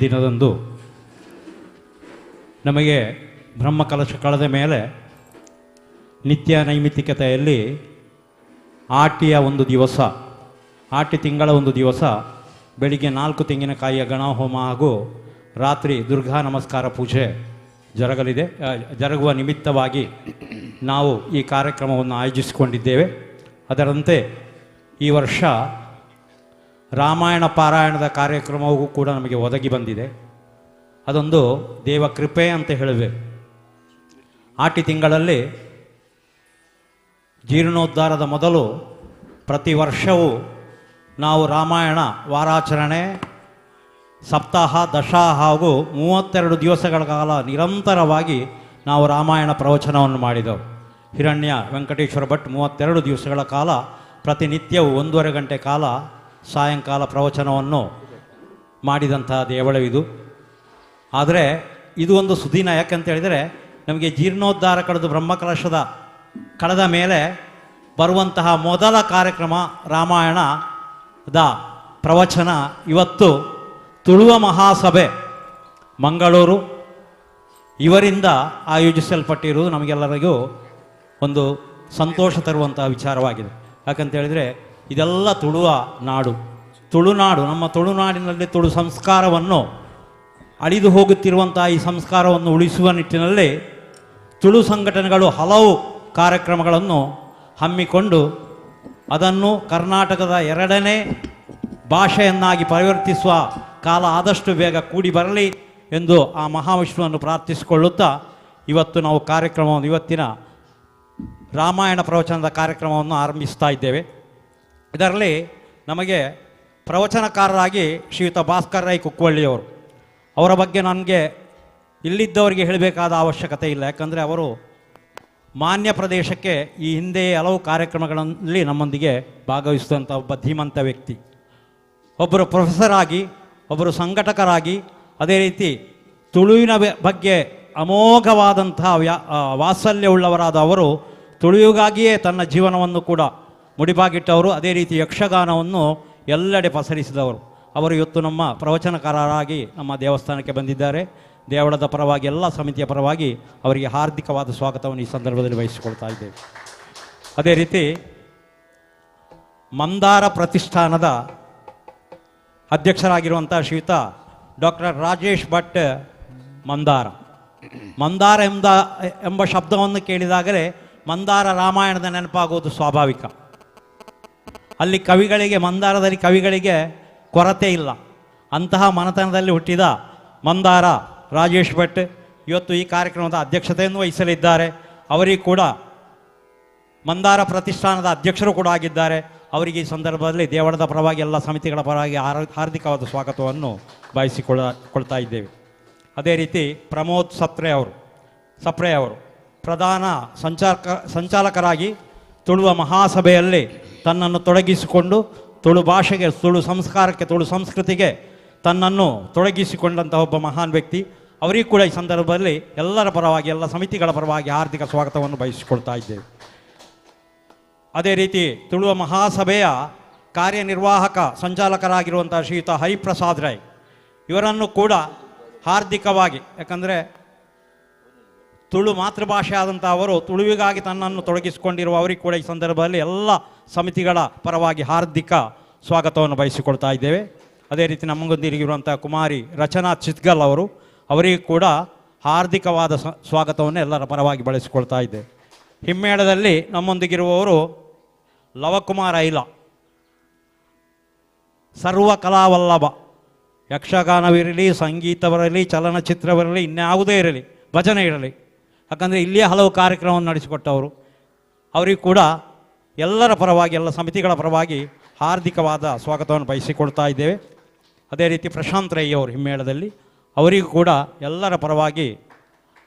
ದಿನದಂದು ನಮಗೆ ಬ್ರಹ್ಮಕಲಶ ಕಳೆದ ಮೇಲೆ ನಿತ್ಯ ನೈಮಿತ್ತಿಕತೆಯಲ್ಲಿ ಆಟಿಯ ಒಂದು ದಿವಸ, ಆಟಿ ತಿಂಗಳ ಒಂದು ದಿವಸ ಬೆಳಿಗ್ಗೆ 4 ತೆಂಗಿನಕಾಯಿಯ ಗಣಹೋಮ ಹಾಗೂ ರಾತ್ರಿ ದುರ್ಗಾ ನಮಸ್ಕಾರ ಪೂಜೆ ಜರುಗುವ ನಿಮಿತ್ತವಾಗಿ ನಾವು ಈ ಕಾರ್ಯಕ್ರಮವನ್ನು ಆಯೋಜಿಸಿಕೊಂಡಿದ್ದೇವೆ. ಅದರಂತೆ ಈ ವರ್ಷ ರಾಮಾಯಣ ಪಾರಾಯಣದ ಕಾರ್ಯಕ್ರಮವೂ ಕೂಡ ನಮಗೆ ಒದಗಿ ಬಂದಿದೆ. ಅದೊಂದು ದೇವ ಕೃಪೆ ಅಂತ ಹೇಳಬೇಕು. ಆಟಿ ತಿಂಗಳಲ್ಲಿ ಜೀರ್ಣೋದ್ಧಾರದ ಮೊದಲು ಪ್ರತಿ ವರ್ಷವೂ ನಾವು ರಾಮಾಯಣ ವಾರಾಚರಣೆ, ಸಪ್ತಾಹ, ದಶಾಹ ಹಾಗೂ 32 ದಿವಸಗಳ ಕಾಲ ನಿರಂತರವಾಗಿ ನಾವು ರಾಮಾಯಣ ಪ್ರವಚನವನ್ನು ಮಾಡಿದೆವು. ಹಿರಣ್ಯ ವೆಂಕಟೇಶ್ವರ ಭಟ್ 32 ದಿವಸಗಳ ಕಾಲ ಪ್ರತಿನಿತ್ಯವೂ 1.5 ಗಂಟೆ ಕಾಲ ಸಾಯಂಕಾಲ ಪ್ರವಚನವನ್ನು ಮಾಡಿದಂತಹ ದೇವಳವಿದು. ಆದರೆ ಇದು ಒಂದು ಸುದಿನ. ಯಾಕಂತ ಹೇಳಿದರೆ ನಮಗೆ ಜೀರ್ಣೋದ್ಧಾರ ಕಳೆದು ಬ್ರಹ್ಮಕಲಶದ ಕಳೆದ ಮೇಲೆ ಬರುವಂತಹ ಮೊದಲ ಕಾರ್ಯಕ್ರಮ ರಾಮಾಯಣದ ಪ್ರವಚನ ಇವತ್ತು ತುಳುವ ಮಹಾಸಭೆ ಮಂಗಳೂರು ಇವರಿಂದ ಆಯೋಜಿಸಲ್ಪಟ್ಟಿರುವುದು ನಮಗೆಲ್ಲರಿಗೂ ಒಂದು ಸಂತೋಷ ತರುವಂತಹ ವಿಚಾರವಾಗಿದೆ. ಯಾಕಂತ ಹೇಳಿದರೆ ಇದೆಲ್ಲ ತುಳುವ ನಾಡು, ತುಳುನಾಡು. ನಮ್ಮ ತುಳುನಾಡಿನಲ್ಲಿ ತುಳು ಸಂಸ್ಕಾರವನ್ನು ಅಳಿದು ಹೋಗುತ್ತಿರುವಂತಹ ಈ ಸಂಸ್ಕಾರವನ್ನು ಉಳಿಸುವ ನಿಟ್ಟಿನಲ್ಲಿ ತುಳು ಸಂಘಟನೆಗಳು ಹಲವು ಕಾರ್ಯಕ್ರಮಗಳನ್ನು ಹಮ್ಮಿಕೊಂಡು ಅದನ್ನು ಕರ್ನಾಟಕದ 2ನೇ ಭಾಷೆಯನ್ನಾಗಿ ಪರಿವರ್ತಿಸುವ ಕಾಲ ಆದಷ್ಟು ಬೇಗ ಕೂಡಿ ಬರಲಿ ಎಂದು ಆ ಮಹಾವಿಷ್ಣುವನ್ನು ಪ್ರಾರ್ಥಿಸಿಕೊಳ್ಳುತ್ತಾ ಇವತ್ತು ನಾವು ಇವತ್ತಿನ ರಾಮಾಯಣ ಪ್ರವಚನದ ಕಾರ್ಯಕ್ರಮವನ್ನು ಆರಂಭಿಸ್ತಾ ಇದ್ದೇವೆ. ಇದರಲ್ಲಿ ನಮಗೆ ಪ್ರವಚನಕಾರರಾಗಿ ಶ್ರೀಯುತ ಭಾಸ್ಕರ್ ರೈ ಕುಕ್ಕವಳ್ಳಿಯವರು, ಅವರ ಬಗ್ಗೆ ನನಗೆ ಇಲ್ಲಿದ್ದವರಿಗೆ ಹೇಳಬೇಕಾದ ಅವಶ್ಯಕತೆ ಇಲ್ಲ. ಯಾಕಂದರೆ ಅವರು ಮಾನ್ಯ ಪ್ರದೇಶಕ್ಕೆ ಈ ಹಿಂದೆ ಹಲವು ಕಾರ್ಯಕ್ರಮಗಳಲ್ಲಿ ನಮ್ಮೊಂದಿಗೆ ಭಾಗವಹಿಸಿದಂಥ ಒಬ್ಬ ಧೀಮಂತ ವ್ಯಕ್ತಿ. ಒಬ್ಬರು ಪ್ರೊಫೆಸರ್ ಆಗಿ, ಒಬ್ಬರು ಸಂಘಟಕರಾಗಿ, ಅದೇ ರೀತಿ ತುಳುವಿನ ಬಗ್ಗೆ ಅಮೋಘವಾದಂತಹ ವಾತ್ಸಲ್ಯವುಳ್ಳವರಾದ ಅವರು ತುಳುವಿಗಾಗಿಯೇ ತನ್ನ ಜೀವನವನ್ನು ಕೂಡ ಮುಡಿಪಾಗಿಟ್ಟವರು. ಅದೇ ರೀತಿ ಯಕ್ಷಗಾನವನ್ನು ಎಲ್ಲೆಡೆ ಪಸರಿಸಿದವರು. ಅವರು ಇವತ್ತು ನಮ್ಮ ಪ್ರವಚನಕಾರರಾಗಿ ನಮ್ಮ ದೇವಸ್ಥಾನಕ್ಕೆ ಬಂದಿದ್ದಾರೆ. ದೇವಳದ ಪರವಾಗಿ, ಎಲ್ಲ ಸಮಿತಿಯ ಪರವಾಗಿ ಅವರಿಗೆ ಹಾರ್ದಿಕವಾದ ಸ್ವಾಗತವನ್ನು ಈ ಸಂದರ್ಭದಲ್ಲಿ ವಹಿಸಿಕೊಳ್ತಾ ಇದ್ದೇವೆ. ಅದೇ ರೀತಿ ಮಂದಾರ ಪ್ರತಿಷ್ಠಾನದ ಅಧ್ಯಕ್ಷರಾಗಿರುವಂಥ ಶ್ರೀಯುತ ಡಾಕ್ಟರ್ ರಾಜೇಶ್ ಭಟ್ ಮಂದಾರ. ಮಂದಾರ ಎಂಬ ಶಬ್ದವನ್ನು ಕೇಳಿದಾಗಲೇ ಮಂದಾರ ರಾಮಾಯಣದ ನೆನಪಾಗುವುದು ಸ್ವಾಭಾವಿಕ. ಅಲ್ಲಿ ಕವಿಗಳಿಗೆ, ಮಂದಾರದಲ್ಲಿ ಕವಿಗಳಿಗೆ ಕೊರತೆ ಇಲ್ಲ. ಅಂತಹ ಮನೆತನದಲ್ಲಿ ಹುಟ್ಟಿದ ಮಂದಾರ ರಾಜೇಶ್ ಭಟ್ ಇವತ್ತು ಈ ಕಾರ್ಯಕ್ರಮದ ಅಧ್ಯಕ್ಷತೆಯನ್ನು ವಹಿಸಲಿದ್ದಾರೆ. ಅವರಿಗೆ ಕೂಡ ಮಂದಾರ ಪ್ರತಿಷ್ಠಾನದ ಅಧ್ಯಕ್ಷರು ಕೂಡ ಆಗಿದ್ದಾರೆ. ಅವರಿಗೆ ಈ ಸಂದರ್ಭದಲ್ಲಿ ದೇವಳದ ಪರವಾಗಿ, ಎಲ್ಲ ಸಮಿತಿಗಳ ಪರವಾಗಿ ಹಾರ್ದಿಕವಾದ ಸ್ವಾಗತವನ್ನು ಬಯಸಿಕೊಳ್ತಾ ಇದ್ದೇವೆ. ಅದೇ ರೀತಿ ಪ್ರಮೋದ್ ಸಪ್ರೆ ಅವರು ಪ್ರಧಾನ ಸಂಚಾಲಕರಾಗಿ ತುಳುವ ಮಹಾಸಭೆಯಲ್ಲಿ ತನ್ನನ್ನು ತೊಡಗಿಸಿಕೊಂಡು ತುಳು ಭಾಷೆಗೆ, ತುಳು ಸಂಸ್ಕಾರಕ್ಕೆ, ತುಳು ಸಂಸ್ಕೃತಿಗೆ ತನ್ನನ್ನು ತೊಡಗಿಸಿಕೊಂಡಂಥ ಒಬ್ಬ ಮಹಾನ್ ವ್ಯಕ್ತಿ. ಅವರಿಗೂ ಕೂಡ ಈ ಸಂದರ್ಭದಲ್ಲಿ ಎಲ್ಲರ ಪರವಾಗಿ, ಎಲ್ಲ ಸಮಿತಿಗಳ ಪರವಾಗಿ ಹಾರ್ದಿಕ ಸ್ವಾಗತವನ್ನು ಬಯಸಿಕೊಳ್ತಾ ಇದ್ದೇವೆ. ಅದೇ ರೀತಿ ತುಳುವ ಮಹಾಸಭೆಯ ಕಾರ್ಯನಿರ್ವಾಹಕ ಸಂಚಾಲಕರಾಗಿರುವಂಥ ಶ್ರೀಯುತ ಹರಿಪ್ರಸಾದ್ ರೈ ಇವರನ್ನು ಕೂಡ ಹಾರ್ದಿಕವಾಗಿ, ಯಾಕಂದರೆ ತುಳು ಮಾತೃಭಾಷೆ ಆದಂಥ ಅವರು ತುಳುವಿಗಾಗಿ ತನ್ನನ್ನು ತೊಡಗಿಸಿಕೊಂಡಿರುವ ಅವರಿಗೆ ಕೂಡ ಈ ಸಂದರ್ಭದಲ್ಲಿ ಎಲ್ಲ ಸಮಿತಿಗಳ ಪರವಾಗಿ ಹಾರ್ದಿಕ ಸ್ವಾಗತವನ್ನು ಬಯಸಿಕೊಳ್ತಾ ಇದ್ದೇವೆ. ಅದೇ ರೀತಿ ನಮ್ಮೊಂದಿಗಿರುವಂಥ ಕುಮಾರಿ ರಚನಾ ಚಿತ್ಗಲ್ ಅವರಿಗೂ ಕೂಡ ಹಾರ್ದಿಕವಾದ ಸ್ವಾಗತವನ್ನು ಎಲ್ಲರ ಪರವಾಗಿ ಬಳಸಿಕೊಳ್ತಾ ಇದ್ದೇವೆ. ಹಿಮ್ಮೇಳದಲ್ಲಿ ನಮ್ಮೊಂದಿಗಿರುವವರು ಲವಕುಮಾರ ಐಲ, ಸರ್ವ ಕಲಾವಲ್ಲಭ. ಯಕ್ಷಗಾನವಿರಲಿ, ಸಂಗೀತವಿರಲಿ, ಚಲನಚಿತ್ರವಿರಲಿ, ಇನ್ಯಾವುದೇ ಇರಲಿ, ಭಜನೆ ಇರಲಿ, ಯಾಕಂದರೆ ಇಲ್ಲಿಯೇ ಹಲವು ಕಾರ್ಯಕ್ರಮವನ್ನು ನಡೆಸಿಕೊಟ್ಟವರು. ಅವರಿಗೂ ಕೂಡ ಎಲ್ಲರ ಪರವಾಗಿ, ಎಲ್ಲ ಸಮಿತಿಗಳ ಪರವಾಗಿ ಹಾರ್ದಿಕವಾದ ಸ್ವಾಗತವನ್ನು ಬಯಸಿಕೊಳ್ತಾ ಇದ್ದೇವೆ. ಅದೇ ರೀತಿ ಪ್ರಶಾಂತ್ ರೈ ಅವರು ಹಿಮ್ಮೇಳದಲ್ಲಿ, ಅವರಿಗೂ ಕೂಡ ಎಲ್ಲರ ಪರವಾಗಿ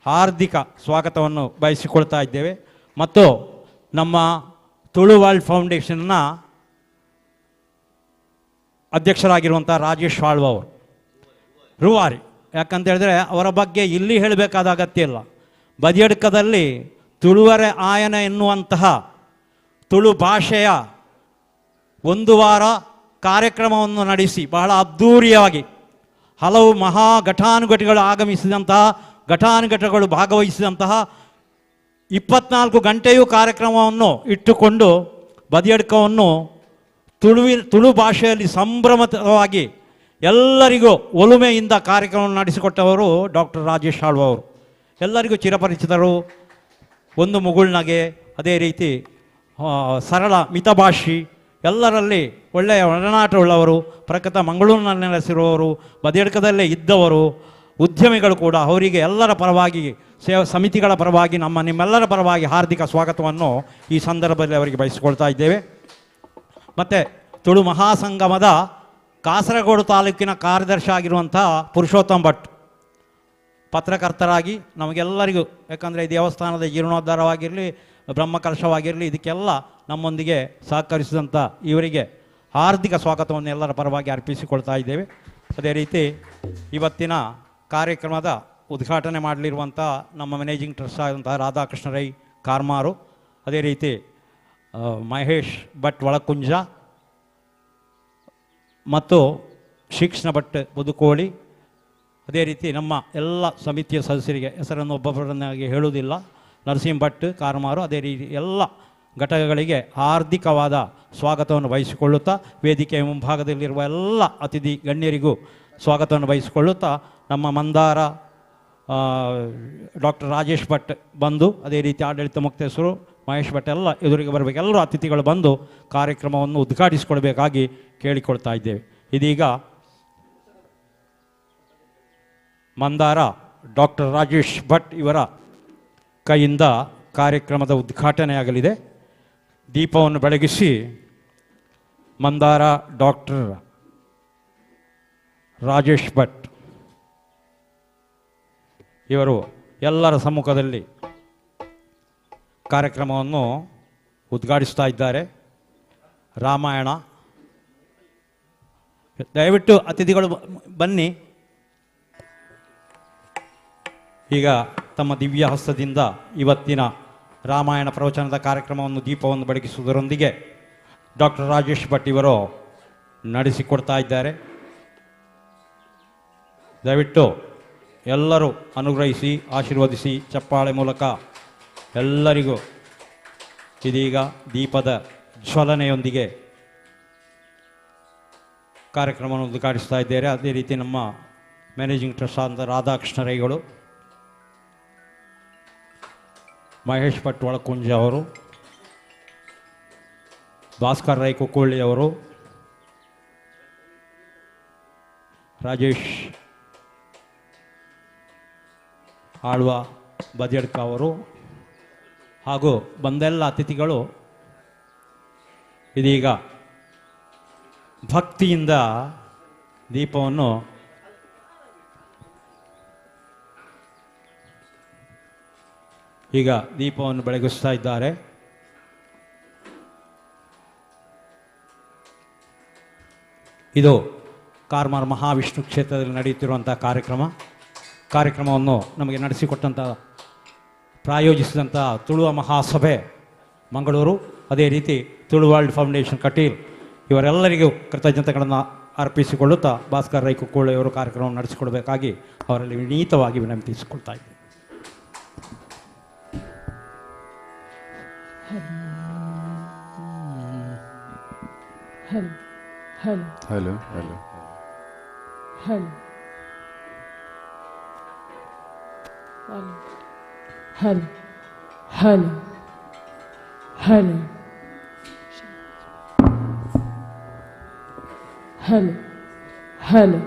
ಹಾರ್ದಿಕ ಸ್ವಾಗತವನ್ನು ಬಯಸಿಕೊಳ್ತಾ ಇದ್ದೇವೆ. ಮತ್ತು ನಮ್ಮ ತುಳು ವರ್ಲ್ಡ್ ಫೌಂಡೇಶನ್ನ ಅಧ್ಯಕ್ಷರಾಗಿರುವಂಥ ರಾಜೇಶ್ ಆಳ್ವ ಅವರು ರೂವಾರಿ. ಯಾಕಂತ ಹೇಳಿದ್ರೆ ಅವರ ಬಗ್ಗೆ ಇಲ್ಲಿ ಹೇಳಬೇಕಾದ ಅಗತ್ಯ ಇಲ್ಲ. ಬದಿಯಡ್ಕದಲ್ಲಿ ತುಳುವರೆ ಆಯನ ಎನ್ನುವಂತಹ ತುಳು ಭಾಷೆಯ 1 ವಾರ ಕಾರ್ಯಕ್ರಮವನ್ನು ನಡೆಸಿ ಬಹಳ ಅದ್ಧೂರಿಯಾಗಿ ಹಲವು ಮಹಾ ಘಟಾನುಘಟಿಗಳು ಆಗಮಿಸಿದಂತಹ, ಘಟಾನುಘಟಗಳು ಭಾಗವಹಿಸಿದಂತಹ 24 ಗಂಟೆಯೂ ಕಾರ್ಯಕ್ರಮವನ್ನು ಇಟ್ಟುಕೊಂಡು ಬದಿಯಡ್ಕವನ್ನು ತುಳು ಭಾಷೆಯಲ್ಲಿ ಸಂಭ್ರಮವಾಗಿ ಎಲ್ಲರಿಗೂ ಒಲುಮೆಯಿಂದ ಕಾರ್ಯಕ್ರಮವನ್ನು ನಡೆಸಿಕೊಟ್ಟವರು ಡಾಕ್ಟರ್ ರಾಜೇಶ್ ಆಳ್ವ ಅವರು. ಎಲ್ಲರಿಗೂ ಚಿರಪರಿಚಿತರು. ಒಂದು ಮುಗುಳ್ನಗೆ, ಅದೇ ರೀತಿ ಸರಳ ಮಿತಭಾಷಿ, ಎಲ್ಲರಲ್ಲಿ ಒಳ್ಳೆಯ ಒಡನಾಟವುಳ್ಳವರು, ಪ್ರಕೃತ ಮಂಗಳೂರಿನಲ್ಲಿ ನೆಲೆಸಿರುವವರು, ಬದಿಯಡ್ಕದಲ್ಲೇ ಇದ್ದವರು, ಉದ್ಯಮಿಗಳು ಕೂಡ. ಅವರಿಗೆ ಎಲ್ಲರ ಪರವಾಗಿ, ಸಮಿತಿಗಳ ಪರವಾಗಿ, ನಿಮ್ಮೆಲ್ಲರ ಪರವಾಗಿ ಹಾರ್ದಿಕ ಸ್ವಾಗತವನ್ನು ಈ ಸಂದರ್ಭದಲ್ಲಿ ಅವರಿಗೆ ಬಯಸಿಕೊಳ್ತಾ ಇದ್ದೇವೆ. ಮತ್ತು ತುಳು ಮಹಾಸಂಗಮದ ಕಾಸರಗೋಡು ತಾಲೂಕಿನ ಕಾರ್ಯದರ್ಶಿ ಆಗಿರುವಂಥ ಪುರುಷೋತ್ತಮ್ ಭಟ್ ಪತ್ರಕರ್ತರಾಗಿ ನಮಗೆಲ್ಲರಿಗೂ, ಯಾಕಂದರೆ ಈ ದೇವಸ್ಥಾನದ ಜೀರ್ಣೋದ್ಧಾರವಾಗಿರಲಿ, ಬ್ರಹ್ಮಕಲಶವಾಗಿರಲಿ, ಇದಕ್ಕೆಲ್ಲ ನಮ್ಮೊಂದಿಗೆ ಸಹಕರಿಸಿದಂಥ ಇವರಿಗೆ ಹಾರ್ದಿಕ ಸ್ವಾಗತವನ್ನು ಎಲ್ಲರ ಪರವಾಗಿ ಅರ್ಪಿಸಿಕೊಳ್ತಾ ಇದ್ದೇವೆ. ಅದೇ ರೀತಿ ಇವತ್ತಿನ ಕಾರ್ಯಕ್ರಮದ ಉದ್ಘಾಟನೆ ಮಾಡಲಿರುವಂಥ ನಮ್ಮ ಮ್ಯಾನೇಜಿಂಗ್ ಟ್ರಸ್ಟ್ ಆದಂಥ ರಾಧಾಕೃಷ್ಣ ರೈ ಕಾರ್ಮಾರು, ಅದೇ ರೀತಿ ಮಹೇಶ್ ಭಟ್ ಒಳಕುಂಜ ಮತ್ತು ಶಿಕ್ಷಣ ಭಟ್ ಬದುಕೋಳಿ, ಅದೇ ರೀತಿ ನಮ್ಮ ಎಲ್ಲ ಸಮಿತಿಯ ಸದಸ್ಯರಿಗೆ ಹೆಸರನ್ನು ಒಬ್ಬೊಬ್ಬರನ್ನಾಗಿ ಹೇಳುವುದಿಲ್ಲ, ನರಸಿಂಹ ಭಟ್ ಕಾರ್ಮಾರು, ಅದೇ ರೀತಿ ಎಲ್ಲ ಘಟಕಗಳಿಗೆ ಹಾರ್ದಿಕವಾದ ಸ್ವಾಗತವನ್ನು ವಹಿಸಿಕೊಳ್ಳುತ್ತಾ, ವೇದಿಕೆಯ ಮುಂಭಾಗದಲ್ಲಿರುವ ಎಲ್ಲ ಅತಿಥಿ ಗಣ್ಯರಿಗೂ ಸ್ವಾಗತವನ್ನು ವಹಿಸಿಕೊಳ್ಳುತ್ತಾ, ನಮ್ಮ ಮಂದಾರ ಡಾಕ್ಟರ್ ರಾಜೇಶ್ ಭಟ್ ಬಂದು, ಅದೇ ರೀತಿ ಆಡಳಿತ ಮುಕ್ತೇಶ್ವರು ಮಹೇಶ್ ಭಟ್ ಎಲ್ಲ ಎದುರಿಗೆ ಬರಬೇಕು. ಎಲ್ಲರೂ ಅತಿಥಿಗಳು ಬಂದು ಕಾರ್ಯಕ್ರಮವನ್ನು ಉದ್ಘಾಟಿಸಿಕೊಳ್ಬೇಕಾಗಿ ಕೇಳಿಕೊಳ್ತಾ ಇದ್ದೇವೆ. ಇದೀಗ ಮಂದಾರ ಡಾಕ್ಟರ್ ರಾಜೇಶ್ ಭಟ್ ಇವರ ಕೈಯಿಂದ ಕಾರ್ಯಕ್ರಮದ ಉದ್ಘಾಟನೆಯಾಗಲಿದೆ. ದೀಪವನ್ನು ಬೆಳಗಿಸಿ ಮಂದಾರ ಡಾಕ್ಟರ್ ರಾಜೇಶ್ ಭಟ್ ಇವರು ಎಲ್ಲರ ಸಮ್ಮುಖದಲ್ಲಿ ಕಾರ್ಯಕ್ರಮವನ್ನು ಉದ್ಘಾಟಿಸ್ತಾ ಇದ್ದಾರೆ. ರಾಮಾಯಣ, ದಯವಿಟ್ಟು ಅತಿಥಿಗಳು ಬನ್ನಿ. ಈಗ ತಮ್ಮ ದಿವ್ಯ ಹಸ್ತದಿಂದ ಇವತ್ತಿನ ರಾಮಾಯಣ ಪ್ರವಚನದ ಕಾರ್ಯಕ್ರಮವನ್ನು ದೀಪವನ್ನು ಬೆಳಗಿಸುವುದರೊಂದಿಗೆ ಡಾಕ್ಟರ್ ರಾಜೇಶ್ ಭಟ್ ಇವರು ನಡೆಸಿಕೊಡ್ತಾ ಇದ್ದಾರೆ. ದಯವಿಟ್ಟು ಎಲ್ಲರೂ ಅನುಗ್ರಹಿಸಿ, ಆಶೀರ್ವದಿಸಿ, ಚಪ್ಪಾಳೆ ಮೂಲಕ ಎಲ್ಲರಿಗೂ ಇದೀಗ ದೀಪದ ಜ್ವಲನೆಯೊಂದಿಗೆ ಕಾರ್ಯಕ್ರಮವನ್ನು ಉದ್ಘಾಟಿಸ್ತಾ ಇದ್ದಾರೆ. ಅದೇ ರೀತಿ ನಮ್ಮ ಮ್ಯಾನೇಜಿಂಗ್ ಟ್ರಸ್ಟ್ ಆದ ರಾಧಾಕೃಷ್ಣ ರೈಗಳು, ಮಹೇಶ್ ಭಟ್ ಒಳಕುಂಜ ಅವರು, ಭಾಸ್ಕರ್ ರೈ ಕುಕ್ಕೊಳ್ಳಿ ಅವರು, ರಾಜೇಶ್ ಆಳ್ವ ಬದಿಯಡ್ಕ ಅವರು ಹಾಗೂ ಬಂದೆಲ್ಲ ಅತಿಥಿಗಳು ಇದೀಗ ಭಕ್ತಿಯಿಂದ ದೀಪವನ್ನು ಬೆಳಗಿಸ್ತಾ ಇದ್ದಾರೆ. ಇದು ಕಾರ್ಮಾರ್ ಮಹಾವಿಷ್ಣು ಕ್ಷೇತ್ರದಲ್ಲಿ ನಡೆಯುತ್ತಿರುವಂಥ ಕಾರ್ಯಕ್ರಮವನ್ನು ನಮಗೆ ನಡೆಸಿಕೊಟ್ಟಂಥ, ಪ್ರಾಯೋಜಿಸಿದಂಥ ತುಳುವ ಮಹಾಸಭೆ ಮಂಗಳೂರು, ಅದೇ ರೀತಿ ತುಳು ವರ್ಲ್ಡ್ ಫೌಂಡೇಶನ್ ಕಟೀಲ್, ಇವರೆಲ್ಲರಿಗೂ ಕೃತಜ್ಞತೆಗಳನ್ನು ಅರ್ಪಿಸಿಕೊಳ್ಳುತ್ತಾ ಭಾಸ್ಕರ್ ರೈ ಕುಕ್ಕೋಳಿ ಅವರು ಕಾರ್ಯಕ್ರಮವನ್ನು ನಡೆಸಿಕೊಡಬೇಕಾಗಿ ಅವರಲ್ಲಿ ವಿನೀತವಾಗಿ ವಿನಂತಿಸಿಕೊಳ್ತಾ ಇದ್ದಾರೆ. Hello hello hello hello hello hello hello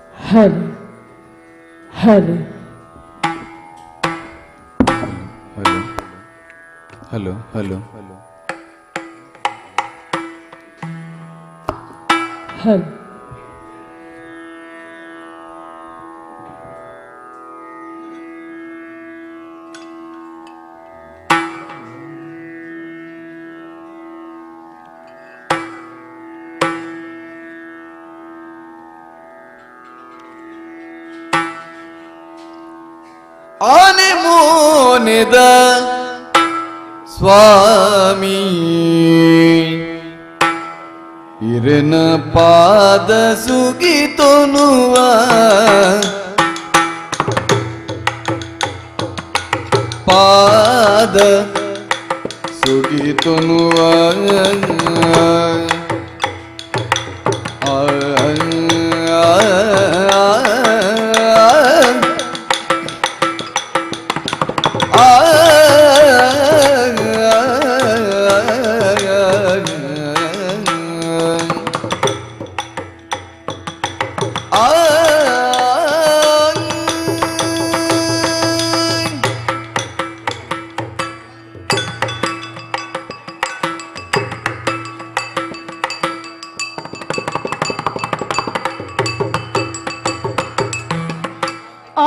hello hello hello hello hello hello ಆನೆ ಮೋನೆದ ಸ್ವಾಮಿ ಇರನ ಪಾದ ಸುಗಿತೊನು ತುನುವ ಪಾದ ಸುಗಿ ತುನುವ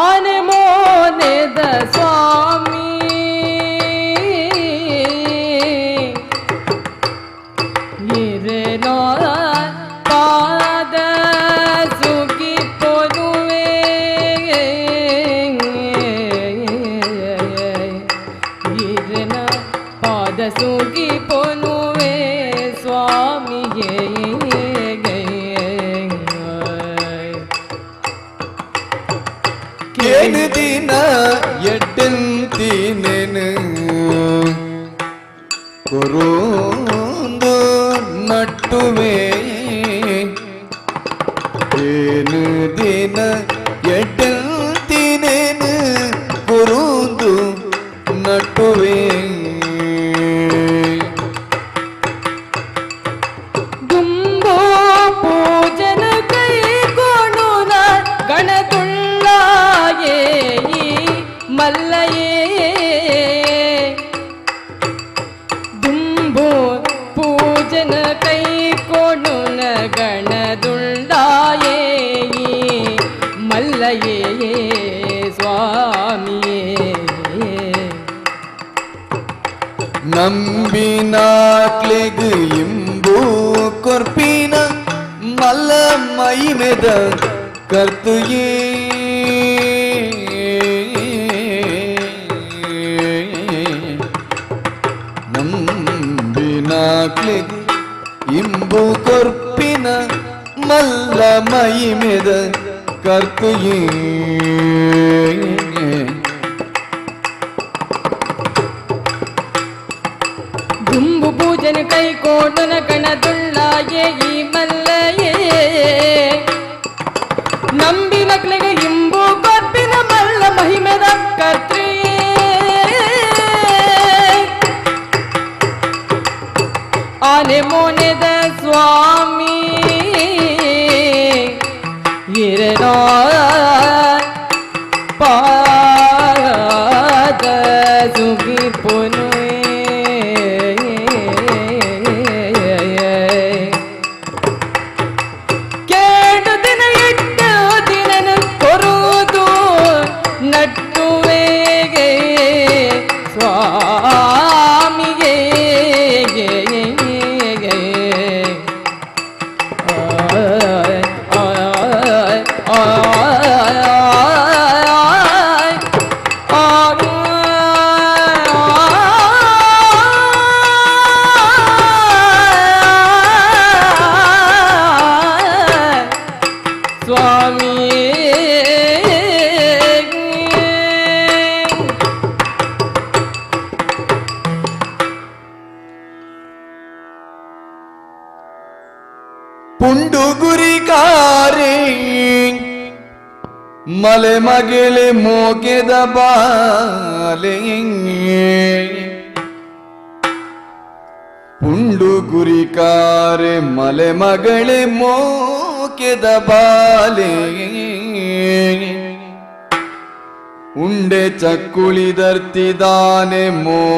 ಆನೆ ಮೋನೆದ ಸ್ವಾಮಿ ಹಿರೇನೋ ಪಾದ ಸುಗಿ ಪೊನುವೆ ಹಿರೇನ ಪಾದ ಸುಗಿ ಪೊನುವೆ ಸ್ವಾಮಿಯೇ ಏಳು ದಿನ ಎಡ್ಡಂತಿನೇನು ಕೊರೋಂದು ನಟ್ಟುವೆ ಏಳು ದಿನ ಎಡ್ಡಂತಿನೇನು ಕೊರೋಂದು ನಟ್ಟುವೆ ದುಂಬೋ ಪೂಜನ ಕೈ ಕೊಡುನ ಗಣದುಳ್ಳಾಯೇ ಮಲ್ಲಯೇ ದುಂಬೋ ಪೂಜನ ಕೈ ಕೊಡುನ ಗಣದುಳ್ಳಾಯೇ ಮಲ್ಲಯೇ ಸ್ವಾಮಿಯೇ ನಂಬಿನಾಕ್ಲೆಗು ಇಂಬು ಕೊರ್ಪಿನ ಮಲ್ಲ ಮೈ ಮೆದ ಕರ್ತುಯೇ ನಂಬಿನಾಕ್ಲೆಗು ಇಂಬು ಕೊರ್ಪಿನ ಮಲ್ಲ ಮೈ ಮೆದ ಕರ್ತುಯೇ ದುಂಬು ಪೂಜನ ಕೈ ಕೋಟನ ಕಣದುಳ್ಳಾಯೇ ಈ ಮಲ್ಲಯೇ ನಂಬಿ ನಕ್ಲೆಗೆ ಇಂಬು ಕೊರ್ಪಿನ ಮಲ್ಲ ಮಹಿಮೆದ ಕರ್ತ್ರಿಯೇ ಆನೆ ಮೋನೆದ ಸ್ವಾಮಿ ಹಿರೇನೋ ಪಾದ ಸುಗಿ ಪೊನುವೆ ಕೇಳು ದಿನ ಎಟ್ಟು ದಿನ ಕೊರುವುದು ನಟ್ಟುವೆಗೆ ಸ್ವಾಮಿಗೆ ಪುಂಡುಗುರಿಕಾರೆ ಮಲೆ ಮಗೆಳೆ ಮೋಗೆದ ಬಾಲೆ ಪುಂಡುಗುರಿಕಾರೆ ಮಲೆ ಮಗಳೆ ಮೋಗೆದ ಬಾಲೆ ಉಂಡೆ ಚಕ್ಕುಳಿದರ್ತಿದಾನೆ ಮೋನೆ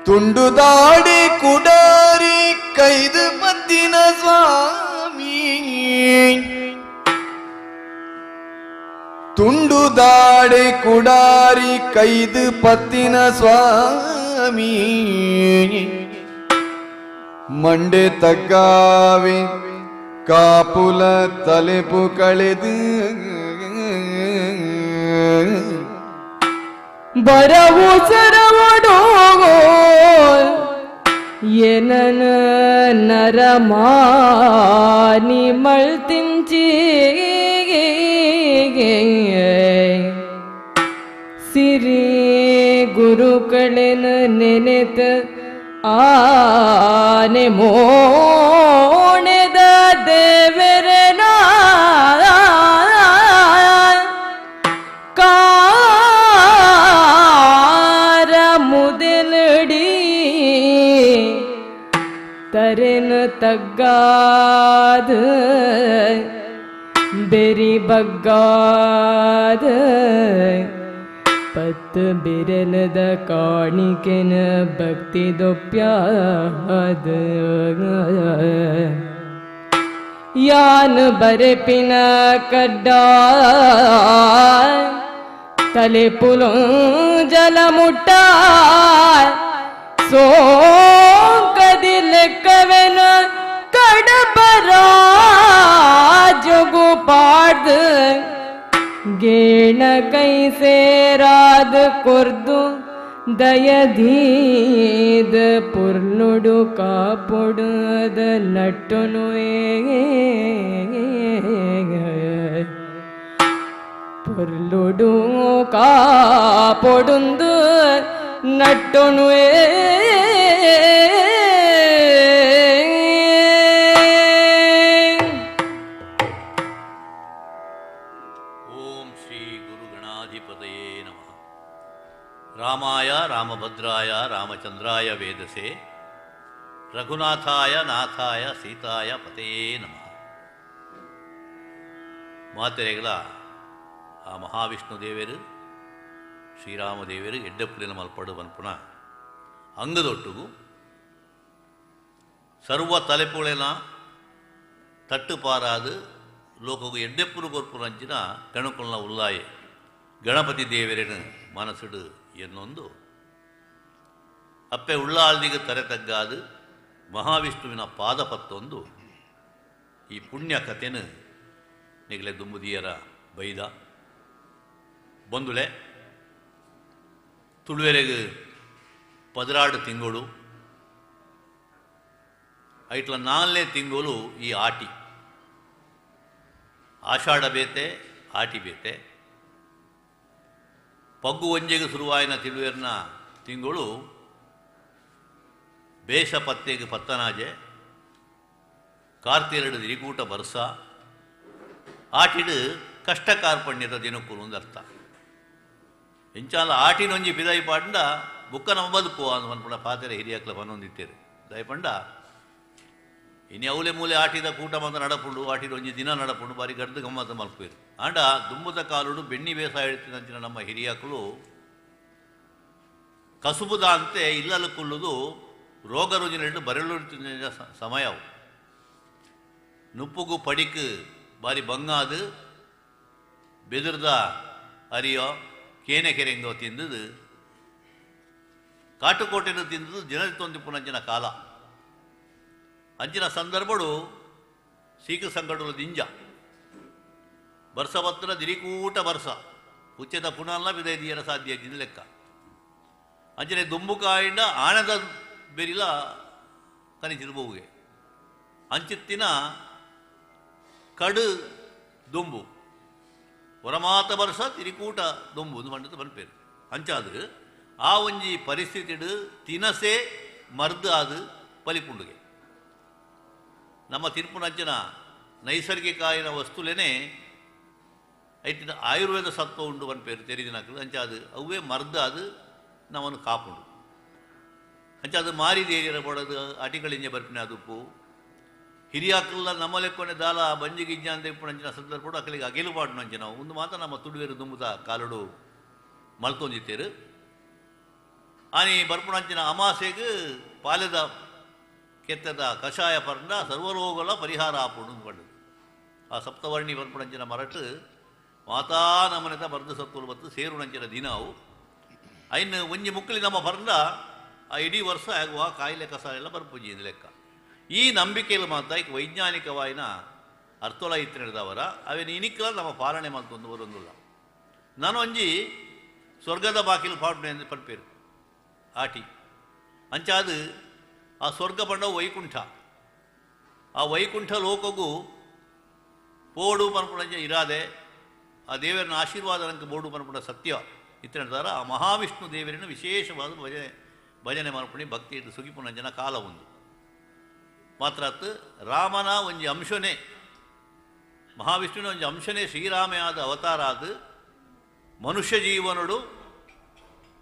ತುಂಡು ದಾಡಿ ಕುಡಾರಿ ಕೈದು ಪತ್ತಿನ ಸ್ವಾಮಿ ತುಂಡು ದಾಡಿ ಕುಡಾರಿ ಕೈದು ಪತ್ತಿನ ಸ್ವಾಮಿ ಮಂಡೆ ತಗ್ಗಾವೆ ಕಾಪುಲ ತಲೆಪು ಕಳೆದು ಬರವು ಸರವಡೋ ಏನನ ನರಮಾನಿ ಮಳ್ತಿಂಚಿ ಸಿರಿ ಗುರುಗಳೇನ ನೆನೆತ ಆನೆ ಮೋಣೆದ ದೇವರನ ಕಾರ ಮುದಲಡಿ ತರೆನ ತಗ್ಗಾದ ಬೆರಿ ಬಗ್ಗಾದ ಪತ್ತು ಬಿರಲದ ಕಾಣಿಕೆನ ಭಕ್ತಿ ದೊಪ್ಯಾದ ಯಾನ್ ಬರೆಪಿನ ಕಡ್ಡ ತಲೆ ಪುಲು ಜಲ ಮುಟ್ಟ ಸೋಂಕದಿಲೆಕ್ಕವೆನ ಕಡಬರ ಜಗು ಪಾಡ್ದ ಗೇಣ ಕೈ ಸೇರಾದ ಕೊರ್ದು ದಯದೀದ ಪುರ್ಲುಡು ಕಾಪೊಡದ ನಟ್ಟನು ಪುರ್ಲುಡು ಕಾಪೊಡುಂದು ನಟ್ಟನು ರಾಮಾಯ ರಾಮಭದ್ರಾಯ ರಾಮಚಂದ್ರಾಯ ವೇದಸೆ ರಘುನಾಥಾಯ ನಾಥಾಯ ಸೀತಾಯ ಪತೆಯೇ ನಮಃ. ಮಾತೆರೆಗಳ ಆ ಮಹಾವಿಷ್ಣು ದೇವರು ಶ್ರೀರಾಮದೇವರು ಎಡ್ಡೆಪ್ಪುಲಿನ ಮಲ್ಪಡು ಬನ್ಪುಣ ಅಂಗದೊಟ್ಟುಗು ಸರ್ವ ತಲೆಪುಳೆನ ತಟ್ಟುಪಾರಾದು ಲೋಕಗು ಎಡ್ಡೆಪ್ಪುಲು ಕೊರ್ಪುನಂಚಿನ ಕಣುಕುಲ್ನ ಉಲ್ಲಾಯೆ ಗಣಪತಿ ದೇವರಿನ ಮನಸ್ಸುಡು ಎನ್ನೊಂದು ಅಪ್ಪೆ ಉಳ್ಳಾಳ್ದಿಗೆ ತರೆತಗ್ಗಾದು ಮಹಾವಿಷ್ಣುವಿನ ಪಾದಪತ್ತೊಂದು ಈ ಪುಣ್ಯ ಕಥೆನು ನಿಗಲೆ ದುಂಬುದಿಯರ ಬೈದ ಬಂದುಲೆ ತುಳುವೆರೆಗೆ 16 ತಿಂಗಳು ಐಟ್ಲ 4ನೇ ತಿಂಗಳು ಈ ಆಟಿ ಆಷಾಢ ಬೇತೆ ಆಟಿ ಬೇತೆ ಪಗ್ಗು ಒಂಜೆಗೆ ಶುರುವಾಯಿನ ತಿಳುವೆರ್ನ ತಿಂಗಳು ಬೇಷ ಪತ್ತೆಗೆ ಪತ್ತನಾಜೆ ಕಾರ್ತಿರಡು ದಿರಿಕೂಟ ಬರ್ಸ ಆಟಿಡು ಕಷ್ಟ ಕಾರ್ಪಣ್ಯದ ದಿನಕ್ಕೂ ಅರ್ಥ ಇಂಚಾಲ ಆಟಿನೊಂಜಿ ಪಿದಾಯಿ ಪಾಂಡ ಬುಕ್ಕ ನಮ್ಮ ಬದುಕು ಅನ್ಪುಣ ಪಾತೆರೆ ಹಿರಿಯಕ್ಲ ಪನ್ನೊಂದಿತ್ತೇರು ದಯಪಂಡ ಇನ್ನು ಅವಲೆ ಮೂಲೆ ಆಟಿದ ಕೂಟ ಮಾತ ನಡಪುಂಡು ಆಟಿದ ಒಂಜಿ ದಿನ ನಡಪುಂಡು ಬಾರಿ ಗಡ್ದು ಗಮ್ಮತ್ತ ಮಲ್ಪೇರು ಆಂಡ ದುಂಬುದ ಕಾಲುಡು ಬೆಣ್ಣಿ ಬೇಸಾಯ ಹೇಳ್ತೀನಂಚಿನ ನಮ್ಮ ಹಿರಿಯಕ್ಕಳು ಕಸುಬುದ ಅಂತೆ ಇಲ್ಲಲು ಕುಲ್ಲುದು ರೋಗ ರುಜಿನೆರಡು ಬರಲು ಸಮಯವು ನುಪ್ಪುಗು ಪಡಿಕು ಬಾರಿ ಬಂಗಾದು ಬೆದರ್ದ ಅರಿಯೋ ಕೇನೆ ಕೆರೆಂಗೋ ತಿಂದದು ಕಾಟುಕೋಟೆನು ತಿಂದದು ಜನರಿ ತೊಂದಿಪ್ಪುನಂಚಿನ ಕಾಲ ಅಂಚಿನ ಸಂದರ್ಭಡು ಸೀಕ ಸಂಗಡುಲ ದಿಂಜ ಬರ್ಸ ಬತ್ರ ದಿರಿಕೂಟ ಬರ್ಸ ಉಚ್ಚದ ಪುನಲ್ಲ ಬಿದೈದಿಯರ ಸಾಧ್ಯ ಇದ್ದಿನ ಲೆಕ್ಕ ಅಂಚನೆ ದುಂಬುಕಾಯಿಂದ ಆಣದ ಬೆರಿಲ ಕನಿಚಿರ್ಬೋಗೆ ಅಂಚಿತ್ತಿನ ಕಡು ದುಂಬು ಹೊರಮಾತ ಬರ್ಸ ತಿರಿಕೂಟ ದುಂಬುದು ಮಂಡದ ಬನ್ಪೇರು ಅಂಚಾದು ಆ ಒಂಜಿ ಪರಿಸ್ಥಿತಿಡು ತಿನಸೆ ಮರ್ದು ಆದು ಪಲಿಪುಂಡುಗೆ ನಮ್ಮ ತಿರುಪುನಂಚಿನ ನೈಸರ್ಗಿಕ ಆಯಿನ ವಸ್ತುಲೇನೆ ಐಟಿನ ಆಯುರ್ವೇದ ಸತ್ವ ಉಂಡು ಬನ್ಪೇರು ತೆರಿದಿನಾಕಲು ಅಂಚಾದು ಅವೇ ಮರ್ದು ಅದು ನಮ್ಮನ್ನು ಕಾಪುಂಡು ಅಂಚಾದು ಮಾರಿದೇರಿಯರ ಬಡದು ಅಟಿಗಳಿಂಜ ಬರ್ಪಿನ ಅದುಪ್ಪು ಹಿರಿಯಾಕಲ್ಲ ನಮ್ಮ ಲೆಕ್ಕೊನೆ ದಾಲ ಬಂಜಿ ಗಿಜ್ಜ ಅಂತ ಇಪ್ಪುನಂಚಿನ ಸಂದರ್ಭ ಅಕ್ಕಲಿಗೆ ಅಗಿಲು ಪಾಡುನಂಚ ನಾವು ಒಂದು ಮಾತ್ರ ನಮ್ಮ ತುಡುವೇರು ದುಂಬುದ ಕಾಲುಡು ಮಲ್ತೊಂದಿತ್ತೇರು ಆನಿ ಬರ್ಪುನಂಚಿನ ಅಮಾಸೆಗೆ ಪಾಲೆದ ಕೆತ್ತದ ಕಷಾಯ ಪರ್ಂಡ ಸರ್ವರೋಗಲ ಪರಿಹಾರ ಆಪುಂಡು ಕಂಡು ಆ ಸಪ್ತವರ್ಣಿ ಬರ್ಪುನಂಚಿನ ಮರಟು ಮಾತಾ ನಮನೆದ ಬರ್ದು ಸತ್ತುಲು ಬತ್ತು ಸೇರುನಂಚಿನ ದಿನವು ಐನು ಒಂಜಿ ಮುಕ್ಕಲಿ ನಮ್ಮ ಪರ್ಂಡ ಆ ಇಡೀ ವರ್ಷ ಆಗುವ ಕಾಯಿಲೆ ಕಸ ಎಲ್ಲ ಬರ್ಪುಜಿ ಲೆಕ್ಕ ಈ ನಂಬಿಕೆಯಲ್ಲಿ ಮಾತ್ರ ಈಗ ವೈಜ್ಞಾನಿಕವಾಯಿನ ಅರ್ಥೋಲ ಇತ್ತು ನಡೆದವರ ಅವೇನು ಇನಿಕ್ಕಲ ನಮ್ಮ ಪಾಲನೆ ಮಲ್ತೊಂದು ಬರೊಂದಿಲ್ಲ ನಾನು ಒಂಜಿ ಸ್ವರ್ಗದ ಬಾಕಿಲು ಪಾಡ್ನೆ ಎಂದು ಪಡ್ಪೇರು ಆಟಿ ಅಂಚಾದು ಆ ಸ್ವರ್ಗ ಪಂಡವು ವೈಕುಂಠ. ಆ ವೈಕುಂಠ ಲೋಕಗೂ ಪೋಡು ಪನ್ಪುಣಂಜ ಇರಾದೆ ಆ ದೇವರನ್ನ ಆಶೀರ್ವಾದ ನನಗೆ ಬೋಡು ಪನ್ಪುಣ ಸತ್ಯ ಇತ್ತಿನ ಆ ಮಹಾವಿಷ್ಣು ದೇವರಿನ ವಿಶೇಷವಾದ ಭಜನೆ ಮನ್ಪುಣಿ ಭಕ್ತಿ ಇಟ್ಟು ಸುಗಿಪುಣಂಜನ ಕಾಲ ಒಂದು ಮಾತ್ರ ರಾಮನ ಒಂಜಿ ಅಂಶನೇ ಮಹಾವಿಷ್ಣುವಿನ ಒಂಜಿ ಅಂಶನೇ ಶ್ರೀರಾಮೇ ಆದ ಅವತಾರ ಆದ ಮನುಷ್ಯ ಜೀವನಡು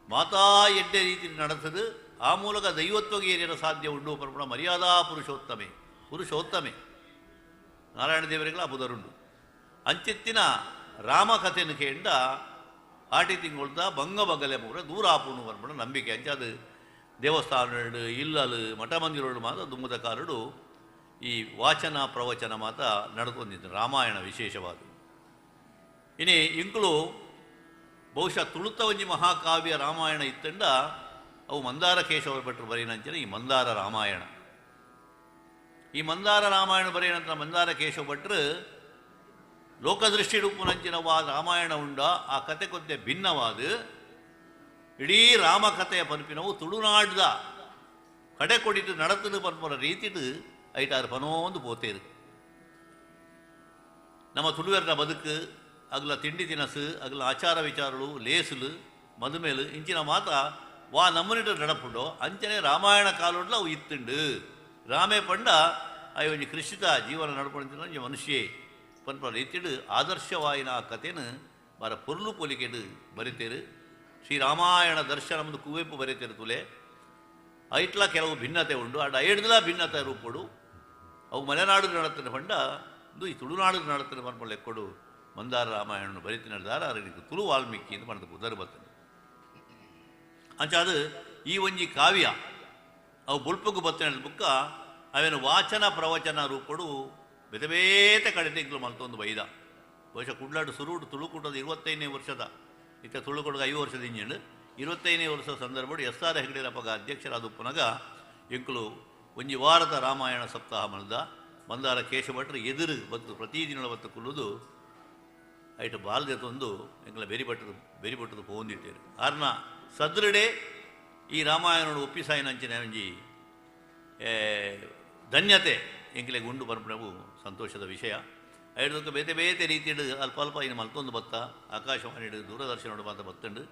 ಮಾತಾ ಎಡ್ಡೆ ರೀತಿ ನಡೆಸದು ಆ ಮೂಲಕ ದೈವತ್ವಗೆ ಏರಿಯರ ಸಾಧ್ಯ ಉಂಡು ಪರ್ಪಣ ಮರ್ಯಾದಾ ಪುರುಷೋತ್ತಮೆ ನಾರಾಯಣ ದೇವರಿಗಳ ಬುಧರುಂಡು ಅಂಚೆತ್ತಿನ ರಾಮಕಥೆಯನ್ನು ಕೇಂಡ ಆಟಿ ತಿಂಗೊಳ್ದ ಬಂಗ ಬಗಲೆ ಮೂರ ದೂರ ಆಪುಣು ಪರ್ಪಣ ನಂಬಿಕೆ ಅಂಚೆ ಅದು ದೇವಸ್ಥಾನಗಳು ಇಲ್ಲಲು ಮಠ ಮಂದಿರಗಳು ಮಾತ್ರ ದುಮ್ಮದ ಕಾಲಡು ಈ ವಾಚನ ಪ್ರವಚನ ಮಾತ ನಡ್ಕೊಂಡಿದ್ದು ರಾಮಾಯಣ ವಿಶೇಷವಾದ ಇನಿ ಇಂಕುಲು ಬಹುಶಃ ತುಳುತ ಒಂಜಿ ಮಹಾಕಾವ್ಯ ರಾಮಾಯಣ ಇತ್ತಂಡ ಅವು ಮಂದಾರ ಕೇಶವ ಭಟ್ರು ಬರೀನಂಚಿನ ಈ ಮಂದಾರ ರಾಮಾಯಣ. ಈ ಮಂದಾರ ರಾಮಾಯಣ ಬರೆಯನಂತರ ಮಂದಾರ ಕೇಶವ ಭಟ್ರು ಲೋಕದೃಷ್ಟಿ ರೂಪುನಂಚಿನವಾದ ರಾಮಾಯಣ ಉಂಡ ಆ ಕತೆ ಕೊಂತೆ ಭಿನ್ನವಾದ ಇಡೀ ರಾಮಕಥೆಯ ಪನ್ಪಿನವು ತುಳುನಾಡ್ದ ಕಡೆ ಕೊಡಿಟ್ಟು ನಡತನು ಪನ್ಪರ ರೀತಿಡು ಐಟಾರು ಪನೋಂದು ಪೋತೇರು. ನಮ್ಮ ತುಳುವೆರ್ನ ಬದುಕು ಅಗಲ ತಿಂಡಿ ತಿನಸು ಅಗಲ ಆಚಾರ ವಿಚಾರಗಳು ಲೇಸುಲು ಮದುಮೇಲು ಇಂಚಿನ ಮಾತ ವಾ ನಮ್ಮನಿಟ್ಟು ನಡಪುಂಡೋ ಅಂಚನೆ ರಾಮಾಯಣ ಕಾಲೋಡ್ಲ ಅವು ಇತ್ತುಂಡು ರಾಮೇ ಪಂಡ ಅವು ಒಂಜಿ ಕೃಷಿತ ಜೀವನ ನಡ್ಪಂಚಿನ ಒಂಜಿ ಮನುಷ್ಯೇ ಪನ್ಪರ ರೀತಿಡು ಆದರ್ಶವಾಯಿನ ಆ ಕಥೆನು ಬಾರ ಪೊರ್ಲು ಪೋಲಿಕೆಡು ಬರಿತೇರು. ಶ್ರೀರಾಮಾಯಣ ದರ್ಶನಮ್ದು ಕುವೆಂಪು ಬರೀತೇರು ತುಲೆ ಐಟ್ಲ ಕೆಲವು ಭಿನ್ನತೆ ಉಂಡು ಆಡ ಐಡ್ದಲ ಭಿನ್ನತೆ ರೂಪಡು ಅವು ಮಲೆನಾಡು ನಡತನ ಪಂಡ ಈ ತುಳುನಾಡು ನಡತನ ಪನ್ಪಳ ಲೆಕ್ಕೊಡು ಮಂದಾರ ರಾಮಾಯಣ ಬರಿತಿ ನಡೆದಾರ ಅದಕ್ಕೆ ತುಳು ವಾಲ್ಮೀಕಿ ಅಂತ ಪಂಡ ಉದರ್ ಬರ್ತದೆ ಅಂಚ ಅದು ಈ ಒಂಜಿ ಕಾವ್ಯ ಅವು ಬುಲ್ಪಗು ಬತ್ತನ ಬುಕ್ಕ ಅವೇನು ವಾಚನ ಪ್ರವಚನ ರೂಪಡು ಬೇತೆ ಬೇತೆ ಕಡೆ ತಿಂಗಳು ಮಲ್ತೊಂದು ಬೈದ ಬಹುಶಃ ಕುಡ್ಲಾಡು ಸುರುಡು ತುಳುಕೂಟದ 25ನೇ ವರ್ಷದ ಇತ್ತ ತುಳುಕೊಡಗ 5 ವರ್ಷದ ಇಂಜಂಡು 25ನೇ ವರ್ಷದ ಸಂದರ್ಭ SR ಹೆಗ್ಡೆರಪ್ಪಗ ಅಧ್ಯಕ್ಷರಾದ ಉಪ್ಪುನಗ ಎಂಕುಲು ಒಂಜಿ ವಾರದ ರಾಮಾಯಣ ಸಪ್ತಾಹ ಮಲ್ದ ಮಂದಾರ ಕೇಶಭಟ್ರು ಎದುರು ಬತ್ತು ಪ್ರತಿದಿನ ಬತ್ತು ಕುಲ್ಲುದು ಐಟು ಬಾಲ್ದೆ ತಂದು ಎಂಕಲ ಬೆರಿಬಟ್ಟದು ಪೋಂದಿಟ್ಟೇರು ಆರ್ನ ಸದೃಡೆ ಈ ರಾಮಾಯಣ ಒಪ್ಪಿಸಾಯಿನಂಚಿನ ಒಂಜಿ ಧನ್ಯತೆ ಎಂಕಲೆಗೆ ಉಂಡು ಪನ್ಪಣವು ಸಂತೋಷದ ವಿಷಯ. ಐದಕ್ಕೆ ಬೇತೆ ಬೇತೆ ರೀತಿಯಡು ಅಲ್ಪ ಅಲ್ಪ ಇನ್ನು ಮಲ್ತೊಂದು ಬತ್ತ ಆಕಾಶವಾಣಿ ದೂರದರ್ಶನ ಮಾತ ಬತ್ತಂಡು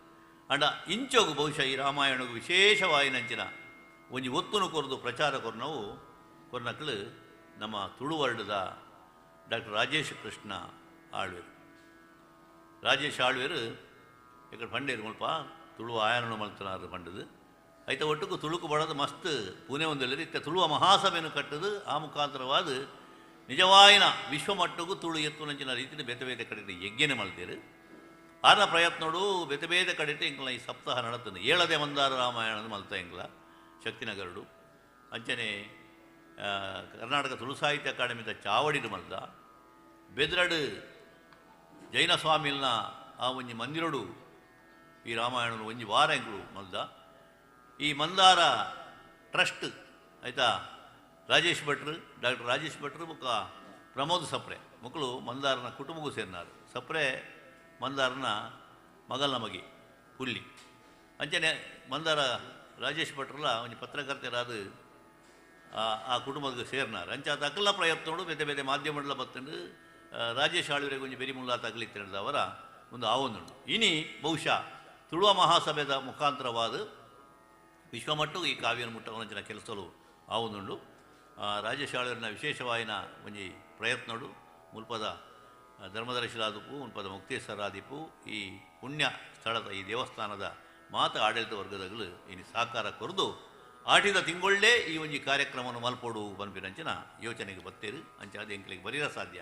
ಅಂಡ ಇಂಚೋಗು ಬಹುಶಃ ಈ ರಾಮಾಯಣಗೂ ವಿಶೇಷವಾಯಿನಂಚಿನ ಒಂಜಿ ಒತ್ತುನು ಕೊರದು ಪ್ರಚಾರ ಕೊರ್ನವು ಕೊರ್ನಕ್ಲು ನಮ್ಮ ತುಳು ವರ್ಡದ ಡಾಕ್ಟರ್ ರಾಜೇಶ್ ಕೃಷ್ಣ ಆಳ್ವೇರು. ರಾಜೇಶ್ ಆಳ್ವೇರು ఇక్కడ ಪಂಡೇರು ಮುಲ್ಪ ತುಳು ಆಯನ ಮಲ್ತನಾರು ಪಂಡದು ಐತ ಒಟ್ಟುಕು ತುಳುಕು ಬಡದು ಮಸ್ತ್ ಪುಣೆ ಒಂದೆಲ್ಲರಿ ಇತ್ತ ತುಳುವ ಮಹಾಸಭೆಯನ್ನು ಕಟ್ಟದು ಆ ಮುಖಾಂತರವಾದ ನಿಜವಾಯಿನ ವಿಶ್ವಮಟ್ಟಗೂ ತುಳು ಎತ್ತುನಂಚಿನ ರೀತಿಯಲ್ಲಿ ಬೇತೆ ಬೇತೆ ಕಡೆ ಯಜ್ಞನೆ ಮಲ್ತೇರು. ಆನ ಪ್ರಯತ್ನೋಡು ಬೇತೆ ಬೇತೆ ಕಡೆ ಇಂಕಲ ಈ ಸಪ್ತಾಹ ನಡತನು ಏಳದೆ ಮಂದಾರ ರಾಮಾಯಣದ ಮಲ್ತ ಇಂಕಲ ಶಕ್ತಿನಗರಡು ಅಂಚನೆ ಕರ್ನಾಟಕ ತುಳು ಸಾಹಿತ್ಯ ಅಕಾಡೆಮಿದ ಚಾವಡಿಡು ಮಲ್ದ ಬೆದ್ರಡು ಜೈನ ಸ್ವಾಮಿಲ್ನ ಆ ಒಂಜಿ ಮಂದಿರಡು ಈ ರಾಮಾಯಣ ಒಂಜಿ ವಾರ ಎಂಕಲು ಮಲ್ದ. ಈ ಮಂದಾರ ಟ್ರಸ್ಟ್ ಆಯ್ತಾ ರಾಜೇಶ್ ಭಟ್ರು ಡಾಕ್ಟರ್ ರಾಜೇಶ್ ಭಟ್ರು ಮುಖ ಪ್ರಮೋದ್ ಸಪ್ರೆ ಮಕ್ಕಳು ಮಂದಾರನ ಕುಟುಂಬಗೂ ಸೇರಿನಾರು. ಸಪ್ರೆ ಮಂದಾರನ ಮಗಲ್ನ ಮಗಿ ಹುಲ್ಲಿ ಅಂಚನೆ ಮಂದಾರ ರಾಜೇಶ್ ಭಟ್ರಲ್ಲ ಒಂಜಿ ಪತ್ರಕರ್ತರಾದ ಆ ಕುಟುಂಬದ ಸೇರಿನಾರು. ಅಂಚ ಅದು ಅಕಲ್ಲ ಪ್ರಯತ್ನೋಡು ಬೇತೆ ಬೇತೆ ಮಾಧ್ಯಮಗಳ ಬತ್ತಂಡು ರಾಜೇಶ್ ಆಳ್ವರೆಗೆ ಒಂಜಿ ಬೆರಿ ಮುಲ್ಲ ತಗಲಿತ್ತಿರದವರ ಒಂದು ಆವೊಂದುಂಡು. ಇನಿ ಬಹುಶಃ ತುಳುವ ಮಹಾಸಭೆದ ಮುಖಾಂತರವಾದ ವಿಶ್ವಮಟ್ಟವು ಈ ಕಾವ್ಯನ ಮುಟ್ಟವನಂಚಿನ ಕೆಲಸಲು ಆವೊಂದುಂಡು. ರಾಜೇಶ್ ಆಳ್ವರಿನ ವಿಶೇಷವಾಯಿನ ಒಂಜಿ ಪ್ರಯತ್ನಡು ಮುಲ್ಪದ ಧರ್ಮದರ್ಶಿಲಾದಿಪ್ಪು ಮುಲ್ಪದ ಮುಕ್ತೇಶ್ವರಾದಿಪ್ಪು ಈ ಪುಣ್ಯ ಸ್ಥಳದ ಈ ದೇವಸ್ಥಾನದ ಮಾತ ಆಡಳಿತ ವರ್ಗದಗಳು ಇನ್ನು ಸಾಕಾರ ಕೊರದು ಆಟಿದ ತಿಂಗೊಳ್ಳೇ ಈ ಒಂಜಿ ಕಾರ್ಯಕ್ರಮವನ್ನು ಮಲ್ಪೋಡು ಬನ್ಪಿನಂಚಿನ ಯೋಚನೆಗೆ ಬತ್ತೇರು ಅಂಚ ಅದು ಎಂಕ್ಲಿಗೆ ಬರೀರ ಸಾಧ್ಯ.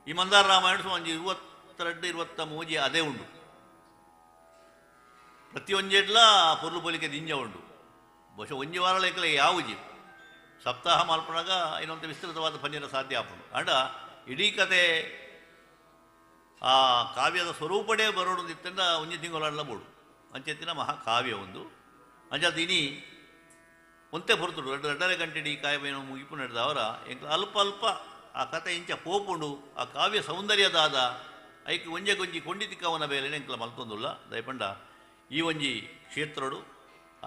ಈ ಮಂದಾರ ರಾಮಾಯಣ ಒಂಜಿ 22-23 ಅದೇ ಉಂಡು ಪ್ರತಿಯೊಂಜೆಡ್ಲ ಪೊರ್ಲು ಪೊಲಿಕೆ ದಿಂಜ ಉಂಡು. ಬಹುಶಃ ಒಂಜಿ ವಾರ ಲೆಕ್ಕಲೆ ಯಾವುಜಿ ಸಪ್ತಾಹ ಮಲ್ಪನಾಗ ಇನ್ನೊಂದು ವಿಸ್ತೃತವಾದ ಪನ್ಯರ ಸಾಧ್ಯ ಆಪುಂಡು ಅಂಡ ಇಡೀ ಕತೆ ಆ ಕಾವ್ಯದ ಸ್ವರೂಪಡೇ ಬರೋಡು ಇತ್ತಂಡ ಒಂಜಿ ತಿಂಗಳ ಬೋಡು ಅಂಚೆತ್ತಿನ ಮಹಾಕಾವ್ಯ ಒಂದು ಅಂಚದು ಇನಿ ಒಂತೆ ಹೊರತುಡು 2.5 ಗಂಟೆ ಈ ಕಾವ್ಯವನ್ನು ಮುಗಿಪು ನಡೆದವರ ಎಂಕ ಅಲ್ಪ ಅಲ್ಪ ಆ ಕತೆ ಇಂಚ ಪೋಪುಂಡು ಆ ಕಾವ್ಯ ಸೌಂದರ್ಯದಾದ ಐಕೆ ಒಂಜೆ ಗೊಂಜಿ ಕೊಂಡಿತಿಕ್ಕವನ ಬೇಲೆ ಎಂಕಲ ಮಲ್ತೊಂದುಲ್ಲ ದಯಪಂಡ ಈ ಒಂಜಿ ಕ್ಷೇತ್ರಡು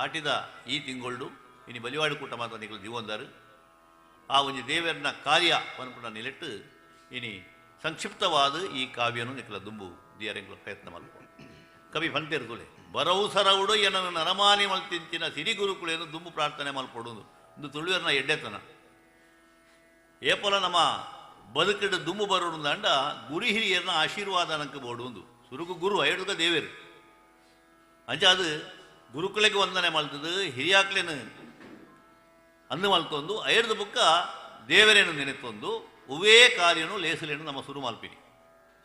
ಆಟಿದ ಈ ತಿಂಗಳು ಇನ್ನು ಬಲಿವಾಡು ಕೂಟ ಮಾತ್ರ ನಿಖಲು ಜೀವಂದಾರು ಆ ಒಂದು ದೇವರನ್ನ ಕಾರ್ಯ ಪನ್ಪುಣ ನಿಲಿಟ್ಟು ಇನಿ ಸಂಕ್ಷಿಪ್ತವಾದ ಈ ಕಾವ್ಯನು ನಿಖಲ ದುಂಬು ದಿಯರೆಂಗಳ ಪ್ರಯತ್ನ ಮಲ್ಕೊಂಡು ಕವಿ ಪಂತಿರ್ತುಳೆ ಬರವು ಸರವುಡು ಏನನ್ನು ನರಮಾನಿ ಮಲ್ತಿಂಚಿನ ಸಿರಿ ಗುರುಕುಳೇನು ದುಂಬು ಪ್ರಾರ್ಥನೆ ಮಲ್ಪಡುವುದು ಒಂದು ತುಳುವರ್ನ ಎಡ್ಡೆತನ ಏಪಲ ನಮ್ಮ ಬದುಕಿಡ ದುಂಬು ಬರೋದು ಅಂಡ ಗುರು ಹಿರಿಯರನ್ನ ಆಶೀರ್ವಾದ ನನಗೆ ಬೋಡುವುದು ಸುರುಗು ಗುರು ಐಡುಗ ದೇವೇರು ಅಂಚ ಅದು ಗುರುಕುಲೆಗೆ ವಂದನೆ ಮಲ್ತದು ಹಿರಿಯಾಕ್ಲೇನು ಅಂದು ಮಲ್ತೊಂದು ಐಡ್ದ ಬುಕ್ಕ ದೇವರೇನು ನೆನೆತೊಂದು ಉವೇ ಕಾರ್ಯನು ಲೇಸಲೇನು ನಮ್ಮ ಸುರು ಮಲ್ಪಿನಿ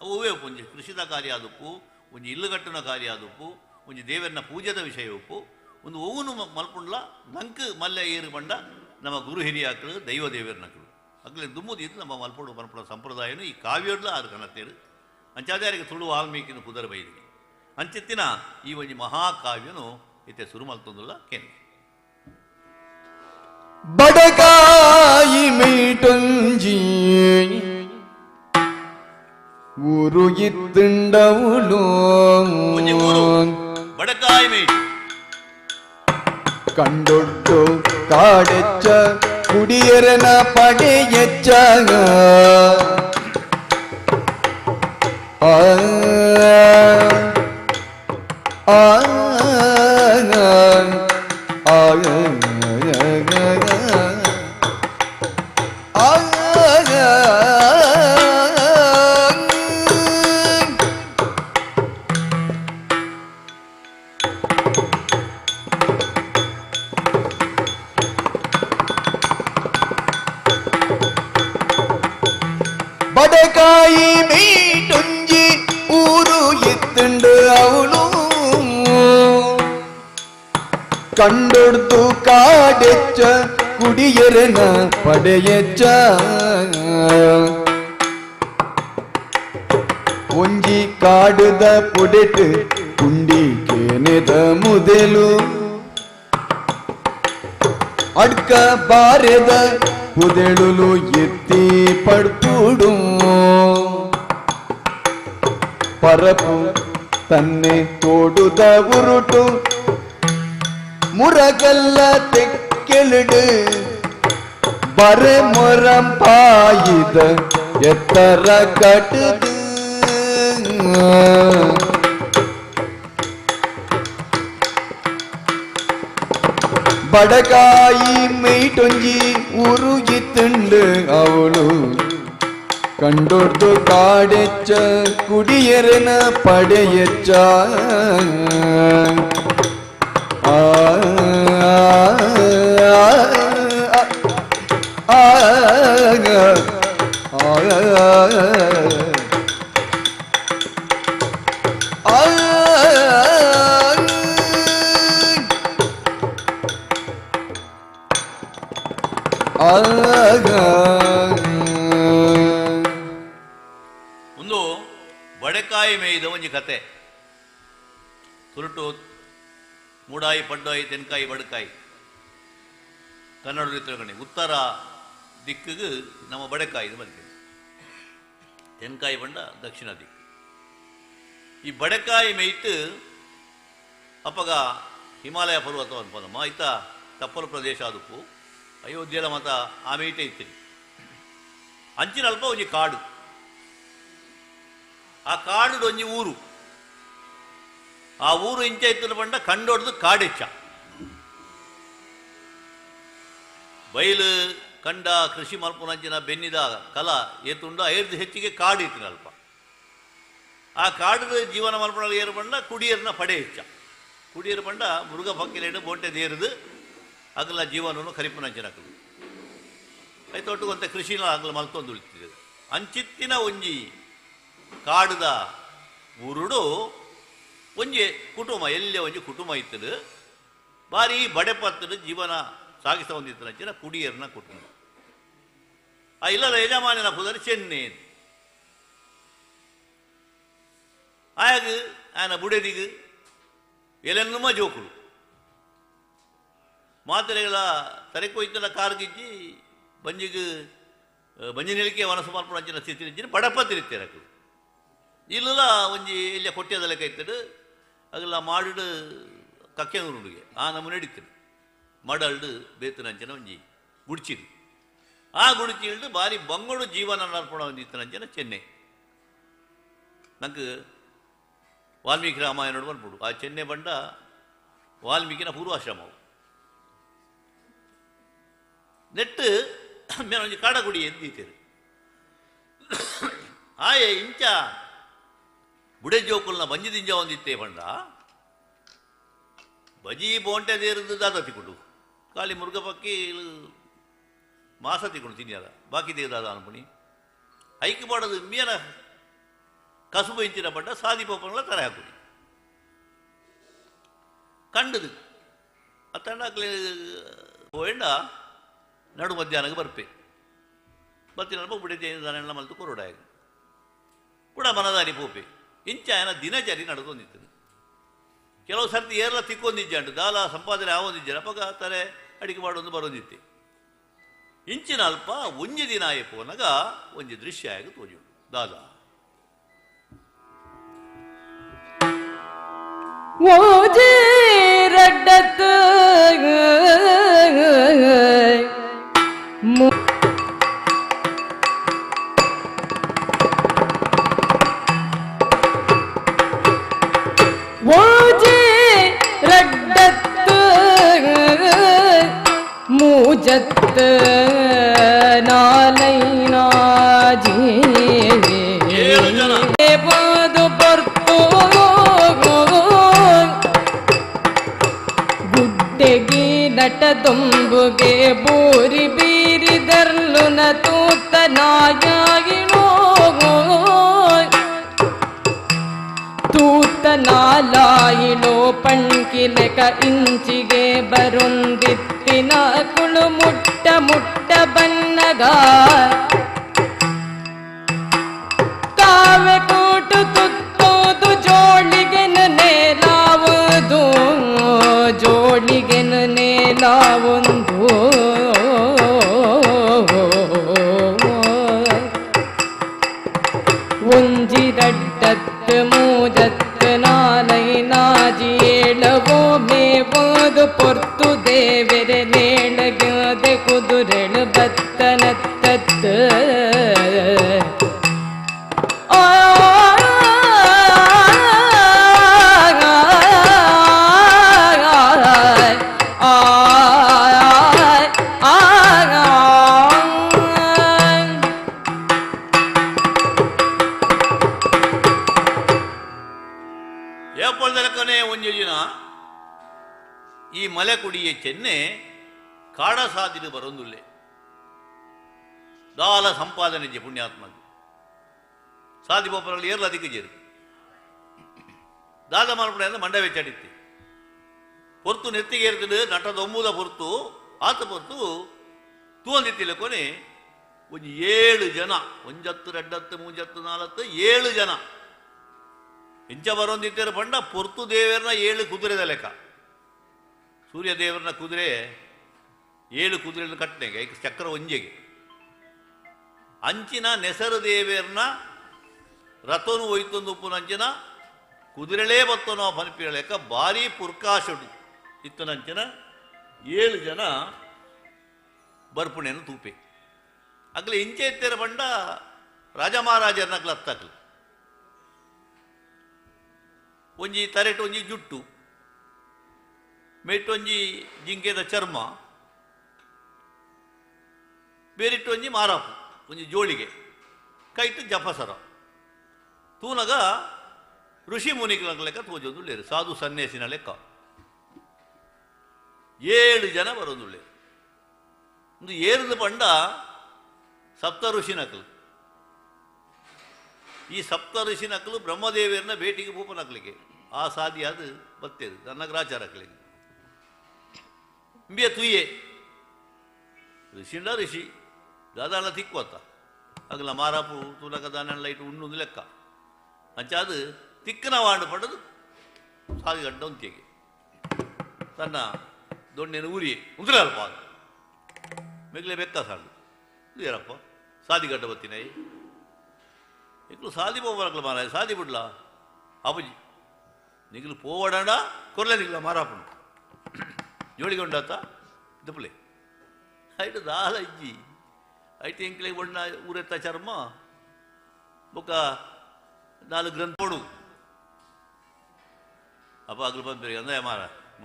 ಅವು ಉವೇ ಒಂಜಿ ಕೃಷಿದ ಕಾರ್ಯ ಆದಪ್ಪು ಒಂಜಿ ಇಲ್ಲುಗಟ್ಟಿನ ಕಾರ್ಯ ಆದಪ್ಪು ಒಂಜಿ ದೇವರನ್ನ ಪೂಜೆದ ವಿಷಯ ಉಪ್ಪು ಒಂದು ಒವ್ವನು ಮಲ್ಪುಂಡ್ಲ ನಂಕ್ ಮಲ್ಲೆ ಏರು ಬಂಡ ನಮ್ಮ ಗುರು ಹಿರಿಯಾಕ್ಳು ದೈವ ದೇವರನಕ್ಳು ಅಗ್ಲೆ ದುಮ್ಮುದಿದ್ದು ನಮ್ಮ ಮಲ್ಪಡು ಮಲ್ಪಡ ಸಂಪ್ರದಾಯನು ಈ ಕಾವ್ಯಡ್ಲ ಅದು ಕನತ್ತೇರು ಅಂಚಾದ್ಯಾರಿಗೆ ತುಳು ವಾಲ್ಮೀಕಿನ ಕುದರ ಬೈದಿನಿ ಅಂಚೆತ್ತಿನ ಈ ಒಂಜಿ ಮಹಾಕಾವ್ಯನು ಇತ್ತೆ ಸುರು ಮಲ್ತೊಂದುಲ್ಲ ಕೇನೆ ಬಡಕಾಯಿ ಮೀಟೊಂಜಿ ಊರು ಇತ್ತುಂಡವುಲು ಒಂಜಿ ಊರು ಬಡಕಾಯಿ ಮೇಯ್ತು ಕಂಡೊಟ್ಟು ಕಾಡೆಚ್ಚ ಕುಡಿಯರನ ಪಡೆಯಚ್ಚ ಆ ಆ ಬಡಕಾಯಿ ಮೀಟುಂಜಿ ಊರು ಇತ್ತುಂಡು ಅವಳು ಕಂಡೊಡ್ದು ಕಾಡೆಚ್ಚ ಕುಡಿಯರನ ಪಡೆಯಚ್ಚ ಒಂಜಿ ಕಾಡುದ ಪುಡೆಟ್ ಕುಂಡಿ ಕೇನೆದ ಮುದೆಲು ಅಡ್ಕ ಬಾರೆದ ಪುದೆಳುಲು ಎತ್ತಿ ಪಡ್ಪುಡು ಪರಪು ತನ್ನೆ ತೋಡುದ ಉರುಟು ಮುರಗಲ್ಲ ತೆಕ್ಕೆಳುಡು ಬರೆ ಮೊರಂಪಾಯಿದ ಎತ್ತರ ಕಟುದು ಬಡಕಾಯಿ ಮೈಟೊಂಜಿ ಊರು ಇತ್ತುಂಡು ಅವಳು ಕಂಡೊಡ್ದು ಕಾಡೆಚ್ಚ ಕುಡಿಯರನ ಪಡೆಯಚ್ಚ ಆ ಒಂದು ಬಡಕಾಯಿ ಮೇಯ್ದ ಒಂಜಿ ಕತೆ ಸುರುಟು ಮೂಡಾಯಿ ಪಡ್ಡಾಯಿ ತೆನ್ಕಾಯಿ ಬಡಕಾಯಿ ಕನ್ನಡ ತಿಳ್ಕೊಂಡಿ ಉತ್ತರ ದಿಕ್ಕಿಗೆ ನಮ್ಮ ಬಡಕಾಯಿ ಬಂದಿದೆ ತೆನ್ಕಾಯಿ ಬಂಡ ದಕ್ಷಿಣ ದಿಕ್ಕು ಈ ಬಡಕಾಯಿ ಮೇಯ್ತು ಅಪ್ಪಗ ಹಿಮಾಲಯ ಪರ್ವತ ಅನ್ಪದಮ್ಮ ಆಯ್ತ ತಪ್ಪಲು ಪ್ರದೇಶ ಅದಕ್ಕೂ ಅಯೋಧ್ಯೆಲ ಮತ ಆ ಮೇಯ್ಟೆ ಇತ್ತು ಅಂಚಿನ ಅಲ್ಪ ಒಂಜಿ ಕಾಡು ಆ ಕಾಡು ಒಂಜಿ ಊರು ಆ ಊರು ಇಂಚ ಇತ್ತಿನ ಬಂಡ ಕಂಡೊಡ್ದು ಕಾಡೆಚ್ಚ ಬಯಲು ಕಂಡ ಕೃಷಿ ಮಲ್ಪುನಂಚಿನ ಬೆನ್ನಿದ ಕಲ ಏತುಂಡ ಐದು ಹೆಚ್ಚಿಗೆ ಕಾಡು ಇತ್ತಿನ ಅಲ್ಪ ಆ ಕಾಡು ಜೀವನ ಮಲ್ಪನ ಏರು ಬಂಡ ಕುಡಿಯರ್ನ ಪಡೆ ಹೆಚ್ಚ ಕುಡಿಯರು ಬಂಡ ಮೃಗ ಪಕ್ಕಿಲೇನು ಬೋಟೆ ದೇರದು ಅಗಲ ಜೀವನವನ್ನು ಕರಿಪುನಂಚಿನಕಲು ಐತೊಟ್ಟು ಅಂತ ಕೃಷಿನ ಆಗಲ ಮಲ್ತೊಂದು ಉಳಿತಿದೆ ಅಂಚಿತ್ತಿನ ಒಂಜಿ ಕಾಡುದ ಊರುಡು ಒಂಜಿ ಕುಟುಂಬ ಎಲ್ಲೇ ಒಂಜಿ ಕುಟುಂಬ ಇತ್ತದು ಬಾರಿ ಬಡೆಪತ್ತದು ಜೀವನ ಸಾಗಿಸ ಹೊಂದಿತ್ತನಂಚಿನ ಕುಡಿಯರ್ನ ಕುಟುಂಬ ಆ ಇಲ್ಲದ ಯಜಮಾನಿನ ಪುದರ್ ಚೆನ್ನೆ ಆಯಾಗ ಆಯನ ಬುಡೆದಿಗು ಎಲೆನ್ನುಮ ಜೋಕುಳು ಮಾತ್ರೆಗಳ ತರೆಕೊಯ್ತನ ಕಾರ್ಗಿಜ್ಜಿ ಬಂಜಿಗೆ ಬಂಜಿನೆಲಿಕೆ ವನಸ ಮಲ್ಪನ ಅಂಚಿನ ಸ್ಥಿತಿ ಬಡಪ ತಿರುತ್ತೇರಕು ಇಲ್ಲ ಒಂಜಿ ಎಲ್ಲ ಕೊಟ್ಟಿಯದಲ್ಲ ಕೈತಡು ಅದೆಲ್ಲ ಮಾಡಿಡು ಕಕ್ಕೆ ನುರುಡಿಗೆ ಆ ನಮ್ಮ ನಡೀತದೆ ಮಡಲ್ಡು ಬೇತನಂಚನ ಒಂಜಿ ಗುಡ್ಚಿದು ಆ ಗುಡ್ಚಿಲ್ಡು ಬಾರಿ ಬಂಗೋಡು ಜೀವನ ನರ್ಪಣ ಒಂದಿತ್ತನಂಚನ ಚೆನ್ನೈ ನಂಗೆ ವಾಲ್ಮೀಕಿ ರಾಮಾಯಣ ಬಂದ್ಬಿಡು ಆ ಚೆನ್ನೈ ಬಂಡ ವಾಲ್ಮೀಕಿನ ಪೂರ್ವಾಶ್ರಮವು ನೆಟ್ಟು ಮೇಲೆ ಒಂಜಿ ಕಾಡಗುಡಿ ಎದ್ದೀತೇರು ಆಯೆ ಇಂಚ ಬುಡೆ ಜೋಕುಲ್ನ ಬಂಜಿ ದಿಂಜ ಒಂದಿತ್ತೇ ಬಂಡ ಬಜಿ ಬೋಂಟೆ ದೇರದು ದಾದ ತಿಕೊಂಡು ಖಾಲಿ ಮುರುಗ ಪಕ್ಕಿ ಮಾಸ ತಿಕೊಂಡು ತಿನ್ನಿಯಲ್ಲ ಬಾಕಿ ದೇವ ದಾದ ಅನ್ಪಣಿ ಐಕ್ ಮಾಡೋದು ಮೀನ ಕಸುಬು ಇಂಚಿನ ಬಂಡ ಸಾದಿ ಪಪ್ಪಗಳ ತರ ಹಾಕುಡಿ ಕಂಡದು ಅತ್ತಂಡಾಕ್ಲೆ ಹೋಯಂಡ ನಡು ಮಧ್ಯಾಹ್ನಕ್ಕೆ ಬರ್ಪೆ ಬರ್ತೀನಲ್ಪ ಬುಡೆ ದೇವದಾನೆಲ್ಲ ಮಲ್ತು ಕೊರೋಡಾಯ ಕೂಡ ಮನದಾರಿ ಪೋಪೆ ಇಂಚ ಏನ ದಿನಚರಿ ನಡೆದೊಂದಿತ್ತು ಕೆಲವು ಸರ್ತಿ ಏರ್ಲ ತಿಕ್ಕೊಂದಿಜ್ಜಂಡು ದಾಲ ಸಂಪಾದನೆ ಆವೊಂದಿಜ್ಜನ ಪಗ ತಲೆ ಅಡಿಕೆ ಮಾಡೋದು ಬರೋದಿತ್ತೆ ಇಂಚಿನ ಅಲ್ಪ ಒಂಜಿ ದಿನ ಆಯಪೋನಾಗ ಒಂಜಿ ದೃಶ್ಯ ಆಗಿ ತೋಜು ದಾದ ಓಜಿ ರಡ್ಡತ್ತು ಓಜಿ ರಡ್ಡತ್ತು ಮೂಜತ್ತು ನಾಲೈನಾಜಿ ಬೋದು ಬರ್ತು ಗುಡ್ಡೆಗಿ ನಟದೊಂಬುಗೆ ಬೂರಿ ಬೀರಿದರ್ಲುನ ತೂತನಾಗಿನೋ ತೂತನಾಲಾಯಿನೋ ಪಣ್ಕಿಲೆಕ ಇಂಚಿಗೆ ಬರುಂದಿತ್ತಿನ ಕುಳು ಮುಟ್ಟ ಮುಟ್ಟ ಬನ್ನಗ ತಾವೆ ಕೂಟು ತುತ್ತೋದು ಜೋಳಿಗೆನ ನೇಲಾವುದು ಜೋಳಿಗೆನ ನೇಲಾವೊಂದು ಒಂಜಿರಡ್ಡತ್ತು ಮೂಜತ್ತು ನಾಲೈನಾಜಿ ಏಳವೋ ಮೇವೋದು ಪೊರ್ತು ದೇವೆರೆ ನೇಳಗದೆ ಕುದುರೆಳು ಬತ್ತನತ್ತತ್ತು ಏಪಲ್ದಲಕನೆ ಒಂಜಿ ದಿನ ಈ ಮಲೆ ಕುಡಿಯ ಚೆನ್ನೆ ಕಾಡ ಸಾದಿಲು ಬರೊಂದುಲ್ಲೆ ದಾಲ ಸಂಪಾದನೆ ಜೆ ಪುಣ್ಯಾತ್ಮಗೆ ಸಾದಿ ಬೋಪರಲ್ಲಿ ಏರ್ಲ ದಿಕ್ಕಜೇರು ದಾದ ಮಾರ್ಪಡೆ ಅಂದ್ರೆ ಮಂಡ ವೆಚ್ಚಾಡಿತ್ತೆ ಪೊರ್ತು ನೆತ್ತಿಗೆ ಇರ್ತದೆ ನಟದೊಂಬುದ ಪೊರ್ತು ಆತ ಪೊರ್ತು ತೂಂದಿತ್ತಿಲ್ಲ ಕೊನೆ ಒಂದು 7 ಜನ ಒಂಜತ್ತು ರೆಡ್ಡತ್ತು ಮೂಜತ್ತು ನಾಲ್ಕು 7 ಜನ ಇಂಚ ಬರೋಂದಿತ್ತೇರು ಬಂಡ ಪೊರ್ತು ದೇವರನ್ನ 7 ಕುದುರೆದ ಲೆಕ್ಕ ಸೂರ್ಯ ದೇವರನ್ನ ಕುದುರೆ 7 ಕುದುರೆಯನ್ನು ಕಟ್ಟನೆಗೆ ಈಗ ಚಕ್ರ ಒಂಜೆಗೆ ಅಂಚಿನ ನೆಸರು ದೇವೇರ್ನ ರಥನು ಒಯ್ತೊಂದು ಉಪ್ಪುನಂಚಿನ ಕುದುರೆಲೇ ಬತ್ತನೋ ಪನಿಪಿರ ಲೆಕ್ಕ ಭಾರಿ ಪುರ್ಕಾಶುಡು ಇತ್ತನಂಚಿನ 7 ಜನ ಬರ್ಪುಣೆಯನ್ನು ತೂಪೆ ಅಗ್ಲೆ ಇಂಚೆ ಎತ್ತೇರ ಬಂಡ ರಾಜ ಮಹಾರಾಜರನ್ನ ಹತ್ತಾಕ್ಲು ಒಂಜಿ ತರೆಟ್ ಒಂಜಿ ಜುಟ್ಟು ಮೆಟ್ಟೊಂಜಿ ಜಿಂಕೆದ ಚರ್ಮ ಬೇರಿಟ್ಟೊಂಜಿ ಮಾರಾಪು ಒಂಜಿ ಜೋಳಿಗೆ ಕೈಟ್ ಜಪಸರ ತೂನಗ ಋಷಿ ಮುನಿಗಳ ಲೆಕ್ಕ ತೋಜೊಂದುಳ್ಳೇರು ಸಾಧು ಸನ್ಯಾಸಿನ ಲೆಕ್ಕ 7 ಜನ ಬರೋದುಳ್ಳೇರು ಒಂದು ಏರಿದ ಪಂಡ ಸಪ್ತ ಋಷಿ ನಕಲು ಈ ಸಪ್ತ ಋಷಿ ನಕಲು ಬ್ರಹ್ಮದೇವಿಯರನ್ನ ಭೇಟಿಗೆ ಭೂಪನಕ್ಲಿಗೆ ಆ ಸಾದಿಯಾದ ಬತ್ತೇರು ನನ್ನಗ್ರಾಚಾರಕ್ಲಿಗೆ ಇಂಬಿಯ ತುಯ್ಯೆ ಋಷಿಂಡ ಋಷಿ ದಾದಾಳ ತಿಕ್ಕೋತ ಅಗಲ ಮಾರಾಪು ತುಲಕ ದಾನೆಲ್ಲ ಇಟ್ಟು ಉಣ್ಣುದು ಲೆಕ್ಕ ಅಂಚಾದು ತಿಕ್ಕನ ವಾಂಡು ಪಡೆದು ಸಾದಿಗಡ್ಡ ಒಂತಿಗೆ ತನ್ನ ದೊಣ್ಣೆನ ಊರಿ ಉದುರಲ್ಪ ಅದು ಮೆಗ್ಲೆ ಬೆಕ್ಕ ಸಾಡು ಇದು ಏನಪ್ಪ ಸಾದಿಗಡ್ಡ ಬತ್ತಿನಾಯಿ ಇಕ್ಲು ಸಾದಿ ಪೋವರಕ್ಲ ಮಾರಾಯ ಸಾದಿ ಬಿಡ್ಲ ಅಬುಜಿ ನಿಗ್ಲು ಪೋವಡಂಡ ಕೊರ್ಲೆ ನಿಗ್ಲ ಮಾರಾಪುಂಡು ಜೋಳಿಗೊಂಡಾತ ದಪ್ಪಲೆ ಐಟು ದಾಲ ಇಜ್ಜಿ ಐಟು ಎಂಕ್ಲೆ ಒಣ್ಣ ಊರೆತ್ತ ಚರ್ಮ ಬೊಕ್ಕ 4 ಗ್ರಂಥ ಕೊಡು ಅಪ್ಪ ಅಗ್ಲು ಬಂದ್ರಿ ಅಂದ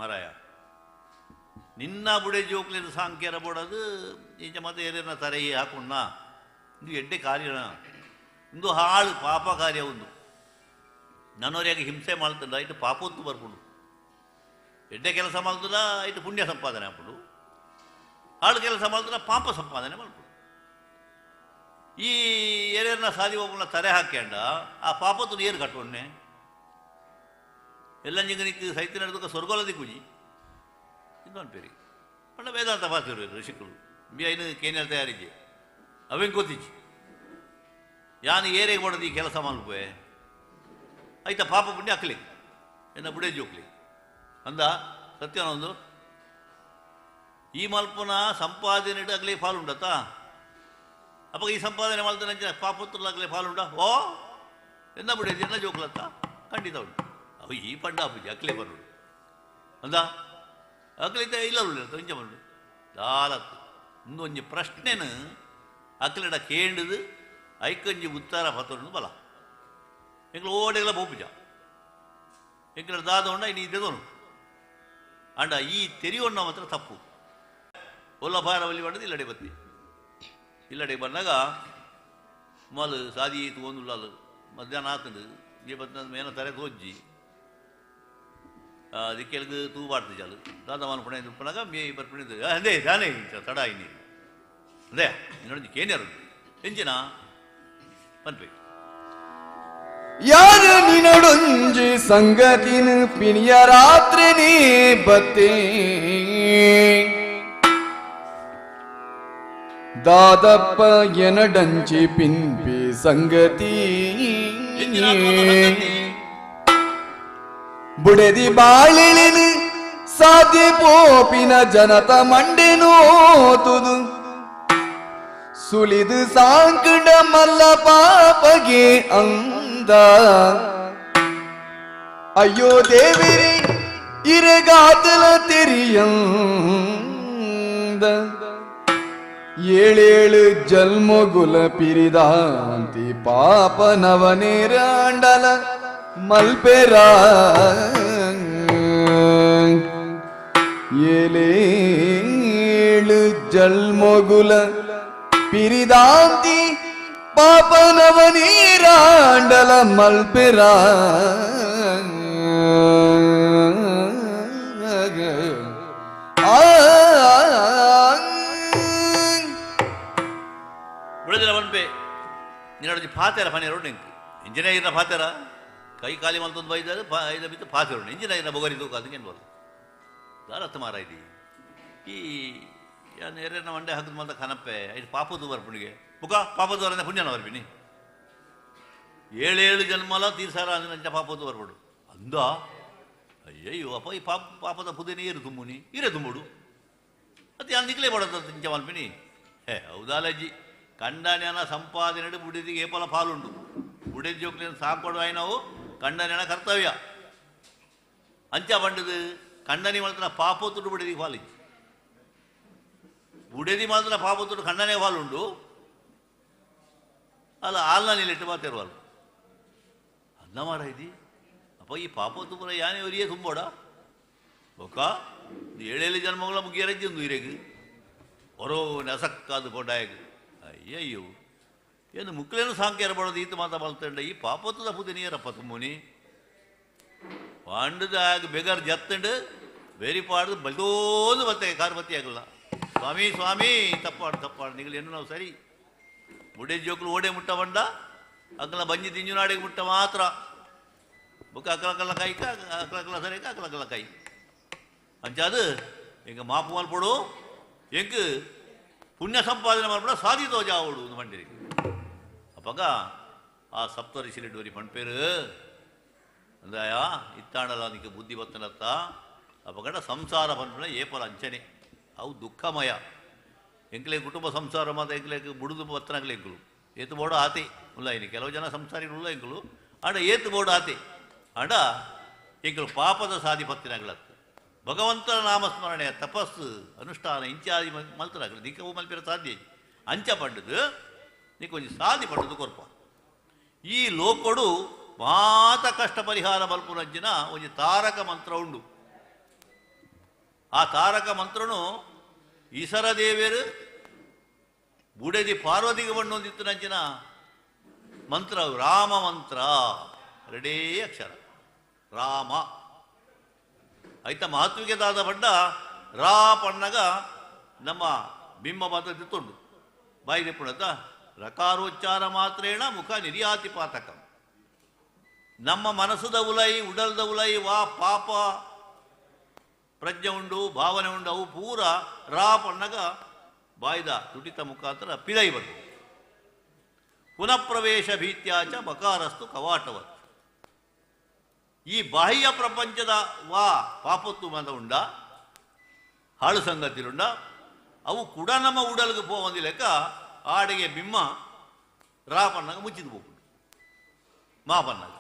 ಮಾರಾಯ ನಿನ್ನ ಬುಡೆ ಜೋಕ್ಲಿನ ಸಾಂಖ್ಯರ ಬೋಡದು ಈಚ ಮತ್ತೆ ಏನೇನ ತರೈ ಹಾಕೊಂಡ ಇದು ಎಡ್ಡೆ ಕಾರ್ಯನ ಒಂದು ಹಾಳು ಪಾಪ ಕಾರ್ಯ ಒಂದು ನನ್ನವರಿಗೆ ಹಿಂಸೆ ಮಾಡ್ತಂಡ ಐಟು ಪಾಪೊತ್ತು ಬರ್ಕೊಂಡು ಎಡ್ಡೆ ಕೆಲಸ ಮಾಡ್ತದ ಐಟು ಪುಣ್ಯ ಸಂಪಾದನೆ ಹಾಕೊಂಡು ಹಾಳು ಕೆಲಸ ಮಾಡ್ತದ ಪಾಪ ಸಂಪಾದನೆ ಮಾಡ್ಕೊಂಡು ಈ ಏನೇನ ಸಾದಿ ಹೋಗೋಣ ತರೆ ಹಾಕ್ಯಂಡ ಆ ಪಾಪತ್ತು ಏರು ಕಟ್ಟೊಣ್ಣೆ ಎಲ್ಲ ನಿಂಗೆ ಸೈತಿ ನಡೆದಕ್ಕೆ ಸ್ವರ್ಗೋಲದಿ ಕುಜಿ ಇನ್ನೊಂದು ಪೇರಿ ಪಂಡ ವೇದಾಂತ ಭಾಷೆ ಋಷಿಕರು ಬಿ ಐನು ಕೇನ್ಯಾಲ ತಯಾರಿಜೆ ಅವೇನು ಗೊತ್ತಿಚ್ಚಿ ಯಾನು ಏರೆಗೆ ಹೊಡೆದು ಈ ಕೆಲಸ ಮಲ್ಪೆ ಆಯ್ತಾ ಪಾಪ ಪುಣ್ಯ ಹಾಕ್ಲಿ ಎನ್ನ ಬುಡೇ ಜೋಕ್ಲಿ ಅಂದ ಸತ್ಯನ ಒಂದು ಈ ಮಲ್ಪನ ಸಂಪಾದನೆ ಆಗಲೇ ಪಾಲುಂಡತ್ತ ಅಪ್ಪ ಈ ಸಂಪಾದನೆ ಮಾಡ್ತಾನೆ ಪಾಪತ್ರಲಾಗಲೇ ಪಾಲುಂಡ ಓ ಎನ್ನ ಬುಡೇದಿ ಎನ್ನ ಜೋಕ್ಲತ್ತ ಖಂಡಿತ ಉಂಟು ಅವು ಈ ಪಂಡ ಅಪ್ಪುಜಿ ಅಕ್ಲೆ ಬರೋಡು ಅಂದ ಅಕ್ಲಿದ್ದ ಇಲ್ಲ ಇಂಚ ಬರೋಡು ದಾಲತ್ತು ಇನ್ನೊಂದು ಪ್ರಶ್ನೆನ ಅಕ್ಲಿಡ ಕೇಂಡದು ಐಕೊಂಜಿ ಉತ್ತರ ಪತ್ತೊಂದು ಬಲ ಎಂಗ್ಳು ಓಡೆಲ್ಲ ಬೋಪುಜ ಎಂಗ್ಳ ದಾದ ಉಂಡ ಇನ್ನು ಇದೆದೋನು ಅಂಡ ಈ ತೆರಿಯೊಣ್ಣ ಮಾತ್ರ ತಪ್ಪು ಒಲ್ಲ ಭಾರ ಒಲಿ ಮಾಡಿದ್ದು ಇಲ್ಲಡೆ ಬತ್ತಿ ಇಲ್ಲಡೆ ಬಂದಾಗ ಮಲ್ ಸಾದಿ ತಗೊಂಡು ಮಧ್ಯಾಹ್ನ ಆತಂದು ಈ ಬತ್ತ ಮೇನ ತರೆ ತೋಜ್ಜಿ ದಿಕ್ಕೆಲ್ಗೆ ತೂ ಬಾಡ್ತು ಚಾಲು ದಾದ ಮನ ಪುಣ ಪುಣಗ ಮೇ ಬರ್ಪುಣಿದ್ದು ಅಂದೇ ದಾನೆ ತಡ ಇನ್ನಿ ಅದೇ ನೋಡಿ ಕೇನ್ಯಾರು ಎಂಜಿನ ಪನ್ಪೆ ಯಾರ ನಿನಡೊಂಜಿ ಸಂಗತಿನ ಪಿಣಿಯ ರಾತ್ರಿ ನೀ ಬತ್ತೇ ದಾದಪ್ಪ ಎನಡಂಚಿ ಪಿನ್ಪಿ ಸಂಗತಿ ಬುಡೆದಿ ಬಾಳಿಳಿನ ಸಾಧ್ಯ ಪೋಪಿನ ಜನತ ಮಂಡೆನೋತುದು ಸುಲಿದು ಸಾಂಕಡ ಮಲ್ಲ ಪಾಪಗೆ ಅಂದ ಅಯ್ಯೋ ದೇವಿರಿ ಇರಗಾತಲ ತೆರಿಯಂದ ಏಳೇಳು ಜನ್ಮಗುಲ ಪಿರಿದಾಂತಿ ಪಾಪ ನವನೇರಾಂಡಲ ಮಲ್ಪೆರ ಏಳೇಳು ಜನ್ಮಗುಲ ಪಿರಿದಾಂತಿ ಪಾಪ ನವನೇರಾಂಡಲ ಮಲ್ಪೆರ ಬಿಡದಿಲ್ಲ ಬನ್ಪೆ ನಿನ್ನೊಂದು ಪಾತೆರ ಪನಿ ರೋಡ್ ನಿಂತು ಇಂಜಿನಿಯರ್ನ ಪಾತೆರ ಕೈ ಖಾಲಿ ಮಲ್ತೊಂದು ಬೈದರೆ ಐದ ಬಿತ್ತು ಪಾತೆ ರೋಡ್ ಇಂಜಿನಿಯರ್ನ ಬೊಗರಿದು ಅದಕ್ಕೆ ಏನು ಬರೋದು ದಾರತ್ತ ಮಾರ ಇದಿ ಈ ನೇರನ ಮಂಡೆ ಹಾಕಿದ ಮಲ್ತ ಕನಪ್ಪೆ ಐದು ಪಾಪದ್ದು ಬರ್ಪುಣಿಗೆ ಬುಕ ಪಾಪದ್ದು ಬರ ಪುಣ್ಯನ ಬರ್ಬಿನಿ 7 ಜನ್ಮಲ ತೀರ್ಸಾರ ಅಂದ್ರೆ ನಂಚ ಪಾಪದ್ದು ಬರ್ಬಿಡು ಅಂದ ಅಯ್ಯಯ್ಯೋ ಅಪ್ಪ ಈ ಪಾಪದ ಪುದಿನೇ ಏರು ತುಂಬುನಿ ಇರೇ ತುಂಬುಡು ಅದು ಅಂದಿಕ್ಲೇ ಬಡದ ಇಂಚ ಮಲ್ಪಿನಿ ಹೌದಾಲಜ್ಜಿ ಕಂಡನೆನ ಸಂಪಾದನೆ ಬುಡಿದಿಗೆ ಏಪಲ ಪಾಲುಂಡು ಬುಡಿದ ಜೋಕ್ಲಿನ ಸಾಕೊಡು ಆಯ್ನವು ಕಂಡನೆನ ಕರ್ತವ್ಯ ಅಂಚ ಬಂಡದು ಕಂಡನಿ ಮಾಡ್ತಾನ ಪಾಪೊತ್ತುಡು ಬುಡಿದಿಗೆ ಪಾಲಿಜ್ಜಿ ಬುಡೆದಿ ಮಾತ್ರ ಪಾಪೊತ್ತುಡು ಕಂಡನೆ ಪಾಲುಂಡು ಅಲ್ಲ ಹಾಲ್ನ ನೀಲಿಟ್ಟು ಮಾತಿರುವಲ್ಲ ಅನ್ನ ಮಾಡ ಇದಿ ಅಪ್ಪ ಈ ಪಾಪೊತ್ತು ಪುರ ಯಾನೇ ಅವರಿಯೇ ತುಂಬೋಡ ಒಕ್ಕ 7 ಜನ್ಮಗಳ ಮುಗಿಯರಜ್ಜೊಂದು ಇರೆಗು ಹೊರೋ ನೆಸಕ್ಕಾದು ಕೊಂಡಾಯಗು ಅಯ್ಯಯ್ಯೋ ಏನು ಮುಕ್ಲೇನು ಸಾಂಖ್ಯರ ಬಡೋದು ಈತ ಮಾತ ಬಲ್ತಂಡ ಈ ಪಾಪತ್ತದ ಪುದಿ ನೀರಪ್ಪ ತುಂಬುನಿ ಪಾಂಡದಾಗ ಬೆಗರ್ ಜತ್ತಂಡು ಬೇರಿಪಾಡ್ದು ಬಲ್ದೋದು ಬತ್ತೆ ಕಾರು ಬತ್ತಿ ಆಗಲ್ಲ ಸ್ವಾಮಿ ಸ್ವಾಮಿ ತಪ್ಪಾಡು ನಿಗಳು ಏನು ನಾವು ಸರಿ ಮುಡೆ ಜೋಕ್ಲು ಓಡೆ ಮುಟ್ಟ ಬಂಡ ಅಕ್ಕಲ ಬಂಜಿ ತಿಂಜುನಾಡಿಗೆ ಮುಟ್ಟ ಮಾತ್ರ ಬುಕ್ಕ ಅಕ್ಕಲಕ್ಕಲ್ಲ ಕೈ ಅಕ್ಕಲಕ್ಕಲ್ಲ ಸರಿಕ ಅಕ್ಕಲಕ್ಕಲ್ಲ ಕೈ ಅಂಚಾದು எங்க மாப்பு மல்படும் எங்கு புண்ணிய சம்பாதனை மல்பட சாதித்தோ ஜாவோடு பண்டிரி அப்பக்கா ಆ ಸಪ್ತರಿಸಿಲಿಡುವರಿ ಪಂಡ್ಪೇರು ಅಂದಾಯ ಇತ್ತಾಣಲ್ಲ ನಿಕ್ಕೆ ಬುದ್ಧಿ ಬತ್ತನತ್ತ ಅಪಗಡ ಸಂಸಾರ ಪಂಪನ ಏಪಲ ಅಂಚನೆ ಅವು ದುಃಖಮಯ ಎಂಕ್ಲೆ ಕುಟುಂಬ ಸಂಸಾರ ಮಾತ ಎಂಕ್ಲೆ ಬುಡುದು ಬತ್ತನಾಗ್ಲೆ ಎಂಕುಲು ಏತು ಬೋಡು ಆತೆ ಉಲ್ಲ ಇನ್ನು ಕೆಲವು ಜನ ಸಂಸಾರಿಗಳು ಎಂಕುಲು ಆಡ ಏತು ಬೋಡು ಆತೆ ಆಡ ಎಂಕಲು ಪಾಪದ ಸಾಧಿ ಪತ್ತಿನಾಗ್ಲತ್ತ ಭಗವಂತನ ನಾಮಸ್ಮರಣೆ ತಪಸ್ಸು ಅನುಷ್ಠಾನ ಇಂಚಾದಿ ಮಲ್ತರ ದಿಕ್ಕವು ಮಲ್ಪಿರ ಸಾಧ್ಯ ಅಂಚ ಪಂಡದು ನೀಕು ಒಂಜಿ ಸಾಧಿ ಪಂಡದು ಕೊರ್ಪ ಈ ಲೋಕೊಡು ಮಾತ ಕಷ್ಟ ಪರಿಹಾರ ಮಲ್ಪುನಂಚಿನ ಒಂಜಿ ತಾರಕ ಮಂತ್ರ ಉಂಡು. ಆ ತಾರಕ ಮಂತ್ರನು ಈಸರ ದೇವೇರು ಬುಡೆದಿ ಪಾರ್ವತಿಗೆ ಬಣ್ಣೊಂದಿತ್ತು ನಂಚಿನ ಮಂತ್ರ ರಾಮ ಮಂತ್ರ. ಎರಡೇ ಅಕ್ಷರ ರಾಮ ಐತ ಮಹತ್ವಿಗೆ ದಾದ ಬಡ್ಡ ರಾ ಪಣ್ಣಗ ನಮ್ಮ ಬಿಂಬ ಮಾತ್ರ ತಿತ್ತುಂಡು ಬಾಯಿದೆ ಪುಣತ ರಕಾರೋಚ್ಚಾರ ಮಾತ್ರೇಣ ಮುಖ ನಿರ್ಯಾತಿ ಪಾತಕ. ನಮ್ಮ ಮನಸ್ಸದ ಉಲೈ ಉಡಲ್ದ ಉಲೈ ವಾ ಪಾಪ ಪ್ರಜ್ಞೆ ಉಂಡು ಭಾವನೆ ಉಂಡು ಅವು ಪೂರ ರಾ ಪಣ್ಣಗ ಬಾಯ್ದ ತುಟಿತ ಮುಖಾಂತರ ಪಿದೈ ಬಂದು ಪುನಃ ಪ್ರವೇಶ ಭೀತ್ಯಾಚ ಬಕಾರಸ್ತು ಕವಾಟವತ್. ಈ ಬಾಹ್ಯ ಪ್ರಪಂಚದ ವಾ ಪಾಪತ್ತು ಮಂದ ಉಂಡ ಹಾಳು ಸಂಗತಿಲುಂಡ ಅವು ಕೂಡ ನಮ್ಮ ಉಡಲ್ಗೆ ಪೋವಂದಿ ಲೆಕ್ಕ ಆಡೆಗೆ ಬಿಮ್ಮ ರಾಪಣ್ಣಗ ಮುಚ್ಚಿದು ಹೋಗ್ಬಿಡು ಮಾಪಣ್ಣಗ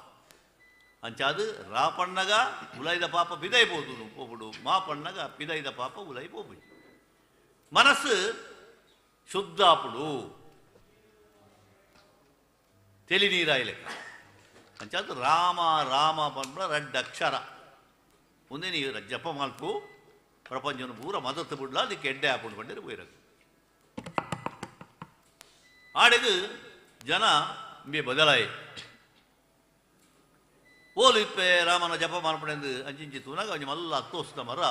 ಅಂಚಾದು ರಾಪಣ್ಣಗ ಉಲೈದ ಪಾಪ ಪಿದೈ போகுடு ಮಾಪಣ್ಣಗ ಪಿದೈದ ಪಾಪ ಉಲೈ போகுது. ಮನಸ್ಸು ಶುದ್ಧಾಪುಡು ತೆಲಿ ನೀರಾಯಿ ಲೆಕ್ಕ ಅಂಚಾದು ರಾಮ ರಾಮ ಪಂಬಳ ರಡ್ಡ ಅಕ್ಷರ ಮುಂದೆ ನೀವು ಜಪ ಮಲ್ಪು ಪ್ರಪಂಚನ ಪೂರ ಮದತ್ತು ಬಿಡ್ಲ ಅದಕ್ಕೆ ಎಡ್ಡೆ ಹಾಕೊಂಡು ಬಂದಿರು ಬೈರದು ಆಡೆಗು ಜನ ಇಂಬೆ ಬದಲಾಯಿ ಓಲು ಇಪ್ಪೆ ರಾಮನ ಜಪ ಮಾಡ್ಪಡೆಂದು ಅಂಚಿಂಚಿ ತೂನಾಗ ಒಂಜಿ ಮಲ್ಲ ಹತ್ತೋಸ್ದ ಮರ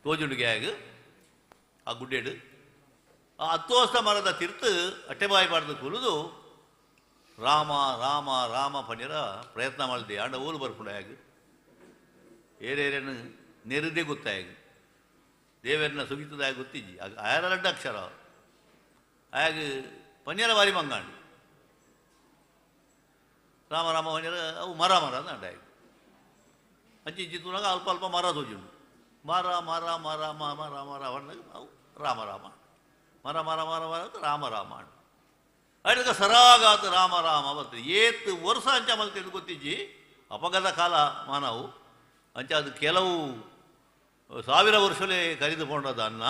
ತೋಜುಂಡಿಗೆ ಆ ಗುಡ್ಡೆಡು ಆ ಹತ್ತೋಸ್ದ ಮರದ ತಿರ್ತು ಅಟ್ಟೆಬಾಯಿ ಪಾಡ್ದು ಕುಲಿದು ರಾಮ ರಾಮ ರಾಮ ಪಣ್ಯರ ಪ್ರಯತ್ನ ಮಾಡಿದೆ ಆಂಡ ಓಲು ಬರ್ಪುಂಡಾಗ ಏರೇರೇನು ನೆರೆದೇ ಗೊತ್ತಾಗ ದೇವೇರನ್ನ ಸುಗಿತದಾಗ ಗೊತ್ತಿಜ್ಜಿ ಆಗ ಆಯರ ರಡ್ಡ ಅಕ್ಷರ ಆಗ ಪನ್ಯರ ಬಾರಿ ಮಂಗಾಂಡು ರಾಮ ರಾಮ ಪನ್ಯರ ಅವು ಮರ ಮರ ಅಂಡಾಗ ಅಂಚಿ ಇಚ್ಚಿತ್ತುನಾಗ ಅಲ್ಪ ಅಲ್ಪ ಮರ ತೋಜುಂಡು ಮರ ಮರ ಮರ ಮರ ಮರ ಅವಣ್ಣಾಗ ಅವು ರಾಮ ರಾಮ ಮರ ಮರ ಮರ ಮರ ರಾಮ ರಾಮ ಅಂಡು ಅಡಿಗ ಸರಾಗಾತ ರಾಮ ರಾಮ ಬರ್ತದೆ ಏತ್ ವರ್ಷ ಅಂಚ ಮಲ್ತಿದ್ದು ಗೊತ್ತಿಜ್ಜಿ ಅಪಘಾತ ಕಾಲ ಮಾನವು ಅಂಚ ಅದು ಕೆಲವು ಸಾವಿರ ವರ್ಷಲೇ ಕರೆದುಕೊಂಡದ ಅನ್ನ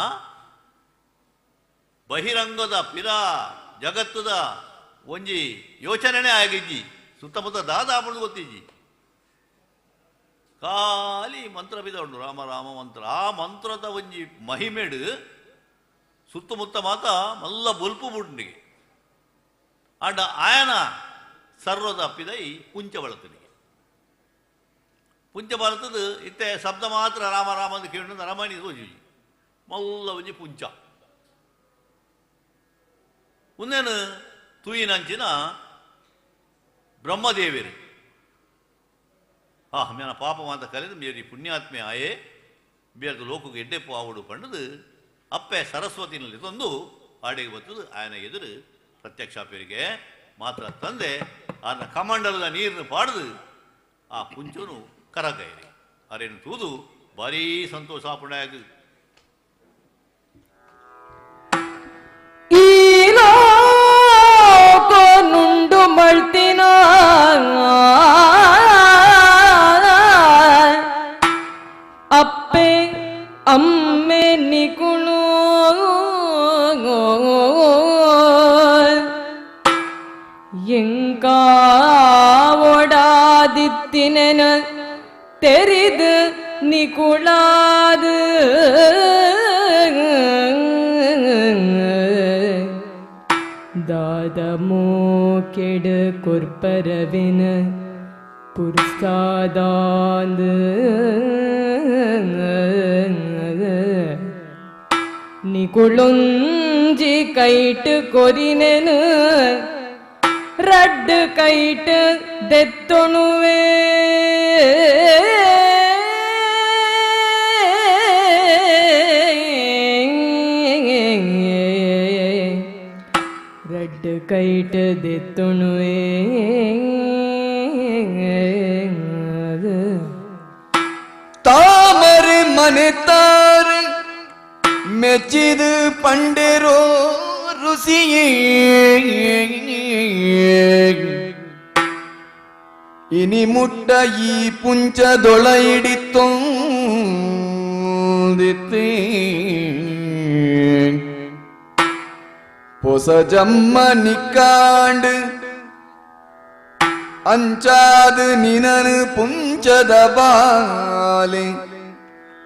ಬಹಿರಂಗದ ಪಿರ ಜಗತ್ತದ ಒಂಜಿ ಯೋಚನೆನೇ ಆಗಿಜ್ಜಿ ಸುತ್ತಮುತ್ತ ದಾದ ಆಪುದು ಗೊತ್ತಿಜ್ಜಿ ಖಾಲಿ ಮಂತ್ರ ಬಿದ ಉಂಡು ರಾಮ ರಾಮ ಮಂತ್ರ ಆ ಮಂತ್ರದ ಒಂಜಿ ಮಹಿಮೆಡು ಸುತ್ತಮುತ್ತ ಮಾತ ಮಲ್ಲ ಬೊಲ್ಪು ಬುಂಡಿಗೆ ಆಂಡ ಆಯನ ಸರ್ವದ ಪಿದೈ ಪುಂಚ ಬಳತನಿಗೆ ಪುಂಚ ಬಳತದು ಇತ್ತೆ ಶಬ್ದ ಮಾತ್ರ ರಾಮ ರಾಮ ಅಂತ ಕೇಳಿದ ರಮಣಿ ತೋಜಿ ಮಲ್ಲ ಒಂಜಿ ಪುಂಚ ಉಂದೇನು ತೂಯಿನಂಚಿನ ಬ್ರಹ್ಮದೇವೇರು ಮೇನ ಪಾಪ ಅಂತ ಕಲಿದು ಮೇರಿ ಪುಣ್ಯಾತ್ಮೆ ಆಯೇ ಬೇರೆ ಲೋಕಕ್ಕೆ ಎಡ್ಡೆ ಪಾವುಡು ಪಂಡದು ಅಪ್ಪೆ ಸರಸ್ವತಿನಲ್ಲಿ ತಂದು ಆಡೆಗೆ ಬರ್ತದು ಆಯನ ಎದುರು ಪ್ರತ್ಯಕ್ಷ ಪೇರಿಗೆ ಮಾತ್ರ ತಂದೆ ಆನ ಕಮಂಡಲದ ನೀರನ್ನು ಪಾಡ್ದು ಆ ಪುಂಚನು ಕರಗೈರಿ ಅರೇನು ತೂದು ಭಾರೀ ಸಂತೋಷ ಪುಣ್ಯಾಗ ಈ ನುಂಡು ಮಳ್ತಿನ ಅಪ್ಪೆ ಅಮ್ಮೆ ನಿಗುಣು ಎಂಗ ಓಡಾದಿತ್ತಿನೆನ ತೆರಿದು ನಿಕುಳಾದು ದಾದ ಮೂಕೆಡು ಕೊರ್ಪರವಿನ ಪುರ್ಸಾದಾಂದು ನಿಕುಳೊಂಜಿ ಕೈಟ್ ಕೊರಿನೆನು ರಡ್ಡು ಕೈಟ್ ದೆತ್ತೊಣುವೆ ರಡ್ಡು ಕೈಟ್ ದೆತ್ತೊಣುವೆ ತಾಮರೆ ಮನೆತಾರೆ ಮೆಚ್ಚಿದು ಪಂಡೆರೋ ರುಸಿಯೇ ಇನಿ ಮುಟ್ಟ ಈ ಪುಂಚದೊಳ ಹಿಡಿತೋ ಕರಿಯೊಂದಿತ್ತೇ பொசஜம்ம நிக்காண்டு அஞ்சாது நினனு புஞ்சத பாலே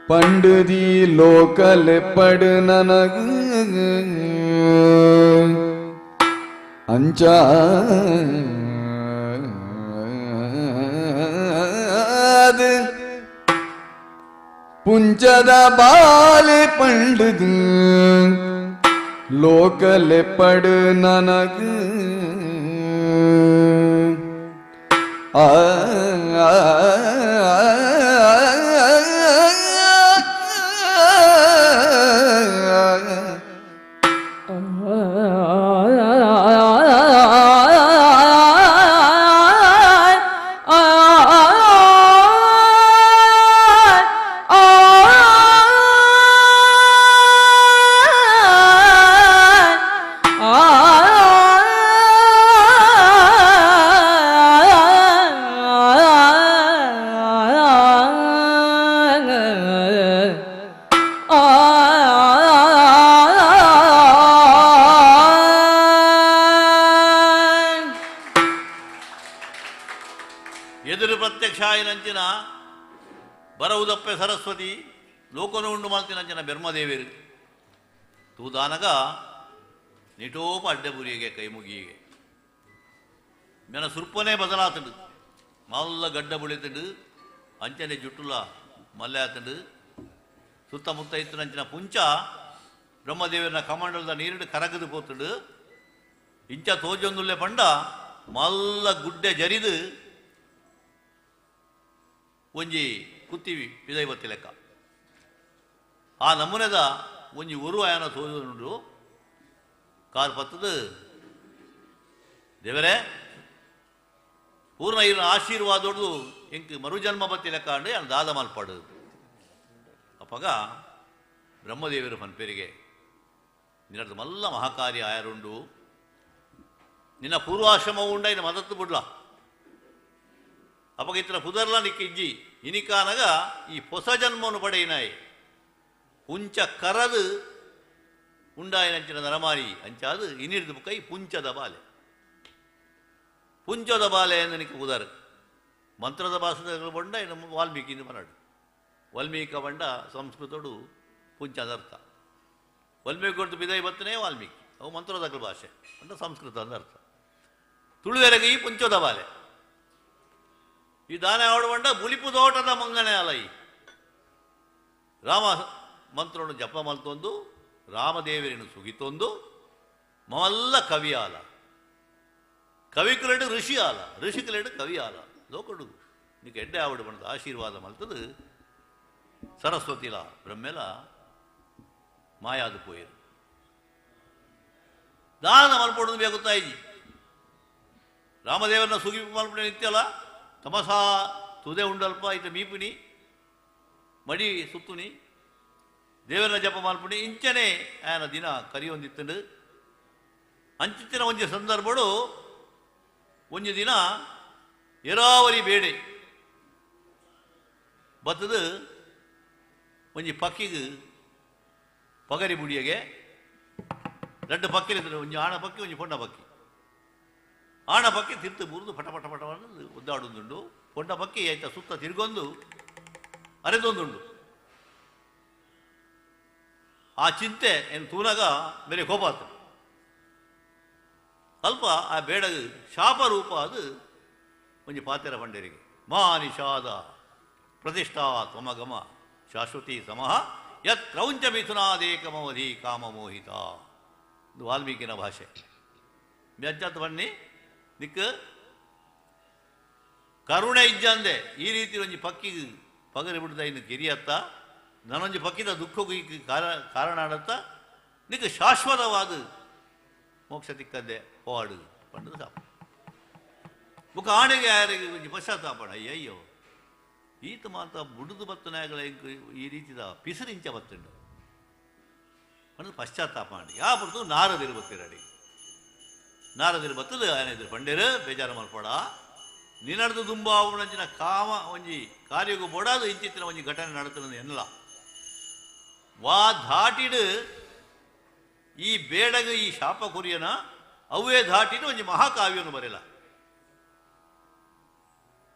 பண்டுதி லோகலெப்படு நனகு அஞ்சாது புஞ்சத பாலே பண்டுது ಲೋಕಲೆಪ್ಪಡು ನನಗೆ ಆ ಎದುರು ಪ್ರತ್ಯಕ್ಷಾಯನಂಚಿನ ಬರವುದಪ್ಪೆ ಸರಸ್ವತಿ ಲೋಕನು ಉಂಡು ಮಾಲ್ತಿನಂಚಿನ ಬೆರ್ಮದೇವಿರು ತೂದಾನಗ ನಿಟೋಪ ಅಡ್ಡೆಬುರಿಗೆ ಕೈ ಮುಗಿಯಿಗೆ ಮೆನ ಸುರ್ಪನೇ ಬದಲಾತಂಡು ಮಲ್ಲ ಗಡ್ಡ ಬುಳಿತಂಡು ಅಂಚನೆ ಜುಟ್ಟುಲ ಮಲ್ಲೆ ಆತಂಡು ಸುತ್ತಮುತ್ತ ಇತ್ತಿನಂಚಿನ ಪುಂಚ ಬ್ರಹ್ಮದೇವಿನ ಕಮಂಡಲದ ನೀರಿಡು ಕರಗದು ಪೋತುಂಡು ಇಂಚ ತೋಜೊಂದುಲ್ಲೆ ಪಂಡ ಮಲ್ಲ ಗುಡ್ಡೆ ಜರಿದು ಒಂಜಿ ಕುತ್ತಿವಿ ಪಿದೈವತ್ತಿ ಲೆಕ್ಕ ಆ ನಮೂನೆದ ಒಂಜಿ ಉರು ಆಯನ ತೋಜುಂಡು ಕಾರ್ ಪತ್ತದು ದೇವರೇ ಪೂರ್ಣ ಇವ್ರ ಆಶೀರ್ವಾದೋಡು ಎಂಕ್ ಮರುಜನ್ಮ ಬತ್ತಿ ಲೆಕ್ಕ ಅಂಡು ಅವನು ದಾದ ಮಲ್ಪಾಡು ಅಪ್ಪಗ ಬ್ರಹ್ಮದೇವರು ಪನ್ಪೇರಿಗೆ ನಿನ್ನದು ಮಲ್ಲ ಮಹಾಕಾರ್ಯ ಆಯರುಂಡು ನಿನ್ನ ಪೂರ್ವಾಶ್ರಮ ಉಂಡ ಇನ್ನು ಮದತ್ತು ಬಿಡ್ಲ ಅಪ್ಪಗ ಇತರ ಪುದರ್ಲ ನಿಕ್ಕ ಇಜ್ಜಿ ಇನಿಕಾನಗ ಈ ಹೊಸ ಜನ್ಮವನ್ನು ಪಡೆಯಿನಾಯಿ ಪುಂಚ ಕರದು ಉಂಡಾಯನಂಚಿನ ನರಮಾರಿ ಅಂಚಾದು ಇನಿರ್ದು ಕೈ ಪುಂಚದ ಬಾಲೆ ಪುಂಚದ ಬಾಲೆ ಎಂದು ನಿಕ್ಕ ಪುದರ್ ಮಂತ್ರದ ಭಾಷೆಗಳು ಬಂಡ ಇನ್ನು ವಾಲ್ಮೀಕಿಯಿಂದ ಮನಾಡು ವಾಲ್ಮೀಕ ಬಂಡ ಸಂಸ್ಕೃತಡು ಪುಂಚದ ಅರ್ಥ ವಾಲ್ಮೀಕಿ ಕೊಡ್ತು ಬಿದೈ ಬತ್ತನೇ ವಾಲ್ಮೀಕಿ ಅವು ಮಂತ್ರದ ಭಾಷೆ ಅಂತ ಸಂಸ್ಕೃತ ಅಂದ ಅರ್ಥ ತುಳುವೆರೆಗೆ ಈ ಪುಂಚದ ಬಾಲೆ ಈ ದಾನೆ ಆಡುವಂಡ ಬುಲಿಪು ತೋಟದ ಮಂಗನೆ ಅಲ ಈ ರಾಮ ಮಂತ್ರವನ್ನು ಜಪ ಮಲ್ತೊಂದು ರಾಮದೇವರನ್ನು ಸುಗಿತೊಂದು ಮಲ್ಲ ಕವಿ ಆಲ ಕವಿಕುಲೆಡು ಋಷಿ ಆಲ ಋಷಿಕುಲೆಡು ಕವಿ ಆಲ ಲೋಕಡು ನೀಕು ಎಡ್ಡೆ ಆವಡು ಬಂದ ಆಶೀರ್ವಾದ ಮಲ್ತದು ಸರಸ್ವತಿಲ ಬ್ರಹ್ಮೆಲ ಮಾಯಾದು ಪೋಯರು ದಾನ ಮಲ್ಪೊಡು ಬೇಗುತ್ತಾಯಿ ರಾಮದೇವರನ್ನ ಸುಗಿ ಮಲ್ಪಡೆ ನಿತ್ಯಲ್ಲ ತಮಸ ತುದೆ ಉಂಡಲ್ಪ ಇತ ಮೀಪಿನಿ ಮಡಿ ಸುತ್ತುನಿ ದೇವರ ಜಪ ಮಲ್ಪುನಿ ಇಂಚನೆ ಆಯನ ದಿನ ಕರಿಯೊಂದಿತ್ತಂಡು ಅಂಚಿತ್ತಿನ ಒಂಜಿ ಸಂದರ್ಭಡು ಒಂಜಿ ದಿನ ಎರಾವರಿ ಬೇಡೆ ಬತ್ತದು ಒಂಜಿ ಪಕ್ಕಿಗೆ ಪಗರಿ ಬುಡಿಯಗೆ ಎರಡು ಪಕ್ಕಿಲಿದ್ರು ಒಂಜಿ ಆಣ ಪಕ್ಕಿ ಒಂಜಿ ಪೊಂಡ ಪಕ್ಕಿ ಆಣ ಪಕ್ಕಿ ತಿರ್ತು ಬುರಿದು ಪಟ ಪಟ ಪಟವನ್ನು ಒದ್ದಾಡುದುಂಡು ಪೊಂಡ ಪಕ್ಕಿ ಆಯ್ತಾ ಸುತ್ತ ತಿರುಗೊಂದು ಅರೆದೊಂದುಂಡು ಆ ಚಿಂತೆ ಏನು ತೂನಾಗ ಬೇರೆ ಕೋಪ ಆತ ಅಲ್ಪ ಆ ಬೇಡಗ ಶಾಪ ರೂಪ ಅದು ಒಂಜಿ ಪಾತೆರ ಪಂಡರಿಗೆ ಮಾ ನಿಷಾದ ಪ್ರತಿಷ್ಠಾ ತ್ವಮಗಮ ಶಾಶ್ವತಿ ಸಮಃ ಯತ್ ಕ್ರೌಂಚ ಮಿಥುನಾದೇಕಮವಧಿ ಕಾಮಮೋಹಿತ ಇದು ವಾಲ್ಮೀಕಿನ ಭಾಷೆ ಮೆಚ್ಚತ್ ಬನ್ನಿ ನಿಕ್ಕ ಕರುಣೆ ಇಜ್ಜಂದೆ ಈ ರೀತಿ ಒಂಜಿ ಪಕ್ಕಿಗೆ ಪಗರಿ ಬಿಡ್ದ ಇನ್ನು ಕಿರಿಯತ್ತ ನಾನೊಂಜಿ ಪಕ್ಕಿದ ದುಃಖಗೂ ಈ ಕಾರಣ ಆಡತ್ತ ನಿಕ್ಕ ಶಾಶ್ವತವಾದ ಮೋಕ್ಷ ತಿಕ್ಕದ್ದೆ ಹೋವಾಡು ಪಂಡದ ಸಾಪ ಮುಖ ಆಣೆಗೆ ಯಾರಿಗೆ ಒಂಜಿ ಪಶ್ಚಾತ್ತಾಪಣ ಅಯ್ಯಯ್ಯೋ ಈತ ಮಾತ ಬುಡುದು ಬತ್ತನಾಗಳ ಈ ರೀತಿದ ಪಿಸರಿಂಚ ಬತ್ತುಂಡು ಪಂಡದ ಪಶ್ಚಾತ್ತಾಪ ಮಾಡಿ ಯಾಪಡ್ತು ನಾರದಿರು ಬತ್ತಿರಡಿ ನಾರದಿರು ಬತ್ತದು ಆಯನ ಎದುರು ಪಂಡೇರು ಬೇಜಾರು ಮಲ್ಪಡ ನಿನ್ನಡ್ದು ದುಂಬಾವುನಂಚಿನ ಕಾಮ ಒಂಜಿ ಕಾರ್ಯಗೂ ಬೋಡಾದು ಇಂಚಿತ್ತಿನ ಒಂಜಿ ಘಟನೆ ನಡತನದು ಎನ್ನಲ ವಾ ದಾಟಿಡು ಈ ಬೇಡಗ ಈ ಶಾಪ ಕುರಿಯನ ಅವೇ ದಾಟಿಡು ಒಂಜಿ ಮಹಾಕಾವ್ಯವನ್ನು ಬರೆಯಲ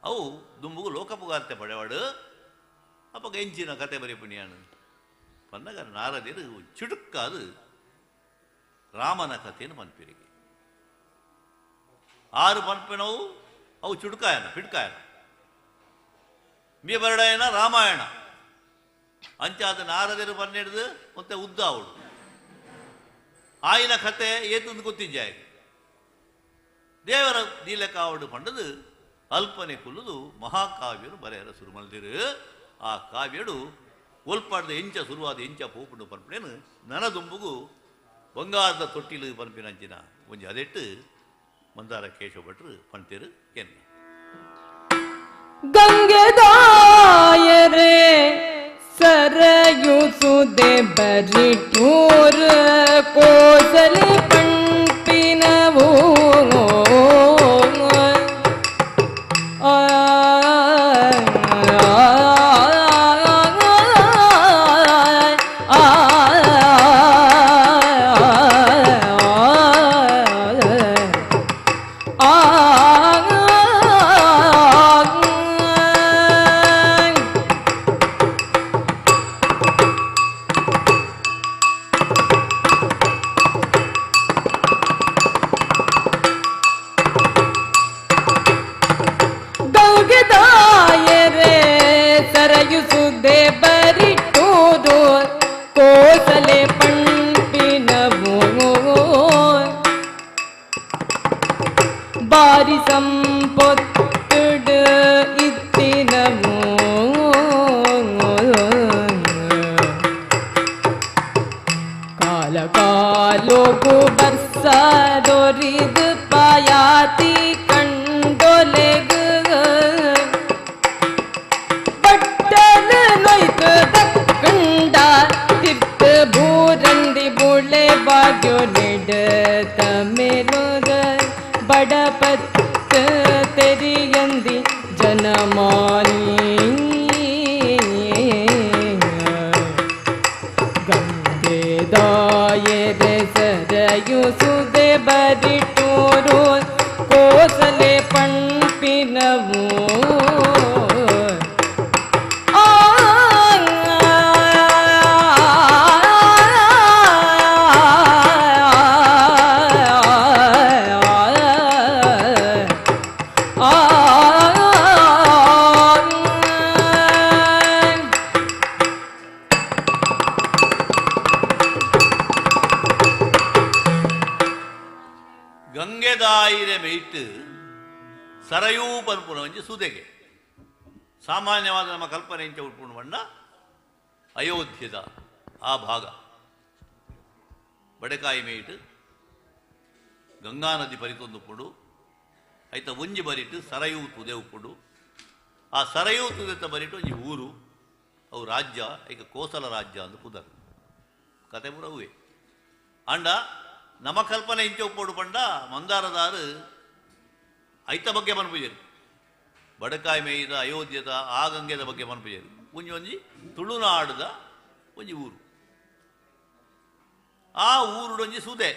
ಅವು ದುಂಬುಗು ಲೋಕಪುಗಾರ್ತೆ ಪಡೆವಾಡು ಅಪ್ಪ ಎಂಚಿನ ಕತೆ ಬರೀ ಪುಣ್ಯಾನು ಪಂದಗ ನಾರದಿರು ಚುಡುಕಾದು ರಾಮನ ಕಥೆಯನ್ನು ಪನ್ಪಿರಿಗೆ ಆರು ಪನ್ಪಿನವು ಅವು ಚುಡುಕಾಯನ ಪಿಡ್ಕಾಯನ ಮೀ ಬರಡಾಯನ ರಾಮಾಯಣ ಅಂಚಾದ ನಾರದಿರು ಪನ್ನೆಡ್ದು ಮತ್ತೆ ಉದ್ದ ಅವಳು ಆಯ್ನ ಕತೆ ಏತೊಂದು ಗೊತ್ತಿಜ್ಜಾಯ ದೇವರ ದೀಲಕ ಅವಡು ಪಂಡದು ಅಲ್ಪನೆ ಕುಲ್ಲುದು ಮಹಾಕಾವ್ಯರು ಬರೆಯರ ಸುರುಮಲ್ದಿರು ಆ ಕಾವ್ಯಡು ಒಲ್ಪಾಡ್ದ ಎಂಚ ಸುರುವಾದ ಎಂಚ ಪೋಪುಂಡು ಪನ್ಪಣೇನು ನನದುಂಬುಗು ಬಂಗಾರದ ತೊಟ್ಟಿಲು ಪನ್ಪಿನಂಚಿನ ಒಂಜಿ ಅದೆಟ್ಟು ಮಂದಾರ ಕೇಶವ ಭಟ್ರು ಪಣ್ತೇರು ಏನು ಗಂಗೆದಾಯರೆ ಸರಯು ಸುದೆ ಬರಿಟೂರ್ ಕೋಸಲಿ ಪಂಪಿನವು ಬಾರಿ ಸಂಪೊತ್ತುಡು ಇತ್ತಿನವು ಕಾಲ ಕಾಲೋಗು ಬರ್ಸದೊರಿದು ಪಾಯಾತಿ ಕಂಡೊಲೆಗು ಬಟ್ಟಲು ನೊಯ್ತು ದಕ್ಕಂಡ ತಿರ್ತ ಭೂರಂದಿ ಬುಳೆ ಬಾಗ್ಯೋ ನೆಡ ತಮಿಳುಗ ಬಡಪತ್ತ ತೆರಿಯಂದಿ ಜನಮಾನಿ ಗಂಗೆದಾಯರೆ ಸರಯು ಸುದೆ ಬರಿಟೂರು ಕೋಸಲೆ ಪಣ್ಪಿನವು ಗಂಗೆದಾಯಿರೆ ಮೇಯ್ತು ಸರಯೂ ಪನ್ಪುನ ಒಂಜಿ ಸುದೆಗೆ ಸಾಮಾನ್ಯವಾದ ನಮ್ಮ ಕಲ್ಪನೆ ಇಂಚ ಉಟ್ಪುಂಡು ಬಣ್ಣ ಅಯೋಧ್ಯದ ಆ ಭಾಗ ಬಡೆಕಾಯಿ ಮೇಯ್ಟು ಗಂಗಾ ನದಿ ಪರಿತೊಂದು ಪುಡು ಐತ ಒಂಜಿ ಬರಿಟ್ಟು ಸರಯೂ ತುದೆ ಉಪ್ಪುಡು ಆ ಸರಯೂ ತುದೆತ ಬರಿಟ್ಟು ಒಂಜಿ ಊರು ಅವು ರಾಜ್ಯ ಈಗ ಕೋಸಲ ರಾಜ್ಯ ಅಂದು ಪುದರ್ ಕತೆ ಪೂರ ಅವೇ ಅಂಡ ನಮ್ಮ ಕಲ್ಪನೆ ಇಂಚ ಉಪ್ಪೋಡು ಪಂಡ ಮಂದಾರದಾರು ಐತ ಬಗ್ಗೆ ಮನ್ಪುಜರು ಬಡಕಾಯಿ ಮೇಯ್ದ ಅಯೋಧ್ಯದ ಆ ಗಂಗೆದ ಬಗ್ಗೆ ಮನ್ಪುಜರು ಒಂಜಿ ಒಂಜಿ ತುಳುನಾಡುದ ಒಂಜಿ ಊರು ಆ ಊರುಡೊಂಜಿ ಸುದೆ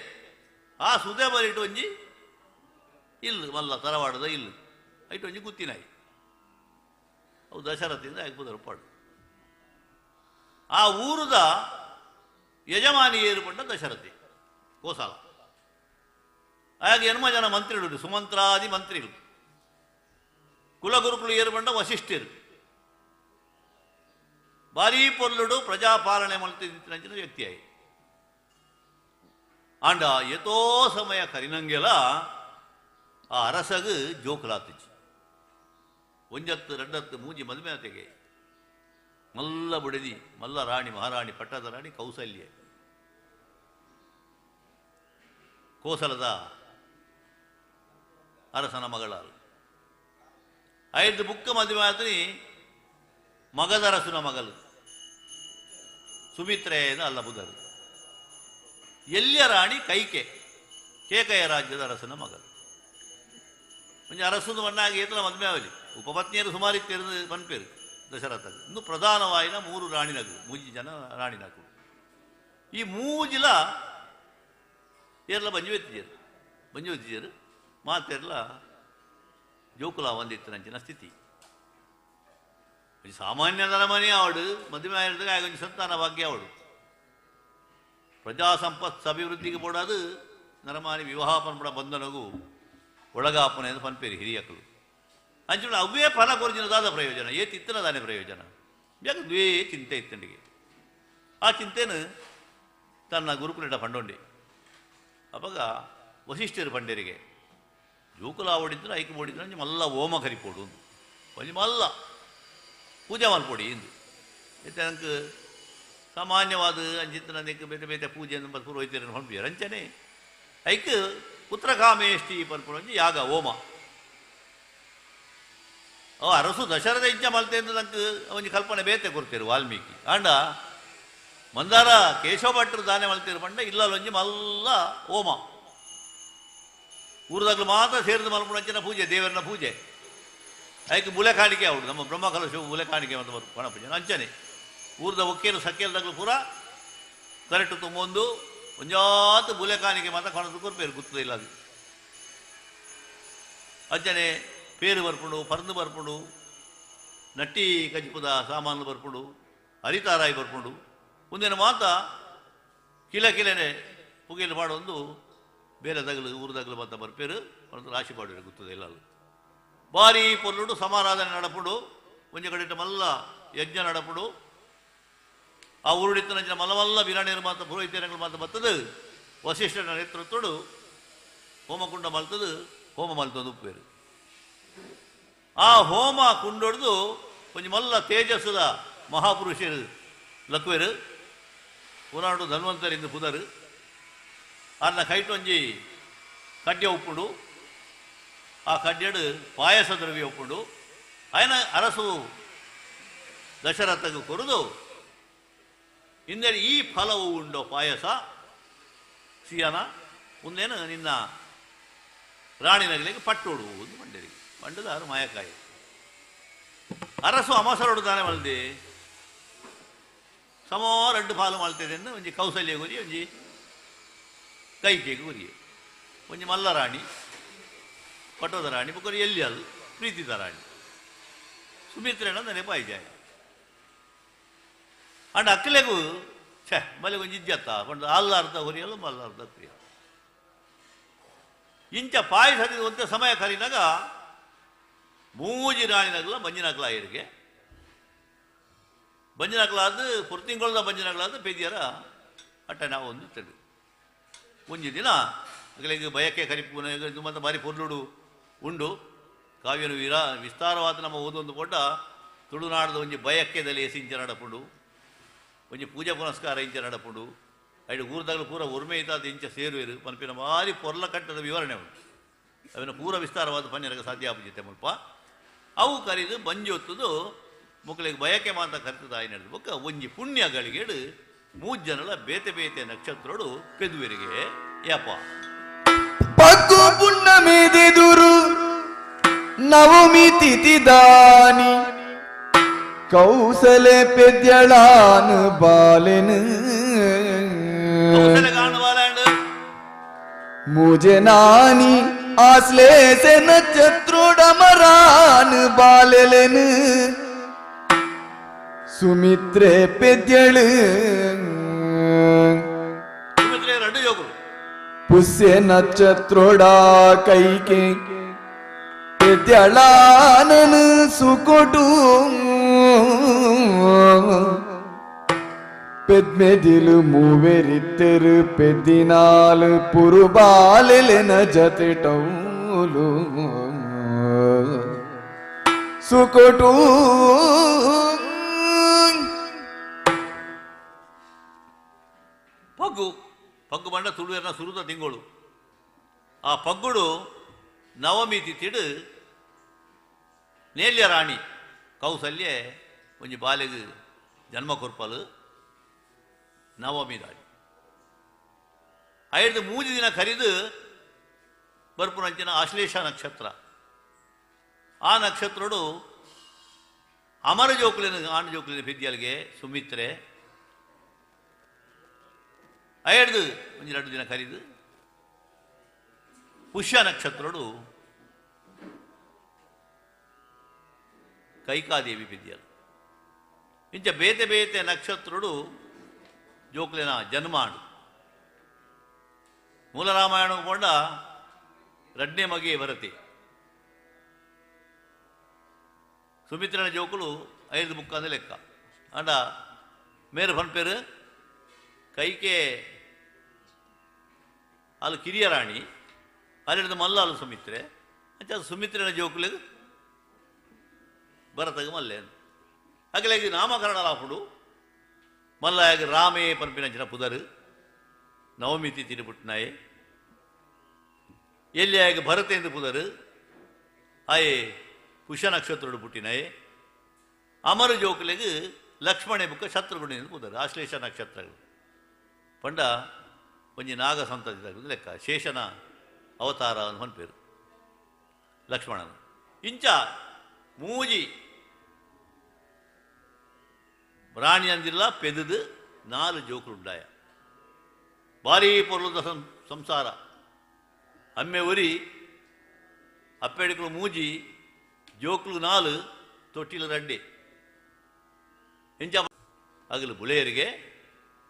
ಆ ಸುದೆ ಬರಿಟ್ಟು ಒಂಜಿ ಇಲ್ಲು ಮಲ್ಲ ತರವಾಡದ ಇಲ್ಲು ಐಟು ಒಂಜಿ ಗುತ್ತಿನಾಯಿ ಅವು ದಶರಥಿಂದ ಆಗ್ಬೋದರ ಪಾಡು ಆ ಊರುದ ಯಜಮಾನಿ ಏರುಪಂಡ ದಶರಥಿ ಕೋಸಾಲ ಹಾಗೆ ಎನ್ಮ ಜನ ಮಂತ್ರಿಗಳು ಸುಮಂತ್ರಾದಿ ಮಂತ್ರಿಗಳು ಕುಲಗುರುಕುಲು ಏರುಪಂಡ ವಸಿಷ್ಠರು ಭಾರೀ ಪೊರ್ಲುಡು ಪ್ರಜಾಪಾಲನೆ ಮಲ್ತಿನ ವ್ಯಕ್ತಿಯಾಯಿ ಆಂಡ ಎತೋ ಸಮಯ ಕರಿನಂಗೆಲ ಆ ಅರಸಗು ಜೋಕುಲಾತಿಚ್ಚು ಒಂಜತ್ತು ರೆಂಡತ್ತು ಮೂಜಿ ಮದುವೆ ತೆಗೆ ಮಲ್ಲ ಬುಡದಿ ಮಲ್ಲ ರಾಣಿ ಮಹಾರಾಣಿ ಪಟ್ಟದ ರಾಣಿ ಕೌಸಲ್ಯ ಕೋಸಲದ ಅರಸನ ಮಗಳಾರು ಐದು ಬುಕ್ಕ ಮದುವೆ ಆದ್ರಿ ಮಗದರಸನ ಮಗಳು ಸುಮಿತ್ರೆಯದ ಅಲ್ಲ ಬುಧರು ಎಲ್ಲಿಯ ರಾಣಿ ಕೈಕೆ ಕೇಕೆಯ ರಾಜ್ಯದ ಅರಸನ ಮಗಳು ಒಂಜಿ ಅರಸನ ಮಣ್ಣಾಗಿ ಏತನ ಮದುವೆ ಆಗಲಿ ಉಪಪತ್ನಿಯರು ಸುಮಾರು ತೆರೆದು ಪನ್ಪೇರು ದಶರಥ ಇನ್ನು ಪ್ರಧಾನವಾಯಿನ ಮೂರು ರಾಣಿನಗು ಮೂಜಿ ಜನ ರಾಣಿನಗು ಈ ಮೂಜಿಲ ಏರ್ಲ ಬಂಜುವೆತ್ತಿಜೇರು ಮಾತೆರ್ಲ ಜೋಕುಲ ಒಂದಿತ್ತನಂಚಿನ ಸ್ಥಿತಿ ಸಾಮಾನ್ಯದನ ಮನೆ ಅವಡು ಮದುವೆ ಆಗಿರ್ದಾಗ ಆಗೊಂದು ಸಂತಾನ ಭಾಗ್ಯ ಅವಡು ಪ್ರಜಾ ಸಂಪತ್ ಅಭಿವೃದ್ಧಿಗೆ ಪೋಡದು ನರಮಾನಿ ವಿವಾಹ ಪನ್ಪಡ ಬಂಧನಗೂ ಒಳಗಾಪನೆ ಅಂತ ಪನ್ಪೇರಿ ಹಿರಿಯಕ್ಕಳು ಅಂಚುಣ ಅವೇ ಫಲ ಕೊರ್ಜಿನದಾದ ಪ್ರಯೋಜನ ಏತಿತ್ತನದಾನೆ ಪ್ರಯೋಜನ ಯಾಕೆ ದ್ವೇ ಚಿಂತೆ ಇತ್ತಂಡಿಗೆ ಆ ಚಿಂತೆನು ತನ್ನ ಗುರುಕುಲಿಡ ಪಂಡೊಂಡಿ ಅವಾಗ ವಸಿಷ್ಠರು ಪಂಡೇರಿಗೆ ಜೋಕುಲ ಓಡಿದ್ರು ಐಕೆ ಓಡಿದ್ರು ಅಂಚೆ ಮಲ್ಲ ಓಮ ಕರಿಪೋಡು ಒಂಜಿ ಮಲ್ಲ ಪೂಜೆ ಮಲ್ಪೊಡಿ ಇಂದು ಮತ್ತೆ ನಂಗೆ ಸಾಮಾನ್ಯವಾದ ಅಂಚಿತ್ತನ ನೆಕ್ ಬೇತೆ ಬೇತೆ ಪೂಜೆ ಅಂತ ಪುರೋಹಿತರನ್ನು ಹೊಂದಿದ್ದಾರೆ ಅಂಚನೆ ಐಕ್ ಪುತ್ರಕಾಮೇಷ್ಟಿ ಪನ್ಪುಣಂಜಿ ಯಾಗ ಓಮ ಅರಸು ದಶರಥ ಇಂಚ ಮಲ್ತೆ ಅಂತ ನಂಗೆ ಒಂಜಿ ಕಲ್ಪನೆ ಬೇತೆ ಕೊಡ್ತೀರು ವಾಲ್ಮೀಕಿ ಆಂಡ ಮಂದಾರ ಕೇಶವ ಭಟ್ರು ದಾನೆ ಮಲ್ತೀರು ಪಂಡ ಇಲ್ಲೊಂಜಿ ಮಲ್ಲ ಓಮ ಊರದಾಗಲು ಮಾತ್ರ ಸೇರಿದ ಮಲ್ಪುಣಂಚಿನ ಪೂಜೆ ದೇವರನ್ನ ಪೂಜೆ ಐಕ್ ಬುಲೆ ಕಾಣಿಕೆ ಅವಳು ನಮ್ಮ ಬ್ರಹ್ಮಕಲಶ ಬುಲೆ ಕಾಣಿಕೆ ಅಂತ ಪಣ ಪೂಜೆ ಅಂಚನೆ ಊರದ ಒಕ್ಕೇರು ಸಕ್ಕೇಲ್ದಾಗಲು ಪೂರ ಕರೆಕ್ಟ್ ತುಂಬೊಂದು ಒಂಜಾತು ಬುಲೆ ಕಾಣಿಕೆ ಮಾತ್ರ ಕೊಣದಕ್ಕೂ ಪೇರು ಗುರ್ತದೆ ಇಲ್ಲ ಅದು ಅಂಚನೆ ಪೇರು ಬರ್ಪುಡು ಪರ್ದು ಬರ್ಪುಡು ನಟ್ಟಿ ಕಜಿಪುದ ಸಾಮಾನು ಬರ್ಪುಡು ಹರಿತಾರಾಯಿ ಬರ್ಪುಡು ಮುಂದಿನ ಮಾತ ಕಿಲೆನೆ ಪುಗೇಲು ಮಾಡೊಂದು ಬೇರೆ ದಗಲು ಊರದಗಲು ಮಾತ ಬರ್ಪೇರು ಒಂದು ರಾಶಿ ಪಾಡು ಗುರ್ತದೆ ಇಲ್ಲ ಅದು ಭಾರಿ ಪೊರ್ಲುಡು ಸಮಾರಾಧನೆ ನಡಪುಡು ಒಂಜಿ ಕಡೆ ಮಲ್ಲ ಯಜ್ಞ ನಡಪುಡು ಆ ಊರುಡಿತ್ತನ ಮಲಮಲ್ಲ ಬಿರಾಣಿಯರು ಮಾತ್ರ ಪುರೋಹಿತರು ಮಾತ್ರ ಬರ್ತದೆ ವಸಿಷ್ಠನ ನೇತೃತ್ವಡು ಹೋಮಕುಂಡ ಮಲ್ತದು ಹೋಮ ಮಲ್ತದು ಉಪ್ಪೇರು ಆ ಹೋಮ ಕುಂಡೊಡ್ದು ಕೊಂಚ ಮಲ್ಲ ತೇಜಸ್ಸುದ ಮಹಾಪುರುಷರು ಲಕ್ವೇರು ಪುರಾಣು ಧನ್ವಂತರಿಂದ ಪುದರು ಅನ್ನ ಕೈಟೊಂಜಿ ಕಡ್ಡೆ ಉಪ್ಪುಂಡು ಆ ಕಡ್ಡೆಡು ಪಾಯಸ ದ್ರವ್ಯ ಉಪ್ಪುಂಡು ಆಯನ ಅರಸು ದಶರಥಗೂ ಕೊರುದು ಹಿಂದೆ ಈ ಫಲವು ಉಂಡೋ ಪಾಯಸ ಸಿಯನ ಮುಂದೇನು ನಿನ್ನ ರಾಣಿನಗಲಿಗೆ ಪಟ್ಟೋಡು ಒಂದು ಮಂಡರಿಗೆ ಮಂಡದಾರು ಮಾಯಕಾಯಿ ಅರಸು ಅಮಸರೋಡು ತಾನೆ ಮಲ್ದೆ ಸಮೋ ರೆಡ್ಡು ಪಾಲು ಮಲ್ತದೆ ಅಂದ್ರೆ ಒಂಜಿ ಕೌಸಲ್ಯ ಗುರಿ ಒಂಜಿ ಕೈಕೆಗೆ ಗುರಿ ಒಂಜಿ ಮಲ್ಲ ರಾಣಿ ಪಟೋದ ರಾಣಿ ಬುಕ್ಕರು ಎಲ್ಲಿ ಅದು ಪ್ರೀತಿದ ರಾಣಿ ಸುಮಿತ್ರೇನ ನೆನಪಾಯಿ ಜಾಯ ಅಂಡ್ ಅಕ್ಕಲೆಗೂ ಮಲೆ ಒಂಜಿ ಇಜ್ಜತ್ತ ಕೊಂಡು ಅಲ್ಲಾರ್ಧ ಹೊರಿಯಲ್ಲ ಮಲ್ಲಾರ್ಧ ಕುರಿಯ ಇಂಚ ಪಾಯಸ ಒಂದೇ ಸಮಯ ಕರಿನಾಗ ಮೂಜಿ ರಾಣಿನಗಲ ಬಂಜಿನಕ್ಲಾಯರಿಗೆ ಬಂಜಿನಕ್ಲಾದ ಪುರ್ತಿಂಗೊಳದ ಬಂಜಿನಕ್ಲಾದ ಪೇದಿಯರ ಅಟ್ಟ ನಾವು ಒಂದು ತೆಡು ಒಂಜಿ ದಿನ ಅಗಲಿಗೆ ಬಯಕೆ ಕರಿಪು ಮತ್ತು ಬಾರಿ ಪೊರ್ಲುಡು ಉಂಡು ಕಾವ್ಯನು ವಿಸ್ತಾರವಾದ ನಮ್ಮ ಓದೊಂದು ಕೊಟ್ಟ ತುಳುನಾಡದ ಒಂಜಿ ಬಯಕೆದಲ್ಲಿ ಎಸಿಂಚ ನಡಪುಂಡು ಒಂಜಿ ಪೂಜಾ ಪುನಸ್ಕಾರ ಇಂಚ ನಡಪುಂಡು ಐದು ಊರದಾಗಲು ಪೂರ ಉರ್ಮೆ ಇದ್ದಾದ ಇಂಚ ಸೇರುವೆರು ಪನ್ಪಿನ ಭಾರಿ ಪೊರ್ಲ ಕಟ್ಟದ ವಿವರಣೆ ಉಂಟು ಅವಿನ ಪೂರ ವಿಸ್ತಾರವಾದ ಪನ್ಯರಿಗೆ ಸಾಧ್ಯ ಆಪುಜಿತ್ತೆ ಮುಲ್ಪ ಅವು ಕರಿದು ಬಂಜಿ ಹೊತ್ತದು ಮಕ್ಕಳಿಗೆ ಬಯಕೆ ಮಾತ ಕರೆತದ ಆಯ್ ನಡೆದು ಬೊಕ್ಕ ಒಂಜಿ ಪುಣ್ಯಗಳಿಗೆಡು ಮೂಜ್ಜನಲ ಬೇತೆ ಬೇತೆ ನಕ್ಷತ್ರಡು ಪೆದುವರಿಗೆ ಯಾಪ ಪಗ್ಗು ಪುಣ್ಣಮೆದೆದುರು ನವಮಿ ತಿಥಿದಾನಿ ಕೌಸಲೆ ಪೆದ್ಯಳಾನು ಬಾಲೆನು ಮುಜನಾನಿ ಆಶ್ಲೇಷೆ ನಕ್ಷತ್ರೋಡಮರಾನು ಬಾಲೆಲೆನು ಸುಮಿತ್ರೆ ಪೆದ್ಯಳು ಪುಷ್ಯ ನಕ್ಷತ್ರೋಡ ಕೈಕೆ ಪೆದ್ಯಳಾನನು ಸುಕೊಟು పెద్మెదిలు మూవెరిత్తెరు పెద్దినాలు పురుబాలెలెన జతిటౌలు సుకొటు ಪಗ್ಗು ಪಗ್ಗು ಬಂಡ ತುಳುವೆರ್ನ ಸುರುದ ತಿಂಗಳು ಆ ಪಗ್ಗುಡು ನವಮಿ ತಿಥಿಡು ನೇಲ್ಯ ರಾಣಿ ಕೌಸಲ್ಯೆ ಒಂಜಿ ಬಾಲೆಗ್ ಜನ್ಮ ಕೊರ್ಪಲು ನವಮಿ ದಾಳಿ ಐದು ಮೂಜಿ ದಿನ ಕರಿದು ಬರ್ಪುನಂಚಿನ ಆಶ್ಲೇಷ ನಕ್ಷತ್ರ ಆ ನಕ್ಷತ್ರಡು ಅಮರ ಜೋಕುಲಿನ ಆಂಡ ಜೋಕುಲಿನ ಪೆದ್ಯಲ್ಗೆ ಸುಮಿತ್ರೆ ಅಯ್ಯಡ್ದು ಒಂದು 2 ದಿನ ಕರೀದು ಪುಷ್ಯ ನಕ್ಷತ್ರಡು ಕೈಕಾದೇವಿ ಬಿದ್ದಿಯಲ್ಲ ಇಂಚ ಬೇತೆ ಬೇತೆ ನಕ್ಷತ್ರಡು ಜೋಕ್ಲೆನ ಜನ್ಮಾಡು ಮೂಲ ರಾಮಾಯಣ ಕೊಂಡ 2ನೇ ಮಗೆ ಬರತೆ ಸುಮಿತ್ರನ ಜೋಕುಲು 5 ಬುಕ್ಕ ಲೆಕ್ಕ ಅಂಡ ಮೇರೆ ಪನ್ಪೇರು ಕೈಕೆ ಅಲ್ಲಿ ಕಿರಿಯ ರಾಣಿ ಅಲ್ಲಿ ಮಲ್ಲಾಲು ಸುಮಿತ್ರೆ ಅಂಚ ಸುಮಿತ್ರನ ಜೋಕುಲು ಭರತಗ ಮಲ್ಲೇನು ಹಾಗೆ ನಾಮಕರಣಲಾಪುಡು ಮಲ್ಲಾಗ ರಾಮೇ ಪನ್ಪಿನಂಚಿನ ಪುದರು ನವಮಿ ತಿಥಿನ ಪುಟ್ನಾಯೆ ಎಲ್ಲಿಯಾಗ ಭರತೇಂದು ಪುದರು ಆಯೆ ಪುಷ್ಯ ನಕ್ಷತ್ರಡು ಪುಟ್ಟಿನಾಯೆ ಅಮರ ಜೋಕುಲೆಗೆ ಲಕ್ಷ್ಮಣೆ ಬುಕ್ಕ ಶತ್ರುಗುಣಿಂದ ಪುದರು ಆಶ್ಲೇಷ ನಕ್ಷತ್ರಗಳು ಪಂಡ ಒಂಜಿ ನಾಗ ಸಂತತಿ ಲೆಕ್ಕ ಶೇಷನ ಅವತಾರ ಅಂತ ಹೊನ್ಪೇರು ಲಕ್ಷ್ಮಣನು ಇಂಚ ಮೂಜಿ ರಾಣಿ ಅಂದಿಲ್ಲ ಪೆದದು 4 ಜೋಕುలుండాయ ಭಾರೀ ಪೊರ್ಲದ ಸಂಸಾರ ಅಮ್ಮೆ ಒರಿ ಅಪ್ಪೆಡಿಕಲು ಮೂಜಿ ಜೋಕುಲು 4 ತೊಟ್ಟಿಲ 2 ಇಂಚ ಅಗಲು ಬುಳೆಯರಿಗೆ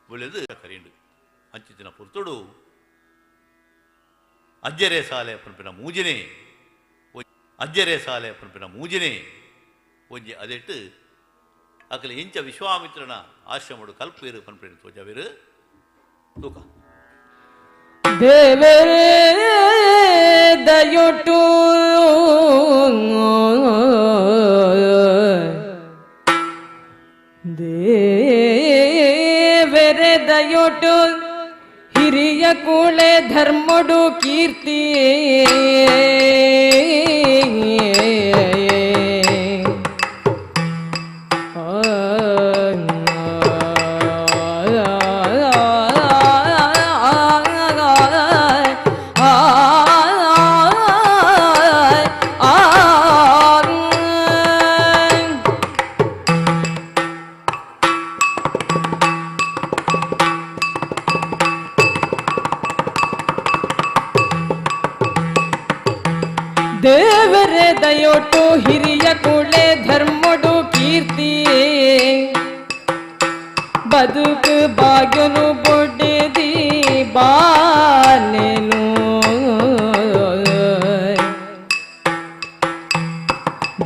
ಬುಳೆದು ಕರಿಂಡು ಅಂಚಿನ ಪುರ್ತುಡು ಅಜ್ಜರೆ ಸಾಲೆ ಪಂಪಿನ ಮೂಜಿನೇ ಅಜ್ಜರೆ ಸಾಲೆ ಪಂಪಿನ ಮೂಜಿನೇ ಒಂಜಿ ಅದೆಟ್ಟು ಅಕಲು ಇಂಚ ವಿಶ್ವಾಮಿತ್ರನ ಆಶ್ರಮಡು ಕಲ್ಪೇರು ಪನ್ಪೇರು ತೋಜವೇರು ತೂಕ ದೇವರೇ ದಯೊಟ್ಟು ದೇವರೇ ದಯೊಟ್ಟು ಹಿರಿಯ ಕೂಳೆ ಧರ್ಮಡು ಕೀರ್ತಿ ದೇವರೇ ದಯೊಟ್ಟು ಹಿರಿಯ ಕೂಳೆ ಧರ್ಮಡು ಕೀರ್ತಿ ಬದುಕು ಭಾಗ್ಯನು ಬೊಡ್ಡೆದಿ ಬಾಲೆನು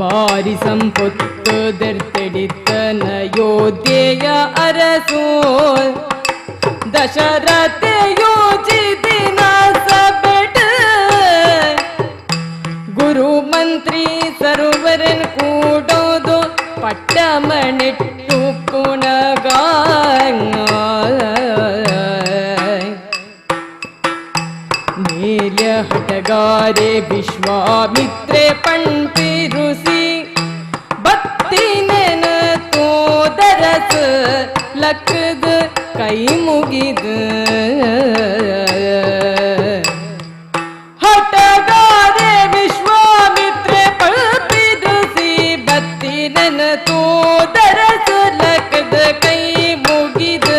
ಬಾರಿ ಸಂಪತ್ತು ದೆರ್ತೆಡಿತನ ಯೋಧ್ಯೆಯ ಅರಸು ದಶರಥ ಯೋಜಿದಿನ ಸಬೆಟ್ ಗುರು ಮಂತ್ರಿ ಸರ್ವರನ್ ಕೂಡೋದು ಪಟ್ಟಮಣಿಟ್ಟು ಪುಣಗ ನೀಲ್ಯ ಹಟಗಾರೆ ವಿಶ್ವಾಮಿತ್ರೆ ಪಂಪಿರುಸಿ ಬತ್ತಿನೆನ ತೋದರಸ ಲಕ್ಕದ ಕೈ ಮುಗಿದ ಹಟಗಾರೆ ವಿಶ್ವಾಮಿತ್ರೆ ಪಂಪಿರುಸಿ ಬತ್ತಿನೆನ ತೋದರಸ ಲಕ್ಕದ ಕೈ ಮುಗಿದ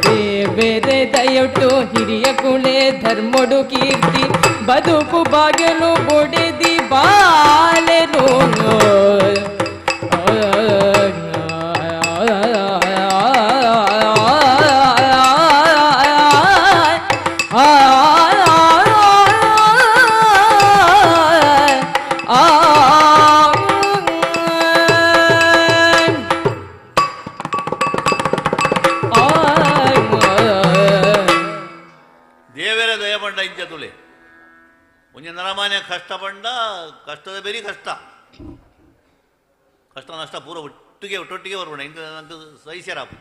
ದೇವರೇ ದಯೊಟ್ಟು ಹಿರಿಯ ಕುಳೆ ಧರ್ಮಡು ಕೀರ್ತಿ ಬದುಕು ಬಾಗಿಲು ಬೊಡೆದಿ ಬಾಲೆನು ದೇವರೇ ದಯ ಪಂಡ ಇಂಚ ತುಲೆ ಒಂಜಿ ನರಮಾನ್ಯ ಕಷ್ಟ ಪಂಡ ಕಷ್ಟದ ಬೇರೆ ಕಷ್ಟ ನಷ್ಟ ಪೂರ ಒಟ್ಟೊಟ್ಟಿಗೆ ಬರ್ಬೋಣ ಇಂಥ ನಂಗೆ ಸಹಿಸ್ಯಾರಾಪು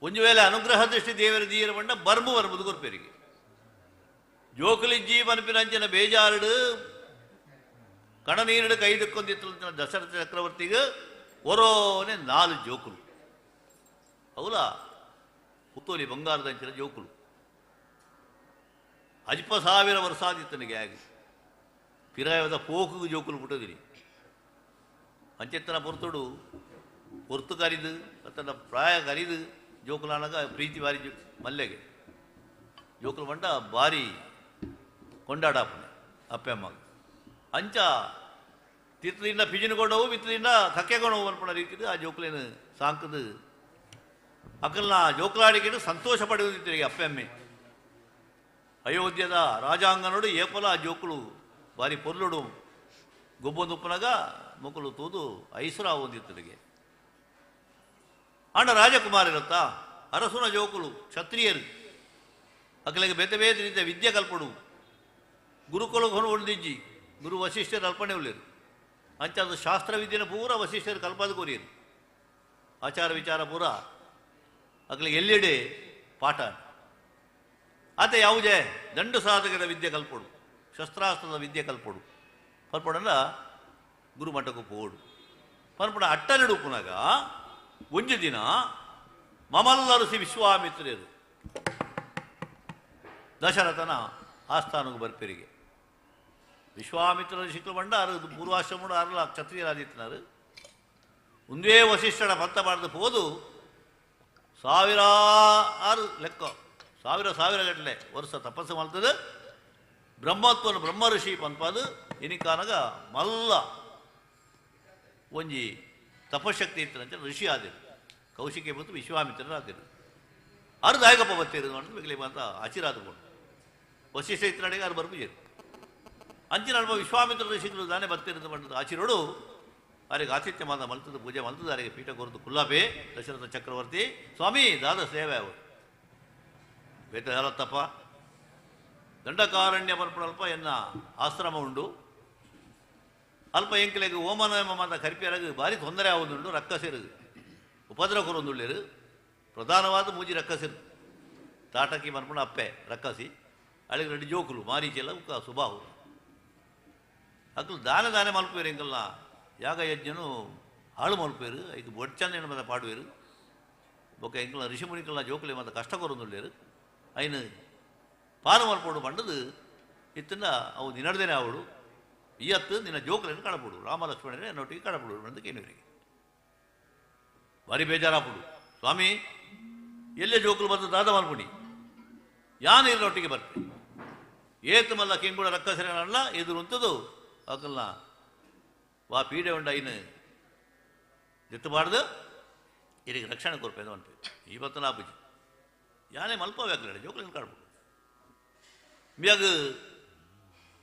ಒಂಜು ವೇಳೆ ಅನುಗ್ರಹ ದೃಷ್ಟಿ ದೇವರ ದೀರ ಪಂಡ ಬರ್ಬುದು ಕೊರ್ಪೇರಿಗೆ ಜೋಕುಲಿಜ್ಜಿ ಪನ್ಪಿನಂಚಿನ ಬೇಜಾರುಡು ಕಣ ನೀರುಡು ಕೈದಕ್ಕೊಂದಿತ್ತು ದಶರಥ ಚಕ್ರವರ್ತಿಗೆ ಒರೋನೆ 4 ಜೋಕುಲು ಅವಲ ಪುತ್ತೋಲಿ ಬಂಗಾರದಂಚಿನ ಜೋಕುಲು ಅಜ್ಪ 1000 ವರ್ಷಾದಿತ್ತನಿಗೆ ಆಗಿ ಪಿರಾಯದ ಪೋಕು ಜೋಕುಲು ಪುಟ್ಟದಿರಿ ಅಂಚೆತ್ತನ ಪುರ್ತುಡು ಹೊರ್ತು ಕರಿದು ತನ್ನ ಪ್ರಾಯ ಕರಿದು ಜೋಕುಲಾನಾಗ ಪ್ರೀತಿ ಬಾರಿ ಮಲ್ಲೆಗೆ ಜೋಕುಲು ಬಂಡ ಭಾರಿ ಕೊಂಡಾಡಪ್ಪನೆ ಅಪ್ಪೆಮ್ಮ ಅಂಚ ತಿತ್ತದಿಂದ ಪಿಜಿನ್ಕೊಂಡವು ಮಿತ್ತದಿಂದ ಕಕ್ಕೆಗೊಂಡವು ಅನ್ಪಣ ರೀತಿಯಲ್ಲಿ ಆ ಜೋಕುಲೇನು ಸಾಂಕದು ಅಕ್ಕಲ್ನ ಜೋಕುಲಾಡಿಕೆನು ಸಂತೋಷ ಪಡೆಯುತ್ತಿರಿಗೆ ಅಪ್ಪೆಮ್ಮೆ ಅಯೋಧ್ಯದ ರಾಜಾಂಗನೋಡು ಏಪಲ ಆ ಜೋಕುಳು ಭಾರಿ ಪೊರ್ಲುಡು ಗೊಬ್ಬೊಂದುಪ್ಪನಾಗ ಮುಕ್ಕಲು ತೂದು ಐಸುರ ಹೊಂದಿತ್ತರಿಗೆ ಆಂಡ ರಾಜಕುಮಾರ ಇರುತ್ತಾ ಅರಸುನ ಜೋಕುಲು ಕ್ಷತ್ರಿಯರು ಅಕ್ಕಲಿಗೆ ಬೇತೆ ಬೇತೆ ರೀತಿಯ ವಿದ್ಯೆ ಕಲ್ಪಡು ಗುರುಕುಲಕ್ಕೆ ಹೊಂದಿಜ್ಜಿ ಗುರು ವಶಿಷ್ಠರು ಅಲ್ಪನೆ ಉಳ್ಳೇರು ಅಂಚ ಅದು ಶಾಸ್ತ್ರ ವಿದ್ಯೆನ ಪೂರ ವಶಿಷ್ಠರು ಕಲ್ಪದ ಕೋರಿಯರು ಆಚಾರ ವಿಚಾರ ಪೂರ ಅಕ್ಕಲಿಗೆ ಎಲ್ಲೆಡೆ ಪಾಠ ಆತ ಯಾವುದೇ ದಂಡು ಸಾಧಕದ ವಿದ್ಯೆ ಕಲ್ಪಡು ಶಸ್ತ್ರಾಸ್ತ್ರದ ವಿದ್ಯೆ ಕಲ್ಪಡು ಪರ್ಪಡಲ್ಲ ಗುರುಮಠಕ್ಕೂ ಪೋಡು ಪರ್ಪಡ ಅಟ್ಟನೆಡು ಪುನಗ ಒಂಜು ದಿನ ಮಮಲ್ಲರುಸಿ ವಿಶ್ವಾಮಿತ್ರರು ದಶರಥನ ಆಸ್ಥಾನಕ್ಕೆ ಬರ್ಪೆರಿಗೆ ವಿಶ್ವಾಮಿತ್ರರು ಸಿಕ್ಕಲು ಬಂಡ ಅರದು ಪೂರ್ವಾಶ್ರಮಡು ಅರಲ ಕ್ಷತ್ರಿಯರಾದಿತ್ತನಾರು ಒಂದೇ ವಶಿಷ್ಠನ ಪಂಥ ಮಾಡಿದ ಹೋದು ಸಾವಿರಾರು ಲೆಕ್ಕ ಸಾವಿರ ಗಟ್ಟಲೆ ವರ್ಷ ತಪಸ್ಸು ಮಾಡ್ತದೆ ಬ್ರಹ್ಮತ್ವನ ಬ್ರಹ್ಮ ಋಷಿ ಪಂಪದು ಎನಿಕಾನಾಗ ಮಲ್ಲ ಒಂಜಿ ತಪಶಕ್ತಿ ಇತ್ತಂತ ಋಷಿ ಆದಿರು ಕೌಶಿಕೆ ಬಂತು ವಿಶ್ವಾಮಿತ್ರರು ಆದಿರು ಅರ್ಧಾಯಕಪ್ಪ ಬತ್ತಿರೋದು ಅಂತ ಮಿಗಲಿ ಬಂತ ಆಚಿರಾದುಕೊಂಡು ವಶಿಷ್ಠ ಇತ್ತನಡೆಗೆ ಅವ್ರು ಬರ್ಬಿಜರು ಅಂಚಿನ ಅಲ್ಪ ವಿಶ್ವಾಮಿತ್ರ ಋಷಿಗಳು ದಾನೆ ಬರ್ತಿರೋದು ಬಂದದ್ದು ಆಚಿರೋಡು ಅವರಿಗೆ ಆತಿಥ್ಯ ಮಾದ ಮಲ್ತದ ಪೂಜೆ ಮಲ್ತದ ಅವರಿಗೆ ಪೀಠ ಕೊರತು ಕುಲ್ಲಾಪೆ ದಶರಥ ಚಕ್ರವರ್ತಿ ಸ್ವಾಮಿ ದಾದ ಸೇವೆ ಅವರು ಬೇತ ಹೇಳತ್ತಪ್ಪ ದಂಡಕಾರಣ್ಯ ಮಲ್ಪಡಲ್ಪ ಎನ್ನ ಆಶ್ರಮ ಉಂಡು ಅಲ್ಪ ಎಂಕಲೆಗೆ ಓಮನಯಮ ಮಾತ ಕರಿಪಿಯರಗೆ ಭಾರಿ ತೊಂದರೆ ಆಗುದುಂಡು ರಕ್ಕಸಿರು ಉಪದ್ರ ಕೊರೊಂದುಳ್ಳೇರು ಪ್ರಧಾನವಾದ ಮೂಜಿ ರಕ್ಕಸಿರು ತಾಟಕಿ ಮಲ್ಪಡ ಅಪ್ಪೆ ರಕ್ಕಸಿ ಅಳಿಗೆ ರೆಡ್ಡಿ ಜೋಕುಲು ಮಾರೀಚೆಲ್ಲ ಉಕ್ಕ ಸುಬಾಹು ಅಕ್ಕಲು ದಾನೆ ಮಲ್ಪೇರು ಎಂಕಲ್ನ ಯಾಗ ಯಜ್ಞನು ಹಾಳು ಮಲ್ಪೇರು ಐದು ಬೊಡ್ಚಂದ ಮತ ಪಾಡುವೇರು ಬೊಕ್ಕ ಎಂಕಲ್ನ ಋಷಿಮುನಿಕಲ್ನ ಜೋಕುಲೆ ಮಾತ ಕಷ್ಟ ಕೊರೊಂದುಳ್ಳೇರು ಐನು ಪಾಲು ಮಲ್ಪೋಡು ಬಂಡದು ಇತ್ತನ್ನ ಅವು ನಿನ್ನಡ್ದೇನೆ ಅವಳು ಇವತ್ತು ನಿನ್ನ ಜೋಕುలను ಕಳಪಡು ರಾಮ ಲಕ್ಷ್ಮಣನೇ ನೊಟ್ಟಿಗೆ ಕಳಪಡು ಅನ್ನೋದಕ್ಕೆ ಇವರಿಗೆ ಭಾರಿ ಬೇಜಾರಾಪಡು ಸ್ವಾಮಿ ಎಲ್ಲೇ ಜೋಕುಲು ಬಂದು ದಾದ ಮಲ್ಪುಡಿ ಯಾನು ಇಲ್ಲೊಟ್ಟಿಗೆ ಬರ್ತೆ ಏತು ಮಲ್ಲ ಕೆಂಗುಳ ರಕ್ಕಸರಲ್ಲ ಎದುರು ಉಂತದು ಅಕಲ್ನ ವಾ ಪೀಡೆ ಉಂಡ ಐನು ಜೆತ್ತಬಾರ್ದು ಇದಕ್ಕೆ ರಕ್ಷಣೆ ಕೊರ್ಪೇದು ಅಂತ ಇವತ್ತು ನಾಪುಜಿ ಯಾನೇ ಮಲ್ಪವ್ಯಾಕಲ್ಲ ಜೋಕುలను ಕಾಡ್ಬೋದು ಮ್ಯಾಗ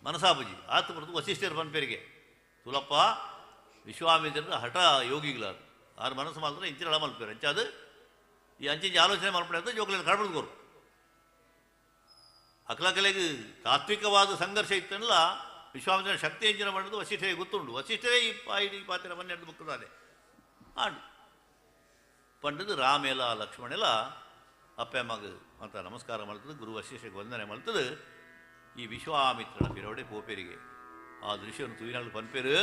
ಮನಸಾಪುಜಿ ಆತು ಬರ್ತದೆ ವಶಿಷ್ಠರು ಪನ್ಪೇರಿಗೆ ತುಲಪ್ಪ ವಿಶ್ವಾಮಿತ್ರರು ಹಠ ಯೋಗಿಗಳಾರು ಆರು ಮನಸ್ಸು ಮಾತ್ರ ಇಂಚಿನ ಮಲ್ಪೇರು ಅಂಚಾದು ಈ ಅಂಚಿಂಚಿ ಆಲೋಚನೆ ಮಲ್ಪಡೆ ಜೋಕುలను ಕಾಡ್ಬೋದು ಕೋರು ಅಕ್ಲಕಲೆಗೆ ತಾತ್ವಿಕವಾದ ಸಂಘರ್ಷ ಇತ್ತಲ್ಲ ವಿಶ್ವಾಮಿತ್ರನ ಶಕ್ತಿ ಎಂಚಿನ ಮಾಡಿದ್ದು ವಶಿಷ್ಠರಿಗೆ ಗೊತ್ತುಂಡು ವಶಿಷ್ಠರೇ ಈ ಪಾತ್ರ ಮನ್ನೆರಡು ಬುಕ್ಕದಾನೆ ಆಡು ಪಂಡದು ರಾಮೆಲ್ಲ ಲಕ್ಷ್ಮಣೆಲ್ಲ ಅಪ್ಪೆ ಮಗ ಅಂತ ನಮಸ್ಕಾರ ಮಾಡ್ತದೆ ಗುರು ವಶಿಷ್ಠರಿಗೆ ವಂದನೆ ಮಾಡ್ತದೆ ಈ ವಿಶ್ವಾಮಿತ್ರನ ಪಿರವಡೆ ಪೋಪೇರಿಗೆ ಆ ದೃಶ್ಯವನ್ನು ತುವಿನಾಳು ಪನ್ಪೇರು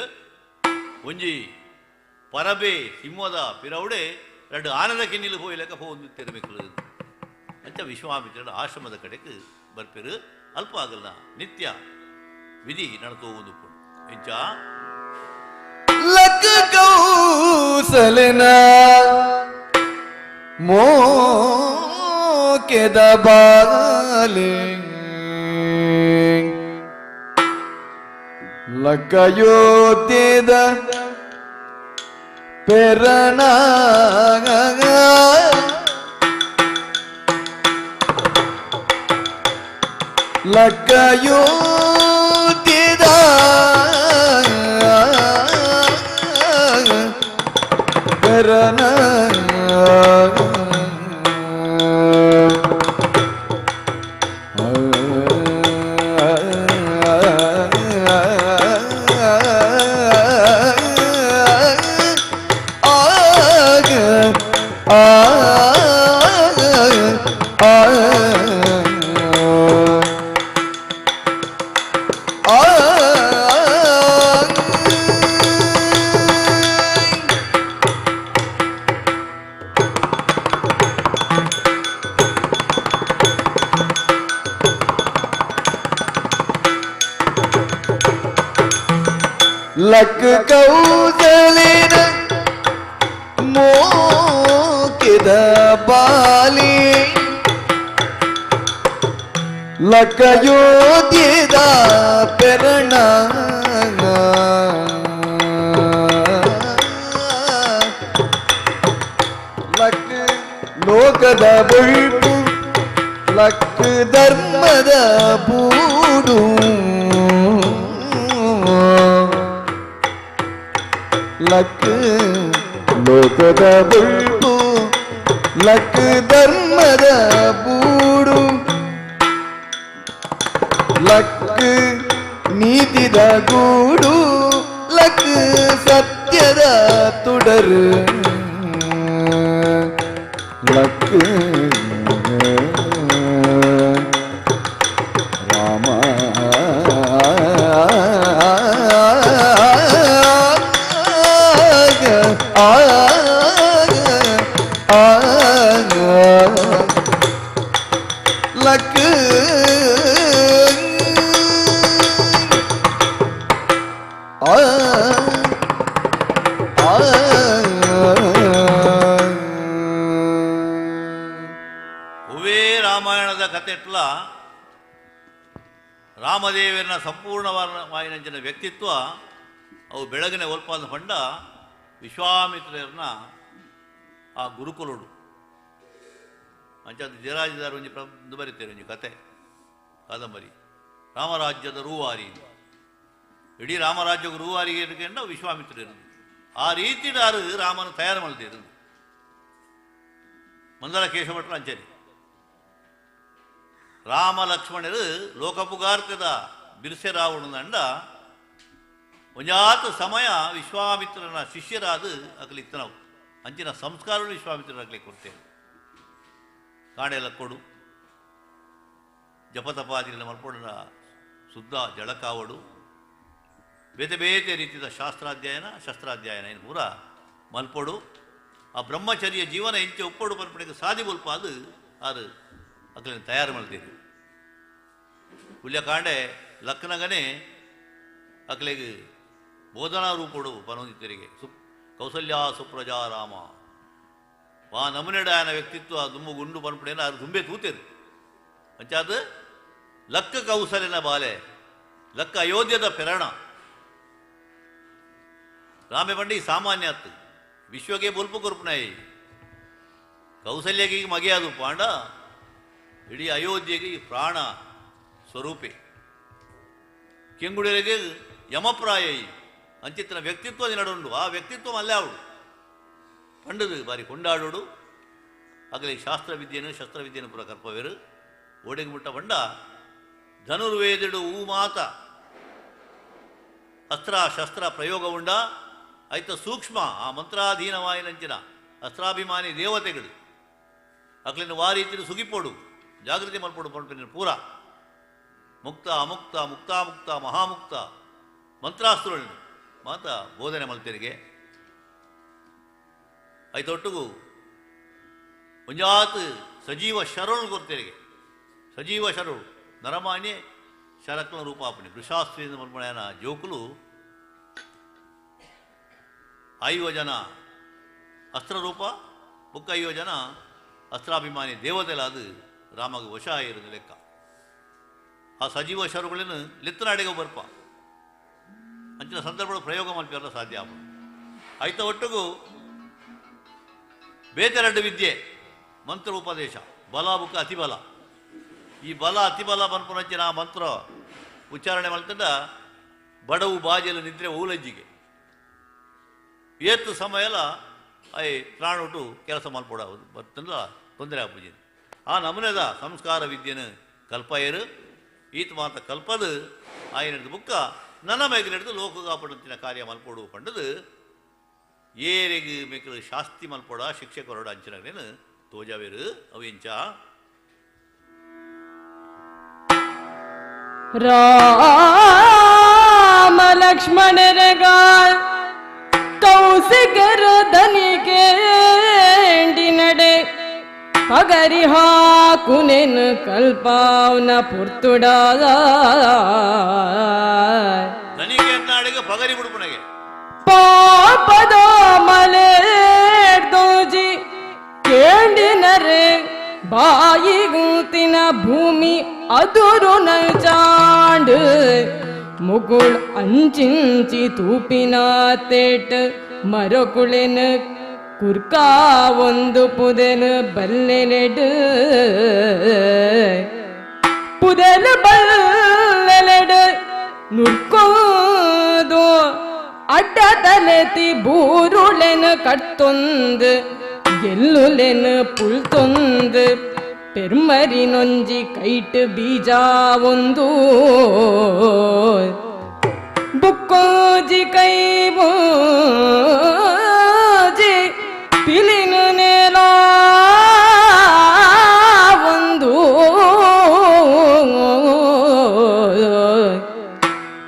ಒಂಜಿ ಪರಬೆ ಸಿಂಹದ ಪಿರವಡೆ ಎರಡು ಆನದ ಕಿನ್ನಿಲು ಹೋಯ್ಲೆಕ್ಕ ಹೋಗಿ ತೆರಬೇಕು ಅಂತ ವಿಶ್ವಾಮಿತ್ರನ ಆಶ್ರಮದ ಕಡೆಗೆ ಬರ್ಪೇರು ಅಲ್ಪ ಆಗಲ್ಲ ನಿತ್ಯ ವಿಧಿ ನಡ್ಕೋ ಒಂದು ಎಂಚ ಲಕ್ ಕೌಸಲನ ಮೋಕೆದ ಬಾಲೆ ಲಕ್ಕಯೋತ್ಯದ ಪೆರಣ ಲಕ್ಕಯೋತ್ಯದ ಪೆರಣ ಲಕ್ ಕೌಸಲಿನ ಮೋಕಿದ ಬಾಲಿ ಲಕಯೋದ್ಯದ ಪೆರಣ ಲಕ್ ಲೋಕದ ಬುಳ್ಪು ಲಕ್ ಧರ್ಮದ ಬೂಡು ಲಕ್ ಲೋಕದ ಬುಳ್ಪು ಲಕ್ ಧರ್ಮದ ಬೂಡು ಲಕ್ ನೀತಿದ ಗೂಡು ಲಕ್ ಸತ್ಯದ ತುಡರು ಲಕ್ ರಾಮ ಲಕ್ ಹೂವೇ ರಾಮಾಯಣದ ಕಥೆಟ್ಲ ರಾಮದೇವರನ ಸಂಪೂರ್ಣವಾಯಿನಂಚಿನ ವ್ಯಕ್ತಿತ್ವ ಅವು ಬೆಳಗಿನ ಒಲ್ಪಾದ ಪಂಡ ವಿಶ್ವಾಮಿತ್ರರನ್ನ ಆ ಗುರುಕುಲುಡು ಅಂಚದು ಜಯರಾಜದಾರ ಒಂಜಿ ಪ್ರಬಂಧ ಬರೀತಾರೆ ಒಂಜಿ ಕತೆ ಕಾದಂಬರಿ ರಾಮರಾಜ್ಯದ ರೂವಾರಿ ಇಡೀ ರಾಮರಾಜ್ಯಕ್ಕೆ ರೂವಾರಿಗೆ ಇಟ್ಕೊಂಡು ವಿಶ್ವಾಮಿತ್ರ ಇರೋದು ಆ ರೀತಿದಾರು ರಾಮನ ತಯಾರು ಮಾಡ್ತಿರೋದು ಮಂದರ ಕೇಶಭಟ್ರ ಅಂಚನೆ ರಾಮ ಲಕ್ಷ್ಮಣರು ಲೋಕಪುಗಾರ್ಕದ ಬಿರ್ಸೆ ರಾವಣದಂಡ ಒಂಜಾತ ಸಮಯ ವಿಶ್ವಾಮಿತ್ರನ ಶಿಷ್ಯರಾದ ಅಕಲಿತ್ತ ನಾವು ಅಂಚಿನ ಸಂಸ್ಕಾರಗಳು ವಿಶ್ವಾಮಿತ್ರನ ಅಕಲಿಕ್ಕೆ ಕೊಡ್ತೇವೆ ಕಾಡೆಲ್ಲ ಕೊಡು ಜಪತಪಾದಿನ ಮಲ್ಪೊಡನ ಶುದ್ಧ ಜಳಕಾವಡು ಬೇತೆ ಬೇತೆ ರೀತಿಯ ಶಸ್ತ್ರಾಧ್ಯಯನ ಏನು ಪೂರ ಮಲ್ಪೊಡು ಆ ಬ್ರಹ್ಮಚರ್ಯ ಜೀವನ ಎಂಚೆ ಒಪ್ಪಡು ಮಲ್ಪಡೆಗೆ ಸಾಧಿ ಬಲ್ಪ ಅದು ಆರು ಅಕಲಿನ ತಯಾರು ಮಾಡ್ತೀರಿ ಹುಲ್ಯ ಕಾಂಡೆ ಲಕ್ನಗನೆ ಅಕಲಿಗೆ ಬೋಧನಾ ರೂಪಡು ಪನೊಂದಿತ್ತರಿಗೆ ಕೌಸಲ್ಯ ಸುಪ್ರಜಾ ರಾಮ ವಾ ನಮನೆಡ ಆಯನ ವ್ಯಕ್ತಿತ್ವ ದುಮ್ಮು ಗುಂಡು ಪನ್ಪಡೇನ ಅದು ದುಂಬೆ ತೂತೇರು ಅಂಚಾದ ಲಕ್ಕ ಕೌಸಲ್ಯನ ಬಾಲೆ ಲಕ್ಕ ಅಯೋಧ್ಯದ ಪೆರಣ ರಾಮೆ ಪಂಡಿ ಸಾಮಾನ್ಯ ಅತ್ತು ವಿಶ್ವಗೆ ಬೊಲ್ಪು ಕೊರ್ಪುನಾಯಿ ಕೌಸಲ್ಯಗೆ ಮಗೆ ಅದು ಪಾಂಡ ಇಡೀ ಅಯೋಧ್ಯೆಗೆ ಪ್ರಾಣ ಸ್ವರೂಪೆ ಕೆಂಗುಡಿಗೆ ಯಮಪ್ರಾಯ ಅಂಚಿತ್ತಿನ ವ್ಯಕ್ತಿತ್ವ ನಡುಂಡು ಆ ವ್ಯಕ್ತಿತ್ವ ಅಲ್ಲೇ ಅವಳು ಪಂಡದು ಬಾರಿ ಕೊಂಡಾಡೋಡು ಆಗಲೇ ಶಸ್ತ್ರವಿದ್ಯೆಯನ್ನು ಪುರ ಕರ್ಪವೇರು ಓಡೆಗೆ ಮುಟ್ಟ ಪಂಡ ಧನುರ್ವೇದಿಡು ಹೂ ಮಾತ ಅಸ್ತ್ರ ಶಸ್ತ್ರ ಪ್ರಯೋಗ ಉಂಡ ಆಯ್ತ ಸೂಕ್ಷ್ಮ ಆ ಮಂತ್ರಾಧೀನವಾಯಿನಂಚಿನ ಅಸ್ತ್ರಾಭಿಮಾನಿ ದೇವತೆಗಳು ಅಕ್ಲಿನ ವಾ ರೀತಿಯ ಸುಗಿಪೋಡು ಜಾಗೃತಿ ಮಲ್ಪೋಡು ಪಂಪಿನ ಪೂರ ಮುಕ್ತ ಅಮುಕ್ತ ಮುಕ್ತಾಮುಕ್ತ ಮಹಾಮುಕ್ತ ಮಂತ್ರಾಸ್ತ್ರಗಳನ್ನು ಮಾತ ಬೋಧನೆ ಮಲ್ತೆರಿಗೆ ಐತೊಟ್ಟಿಗೂ ಒಂಜಾತ್ ಸಜೀವ ಶರಳು ಕೊಡ್ತೇರಿಗೆ ಸಜೀವ ಶರಳು ನರಮಾನ್ಯ ಶರಕ್ನ ರೂಪಾಪಣೆ ಕೃಷಾಸ್ತ್ರೀಯ ಮಲ್ಪಣೆಯನ ಜೋಕುಲು 5 ಜನ ಅಸ್ತ್ರರೂಪ ಬುಕ್ಕ 5 ಜನ ಅಸ್ತ್ರಾಭಿಮಾನಿ ದೇವತೆಲಾದ ರಾಮಗ ವಶ ಇರೋದು ಲೆಕ್ಕ ಆ ಸಜೀವ ಶರುಗಳನ್ನು ಲಿತ್ತನಾಡಿಗೆ ಬರ್ಪ ಅಂಚಿನ ಸಂದರ್ಭಗಳು ಪ್ರಯೋಗ ಮಾಡ್ತಾರಲ್ಲ ಸಾಧ್ಯ ಆಯ್ತ ಒಟ್ಟಿಗೂ ಬೇತೆರಡು ವಿದ್ಯೆ ಮಂತ್ರ ಉಪದೇಶ ಬಲ ಬುಕ್ಕ ಅತಿಬಲ ಈ ಬಲ ಅತಿಬಲ ಬಂದ್ಪುನಂಚಿನ ಆ ಮಂತ್ರ ಉಚ್ಚಾರಣೆ ಮಾಡ್ತಂಡ ಬಡವು ಬಾಜಲು ನಿದ್ರೆ ಊಲಜ್ಜಿಗೆ ಏತ್ತು ಸಮಯಲ ಐ ಪ್ರಾಣುಟು ಕೆಲಸ ಮಲ್ಪಡ ಬರ್ತಂದ ತೊಂದರೆ ಆಗ್ಬುಜಿ ಆ ನಮೂನೆದ ಸಂಸ್ಕಾರ ವಿದ್ಯೆನ ಕಲ್ಪಯರು ಈತ ಮಾತ ಕಲ್ಪದು ಆಯ್ನದು ಬುಕ್ಕ ನನ್ನ ಮೇಗೆ ನಡೆದು ಲೋಕಗಾಪಡಂತಿನ ಕಾರ್ಯ ಮಲ್ಪೋಡು ಪಂಡದು ಏರೆಗೆ ಮೇಕಲು ಶಾಸ್ತಿ ಮಲ್ಪೋಡ ಶಿಕ್ಷೆ ಕೊರಡ ಅಂಚಿನೇನು ತೋಜಾವೇರು ಅವೆಂಚ ರಾಮ ಲಕ್ಷ್ಮಣರಗಾಳ್ ಕೌಸಿಗರ ದನಿಗೆ ನಡೆ ಪಗರಿ ಹಾಕುನೆನು ಕಲ್ಪಾವನ ಪುರ್ತುಡಾದ ದನಿಗೆ ನಾಡಿಗೆ ಪಗರಿ ಬಿಡುಪನೆಗೆ ಪಾಪದ ಮಲೆ ಕೇಂಡಿನರೆ ಬಾಯಿಗೂತಿನ ಭೂಮಿ ಅದುರು ನಲ್ಚಾಂಡು ಮುಗುಳ್ ಅಂಚಿಂಚಿ ತೂಪಿನ ತೇಟ್ ಮರಕುಳೆನ ಕುರ್ಕಾ ಒಂದು ಪುದೆನು ಬಲ್ಲೆಲೆಡು ಪುದೆಲು ಬಲ್ಲೆಲೆಡು ನುರ್ಕೋದು ಅಡ್ಡ ತಲೆತಿ ಬೂರುಳೆನು ಕಟ್ಟೊಂದು ಗೆಲ್ಲುಲೆನು ಪುಳ್ತೊಂದು ಪೆರ್ಮರಿ ನೊಂಜಿ ಕೈಟ್ ಬೀಜ ಒಂದು ಬುಕ್ಕೋಜಿ ಕೈ ಬೂಜಿ ಪಿಲಿನು ನೇಲ ಒಂದು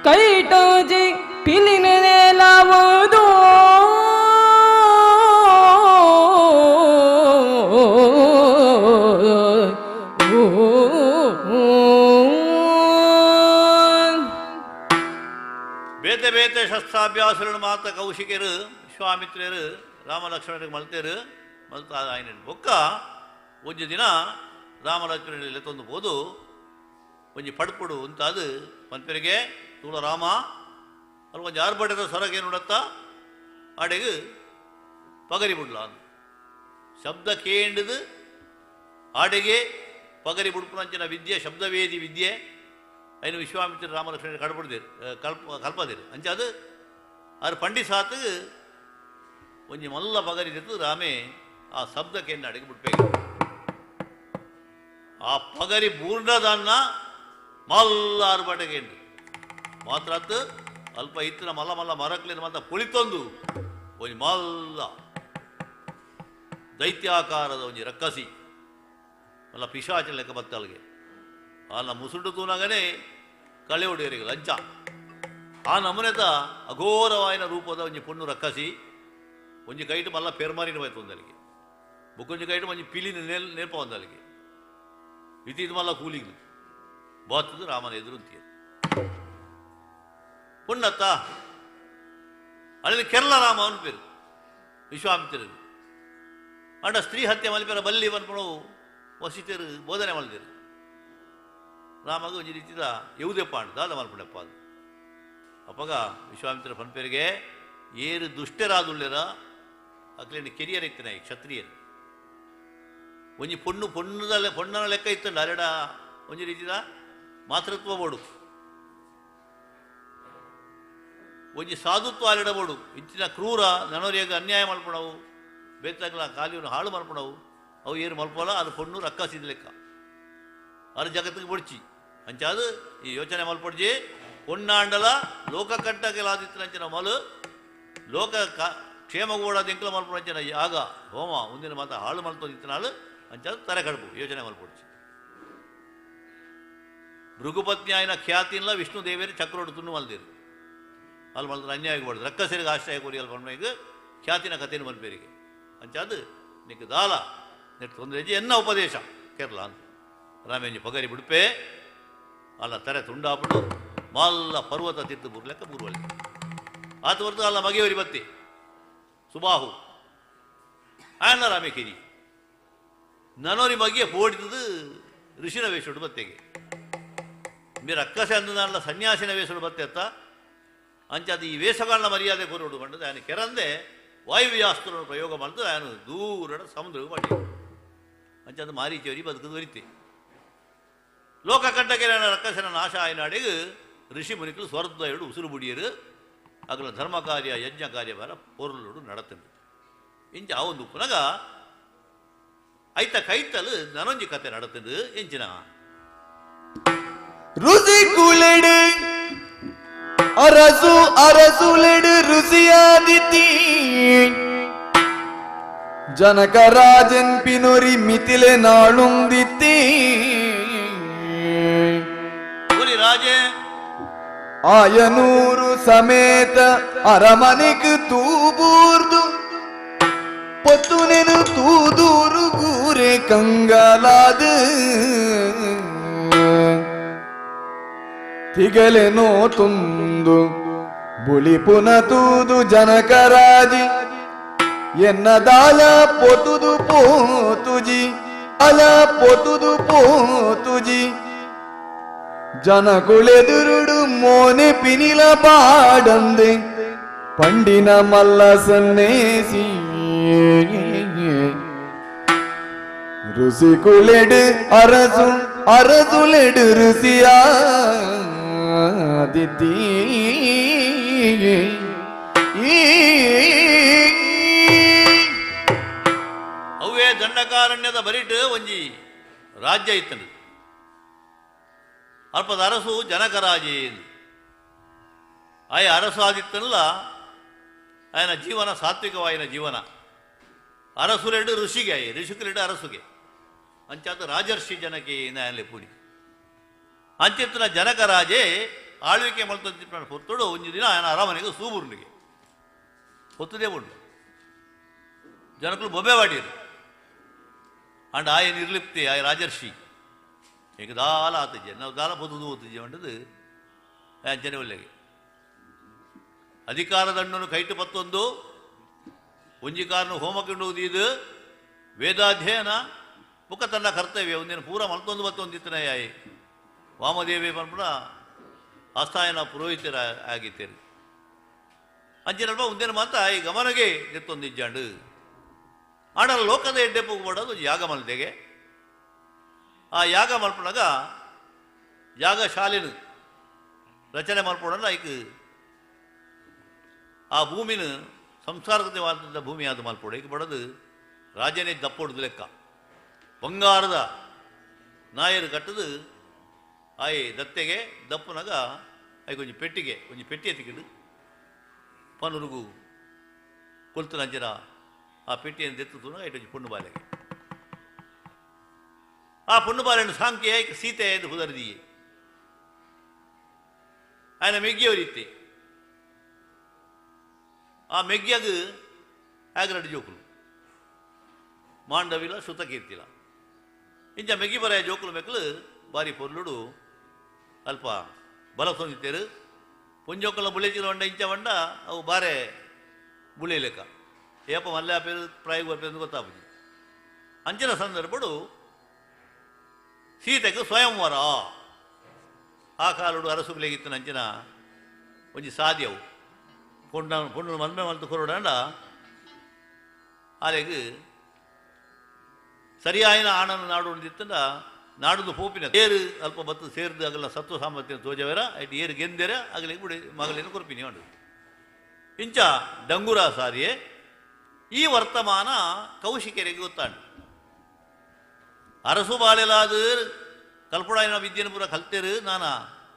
ಕೈಟೋಜಿ ಪಿಲಿನು ನೇಲ ಒಂದು ಬೇತೆ ಬೇತೆ ಶಸ್ತ್ರಾಭ್ಯಾಸಗಳನ್ನು ಮಾತ ಕೌಶಿಕರು ವಿಶ್ವಾಮಿತ್ರರು ರಾಮ ಲಕ್ಷ್ಮಣರಿಗೆ ಮಲ್ತೇರು ಮಲ್ತ ಆಯ್ನ ಬೊಕ್ಕ ಒಂಜು ದಿನ ರಾಮ ಲಕ್ಷ್ಮಣರಲ್ಲಿ ತಂದು ಹೋದು ಒಂಜಿ ಪಡ್ಪುಡು ಅಂತಾದು ಮನ್ಪೆರಿಗೆ ತೂಳ ರಾಮ ಅಲ್ಲಿ ಒಂಜಿ ಆರ್ಭಟದ ಸೊರಗೆ ನೋಡತ್ತ ಆಡೆಗೆ ಪಗರಿ ಬಿಡ್ಲ ಶಬ್ದ ಕೇಂಡದು ಆಡೆಗೆ ಪಗರಿ ಬುಡ್ಪುನಂಚಿನ ವಿದ್ಯೆ ಶಬ್ದವೇದಿ ವಿದ್ಯೆ ಐನು ವಿಶ್ವಾಮಿತ್ರ ರಾಮಲಕ್ಷ್ಮಣ ಕಡ್ಬಿಡ್ದೇರು ಕಲ್ಪದೇರು ಅಂಚ ಅದು ಆರು ಪಂಡಿ ಸಾತು ಒಂಜಿ ಮಲ್ಲ ಪಗರಿದಿತ್ತು ರಾಮೆ ಆ ಶಬ್ದಕ್ಕೆ ಅಡಿಗೆ ಬಿಡ್ಬೇಕು ಆ ಪಗರಿ ಬೂರ್ಣದನ್ನ ಮಲ್ಲ ಆರ್ಭಟಗೆಂಡು ಮಾತ್ರ ಅಲ್ಪ ಇತ್ತಿನ ಮಲ್ಲ ಮಲ್ಲ ಮರಕ್ಲಿನ ಮಾತ್ರ ಪುಳಿತೊಂದು ಒಂಜಿ ಮಲ್ಲ ದೈತ್ಯಾಕಾರದ ಒಂಜಿ ರಕ್ಕಸಿ ಮಲ್ಲ ಪಿಶಾಚನ ಲೆಕ್ಕ ಬತ್ತಲ್ಗೆ ಅಲ್ಲ ಮುಸುಡು ತೂನಾಗನೇ ಕಳೆ ಹೊಡೆಯರಿಗೆ ಲಂಚ ಆ ನಮೂನೆದ ಅಘೋರವಾಯಿನ ರೂಪದ ಒಂಜಿ ಪುಣ್ಣು ರಕ್ಕಸಿ ಒಂಜಿ ಕೈಟು ಮಲ್ಲ ಪೆರ್ಮಾರಿನ ಹೋಯ್ತು ಒಂದಲಿಗೆ ಬುಕ್ಕೊಂಜಿ ಕೈಟು ಒಂಜಿ ಪಿಲಿನ ನೆನಪ ಒಂದಲಿಗೆ ಇದು ಮಲ್ಲ ಕೂಲಿಗೆ ಬಾತದು ರಾಮನ ಎದುರುಂತಿಯ ಪುಣ್ಣತ್ತ ಅಲ್ಲಿ ಕೆರಳ ರಾಮ ಅನ್ಪೇರು ವಿಶ್ವಾಮಿತ್ರರು ಅಂಡ ಸ್ತ್ರೀ ಹತ್ಯೆ ಮಲ್ಪೇರ ಬಲ್ಲಿ ಬಂದ್ಪಣು ವಸಿತರು ಬೋಧನೆ ಮಲ್ದೇರು ರಾಮಗ ಒಂಜಿ ರೀತಿದ ಯೌದೆಪ್ಪ ಅಂಡ್ ದಾದ ಮಲ್ಪಣೆಪ್ಪ ಅದು ಅಪ್ಪಗ ವಿಶ್ವಾಮಿತ್ರ ಪನ್ಪೇರಿಗೆ ಏರು ದುಷ್ಟರಾದುಳ್ಳೆರ ಅಕ್ಲೇನು ಕೆರಿಯರ್ ಇತ್ತನೆ ಕ್ಷತ್ರಿಯರು ಒಂಜಿ ಪೊಣ್ಣನ ಲೆಕ್ಕ ಇತ್ತಂಡ ಅರೆಡ ಒಂಜಿ ರೀತಿದ ಮಾತೃತ್ವ ಬೋಡು ಒಂಜಿ ಸಾಧುತ್ವ ಅರೆಡ ಬೋಡು ಇಂಚಿನ ಕ್ರೂರ ನನವರಿಯಾಗ ಅನ್ಯಾಯ ಮಲ್ಪಣವು ಬೇತಾಗಲ ಕಾಲಿಯನ್ನು ಹಾಳು ಮಲ್ಪಣವು ಅವು ಏರು ಮಲ್ಪೋಲ್ಲ ಅದು ಪೊಣ್ಣು ರಕ್ಕಸಿದ ಲೆಕ್ಕ ಅದು ಜಗತ್ತಿಗೆ ಬೊಡ್ಚಿ ಅಂಚಾದು ಈ ಯೋಚನೆ ಮಲ್ಪಡ್ಜಿ ಪೊಣ್ಣಾಂಡಲ ಲೋಕ ಕಟ್ಟಕೆಲಾದಿತ್ತಂಚಿನ ಮಲು ಲೋಕ ಕ್ಷೇಮ ಕೂಡ ದಿಂಕಲ ಮಲ್ಪಂಚಿನ ಯಾಗ ಹೋಮ ಮುಂದಿನ ಮಾತ ಹಾಳು ಮಲ್ತೋದಿತ್ತನಾಳು ಅಂಚಾದು ತರೆ ಕಡುಪು ಯೋಚನೆ ಮಲ್ಪಡ್ಚಿ ಭೃಗುಪತ್ನಿ ಆಯ್ನ ಖ್ಯಾತಿಲ್ಲ ವಿಷ್ಣು ದೇವೇರಿ ಚಕ್ರೋಡು ತುಣ್ಣು ಮಲ್ದೇರು ಅಲ್ಲಿ ಮಲ್ದ್ರೆ ಅನ್ಯಾಯ ಕೊಡೋದು ರಕ್ಕಸರಿಗೆ ಆಶ್ರಯ ಕೊಡಿ ಅಲ್ಲಿ ಬಂದಾಗ ಖ್ಯಾತಿನ ಕಥೆಯನ್ನು ಮಲ್ಪೇರಿಗೆ ಅಂಚಾದು ನಿಕ್ಕೆ ದಾಲ ನೆಟ್ಟು ತೊಂದರೆ ಎನ್ನ ಉಪದೇಶ ಕೇರಳ ಅಂತ ರಾಮೇಂಜಿ ಪಗರಿ ಬಿಡುಪೆ ಅಲ್ಲ ತರೆ ತುಂಡಾಪಡು ಮಲ್ಲ ಪರ್ವತ ತಿರ್ತು ಬುರ್ಲೆಕ್ಕ ಬೂರ್ವಲ್ಲಿ ಆತ ಹೊರತು ಅಲ್ಲ ಮಗೆಯವರಿ ಬತ್ತಿ ಸುಬಾಹು ಆಯನ್ನ ರಾಮೆ ಕಿರಿ ನನೋರಿ ಮಗಿಯ ಪೋಡಿದು ಋಷಿನ ವೇಷಡು ಬತ್ತೆಗೆ మీరు అక్కసే అందుదానిలో సన్యాసిన వేసుడు బత్తెత్త అంచేది ఈ వేషగాళ్ళ మర్యాద కోరుడు పండుది ఆయన కెరందే వాయువ్యాస్తులను ప్రయోగం ಮಾಡ್ತು ఆయన ದೂರಡ ಸಮುದ್ರಕ್ಕೆ ಮಾಡಿ ಅಂಚದು ಮಾರೀಚೇರಿ ಬದುಕದು ವರಿತೆ ಲೋಕ ಕಟ್ಟಕೆರೆನ ರಕ್ಕಸನ ನಾಶ ಆಯ್ನ ಅಡೆಗೆ ಋಷಿ ಮುನಿಕಲು ಸ್ವರ್ಧಯುಡು ಉಸುರು ಬುಡಿಯರು ಅಗಲ ಧರ್ಮ ಕಾರ್ಯ ಯಜ್ಞ ಕಾರ್ಯ ಬರ ಪೊರುಳುಡು ನಡತಂಡು ಇಂಚ ಆ ಒಂದು ಪುನಗ ಐತ ಕೈತಲು ನನೊಂಜಿ ಕತೆ ನಡತಂಡು ಎಂಚಿನ ರುಸಿ ಕುಲೆಡು ಅರಸು ಅರಸುಲೆಡು ರುಸಿಯಾದಿತಿ ಜನಕರಾಜನ್ ಪಿನೊರಿ ಮಿತಿಲೆ ನಾಳುಂದಿತಿ ರಾಜೇ ಆಯನೂರು ಸಮೇತ ಅರಮನೆಗೆ ತೂಬೂರ್ದು ಪೊತ್ತುನೆನು ತೂದೂರು ಗೂರೆ ಕಂಗಾಲಾದ ತಿಗಲೆನೋ ತುಂದು ಬುಳಿ ಪುನ ತೂದು ಜನಕರಾಜಿ ಎನ್ನದಾಲ ಪೊತುದು ಪೋತುಜಿ ಅಲ ಪೊತುದು ಪೋತುಜಿ ಜನಕುಳೆದುರುಡು ಮೋನೆ ಪಿನಿಲ ಪಾಡಂದೆ ಪಂಡಿನ ಮಲ್ಲ ಸನ್ನೇಸಿ ಋಷಿಕುಳೆಡು ಅರಸು ಅರಸುಲೆಡು ಋಷಿಯಾ ದಿತಿ ಅವೇ ದಂಡಕಾರಣ್ಯದ ಬರಿಟ್ ಒಂಜಿ ರಾಜ್ಯ ಇತ್ತನು ಅಲ್ಪದ ಅರಸು ಜನಕರಾಜೇ ಆಯ ಅರಸು ಆದಿತ್ತನಲ್ಲ ఆయన ಜೀವನ ಸಾತ್ವಿಕವಾಯಿನ ಜೀವನ ಅರಸುಲೆಡು ಋಷಿಗೆ ಆಯೆ ಋಷಿಕುಲೆಡು ಅರಸುಗೆ ಅಂಚಾತ ರಾಜರ್ಷಿ ಜನಕ್ಕೆ ಆಯಲೆ ಪೂಡಿ ಅಂಚಿತ್ತಿನ ಜನಕರಾಜೇ ಆಳ್ವಿಕೆ ಮಲ್ತಂತಿನ ಹೊತ್ತುಡು ಒಂಜಿ ದಿನ ఆయన ಅರಮನೆಗೆ ಸೂಬೂರ್ನಿಗೆ ಹೊತ್ತದೇ ಉಂಟು ಜನಕಲು ಬೊಬ್ಬೆ ವಾಡಿರು ಅಂಡ್ ಆಯ ನಿರ್ಲಿಪ್ತಿ ಆಯ ರಾಜರ್ಷಿ ಏಕದಾಲ ಆತಜ್ಜೆ ನಾವು ದಾಲ ಬದುದು ಓತಜ್ಜೆ ಉಂಟದು ಅಂಚನೆ ಒಳ್ಳೆಗೆ ಅಧಿಕಾರದಂಡನು ಕೈಟು ಪತ್ತೊಂದು ಒಂಜಿಕಾರನು ಹೋಮಕ್ಕೊಂಡೋದು ಇದು ವೇದಾಧ್ಯಯನ ಮುಖ ತನ್ನ ಕರ್ತವ್ಯ ಒಂದಿನ ಪೂರ ಮಲ್ತೊಂದು ಮತ್ತೊಂದಿತ್ತನೇ ಆಯಿ ವಾಮದೇವಿ ಪಂಪುನ ಆಸ್ಥಾಯನ ಪುರೋಹಿತರ ಆಗಿತ್ತೇನೆ ಅಂಚಿನಲ್ಪ ಒಂದಿನ ಮಾತ ಈ ಗಮನಗೆ ಎತ್ತೊಂದಿಜ್ಜಾಂಡು ಆಡ ಲೋಕದ ಎಡ್ಡೆ ಪೋಗ್ಬೋಡೋದು ಯಾಗ ಮಲ್ತೆಗೆ ಆ ಯಾಗ ಮಲ್ಪನಾಗ ಯಾಗ ಶಾಲಿನ ರಚನೆ ಮಲ್ಪೋಡಲ್ಲ ಐಕ್ ಆ ಭೂಮಿನ ಸಂಸ್ಕಾರವಾದ ಭೂಮಿ ಆದ ಮಲ್ಪೋಡು ಈಗ ಬಡದು ರಾಜನೇ ದಪ್ಪೊಡ್ದು ಲೆಕ್ಕ ಬಂಗಾರದ ನಾಯರು ಕಟ್ಟದು ಆಯ್ ದತ್ತೆಗೆ ದಪ್ಪನಾಗ ಆಯ್ಕೆ ಒಂಜಿ ಪೆಟ್ಟಿಗೆ ಒಂಜಿ ಪೆಟ್ಟಿ ಎತ್ತಿಕಿಡು ಪನುರುಗು ಕೊಲ್ತು ನಂಜನ ಆ ಪೆಟ್ಟಿಯನ್ನು ದೆತ್ತುನ ಐಟೊಂಜಿ ಪುಣ್ಣು ಬಾಲೆಗೆ ಆ ಪುಣ್ಣು ಬಾಲೆಯನ್ನು ಸಾಂಖ್ಯ ಆಯ್ಕೆ ಸೀತೆ ಎಂದು ಹುದರ್ದಿಯೇ ఆయన ಮೆಗ್ಗಿಯವರಿತ್ತೆ ಆ ಮೆಗ್ಗಿಯಾಗ ಆಗರಡು ಜೋಕುಲು ಮಾಂಡವಿಲ ಶ್ರುತಕೀರ್ತಿಲ ಇಂಚ ಮೆಗ್ಗಿ ಬರೆಯ ಜೋಕುಲು ಮೆಕ್ಕಲು ಬಾರಿ ಪೊರ್ಲುಡು ಅಲ್ಪ ಬಲ ಸೊಂದಿತ್ತೇರು ಪುಂಜೋಕಲ ಬುಳೆಚಿನ వండ ಇಂಚ వంಡ ಅವು ಬಾರೆ ಬುಳೆ ಲೆಕ್ಕ ಏಪ ಮಲ್ಲೆ ಆ ಪೇರು ಪ್ರಾಯ ಬರ್ಪೇರು ಗೊತ್ತಾಪುಜಿ ಅಂಚಿನ ಸಂದರ್ಭಡು ಸೀತೆಗೆ ಸ್ವಯಂವರ ಆ ಕಾಲುಡು ಅರಸುಗುಲೆಗಿತ್ತು ಅಂಚಿನ ಒಂಜಿ ಸಾಧ್ಯವು ಪೊಣ್ಣು ಮನ್ಮೆ ಮಲ್ತು ಕೊರೋಡಂಡ ಆಲೆಗ್ ಸರಿಯಾಯಿನ ಆಣನ ನಾಡು ಉಳಿದಿತ್ತಂಡ ನಾಡುದು ಪೋಪಿನ ಏರು ಅಲ್ಪ ಬತ್ತು ಸೇರಿದು ಆಗಲ್ಲ ಸತ್ವ ಸಾಮರ್ಥ್ಯ ತೋಜವೇರ ಐಟಿ ಏರು ಗೆಂದೇರ ಆಗಲಿ ಬಿಡಿ ಮಗಲಿನ ಕೊರ್ಪಿನಿ ಉಂಡು ಇಂಚ ಡಂಗುರ ಸಾರಿಯೇ ಈ ವರ್ತಮಾನ ಕೌಶಿಕೆರೆಗೆ ಗೊತ್ತಾಂಡು ಅರಸು ಬಾಳೆಲಾದ ಕಲ್ಪುಡಾಯಿನ ವಿದ್ಯೆನ ಪೂರ ಕಲ್ತೇರು ನಾನ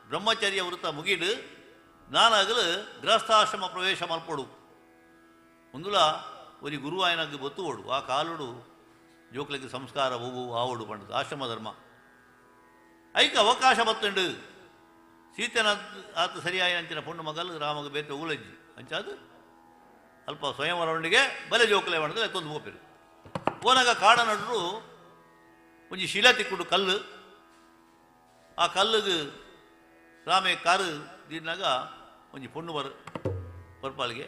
ಬ್ರಹ್ಮಚರ್ಯ ವೃತ್ತ ಮುಗಿಡು ನಾನಾಗಲು ಗೃಹಸ್ಥಾಶ್ರಮ ಪ್ರವೇಶ ಮಲ್ಪೊಡು ಮುಂದುಲ ಒಂದು ಗುರು ಆಯನಗೆ ಬತ್ತು ಓಡು ಆ ಕಾಲುಡು ಜೋಕ್ಲಿಗೆ ಸಂಸ್ಕಾರ ಹೂವು ಆವಡು ಪಂಡದು ಆಶ್ರಮ ಧರ್ಮ ಐಕ ಅವಕಾಶ ಬತ್ತುಂಡು ಸೀತೆನ ಆತ ಸರಿಯಾಯಿ ಅಂಚಿನ ಪುಣ್ಣು ಮಗಲು ರಾಮಗ ಬೇತೆ ಉಗುಳಜ್ಜಿ ಅಂಚಾದು ಅಲ್ಪ ಸ್ವಯಂವರೊಂದಿಗೆ ಬಲೆ ಜೋಕ್ಲೆ ಪಂಡದು ಎತ್ತೊಂದು ಹೋಪಿರು ಓನಾಗ ಕಾಡ ನಡರು ಒಂಜಿ ಶಿಲೆ ತಿಕ್ಕುಡು ಕಲ್ಲು ಆ ಕಲ್ಲುಗೆ ರಾಮೆ ಕಾರು ದಿನಾಗ ಒಂಜಿ ಪೊಣ್ಣು ಬರ್ಪಾಳಿಗೆ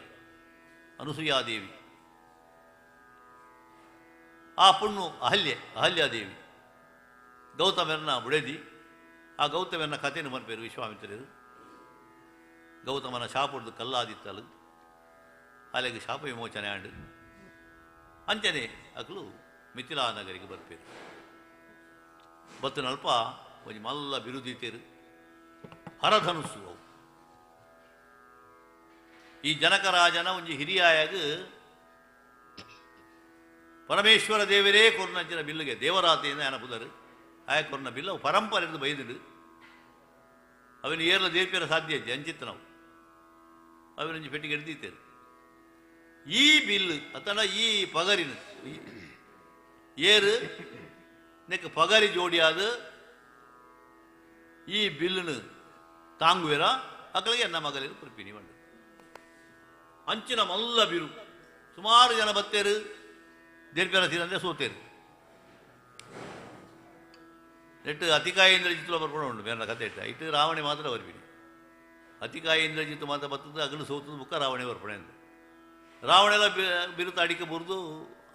ಅನಸೂಯಾದೇವಿ ಆ ಪುಣ್ಣು ಅಹಲ್ಯಾದೇವಿ ಗೌತಮರನ್ನ ಬುಡೆದಿ ಆ ಗೌತಮರನ್ನ ಕಥೆಯನ್ನು ಮನ್ಪೇರು ವಿಶ್ವಾಮಿತ್ರರು ಗೌತಮನ ಶಾಪುಡ್ದು ಕಲ್ಲಾದಿತ್ತಲು ಅಲ್ಲಿಗೆ ಶಾಪ ವಿಮೋಚನೆ ಆಂಡು ಅಂಚನೆ ಅಕಲು ಮಿಥಿಲಾ ನಗರಿಗೆ ಬರ್ಪೇರು ಬತ್ತನಲ್ಪ ಒಂಜಿ ಮಲ್ಲ ಬಿರುದೀತೇರು ಹರಧನುಸ್ಸು ಅವು ಈ ಜನಕರಾಜನ ಒಂಜಿ ಹಿರಿಯಾಯಾಗ ಪರಮೇಶ್ವರ ದೇವರೇ ಕೊರ್ನಂಚಿನ ಬಿಲ್ಲಿಗೆ ದೇವರಾತೆಯಿಂದ ಆಯನ ಪುದರು ಆಯ ಕೊರ್ನ ಬಿಲ್ಲು ಅವು ಪರಂಪರೆದು ಬೈದಿಡು ಅವನು ಏರ್ಲ ದೇಪಿಯರ ಸಾಧ್ಯ ಇದ್ದೆ ಅಂಚಿತ್ತು ನಾವು ಅವನೊಂಜಿ ಪೆಟ್ಟಿಗೆ ಹಿಡ್ದೀತೇರು ಈ ಬಿಲ್ಲು ಅತನ ಈ ಪಗರಿನ ಏರು ನೆಕ್ ಪಗರಿ ಜೋಡಿಯಾದ ಈ ಬಿಲ್ಲುನು ತಾಂಗುವೆರ ಅಕಲಿಗೆ ಎನ್ನ ಮಗಲಿನ ಕುರ್ಪಿನಿ ಬಂಡು ಅಂಚಿನ ಮಲ್ಲ ಬಿರು ಸುಮಾರು ಜನ ಬತ್ತೇರು ದೇರ್ಪೇರ ಸೀರಂದ್ರೆ ಸೋತೇರು ನೆಟ್ಟು ಅತಿಕಾಯಿ ಇಂದ್ರಜಿತ್ತು ಬರ್ಕೊಂಡು ಉಂಟು ಬೇರೆ ಕತೆ ಇಟ್ಟ ಇಟ್ಟು ರಾವಣೆ ಮಾತ್ರ ಬರ್ಬಿನಿ ಅತಿಕಾಯಿ ಇಂದ್ರಜಿತ್ತು ಮಾತ್ರ ಬರ್ತದೆ ಅಗಲು ಸೋತದ್ದು ಬುಕ್ಕ ರಾವಣೆ ಬರ್ಪಣೆ ಅಂತ ರಾವಣೆಲ್ಲ ಬಿರುತ್ತ ಅಡಿಕೆ ಬುರ್ದು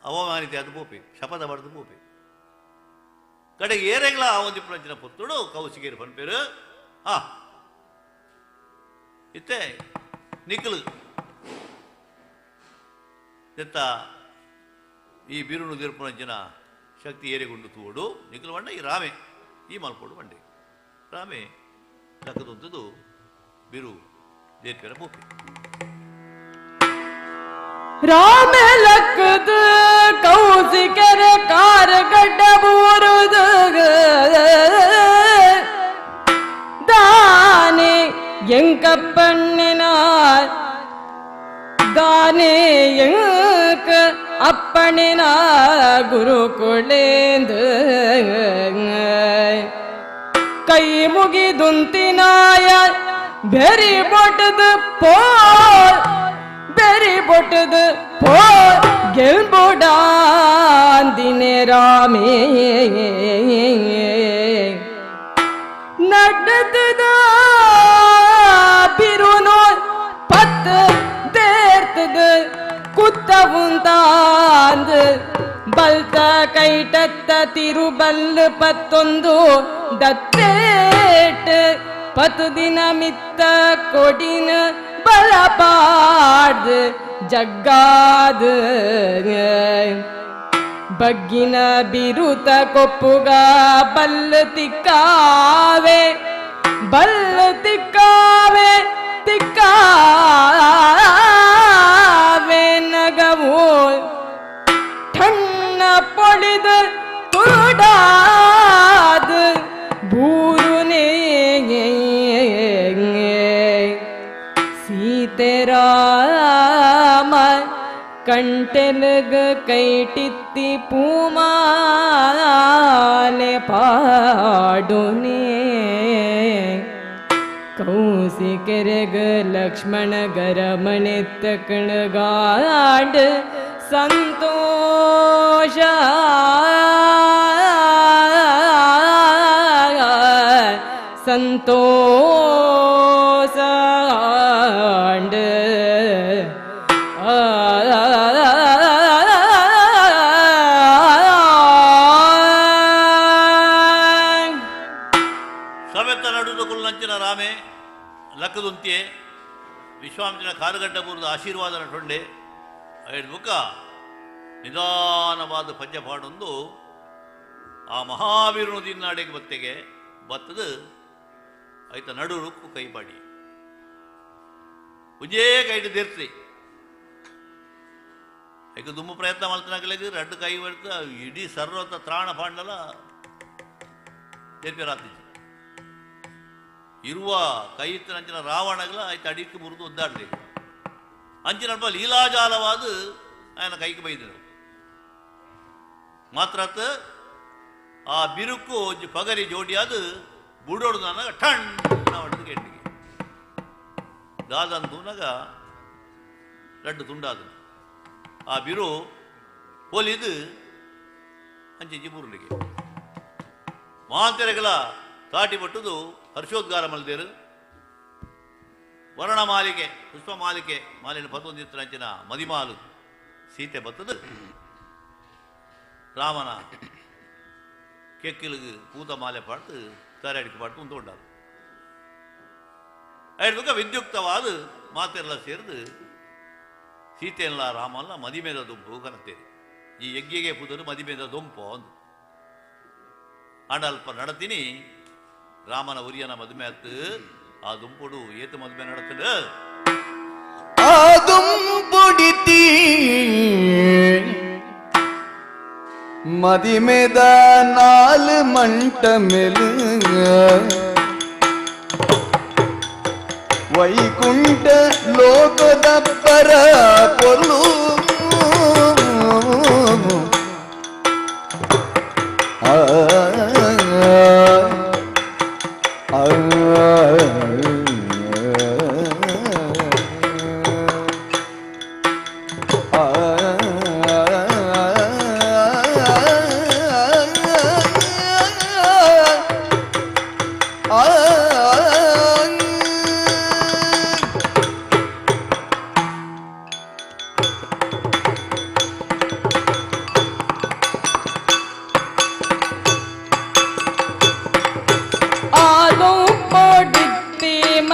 ಅವಮಾನಿತೆ ಅದು ಬೋಪೆ ಶಪಥ ಬಡ್ದು ಬೋಪೆ ಕಡೆಗೆ ಏರೆಗ್ಲ ಒಂದಿಪ್ಪು ಪುತ್ತುಡು ಕೌಸಿಗೇರಿ ಪನ್ಪೇರು ಇತ್ತೆ ನಿಕ್ಕಲು ಎತ್ತ ಈ ಬಿರುನು ದಿರ್ಪುನಂಚಿನ ಶಕ್ತಿ ಏರೆಗೊಂಡು ತೂಡು ನಿಕ್ಕಲು ಬಂಡ ಈ ರಾಮೆ ಈ ಮಲ್ಪೋಡು ಬಂಡೆ ರಾಮೆ ಲಕ್ಕದೊಂದು ಬಿರು ದೇರ್ಪೇರ ಬೋಪೆ ರಾಮ ಲಕ್ಕದ ಕೌಸಿಕರ ಕಾರಗಡ್ಡ ಬೂರುದು ದಾನೆ ಎಂಕಪ್ಪಣ್ಣಿನಾರ್ ದಾನೆ ಎಂಕ ಅಪ್ಪಣಿನ ಗುರುಕುಳೇಂದು ಕೈ ಮುಗಿದುಂತಿನಾಯ ಬೆರಿ ಬೊಟ್ಟದು ಪೋರ್ ಬೆರಿ ಬೊಟ್ಟದು ಪೋರ್ ಗೆಲ್ಬುಡಾಂದಿನೆ ರಾಮೇ ನಡ್ದದ ಬಿರುನು ಪತ್ ದೇರ್ತದ ಕುತ್ತವುಂತಾಂದ ಬಲ್ತ ಕೈಟತ್ತ ತಿರುಬಲ್ ಪತ್ತೊಂದು ದತ್ತೇಟ್ ಪತ್ ದಿನ ಮಿತ್ತ ಕೊಡಿನ ಬಲಪಾಡ್ ಜಗ್ಗಾದ ಬಗ್ಗಿನ ಬಿರುತ ಕೊಪ್ಪುಗ ಬಲ್ಲ ತಿಕ್ಕಾವೆ ತಿಕ್ಕಾವೆ ನಗವು ಠಣ್ಣ ಪೊಳಿದ ತುರುಡಾದ ಬೂರುನೇ ಸೀತೆರಾಮ ಕಂಟೆಲಗ ಕೈಟಿತ್ತಿ ಪೂಮಾಲೆ ಪಾಡುನೇ ಕೌಸಿಕೆರೆಗ ಲಕ್ಷ್ಮಣ ಗರಮಣೆತ್ತ ಕಣಗಾಡ ಸಂತೋಷ ಸಂತೋಷ ಸವೆತ್ತ ನಡುದು ಕುಲ್ಲಂಚಿನ ರಾಮೆ ಲಕ್ಕದುಂತ್ಯೆ ವಿಶ್ವಾಮಿತ್ರನ ಕಾರುಗಡ್ಡ ಬೂರದ ಆಶೀರ್ವಾದ ನಟೊಂಡೆ ಐದು ಬುಕ್ಕ ನಿಧಾನವಾದ ಪದ್ಯಪಾಡೊಂದು ಆ ಮಹಾವೀರನು ದಿನ್ನಾಡೆಗೆ ಬತ್ತೆಗೆ ಬತ್ತದು ಐತ ನಡು ರುಕ್ಕು ಕೈಪಾಡಿ ಉಜೇ ಕೈಟ್ ದೇರ್ಸಿ ಐಕ ದುಮ್ಮು ಪ್ರಯತ್ನ ಮಾಡ್ತಾನಾಗಲಿಗೆ ರಡ್ಡು ಕೈ ಬರ್ತ ಇಡೀ ಸರ್ವತ ತ್ರಾಣ ಪಾಂಡಲ ದೇರ್ಪೇರಾತ್ತಿ ಇರುವ ಕೈ ಇತ್ತಿನ ಅಂಚಿನ ರಾವಣಗಳ ಆಯ್ತು ಅಡಿಕ್ಕೆ ಮುರಿದು ಒದ್ದಾಡ್ಲಿ ಅಂಚಿನ ಅಲ್ಪ ಲೀಲಾಜಾಲವಾದ ಆಯನ ಕೈಗೆ ಬೈದರು ಮಾತ್ರ ಆ ಬಿರುಕು ಒಂಜಿ ಪಗರಿ ಜೋಡಿಯಾದ ಬುಡೋಡು ನನಗ ಠಣ್ಣ ಹೊಡೆದು ಕೆಟ್ಟಿಗೆ ದಾದಂತೂನಗ ರಡ್ಡು ತುಂಡಾದ ಆ ಬಿರು ಪೋಲಿದು ಅಂಚಿಂಚಿ ಬುರುಳಿಗೆ ಮಾಂತೆರೆಗಳ ತಾಟಿ ಪಟ್ಟುದು ಹರ್ಷೋದ್ಗಾರ ಮಲ್ದೇರು ವರ್ಣಮಾಲಿಕೆ ಪುಷ್ಪಮಾಲಿಕೆ ಮಾಲಿನ ಪತ್ತೊಂದಿತ್ತರಂಚಿನ ಮದಿಮಾಲು ಸೀತೆ ಬತ್ತದು ರಾಮನ ಕೆಕ್ಕಿಲಿಗೆ பூத மாலை பாட்டு தாரடிக்கு பாட்டு உண்டோண்டாது ಐದು ವಿದ್ಯುಕ್ತವಾದ ಮಾತೆಲ್ಲ ಸೇರಿದು ಸೀತೆಯಲ್ಲ ರಾಮಲ್ಲ ಮದಿಮೇದ ದುಂಪು ಕನತ್ತೇರಿ ಈ ಯಜ್ಞೆಗೆ ಪುದರು ಮದಿಮೇದ ದುಂಪು ಅಂದು ಆಂಡಲ್ಪ ನಡತೀನಿ ರಾಮನ ಉರಿಯನ ಮದುವೆ ಆತು ಆ ದುಂಪುಡು ಏತು ಮದುವೆ ನಡತದ ಆ ದುಂಪುಡಿತಿ ಮದಿಮೆದ ನಾಲ್ ಮಂಟ ಮೆಲು ವೈಕುಂಠ ಲೋಕದ ಪರ ಕೊಲ್ಲು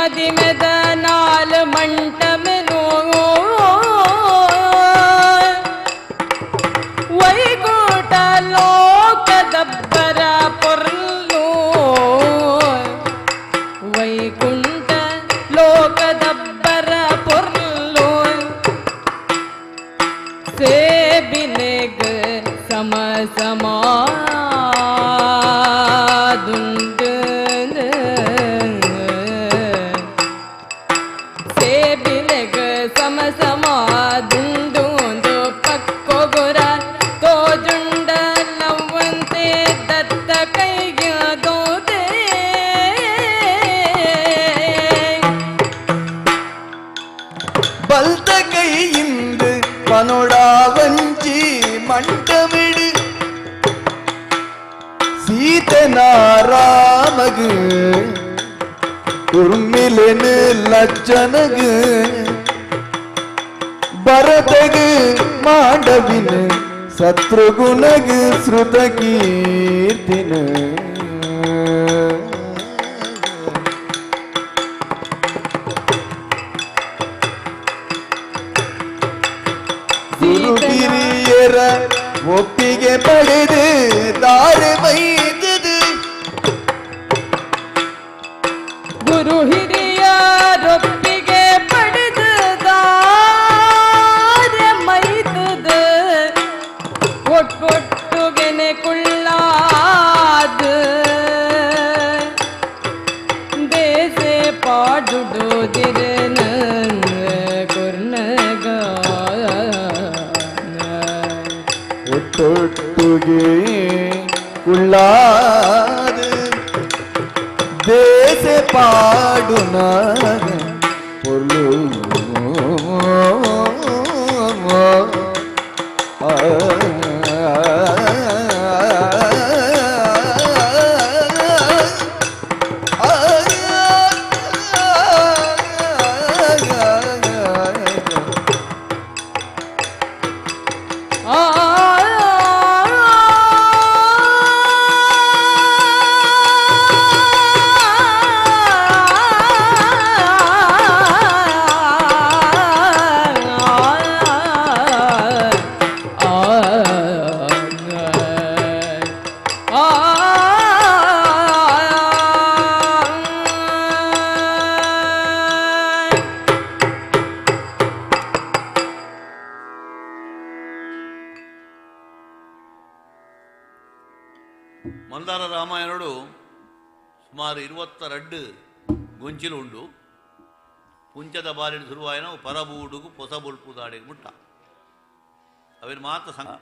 ಮದಿಮೆದ ನಾಲ್ ಮಂಟಮೆನು ವೈಕುಂಠ ಲೋಕದಬ್ಬರ ಪೊರ್ಲು ವೈಕುಂಠ ಲೋಕದಬ್ಬರ ಪೊರ್ಲು ಸೇಬಿನೆಗ್ ಸಮ ಸಮಾದುಂಡು ಸೇಬಿನೆಗ್ ಸಮ ಸಮಾದುಂಡು ಪಕ್ಕೊಗುರ ತೋಜುಂಡ ಲವ್ವಂತೆ ದತ್ತ ಕೈಗೆ ದೋದೆ பல்த கையிந்து பனோடா வஞ்சி மண்டமிடு சீதனாராமகு உர்மிலெனு லட்சணகு பரதகு மாண்டவினு சத்ருகுணகு ஸ்ருத கீர்த்தினு ಗುರುಗಿರಿಯರ ಒಪ್ಪಿಗೆ ಪಡೆದು ದಾರಿ ಮೈದುದು ಗುರು ಹಿರಿಯರೊಪ್ಪಿಗೆ ಪಡೆದು ದಾರ ಮೈದುದ ಒಟ್ಟೊಟ್ಟುಗೆನೆ ಕುಳ್ಳಾದ ದೇಸೆ ಪಾಡುಡೋದಿರನ ಕುರ್ನಗ ಒಟ್ಟೊಟ್ಟುಗೆ ಕುಳ್ಳಾದು ದೇಶ ಪಾಡುನ ಪೊರ್ಲು మందార రామాయణుడు సుమారు 22 గొంచిలు ఉండు పుంచದ ಬಾರಿನ ಶುರುವಾಯಿನ ಪರಬೂಡುಗು ಪೊಸಬೊಲ್ಪು ದಾಡಿಗೆ ಮುಟ್ಟ ಅವನ ಮಾತ ಸಂಘ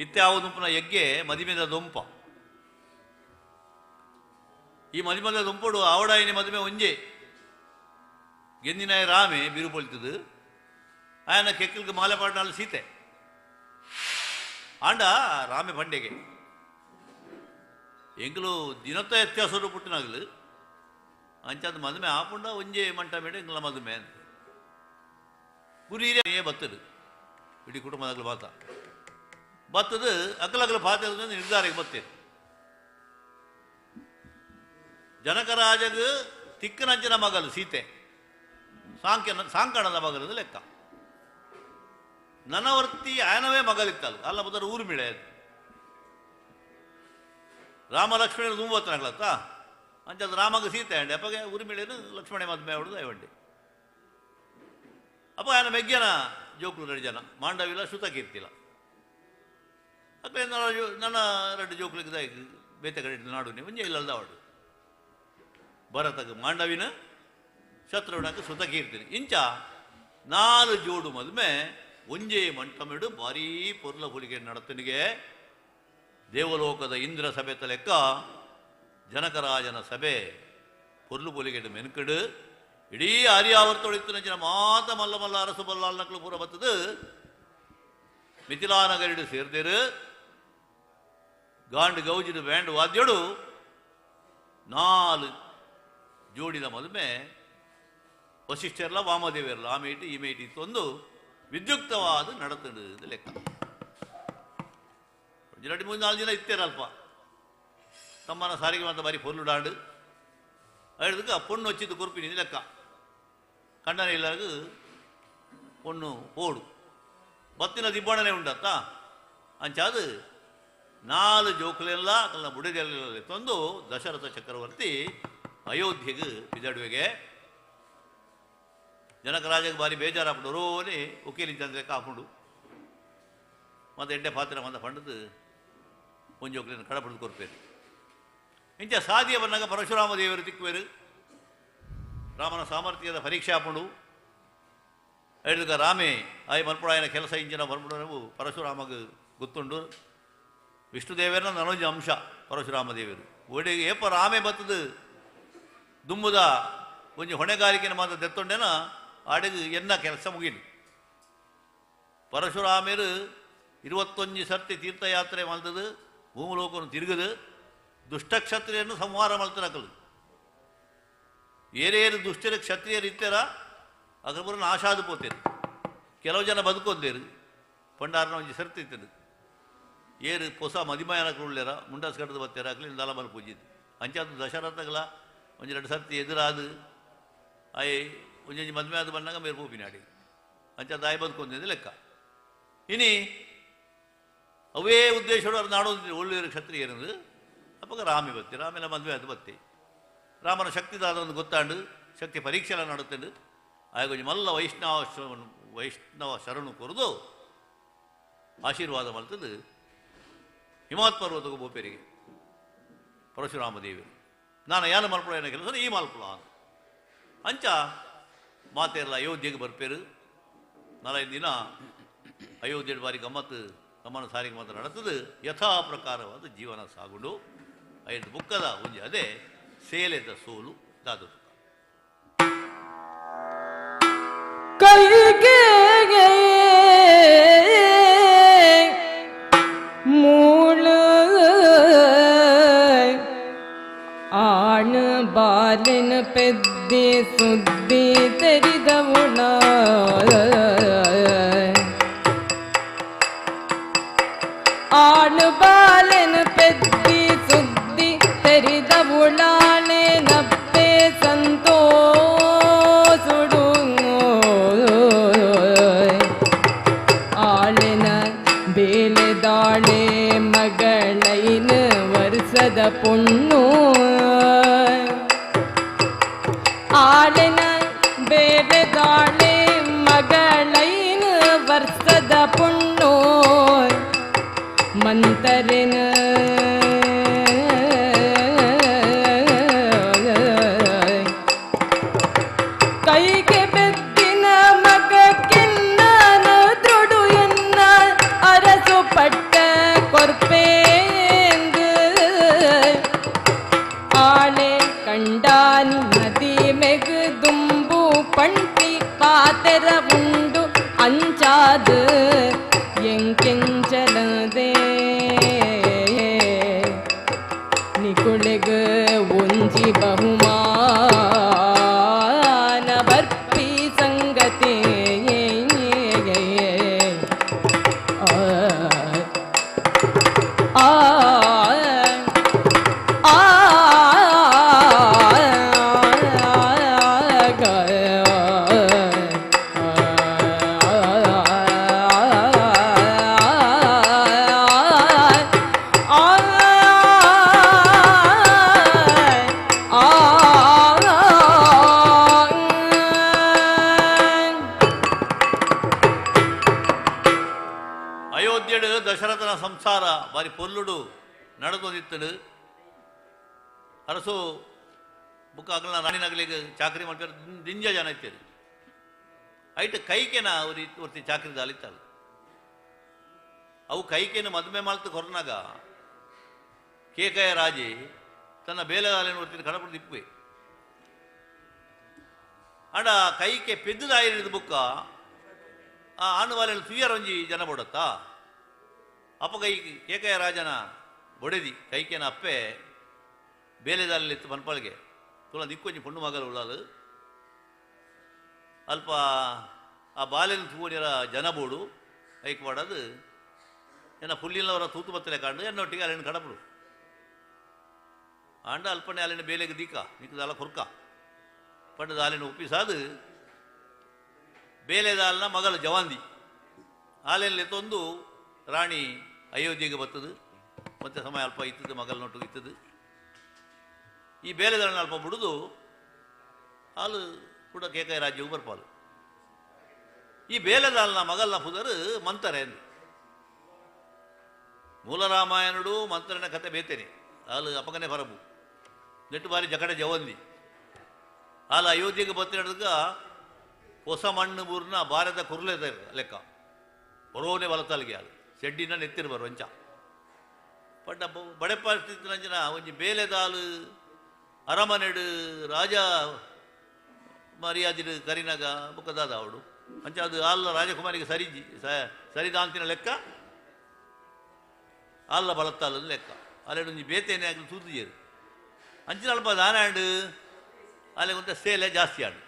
ಇತ್ಯಾವ ದುಂಪನ ಯಗ್ಗೆ ಮದಿಮೆದ ದೊಂಪ ಈ ಮದಿಮೆದ ದುಂಪಡು ಆವಡಾಯಿನ ಮದುವೆ ಒಂಜೆ ಗೆಂದಿನ ರಾಮೆ ಬಿರುಪೊಲ್ತದು ఆయన ಕೆಕ್ಕಲ್ಗೆ ಮಾಲೆ ಪಾಡ್ನಾಳು ಸೀತೆ ಆಂಡ ರಾಮೆ ಪಂಡೆಗೆ ಎಂಗ್ಲು ದಿನತ್ತ ವ್ಯತ್ಯಾಸರು ಪುಟ್ಟಿನಾಗ್ಲು ಅಂಚಾದ ಮದುವೆ ಆಪುಂಡ ಒಂಜೆ ಮಂಟ ಮೇಡ ಎಂಗ್ಲ ಮದುವೆ ಅಂತ ಗುರಿಯೇ ಬತ್ತದು ಇಡೀ ಕುಟುಂಬದಾಗಲು ಬಾತ ಬತ್ತದು ಅಕ್ಕಲಕ್ಕಲ ಪಾತ ನಿರ್ಧಾರಕ್ಕೆ ಬತ್ತೇನೆ ಜನಕರಾಜಗ ತಿಕ್ಕನಂಚಿನ ಮಗಲು ಸೀತೆ ಸಾಂಕಣದ ಮಗಲದ ಲೆಕ್ಕ ನನವರ್ತಿ ಆಯನವೇ ಮಗಲಿತ್ತಲ್ಲ ಅಲ್ಲ ಮೊದಲು ಊರ್ಮಿಳೆ ರಾಮ ಲಕ್ಷ್ಮಣ ತುಂಬತ್ತನಗ್ಲತ್ತ ಅಂಚದು ರಾಮಗ ಸೀತೆ ಅಂಡೆ ಅಪ್ಪಗೆ ಊರ್ಮಿಳೆನು ಲಕ್ಷ್ಮಣೆ ಮದುವೆ ಹೊಡೆದು ಅಯ್ಯಂಡಿ ಅಪ್ಪ ఆయన ಮೆಗ್ಗ್ಯನ ಜೋಕುಲು 2 ಜನ ಮಾಂಡವಿಲ್ಲ ಶ್ರುತ ಕೀರ್ತಿಲ್ಲ ಅಪ್ಪ ನನ್ನ 2 ಜೋಕುಲಿಗೆ ಬೇತೆ ಕಡೆ ನಾಡು ನೀವು ಒಂಜೆ ಇಲ್ಲದ ಅವಡು ಭರತಗೆ ಮಾಂಡವಿನ ಶತ್ರುವನಕ್ಕೆ ಶ್ರುತ ಕೀರ್ತಿನಿ ಇಂಚ 4 ಜೋಡು ಮದುವೆ ಒಂಜೇ ಮಂಟಮೆಡು ಭಾರೀ ಪೊರ್ಲ ಹುಲಿಗೆ ನಡತನಿಗೆ ದೇವಲೋಕದ ಇಂದ್ರ ಸಭೆ ಲೆಕ್ಕ ಜನಕರಾಜನ ಸಭೆ ಪೊರ್ಲು ಪೊಲಿಗೆಡು ಮೆನ್ಕಡು ಇಡೀ ಆರ್ಯಾವರ್ತೊಳಿತ್ತಿನ ಜನ ಮಾತ ಮಲ್ಲ ಮಲ್ಲ ಅರಸು ಬಲ್ಲಾಲ್ ನಕ್ಲು ಪೂರ ಬತ್ತದು ಮಿಥಿಲಾನಗರಿಡು ಸೇರ್ದೇರು ಗಾಂಡು ಗೌಜಿಡು ಬ್ಯಾಂಡ್ ವಾದ್ಯಡು 4 ಜೋಡಿದ ಮದುವೆ ವಸಿಷ್ಠರ್ಲ ವಾಮದೇವಿಯರ್ಲ ಆ ಮೇಟಿ ಈ ಮೇಟಿ ತಂದು ವಿದ್ಯುಕ್ತವಾದ ನಡತಡು ಲೆಕ್ಕ 2-3-4 ಜನ ಇತ್ತೇರಲ್ಪ ತಮ್ಮನ ಸಾರಿಗೆ ಅಂತ ಬಾರಿ ಪೊರ್ಲು ಡಾಂಡು அதுக்கு பொண்ணு வச்சுது குறிப்பி நிலக்கா கண்டன இல்லாது பொண்ணு ஓடு ಬತ್ತಿನ ದಿಬ್ಬಣನೆ ಉಂಡತ್ತ ಅಂಚಾದು 4 ಜೋಕುಲೆಲ್ಲ ಕಲ್ಲ ಬುಡಿಗೆಲ್ಲ ತಂದು ದಶರಥ ಚಕ್ರವರ್ತಿ ಅಯೋಧ್ಯೆಗೆ ಬಿದಡುವೆಗೆ ಜನಕರಾಜಗೆ ಬಾರಿ ಬೇಜಾರಾಗ್ಬಿಡೋರು ಓನಿ ಉಕೀಲಿಂಚಂದ್ರೆ ಕಾಕೊಂಡು ಮತ್ತು ಎಡ್ಡೆ ಪಾತ್ರ ಮಂದ ಪಂಡದು ಒಂಜೋಕಲಿನ ಕಡಪಡ್ದು ಕೊರ್ಪೇರು ಇಂಚ ಸಾಧಿಯ ಬಂದಾಗ ಪರಶುರಾಮ ದೇವರು ತಿಕ್ಕುವೇರು ರಾಮನ ಸಾಮರ್ಥ್ಯದ ಪರೀಕ್ಷೆ ಹಾಕೊಂಡು ಹೇಳಿದ ರಾಮೇ ಆಯ್ ಮಲ್ಪುಡಾಯನ ಕೆಲಸ ಇಂಜಿನ ಮಲ್ಪುಡವು ಪರಶುರಾಮಗೆ ಗೊತ್ತುಂಡು ವಿಷ್ಣುದೇವರನ ನನೊಂಜ ಅಂಶ ಪರಶುರಾಮ ದೇವರು ಒಡೆಗೆ ಏಪ ರಾಮೇ ಬತ್ತದು ದುಂಬುದ ಒಂಜಿ ಹೊಣೆಗಾರಿಕೆನ ಮಾತ್ರ ದೆತ್ತೊಂಡೆನ ಆಡೆಗೆ ಎನ್ನ ಕೆಲಸ ಮುಗಿಲು ಪರಶುರಾಮೇರು 21 ಸರ್ತಿ ತೀರ್ಥಯಾತ್ರೆ ಮಲ್ತದು ಭೂಮಲೋಕವನ್ನು ತಿರುಗದು ದುಷ್ಟಕ್ಷತ್ರಿಯನ್ನು ಸಂಹಾರ ಮಲ್ತನಕಲು ಏರೇರು ದುಷ್ಟರ ಕ್ಷತ್ರಿಯರು ಇತ್ತಾರ ಅದ್ರ ಬರೋ ನಾಶಾದು ಪೋತೇರು ಕೆಲವು ಜನ ಬದುಕೊಂದೇರು ಪಂಡಾರನ ಒಂಜಿ ಸರ್ತಿ ಇತ್ತದು ಏರು ಹೊಸ ಮದಿಮಯನಕ್ಕೆ ಉಳ್ಳೇರ ಮುಂಡಾಸ್ ಕಟ್ಟದು ಬತ್ತೇರ ಅಕ್ಲಿ ದಾಲ ಮಲ್ ಪೂಜಿದ್ದು ಅಂಚಾದು ದಶರಥಗಳ ಒಂಜಿ 2 ಸರ್ತಿ ಎದುರಾದು ಆಯ್ ಒಂಜೊಂಜಿ ಮದುವೆ ಆದ ಬಂದಾಗ ಮೇರು ಪೂಪಿನಾಡಿ ಅಂಚಾದ ಆಯ್ ಬದುಕೊಂದಿದ್ದು ಲೆಕ್ಕ ಇನಿ ಅವೇ ಉದ್ದೇಶಗಳು ನಾಡೋದು ಒಳ್ಳೆಯ ಕ್ಷತ್ರಿಯರು ಅಪ್ಪಾಗ ರಾಮಿ ಬತ್ತಿ ರಾಮೆಲ್ಲ ಮದುವೆ ಅದು ಬತ್ತಿ ರಾಮನ ಶಕ್ತಿದಾದ ಒಂದು ಗೊತ್ತಾಂಡು ಶಕ್ತಿ ಪರೀಕ್ಷೆ ಎಲ್ಲ ನಡುತ್ತಂಡು ಆಗ ಮಲ್ಲ ವೈಷ್ಣವ ಶರಣು ಕೊರದು ಆಶೀರ್ವಾದ ಮಲ್ತದ್ದು ಹಿಮಾತ್ ಪರ್ವತಗೂ ಬೋಪೇರಿಗೆ ಪರಶುರಾಮ ದೇವಿರು ನಾನು ಯಾನ ಮಲ್ಪುಳ ಏನೋ ಕೆಲಸ ಈ ಮಲ್ಪುಳ ಅಂಚ ಮಾತೆಲ್ಲ ಅಯೋಧ್ಯೆಗೆ ಬರ್ಪೇರು 4 ದಿನ ಅಯೋಧ್ಯೆ ಬಾರಿ ಗಮ್ಮತ್ತು ಗಮನ ಸಾರಿಗೆ ಮಾತ್ರ ನಡತದು ಯಥಾ ಪ್ರಕಾರವಾದ ಜೀವನ ಸಾಗುಂಡು 5 ಬುಕ್ಕದ ಒಂಜಿ ಅದೇ ಸೇಲೆದ ಸೋಲು ದಾದು ಕೈಗೆ ಮೂಳ ಆಣ ಬಾಲಿನ ಪೆದ್ದಿ ಸುದ್ದಿ ತೆರಿದವುಣ ಆಣ ಬಾಲಿನ ಪೆದ್ದಿ ಸುದ್ದಿ ತೆರಿದವುಳಾಣೆ ನಪ್ಪೆ ಸಂತೋಷುಡು ಬೇಲೆದಾಳೆ ಮಗಳೈನ ವರ್ಷದ ಪುಣ್ಣು ಆಳಿನ ಬೇಲೆದಾಳೆ ಮಗಳೈನ ವರ್ಷದ ಪುಣ್ಣು ಮಂತರಿನ ಕೈಗೆ ಬೆದ್ದಿನ ಮಗಕ್ಕಿನ್ನ ದೃಢು ಎನ್ನ ಅರಸು ಪಟ್ಟ ಕೊರ್ಪೇಂದು ಆಳೆ ಕಂಡಾನ್ ನದಿ ಮೆಗು ದುಂಬು ಪಂಟಿ ಪಾತೆರ ಉಂಡು ಅಂಚಾದು ಎಂಕೆಂಚಲದೆ ನಿಕುಳೆಗ ಒಂಜಿ ಬಹುಮಾನ ಬರ್ಪಿ ಸಂಗತಿ ಅಯೋಧ್ಯೆಡು ದಶರಥನ ಸಂಸಾರ ಬಾರಿ ಪೊಲ್ಲುಡು ನಡೆದೋದಿತ್ತಡು ಅರಸು ಬುಕ್ಕ ಆಗಲ ರಾಣಿನಗಲಿಗೆ ಚಾಕರಿ ಮಾಡ್ತಾರೆ ದಿಂಜ ಜನ ಇತ್ತೇರು ಐಟ್ ಕೈಕೆನ ಒರ್ತಿ ಚಾಕರಿ ದಾಲಿತ್ತಲ್ಲ ಅವು ಕೈಕೆನ ಮದುವೆ ಮಾಲ್ತು ಕೊರನಾಗ ಕೇಕಯ ರಾಜಿ ತನ್ನ ಬೇಲೆದಾಲಿನ ಒರ್ತಿನ ಕಡಪಡು ದಿಪ್ಪುವೆ ಅಂಡ ಕೈಕೆ ಪೆದ್ದುದಾಯಿರಿದ ಬುಕ್ಕ ಆ ಆನುವಾಲೆಯಲ್ಲಿ ತುಯ್ಯರೊಂಜಿ ಜನ ಬೊಡತ್ತಾ ಅಪ್ಪ ಕೈ ಕೇಕಯ ರಾಜನ ಬೊಡೆದಿ ಕೈಕೇನ ಅಪ್ಪೆ ಬೇಲೆದಾಲಿತ್ತು ಮನ್ಪಾಳಿಗೆ ತುಲ ದಿಕ್ಕೊಂಜಿ ಪುಣ್ಣು ಮಗಲು ಉಳ್ಳಾಲು ಅಲ್ಪ ಆ ಬಾಲೆನ ತೂವನಿರ ಜನ ಬೋಡು ಐಕ್ ಮಾಡೋದು ಏನ ಪುಲ್ಲಿನವರ ತೂತು ಬತ್ತಲೆ ಕಾಂಡು ಎನ್ನೊಟ್ಟಿಗೆ ಅಲ್ಲಿನ ಕಡಪಡು ಆಂಡ ಅಲ್ಪನೆ ಅಲ್ಲಿನ ಬೇಲೆಗೆ ದೀಕ ನಿಕ್ಕದಲ್ಲ ಕೊರ್ಕ ಪಂಡದ ಅಲ್ಲಿನ ಒಪ್ಪಿಸಾದು ಬೇಲೆದಾಲ್ನ ಮಗಳ ಜವಾಂದಿ ಆಲೆಯಲ್ಲಿ ತಂದು ರಾಣಿ ಅಯೋಧ್ಯೆಗೆ ಬರ್ತದೆ. ಮತ್ತೆ ಸಮಯ ಅಲ್ಪ ಇತ್ತದು, ಮಗಲನೊಟ್ಟಿಗೆ ಇತ್ತದು. ಈ ಬೇಲೆದಾಳನ್ನ ಅಲ್ಪ ಬಿಡುದು ಹಾಲು ಕೂಡ ಕೇಕಾಯಿ ರಾಜ್ಯವು ಬರ್ಪಾಲು. ಈ ಬೇಲೆದಾಲ್ನ ಮಗಲ್ನ ಪುದರು ಮಂತರೆ ಎಂದು ಮೂಲ ರಾಮಾಯಣಡು ಮಂತ್ರನ ಕತೆ ಬೇತೇನೆ ಹಾಲು ಅಪಗನೆ ಹೊರಬು ನೆಟ್ಟು ಬಾರಿ ಜಕಡೆ ಜವಂದಿ ಹಾಲು ಅಯೋಧ್ಯೆಗೆ ಬತ್ತಿನಡ್ದಾಗ ಹೊಸ ಮಣ್ಣು ಬೂರ್ನ ಭಾರತ ಕುರ್ಲೆ ಲೆಕ್ಕ ಬರೋನೆ ಬಲತಲ್ಗೆ ಹಾಲು ಶೆಡ್ಡಿನ ನೆತ್ತಿರು ಬರು ಅಂಚ ಪಂಡ ಬಡೆ ಪರಿಸ್ಥಿತಿ ನಂಚಿನ ಒಂಜಿ ಬೇಲೆದಾಲು ಅರಮನೆಡು ರಾಜ ಮರ್ಯಾದಿಡು ಕರಿನಾಗ ಬುಕ್ಕದಾದ ಅವಡು ಅಂಚ ಅದು ಹಾಲ ರಾಜಕುಮಾರಿಗೆ ಸರಿದಾಂತಿನ ಲೆಕ್ಕ ಹಾಲ ಬಲತ್ತಾಲ ಲೆಕ್ಕ ಅಲ್ಲೊಂದು ಬೇತೇನೆ ಆಗಲಿ ತೂತಿಜೇರು ಅಂಚಿನ ಅಲ್ಪ ದಾನ ಆಂಡು ಅಲ್ಲಿ ಕೊಂತ ಸೇಲೆ ಜಾಸ್ತಿ ಆಡು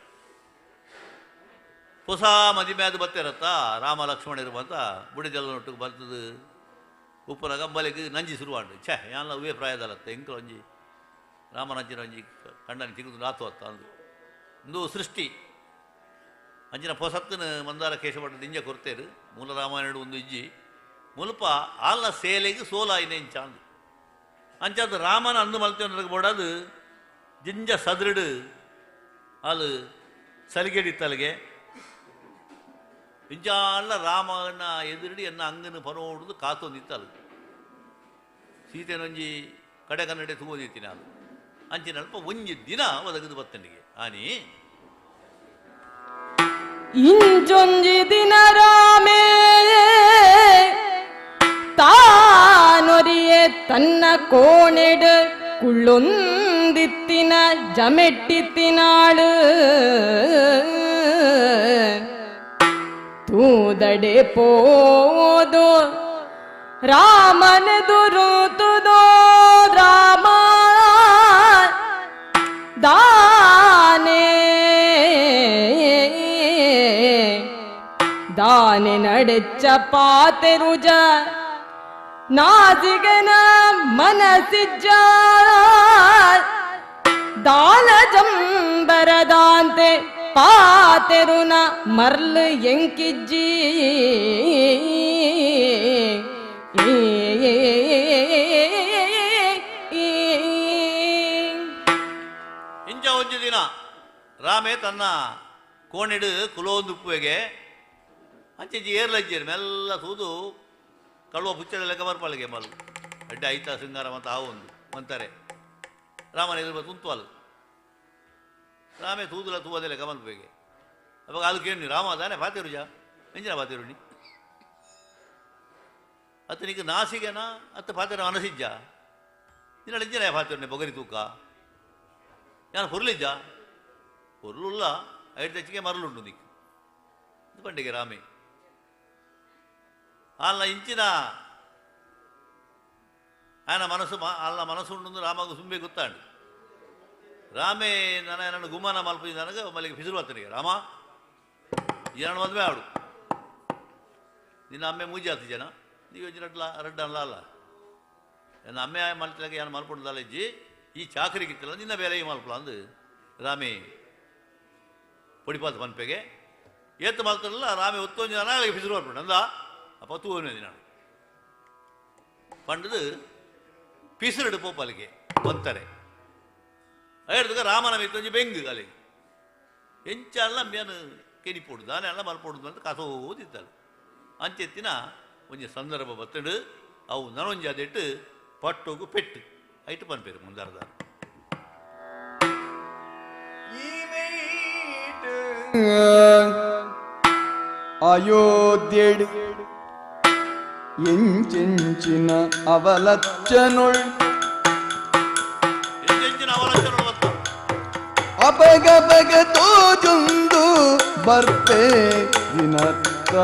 ಹೊಸ ಮದಿಮೆ ಅದು ಬತ್ತಿರತ್ತ ರಾಮ ಲಕ್ಷ್ಮಣ ಇರುವಂತ ಬುಡಿದೆಲ್ಲನೊಟ್ಟಿಗೆ ಬರ್ತದೆ ಉಪ್ಪುನಾಗ ಬಲಿಗೆ ನಂಜಿ ಶುರುವಾಂಡು ಛೇ ಯಾನ ಅವೇ ಪ್ರಾಯದಲ್ಲತ್ತ ಎಂಕಲು ಒಂಜಿ ರಾಮನಂಚಿನ ಒಂಜಿ ಕಣ್ಣನ ಸಿಗುದು ನಾತು ಅತ್ತ ಅಂದು ಇಂದು ಸೃಷ್ಟಿ ಅಂಚಿನ ಹೊಸತ್ತಿನ ಮಂದಾರ ಕೇಶಭಟ್ಟ ದಿಂಜ ಕೊರ್ತೇರು ಮೂಲ ರಾಮಾಯಣ ಒಂದು ಇಜ್ಜಿ ಮುಲ್ಪ ಆಲ್ನ ಸೇಲೆಗೆ ಸೋಲಾಯಿನೆ ಇಂಚ ಅಂದು ಅಂಚದು ರಾಮನ ಅಂದು ಮಲ್ತೇವನಿಗೆ ಬೋಡದು ಜಿಂಜ ಸದೃಡು ಹಾಲು ಸಲಿಗೆಡಿ ತಲೆಗೆ ಇಂಚಾಲ ರಾಮನ ಎದುರುಡಿ ಎನ್ನ ಅಂಗನ ಪರೋಡುದು ಕಾತೊಂದಿತ್ತಲ್ಲ ಸೀತೆನೊಂಜಿ ಕಡೆ ಕನ್ನಡ ತಗೋದಿತ್ತೀನಿ ನಾನು ಅಂಚಿನಲ್ಪ ಒಂಜಿ ದಿನ ಒದಗದು ಬತ್ತನಿಗೆ ಆನಿ ಇಂಚೊಂಜಿ ದಿನ ರಾಮೇ ತಾನೊರಿಯೆ ತನ್ನ ಕೋಣೆಡು ಕುಳ್ಳೊಂದಿತ್ತಿನ ಜಮೆಟ್ಟಿತ್ತಿನಾಳು ತೂದಡೆ ಪೋದು ರಾಮನೆದುರುತುದೋ ರಾಮ ದಾನೆ ದಾನೆ ನಡೆಚ್ಚ ಪಾತೆರುಜ ನಾಜಿಗನ ಮನಸಿಜ್ಜ ದಾನ ಜಂಬರದಾಂತೆ ಪಾತೆರುನ ಮರ್ಲು ಎಂಕಿಜ್ಜಿ ಇಂಚ ಒಂಜಿ ದಿನ ರಾಮೇ ತನ್ನ ಕೋಣಿಡು ಕುಲೋಂದುಪ್ಪುವೆಗೆ ಅಂಚೆಂಚಿ ಏರ್ಲಜ್ಜೇರು ಮೆಲ್ಲ ತೂದು ಕಳುವ ಪುಚ್ಚದ ಲೆಕ್ಕ ಬರ್ಪಾಳಿಗೆ ಮಲ್ಲು ಅಡ್ಡ ಐತ ಶೃಂಗಾರ ಮತ್ತು ಆ ಒಂದು ಅಂತಾರೆ ರಾಮನ ಎದುರು ತುಂತುವಲು ರಾಮೇ ತೂದುಲ ತೂವದೆ ಲೆಕ್ಕ ಮಲ್ಪೆಗೆ ಅವಾಗ ಅಲ್ಲಿ ಕೇಳಿ ರಾಮ ತಾನೆ ಪಾತಿರುಜ ಎಂಜಿನ ಪಾತಿರುಣಿ ಅತ್ತ ನೀಗ ನಾಸಿಗೆನಾ ಅತ್ತ ಪಾತಿರ ಅನಸಿಜ್ಜ ನಿನ್ನ ಎಂಜಿನ ಪಾತಿರುಣಿ ಬೊಗರಿ ತೂಕ ಯಾನು ಪೊರ್ಲಿಜ್ಜ ಪೊರ್ಲುಲ್ಲ ಐದು ತೆಚ್ಚಿಗೆ ಮರಳುಂಡು ನೀಕು ಇದು ಪಂಡಿಗೆ ರಾಮೇ ಆಲ್ನ ಇಂಚಿನ ఆయన మనసు వాళ్ళ మనసు ఉంటుంది రామకు సుంబే గుత్తాండు రామే నన్ను గుమ్మాన మలిపింది అనగా మళ్ళీ ఫిజులు వస్తాడు రామా ఈయన మದುವೆ ఆడు నిన్న అమ్మే మూజాతి జన నీకు వచ్చినట్ల రెడ్డన్లా ನನ್ನ ಅಮ್ಮೆ ಮಲ್ತಿಲಾಗ ಏನು ಮಲ್ಪುಂಡದಲ್ಲ ಇಜ್ಜಿ ಈ ಚಾಕರಿಗಿತ್ತಿಲ್ಲ ನಿನ್ನ ಬೇರೆ ಈ ಮಲ್ಪಲ ಅಂದು ರಾಮೇ ಪೊಡಿಪಾತ ಪನ್ಪೆಗೆ ಏತ್ತು ಮಲ್ತಲ್ಲ ರಾಮೆ ಒತ್ತೊಂದು ಜನ ಫಿಜುರು ಬರ್ಬಿಡು ಅಂದ அப்போ தூவனது நான் பண்டது பிசுரெடு போப்பாலிಗೆ ಬಂತಾರೆ ಹೇಳ್ದಾಗ ರಾಮನ ಮಿತ್ತೊಂಜಿ ಬೆಂಗು ಅಲ್ಲಿಗೆ ಎಂಚಲ್ಲ ಮೇನು ಕೆನಿಪೋಡು ದಾನೆಲ್ಲ ಮಲ್ಪೋಡುದು ಅಂತ ಕಸ ಓದಿತ್ತಲ್ಲ ಅಂಚೆತ್ತಿನ ಒಂಜಿ ಸಂದರ್ಭ ಬತ್ತಡು ಅವು ನನೊಂಜಿ ಅದೆಟ್ಟು ಪಟ್ಟೋಗು ಪೆಟ್ಟು ಐಟು ಪನ್ಪೇರು ಮುಂದಾರದ ಅಯೋಧ್ಯೆಡು ಎಂಚೆಂಚಿನ ಅವಲಚ್ಚನೊಳ್ ಅಪಗಪಗ ತೋಜುಂದು ಬರ್ಪೆ ದಿನತ್ತ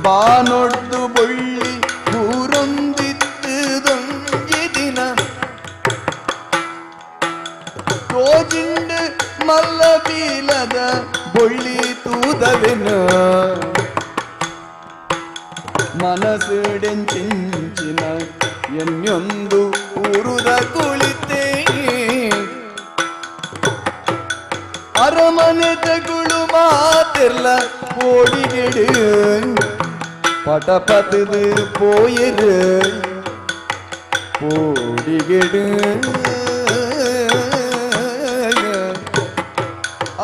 ಬಾನೊಡ್ದು ಬೊಳ್ಳಿ ಊರೊಂದಿತ್ತುದೊಂಜಿ ದಿನ ತೋಜಿಂಡು ಮಲ್ಲ ಬೀಲದ ಬೊಳ್ಳಿ ತೂದವೆನು ಮನಸ್ಸುಡೆಂಚಿಂಚಿ ದಿನ ಎನ್ನೊಂದು ಊರುದ ಕುಳಿತೇ ಅರಮನೆ ತಗುಳು ಮಾತಿರ್ಲ ಓಡಿಗೆಡು பட்டப்பத்துது போயிரு போடிகெடு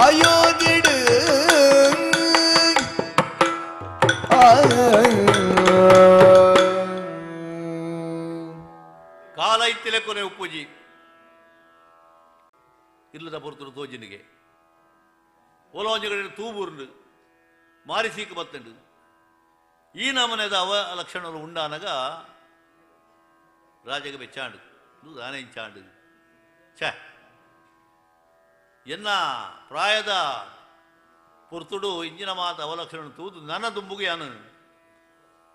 அயோகிடு ಕಾಲೈತಿಲೆ ಕೊನೆ ಉಪ್ಪುಜಿ ಇಲ್ಲದ ಪೊರ್ತರು ತೋಜಿನಿಗೆ ಓಲೋಂಜಗಡೆ ತೂಬೂರ್ನು ಮಾರಿಸೀಕ್ ಬತ್ತಂಡು ಈ ನಮನೆದ ಲಕ್ಷಣಗಳು ಉಂಡಾನಗ ರಾಜಗೆ ಬೆಚ್ಚಾಂಡು ದಾನೆಂಚಾಂಡು ಛ ಎನ್ನ ಪ್ರಾಯದ ಪೊರ್ತುಡು ಇಂಜಿನ ಮಾತು ಅವಲಕ್ಷಣ ತೂದು ನನ್ನ ದುಂಬುಗೆ ಯಾನು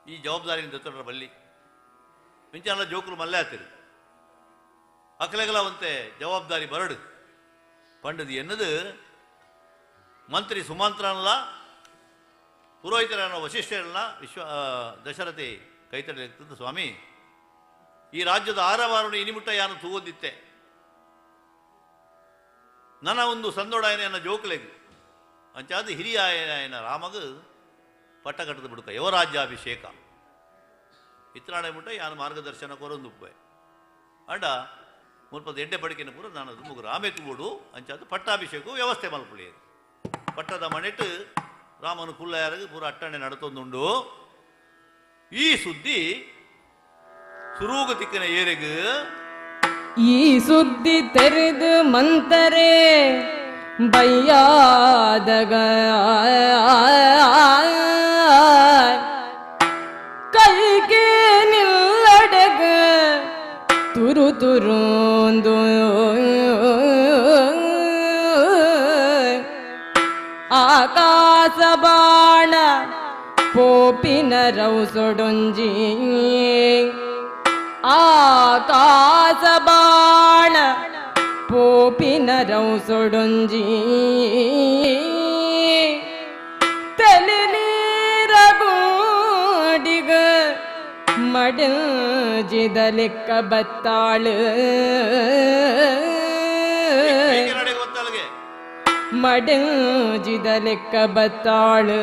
ಈ ಜವಾಬ್ದಾರಿಯಿಂದ ದತ್ತೊಂಡ್ರ ಬಲ್ಲಿ ಮಿಂಚಾನ ಜೋಕುಲು ಮಲ್ಲೆ ಆತಿರು ಅಕಲೆಗಲವಂತೆ ಜವಾಬ್ದಾರಿ ಬರಡು ಪಂಡದು ಎನ್ನದು ಮಂತ್ರಿ ಸುಮಂತ್ರನಲ್ಲ ಪುರೋಹಿತರನ್ನ ವಶಿಷ್ಠರನ್ನ ದಶರಥಿ ಕೈತಡಲಿರ್ತದ್ದು ಸ್ವಾಮಿ ಈ ರಾಜ್ಯದ ಆರವಾರಣ ಇನಿಮುಟ್ಟ ಯಾನು ತೂವೊಂದಿತ್ತೆ ನನ್ನ ಒಂದು ಸಂದೋಡಾಯನ ಜೋಕಲೆಗು ಅಂಚಾದ ಹಿರಿಯ ಆಯನ ರಾಮಗ ಪಟ್ಟ ಕಟ್ಟದು ಬಿಡುಕ ಯುವರಾಜ್ಯಾಭಿಷೇಕ ಇತ್ರಾಣೆ ಮುಟ್ಟ ಯಾನು ಮಾರ್ಗದರ್ಶನ ಕೊರೊಂದು ಉಪ್ಪೆ ಅಂಡ ಮುಲ್ಪದ ಎಡ್ಡೆ ಪಡಿಕೆನ ಪೂರ ನಾನು ಅದು ಮುಗು ರಾಮೆ ತೂಡು ಅಂಚಾದ ಪಟ್ಟಾಭಿಷೇಕವು ವ್ಯವಸ್ಥೆ ಮಲ್ಪುಳಿಯರು ಪಟ್ಟದ ಮನೆಟ್ಟು ರಾಮನು ಕುಲ್ಲಾಯರಿಗೆ ಪೂರ ಅಟ್ಟಣೆ ನಡತೊಂದುಂಡು ಈ ಸುದ್ದಿ ಸುರೂಗ ತಿಕ್ಕನ ಏರೆಗು ಈ ಸುದ್ದಿ ತೆರೆದು ಮಂತರೆ ಬಯ್ಯಾದಗ ಕೈಗೆ ನಿಲ್ಲಡಗ ತುರು ತುರುಂದು ಆಕಾಶ ಬಾಣ ಪೋಪಿನ ರೌಸೊಡೊಂಜಿ ಆಕಾಶ ಬಾಣ ಪೋಪಿನ ರೌಸೊಡೊಂಜಿ ತಲೆ ನೀರಗೂಡಿಗ ಮಡಜಿದ ಲೆಕ್ಕ ಬತ್ತಾಳು ಮಡಜಿದ ಲೆಕ್ಕ ಬತ್ತಾಳು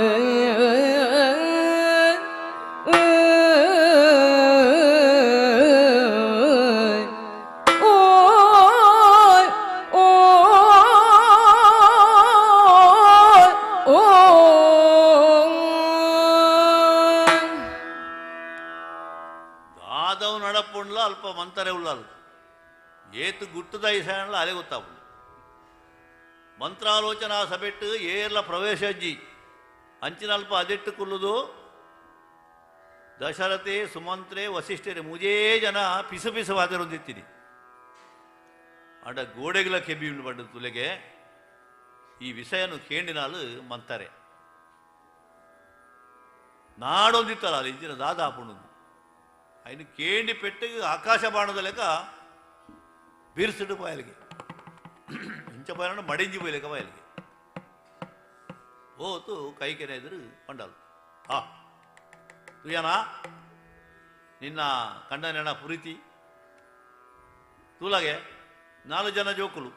ದಾದವ್ ನಡಪುಂಡ್ಲ ಅಲ್ಪ ಮಂತರೆ ಉಳ್ಳಾಲು ಏತು ಗುಟ್ಟದ ಇಸಲ್ಲ ಅಲೆ ಗೊತ್ತಾಪು ಮಂತ್ರಾಲೋಚನಾ ಸಭೆಟ್ಟು ಏರ್ಲ ಪ್ರವೇಶಜ್ಜಿ ಅಂಚಿನಲ್ಪ ಅದೆಟ್ಟು ಕುಲ್ಲುದು ದಶರಥೆ ಸುಮಂತ್ರೆ ವಸಿಷ್ಠರೆ ಮುಜೇ ಜನ ಪಿಸು ಪಿಸವಾದಿರೊಂದಿತ್ತೀನಿ ಅಂಡ ಗೋಡೆಗಳ ಕೆಬ್ಬಿ ಬಂಡ ತುಲೆಗೆ ಈ ವಿಷಯನು ಕೇಂಡಿನಾಲು ಮಂತಾರೆ ನಾಡೊಂದಿತ್ತಲ್ಲ ಅಲ್ಲಿ ಇಂಚಿನ ದಾದ ಹಾಪುಣದು ఆయన కేండి పెట్టి ఆకాశ బాణದ ಲೆಕ್ಕ ಬೀರ್ಸಿಡು ಬಾಯಲಿಗೆ ಇಂಚ ಬಾಯನ ಮಡಿಂಜಿ ಬೈಲೆಕ ಬಾಯಲಿಗೆ ಹೋತು ಕೈಕೆನೆ ಎದುರು ಪಂಡಾಲು ಹಾ ತುಯ್ಯನಾ ನಿನ್ನ ಕಂಡನೆಣ ಪುರಿತಿ ತೂಲಾಗೆ 4 ಜನ ಜೋಕುಲು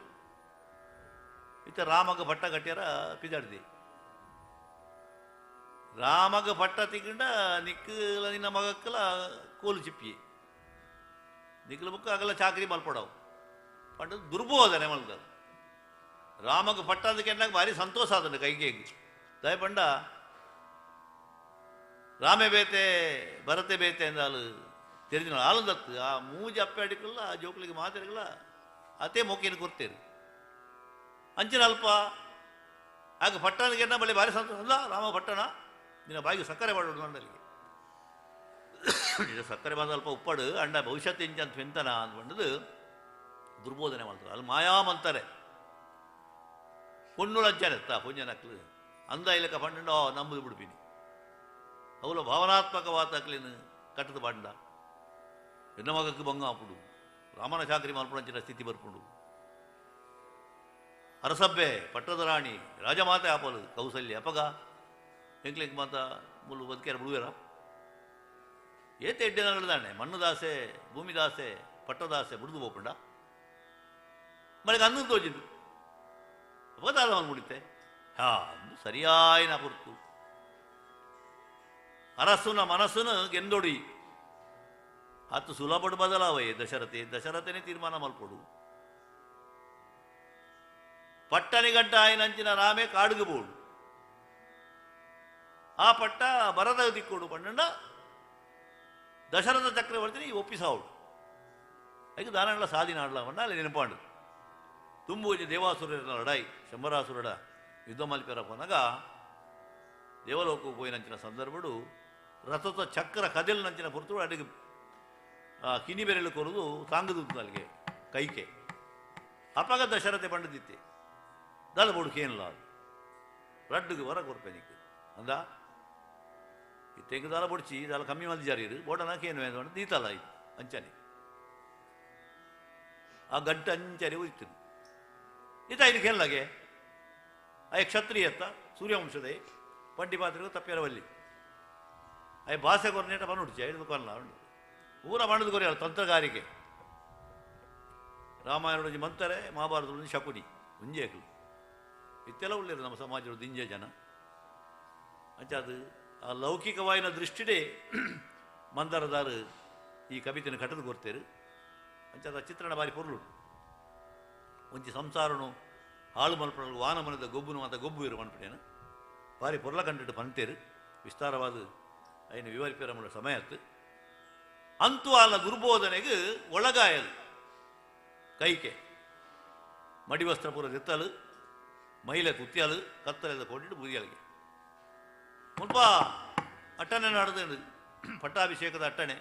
ಇತ್ತ ರಾಮಗ ಭಟ್ಟ ಕಟ್ಟ್ಯಾರ ಪಿದಾಡ್ದಿ ರಾಮಗ ಪಟ್ಟ ತಿಕ್ಕಂಡ ನಿಕ್ಕಲ ನಿನ್ನ ಮಗಕ್ಕಲ ಕೋಲು ಚಿಪ್ಪಿ ನಿಕ್ಕಲ ಬುಕ್ಕ ಆಗಲ್ಲ ಚಾಕರಿ ಮಲ್ಪಡವು ಪಂಡ ದುರ್ಬೋಧನೆ ಮಲ್ದ ರಾಮಗ ಪಟ್ಟ ಅದಕ್ಕೆ ಎನ್ನಾಗ ಭಾರಿ ಸಂತೋಷ ಆದನು ಕೈಗೆ ದಯಪಂಡ ರಾಮೆ ಬೇತೆ ಭರತೆ ಬೇತೆ ಎಂದಾಲು ತೆರೆದಿನ ಆಲಂದತ್ತು ಆ ಮೂಜಿ ಅಪ್ಪೆ ಅಡಿಕಲ್ಲ ಆ ಜೋಕುಲಿಗೆ ಮಾತಾಡಿಕಲ್ಲ ಅತೇ ಮೊಕ್ಕಿನ ಕೊಡ್ತೇರು ಅಂಚಿನ ಅಲ್ಪ ಆಗ ಪಟ್ಟಣಕ್ಕೆ ಎನ್ನ ಬಳಿ ಭಾರಿ ಸಂತೋಷ ಅಲ್ಲ ರಾಮ ಪಟ್ಟಣ ನಿನ್ನ ಬಾಯಿಗೆ ಸಕ್ಕರೆ ಮಾಡೋದು ಮಂಡಲಿಗೆ ಸಕ್ಕರೆ ಬಂದ ಅಲ್ಪ ಉಪ್ಪಡು ಅಂಡ ಭವಿಷ್ಯತ್ ಇಂಚ ಅಂತ ಎಂತನ ಅಂದ್ಕೊಂಡದು ದುರ್ಬೋಧನೆ ಮಾಡ್ತಾರೆ ಅಲ್ಲಿ ಮಾಯಾಮಂತಾರೆ ಪೊಣ್ಣು ಅಂಚಾನೆತ್ತ ಪುಂಜನಕ್ಲು ಅಂದ ಇಲ್ಲಕ ಪಂಡ ನಂಬುದು ಬಿಡ್ತೀನಿ ಅವಳ ಭಾವನಾತ್ಮಕವಾತಕ್ಲೇನು ಕಟ್ಟದ ಬಂಡ ಎನ್ನ ಮಗಕ್ಕೆ ಭಂಗ ಹಾಪುಡು ರಾಮನ ಚಾಕರಿ ಮಲ್ಪುಣಂಚಿನ ಸ್ಥಿತಿ ಬರ್ಪುಡು ಅರಸಬ್ಬೆ ಪಟ್ಟದ ರಾಣಿ ರಾಜಮಾತೆ ಆಪಲು ಕೌಸಲ್ಯ ಅಪಗ ಎಂಕ್ಲೆಂಕ್ ಮಾತ ಮುಲ್ಲು ಬದುಕ್ಯಾರ ಬಿಡುವೇರ ಏತ ಎಡ್ಡೆನಗಳದಾನೆ ಮಣ್ಣು ದಾಸೆ ಭೂಮಿ ದಾಸೆ ಪಟ್ಟದಾಸೆ ಬುಡ್ದು ಹೋಗ್ಕೊಂಡ ಮಳೆಗೆ ಅನ್ನ ತೋಜಿದ್ದು ಅಪದಾದವನು ಮುಡಿತೆ ಹಾ ಅಂದು ಸರಿಯಾಯಿನ ಪುರ್ತು ಅರಸುನ ಮನಸ್ಸುನ ಗೆಂದೊಡಿ ಹತ್ತು ಸುಲಭಡು ಬದಲಾವಯೇ ದಶರಥನೇ ತೀರ್ಮಾನ ಮಲ್ಪೊಡು ಪಟ್ಟನಿಗಂಟ ಆಯ್ನಂಚಿನ ರಾಮೇ ಕಾಡುಗಬೋಡು ಆ ಪಟ್ಟ ಬರದ ದಿಕ್ಕೋಡು ಪಂಡ ದಶರಥ ಚಕ್ರವರ್ತಿನಿ ಒಪ್ಪಿಸಾವಳು ಅದಕ್ಕೆ ದಾನಗಳ ಸಾಧಿನ ಆಡ್ಲವನ್ನ ಅಲ್ಲಿ ನೆನಪಾಂಡು ತುಂಬೂಜಿ ದೇವಾಸುರ ಲಡಾಯಿ ಶಂಬರಾಸುರಡ ಯುದ್ಧ ಮಲ್ಪೆರ ಕೊನಗ ದೇವಲೋಕಕ್ಕೆ ಪೋಯಿನಂಚಿನ ಸಂದರ್ಭಡು ರಥದ ಚಕ್ರ ಕದಲಿನಂಚಿನ ಪುರ್ತುಡು ಅಡಿಗೆ ಕಿನಿ ಬೆರೆಲು ಕೊರುದು ತಾಂಗದು ಅಲ್ಲಿಗೆ ಕೈಕೆ ಅಪಗ ದಶರಥೆ ಪಂಡದಿತ್ತೆ ದಾದ ಬೋಡು ಕೇನಲ್ಲ ಅದು ರಡ್ಡುಗೆ ಹೊರ ಕೊರ್ಪೆನಿಕ್ಕೆ ಅಂದ ತೆಂಗ ದಾಲ ಬೊಡ್ಚಿ ದಾಲ ಕಮ್ಮಿ ಮಂದಿ ಜಾರೀರು ಬೋಡನ ಕೇನು ಅಂತ ದೀತಲ್ಲ ಆಯ್ತು ಅಂಚನೆ ಆ ಗಂಟೆ ಅಂಚನೆ ಹೋಯ್ತು ಈತ ಇದು ಕೇಳಲಾಗೆ ಅಯ್ಯ ಕ್ಷತ್ರಿಯತ್ತ ಸೂರ್ಯವಂಶದೇ ಪಂಡಿ ಪಾತ್ರೆಗೂ ತಪ್ಪೇರವಲ್ಲಿ ಅಯ್ಯ ಭಾಷೆ ಕೊರನೇಟ ಬನ್ನುಡ್ಚಿ ಐದು ಕೊಲ್ಲ ಉಂಡು ಊರ ಮಣ್ಣದು ಕೊರಿಯಲ್ಲ ತಂತ್ರಗಾರಿಕೆ ರಾಮಾಯಣದ ಮಂತರೆ ಮಹಾಭಾರತದ ಶಕುನಿ ಮುಂಜೇಕಲು ಇತ್ತೆಲ್ಲ ಉಳ್ಳೇರು ನಮ್ಮ ಸಮಾಜದ ದಿಂಜೆ ಜನ ಅಂಚಾದು ಆ ಲೌಕಿಕವಾಯಿನ ದೃಷ್ಟಿಡೇ ಮಂದರದಾರು ಈ ಕವಿತೆನ ಕಟ್ಟದು ಕೊರ್ತೇರು ಅಂಚಾದ ಚಿತ್ರಣ ಬಾರಿ ಪೊರ್ಲು ಒಂಚಿ ಸಂಸಾರನು ಹಾಳು ಮಲ್ಪಡ ವಾನ ಮನದ ಗೊಬ್ಬುನು ಅಂತ ಗೊಬ್ಬು ಇರು ಮನ್ಪಡೇನು ಬಾರಿ ಪೊರ್ಲ ಕಂಡಿಟ್ಟು ಪಂತೇರು ವಿಸ್ತಾರವಾದ ಐನು ವಿವರಿಪೇರ ಮಾಡೋ ಸಮಯ ಆಯ್ತು ಅಂತೂ ಅಲ್ಲ ಗುರುಬೋಧನೆಗೆ ಒಳಗಾಯಲು ಕೈಕೆ ಮಡಿವಸ್ತ್ರ ಪೂರ ಎತ್ತಲು ಮೈಲೆ ಕುತ್ತಿಯಲು ಕತ್ತಲೆದ ಕೊಟ್ಟಿಟ್ಟು ಬುದಿಯಲಿಗೆ ಮುಲ್ಪ ಅಟ್ಟಣೆ ನಡೆದು ಪಟ್ಟಾಭಿಷೇಕದ ಅಟ್ಟಣೆ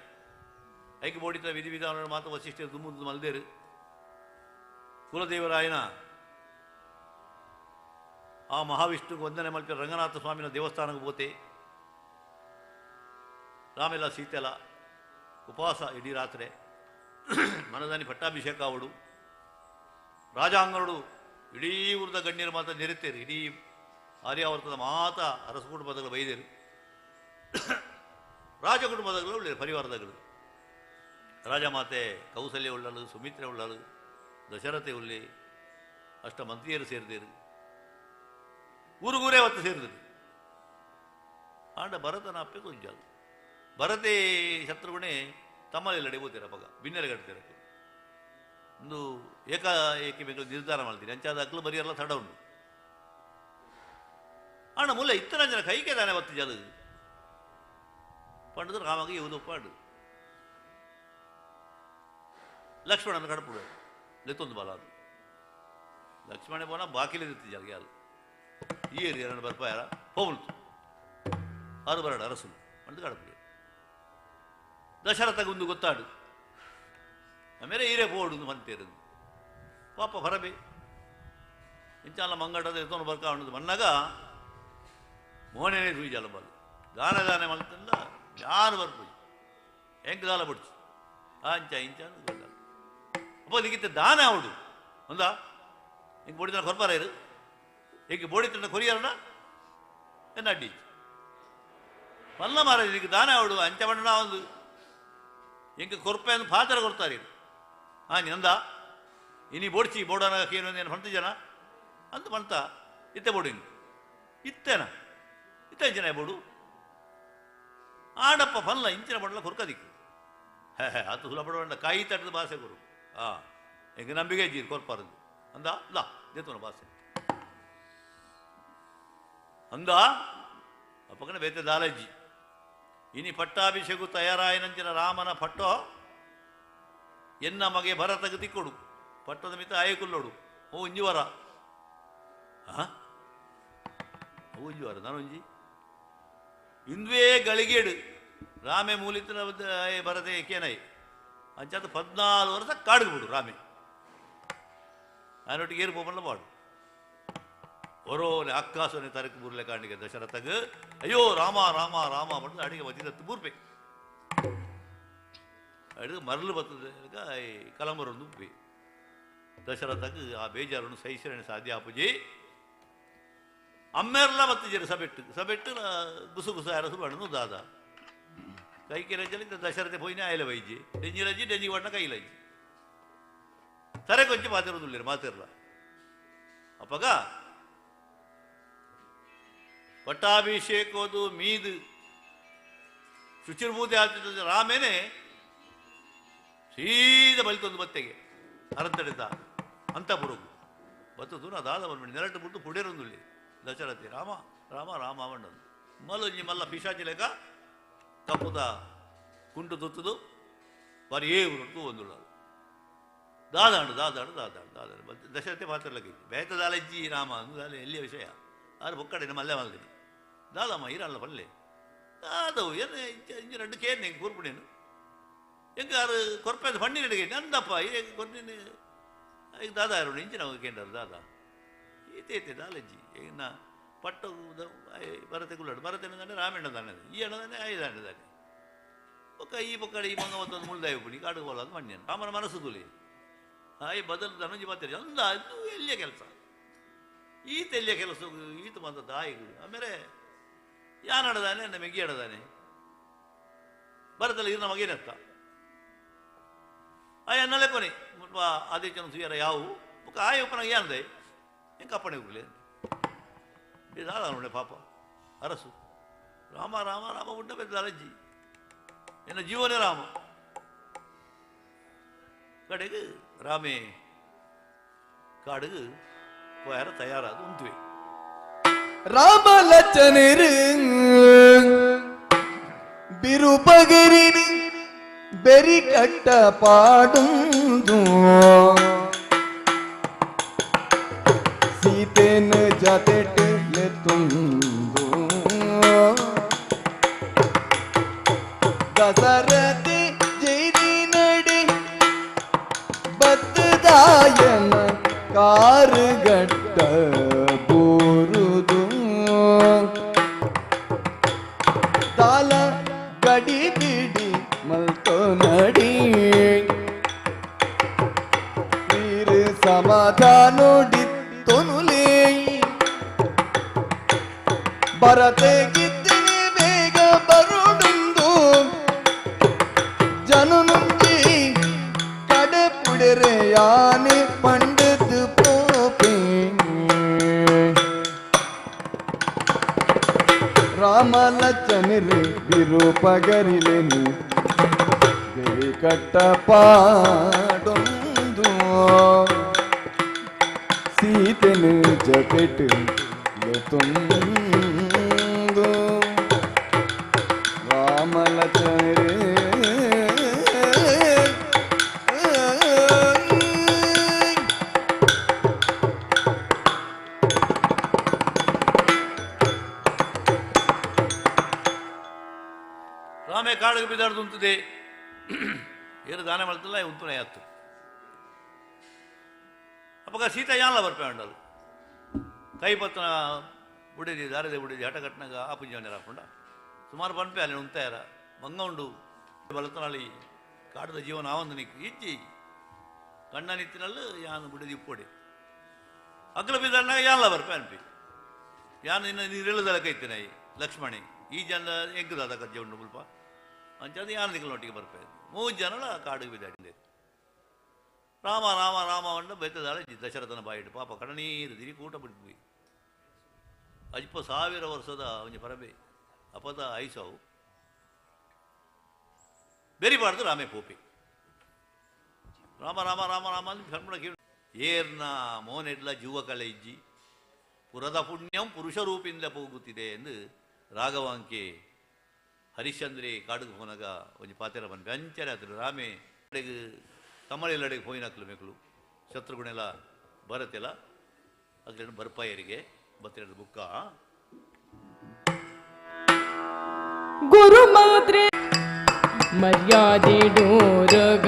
ಐಕೆ ಬೋಡಿತ ವಿಧಿವಿಧಾನ ಮಾತು ವಸಿಷ್ಠ ದುಮ್ಮುದು ಮಲ್ದೇರು ಕುಲದೇವರಾಯನ ಆ ಮಹಾವಿಷ್ಣುಗೆ ವಂದನೆ ಮಲ್ಪೆ ರಂಗನಾಥ ಸ್ವಾಮಿನ ದೇವಸ್ಥಾನಕ್ಕೆ ಹೋತೆ ರಾಮೆಲ್ಲ ಸೀತೆಲ್ಲ ಉಪವಾಸ ಇಡೀ ರಾತ್ರಿ ಮನದಾನಿ ಪಟ್ಟಾಭಿಷೇಕ ಅವಡು ರಾಜಾಂಗರುಡು ಇಡೀ ಊರದ ಗಣ್ಯರು ಮಾತ್ರ ನೆರೆತೇರು ಇಡೀ ಆರ್ಯಾವರ್ತದ ಮಾತ ಅರಸ ಕುಟುಂಬದಗಳು ಬೈದೇರು ರಾಜ ಕುಟುಂಬದಗಳು ಉಳ್ಳೇರು ಪರಿವಾರದಗಳು ರಾಜಮಾತೆ ಕೌಸಲ್ಯ ಉಳ್ಳಲು ಸುಮಿತ್ರೆ ಉಳ್ಳಲು ದಶರಥೆ ಉಳ್ಳಿ ಅಷ್ಟ ಮಂತ್ರಿಯರು ಸೇರಿದೇರು ಊರುಗೂರೇ ಹೊತ್ತು ಸೇರಿದರು ಆಂಡ ಭರತನ ಅಪ್ಪೆ ತೊಂಜಾಲು ಭರತೆ ಶತ್ರುಗುಣೆ ತಮ್ಮಲೆಲ್ಲಡೆ ಓದಿರ ಪಗ ಬಿನ್ನೆಲೆ ಕಟ್ತೀರ ಒಂದು ಏಕಾಏಕಿ ಬೇಕು ನಿರ್ಧಾರ ಮಾಡ್ತೀನಿ ಅಂಚಾದ ಅಕ್ಲು ಬರಿಯಲ್ಲ ತಡ ಉಂಟು ಆಂಡ ಮುಲ್ಲ ಇತ್ತನ ಜನ ಕೈಗೆ ತಾನೆ ಒತ್ತು ಜಲು ಪಂಡದು ರಾಮಗೆ ಇವುದು ಪಾಡು ಲಕ್ಷ್ಮಣನ ಕಡಪುಡು ಲೆತ್ತೊಂದು ಬಲ ಅದು ಲಕ್ಷ್ಮಣ ಪೋನ ಬಾಕಿಲಿರುತ್ತೆ ಜಲ್ಗೆ ಯಾರು ಈ ಏರಿಯ ಬರ್ಪಾಯಾರ ಹೋಗ್ತು ಆರು ಬರಡು ಅರಸು ಅಂತ ಕಡಪುಡು ದಶರಥಗೊಂದು ಗೊತ್ತಾಡು ಆಮೇಲೆ ಈರೇ ಬೋಡು ಮಂತೇರದು ಪಾಪ ಹೊರಬೆ ಇಂಚಾಲ ಮಂಗಡದ ಎತ್ತೊಂದು ಬರ್ಕ ಅನ್ನೋದು ಮನ್ನಾಗ ಮೋಹನೇ ಸೂಜಾಲ ಬಲ್ಲ ದಾನೆ ಮಲ್ತಂದ ಯಾರು ಬರ್ಪೋಯಿ ಹೆಂಗೆ ದಾಲ ಬಿಡ್ಚು ಅಂಚ ಇಂಚ ಗೊಲ್ಲ ಅಪ್ಪ ದಿಗಿತ್ತೆ ದಾನೆ ಅವಡು ಒಂದಾ ಹಿಂಗೆ ಬೋಡಿತನ ಕೊರ್ಪಾರ ಇರು ಹೀಗೆ ಬೋಡಿತನ ಕೊರಿಯಾರಣ ಎನ್ನ ಅಡ್ಡಿ ಮಲ್ಲ ಮಾರ ಇದಕ್ಕೆ ದಾನೆ ಅವಡು ಅಂಚ ಬಣ್ಣ ಒಂದು ಹಿಂಗೆ ಕೊರ್ಪೆ ಅಂದು ಪಾತ್ರ ಕೊಡ್ತಾರೆ ಹಾಂ ಅಂದ ಇನಿ ಬೋಡ್ಚಿ ಬೋಡನ ಏನು ಏನು ಹೊಂತ ಜನ ಅಂತ ಬಂತ ಇತ್ತೆ ಬೋಡು ಹಿಂಗೆ ಇತ್ತೇನ ಇತ್ತೆ ಜನ ಬೋಡು ಆಡಪ್ಪ ಪಲ್ಲ ಇಂಚಿನ ಬಡಲ ಕೊರ್ಕದಿಕ್ಕು ಅದು ಸುಲಭ ಕಾಯಿ ತಟ್ಟದ ಭಾಷೆ ಕೊರು ಹಾಂ ಹಿಂಗೆ ನಂಬಿಕೆ ಜೀರು ಕೊರ್ಪಾರದು ಅಂದ ಲಾ ದೇತನ ಭಾಷೆ ಅಂದ ಅಪ್ಪಕನ ಬೇತೆ ದಾಲಜ್ಜಿ ಇನಿ ಪಟ್ಟಾಭಿಷೇಕು ತಯಾರಾಯನಂಚಿನ ರಾಮನ ಪಟ್ಟೋ ಎನ್ನ ಮಗೆ ಭರತಗೆ ತಿಕ್ಕೊಡು ಪಟ್ಟದ ಮಿತ ಆಯಕುಲ್ಲೋಡು ಓ ಇಂಜಿವರ ಓ ಇಂಜಿವರ ನಾನು ಒಂಜಿ ಇಂದ್ವೇ ಗಳಿಗೇಡು ರಾಮೆ ಮೂಲಿತನ ಭರತೆ ಕೇನೈ ಅಂಚಾದ 14 ವರ್ಷ ಕಾಡಿಗೆ ಬಿಡು ರಾಮೆ ನಾನೊಟ್ಟಿಗೆ ಏರು ಪೋಪಲ್ಲ ಮಾಡು ಒರೋನೆ ಅಕ್ಕಾಸನೆ ತರಕು ಬುರ್ಲೆ ಕಾಣಿಗೆ ದಶರಥಗ ಅಯ್ಯೋ ರಾಮ ರಾಮ ರಾಮ ಮಾಡಿದ್ರೆ ಅಡಿಗೆ ಮತ್ತಿದತ್ತು ಬೂರ್ಬೇಕು ಅಡಿಗೆ ಮರಳು ಬರ್ತದೆ ಕಲಂಬರೊಂದು ಉಪ್ಪಿ ದಶರಥಗ ಆ ಬೇಜಾರನ್ನು ಸಹಿಸಿರಣೆ ಸಾಧ್ಯ ಆಪುಜಿ ಅಮ್ಮೆಲ್ಲ ಬತ್ತಿದ್ದೀರಿ ಸಬೆಟ್ಟು ಗುಸು ಗುಸು ಅರಸು ಬಣ್ಣನು ದಾದ ಕೈಕೆ ರಜ್ಜಲಿಂದ ದಶರಥೆ ಪೋಯಿನ ಆಯಲ ವೈಜಿ ಡೆಂಜಿ ರಜ್ಜಿ ಡೆಂಜಿ ಬಣ್ಣ ಕೈಲಜ್ಜಿ ಸರೆ ಕೊಂಚ ಮಾತಿರೋದಿಲ್ಲ ಮಾತಿರಲ್ಲ ಅಪ್ಪಗ ಪಟ್ಟಾಭಿಷೇಕೋದು ಮೀದು ಶುಚಿರ್ಭೂತಿ ಆಗ್ತಿದ್ದ ರಾಮೇನೆ ಸೀದ ಬಲಿತೊಂದು ಬತ್ತೆಗೆ ಅರಂತಡಿದ್ದ ಅಂತ ಬುಡುಗು ಬತ್ತದು ಅದಾದ ಬಂದ್ಬಿಟ್ಟು ನೆರಟು ಬಿಟ್ಟು ಪುಡಿರೊಂದುಲ್ಲಿ ದಶರಥಿ ರಾಮ ರಾಮ ರಾಮ ಮಂಡದು ಮಲ್ಲೊಂಜಿ ಮಲ್ಲ ಪಿಶಾಚಿ ಲೆಕ್ಕ ತಪ್ಪುದ ಕುಂಟು ತುತ್ತದು ಬಾರಿ ಉಂಟು ಒಂದುಳ್ಳ ದಾದಾಡು ದಶರಥಿ ಮಾತ್ರಲಕ್ಕೆ ಬೇತ ದಾಲಜ್ಜಿ ರಾಮ ಅಂದು ಎಲ್ಲಿಯ ವಿಷಯ ಆರು ಬೊಕ್ಕಡೆ ಮಲ್ಲೆ ಮಲ್ದಿನಿ ದಾದಮ್ಮ ಇರಲ್ಲ ಪಲ್ಲೆ ದಾದವು ಏನು ಇಂಚ ரெண்டு ಕೇರ್ ಹೆಂಗೆ ಕೂರ್ಬಿಡೇನು ಹೆಂಗೆ ಆರು ಕೊರ್ಪೆದು ಪಣ್ಣಿ ನಡಿಗೆ ನಂದಪ್ಪ ಕೊರ್ಪಿನ ಈಗ ದಾದ ಯಾರು ಇಂಚಿನ ಕೇಂದ್ರ ದಾದ ಈತೈತೆ ದಾಲಜ್ಜಿ ಇನ್ನ ಪಟ್ಟು ಭರತೆ ಕುಳ್ಳಾಡು ಭರತೇನೆ ರಾಮಣ್ಣ ತಾನೆ ಈ ಅಣ್ಣ ತಾನೆ ಐದು ಅಣ್ಣ ತಾನೆ ಒಕ್ಕ ಈ ಪಕ್ಕಡೆ ಈ ಮಂಗ ಮತ್ತೊಂದು ಮುಳ್ದಾಯಿ ಪುಡಿ ಕಾಡು ಬೋಲ ಅದು ಮಣ್ಣ ರಾಮನ ಮನಸ್ಸು ತುಲಿ ಹಾಯ್ ಬದಲು ಧನಂಜಿ ಮಾತಾಡಿ ಅಂದ ಇದು ಎಲ್ಲಿಯ ಕೆಲಸ ಈತ ಎಲ್ಲಿಯ ಕೆಲಸ ಈತ ಬಂದ ತಾಯಿಗಳು ಆಮೇಲೆ ಯಾನ್ ಆಡದಾನೆ ನನ್ನ ಮೆಗ್ಗಿ ಆಡದಾನೆ ಬರತಲ್ಲ ಇನ್ನ ಮಗೇನೆತ್ತ ಆಯ ನಲೆ ಕೊನೆ ಆದಿತ್ಯನ ಸುಯರ ಯಾವು ಆಯ ಉಪನಾಗ ಏನದೆ ಹೆಂಗೆ ಕಪ್ಪಣೆ ಹೋಗ್ಲಿ ಇದಾದ ನೋಡಿ ಪಾಪ ಅರಸು ರಾಮ ರಾಮ ರಾಮ ಉಂಡ ಬೆದ್ದ ಅಲಜ್ಜಿ ಎನ್ನ ಜೀವನೇ ರಾಮ ಕಡೆಗೆ ರಾಮೇ ಕಾಡುಗೆ போயார தயாராது உந்துவே ராமலட்சணரு ಬಿರುಪಗರಿನ ಬೆರಿ ಕಟ್ಟ ಪಾಡುಂದು ಸೀತೆನ ಜತೆಟ್ಲೆ ತುಂದು ದಸರಥಿ ಜೈದಿ ನಡಿ ಬದ್ದದಾಯನ ಕಾರುಗಟ್ಟ ಬೂರುದು ತಾಲ ಗಡಿ ಬಿಡಿ ಮಲ್ತೋ ನಡಿ ವೀರ ಸಮಾಧಾನೋಡಿತ್ತೊನುಲೇ ಭರತೆ ಗಿದ್ದಿನಿ ಬೇಗ ಬರುಡುಂದು ಜನು ನುಂಜಿ ಕಡೆ ಪುಡೆರೆ ಯಾನೆ ಪಂಡದು ಪೋಪೆ ರಾಮಲಚನಿರು ವಿರೂಪಗರಿಲೆನು ಬೆರಿ ಕಟ್ಟ ಪಾಡೊಂದು ಸೀತೆನು ಜಪೆಟ್ಟು ತುಂದು ರಾಮಲಚನಿರು ರಾಮೇ ಕಾಡಿಗೆ ಬಿದ್ದಾಡ್ದು ಉಂತದೆ ಏನು ದಾನ ಮಾಡ್ತಿಲ್ಲ ಉಂತುನೆ ಆಯ್ತು ಅಪ್ಪಗ ಸೀತಾ ಯಾನ್ಲ ಬರ್ಪೆ ಉಂಡದು ಕೈ ಪತ್ತನ ಉಡಿದಿ ದಾರದೆ ಉಡಿದಿ ಹಠ ಕಟ್ನಾಗ ಆಪುಂಜಾನೆ ಹಾಕೊಂಡ ಸುಮಾರು ಪನ್ಪೆ ಅಲ್ಲಿ ಉಂತಾಯರ ಮಂಗ ಉಂಡು ಬಲತನಾಳಿ ಕಾಡದ ಜೀವನ ಆವಂದು ನಿಕ್ಕು ಇಜ್ಜಿ ಕಣ್ಣ ನಿತ್ತಿನಲ್ಲಿ ಯಾನು ಬಿಡಿದಿ ಇಪ್ಪೊಡಿ ಅಗ್ಲ ಬಿದ್ದಾಡ್ನಾಗ ಯಾನ್ಲ ಬರ್ಪೆ ಅನ್ಪಿ ಯಾನು ಇನ್ನು ನೀರು ಇಳಿದಲ್ಲ ಕೈತಿನ ಲಕ್ಷ್ಮಣಿ ಈ ಜನ ಎಂಕುದಾದ ಕಜ್ಜೆ ಉಂಡು ಮುಲ್ಪ ಅಂಚದು ಯಾನು ದಿಕ್ಕಲೊಟ್ಟಿಗೆ ಬರ್ಪೆ ಮೂರು ಜನಲ ಕಾಡಿಗೆ ಬಿದ್ದಾಡಿದೆ ರಾಮ ರಾಮ ರಾಮ ಅಂಡ ಬೆತ್ತದಾಳ ದಶರಥನ ಬಾಯಿಡು ಪಾಪ ಕಡನೀರು ದಿರಿ ಕೂಟ ಬಿಟ್ಟು ಅಜ್ಪ 1000 ವರ್ಷದ ಒಂಜಿ ಪರಬೆ ಅಪದ ಐಸವು ಬೆರಿಬಾರ್ದು ರಾಮೇ ಪೋಪಿ ರಾಮ ರಾಮ ರಾಮ ರಾಮ ಅಂತ ಕಣ್ಮಡ ಕೇಳಿ ಏರ್ನ ಮೋನೆಡ್ಲ ಜೀವಕಲೆ ಇಜ್ಜಿ ಪುರದ ಪುಣ್ಯಂ ಪುರುಷ ರೂಪಿಂದ ಹೋಗುತ್ತಿದೆ ಎಂದು ರಾಘವಾಂಕೆ ಹರಿಶ್ಚಂದ್ರಿ ಕಾಡುಗೆ ಹೋನಾಗ ಒಂಜಿ ಪಾತೆರ ಬಂದು ಅಂಚನೆ ಆತರು ರಾಮೇ ಕಡೆಗೆ ಕಮಲೆಲ್ಲಡೆಗೆ ಹೋಯಿನಕ್ಲು ಮೇಕಲು ಶತ್ರುಗುಣೆಲ್ಲ ಬರತ್ತೆಲ್ಲ ಅದ್ರೇನು ಬರ್ಪಾಯರಿಗೆ ಬತ್ತಿರ ಬುಕ್ಕ ಗುರು ಮಾತ್ರೆ ಮರ್ಯಾದೆ ಡೋರಗ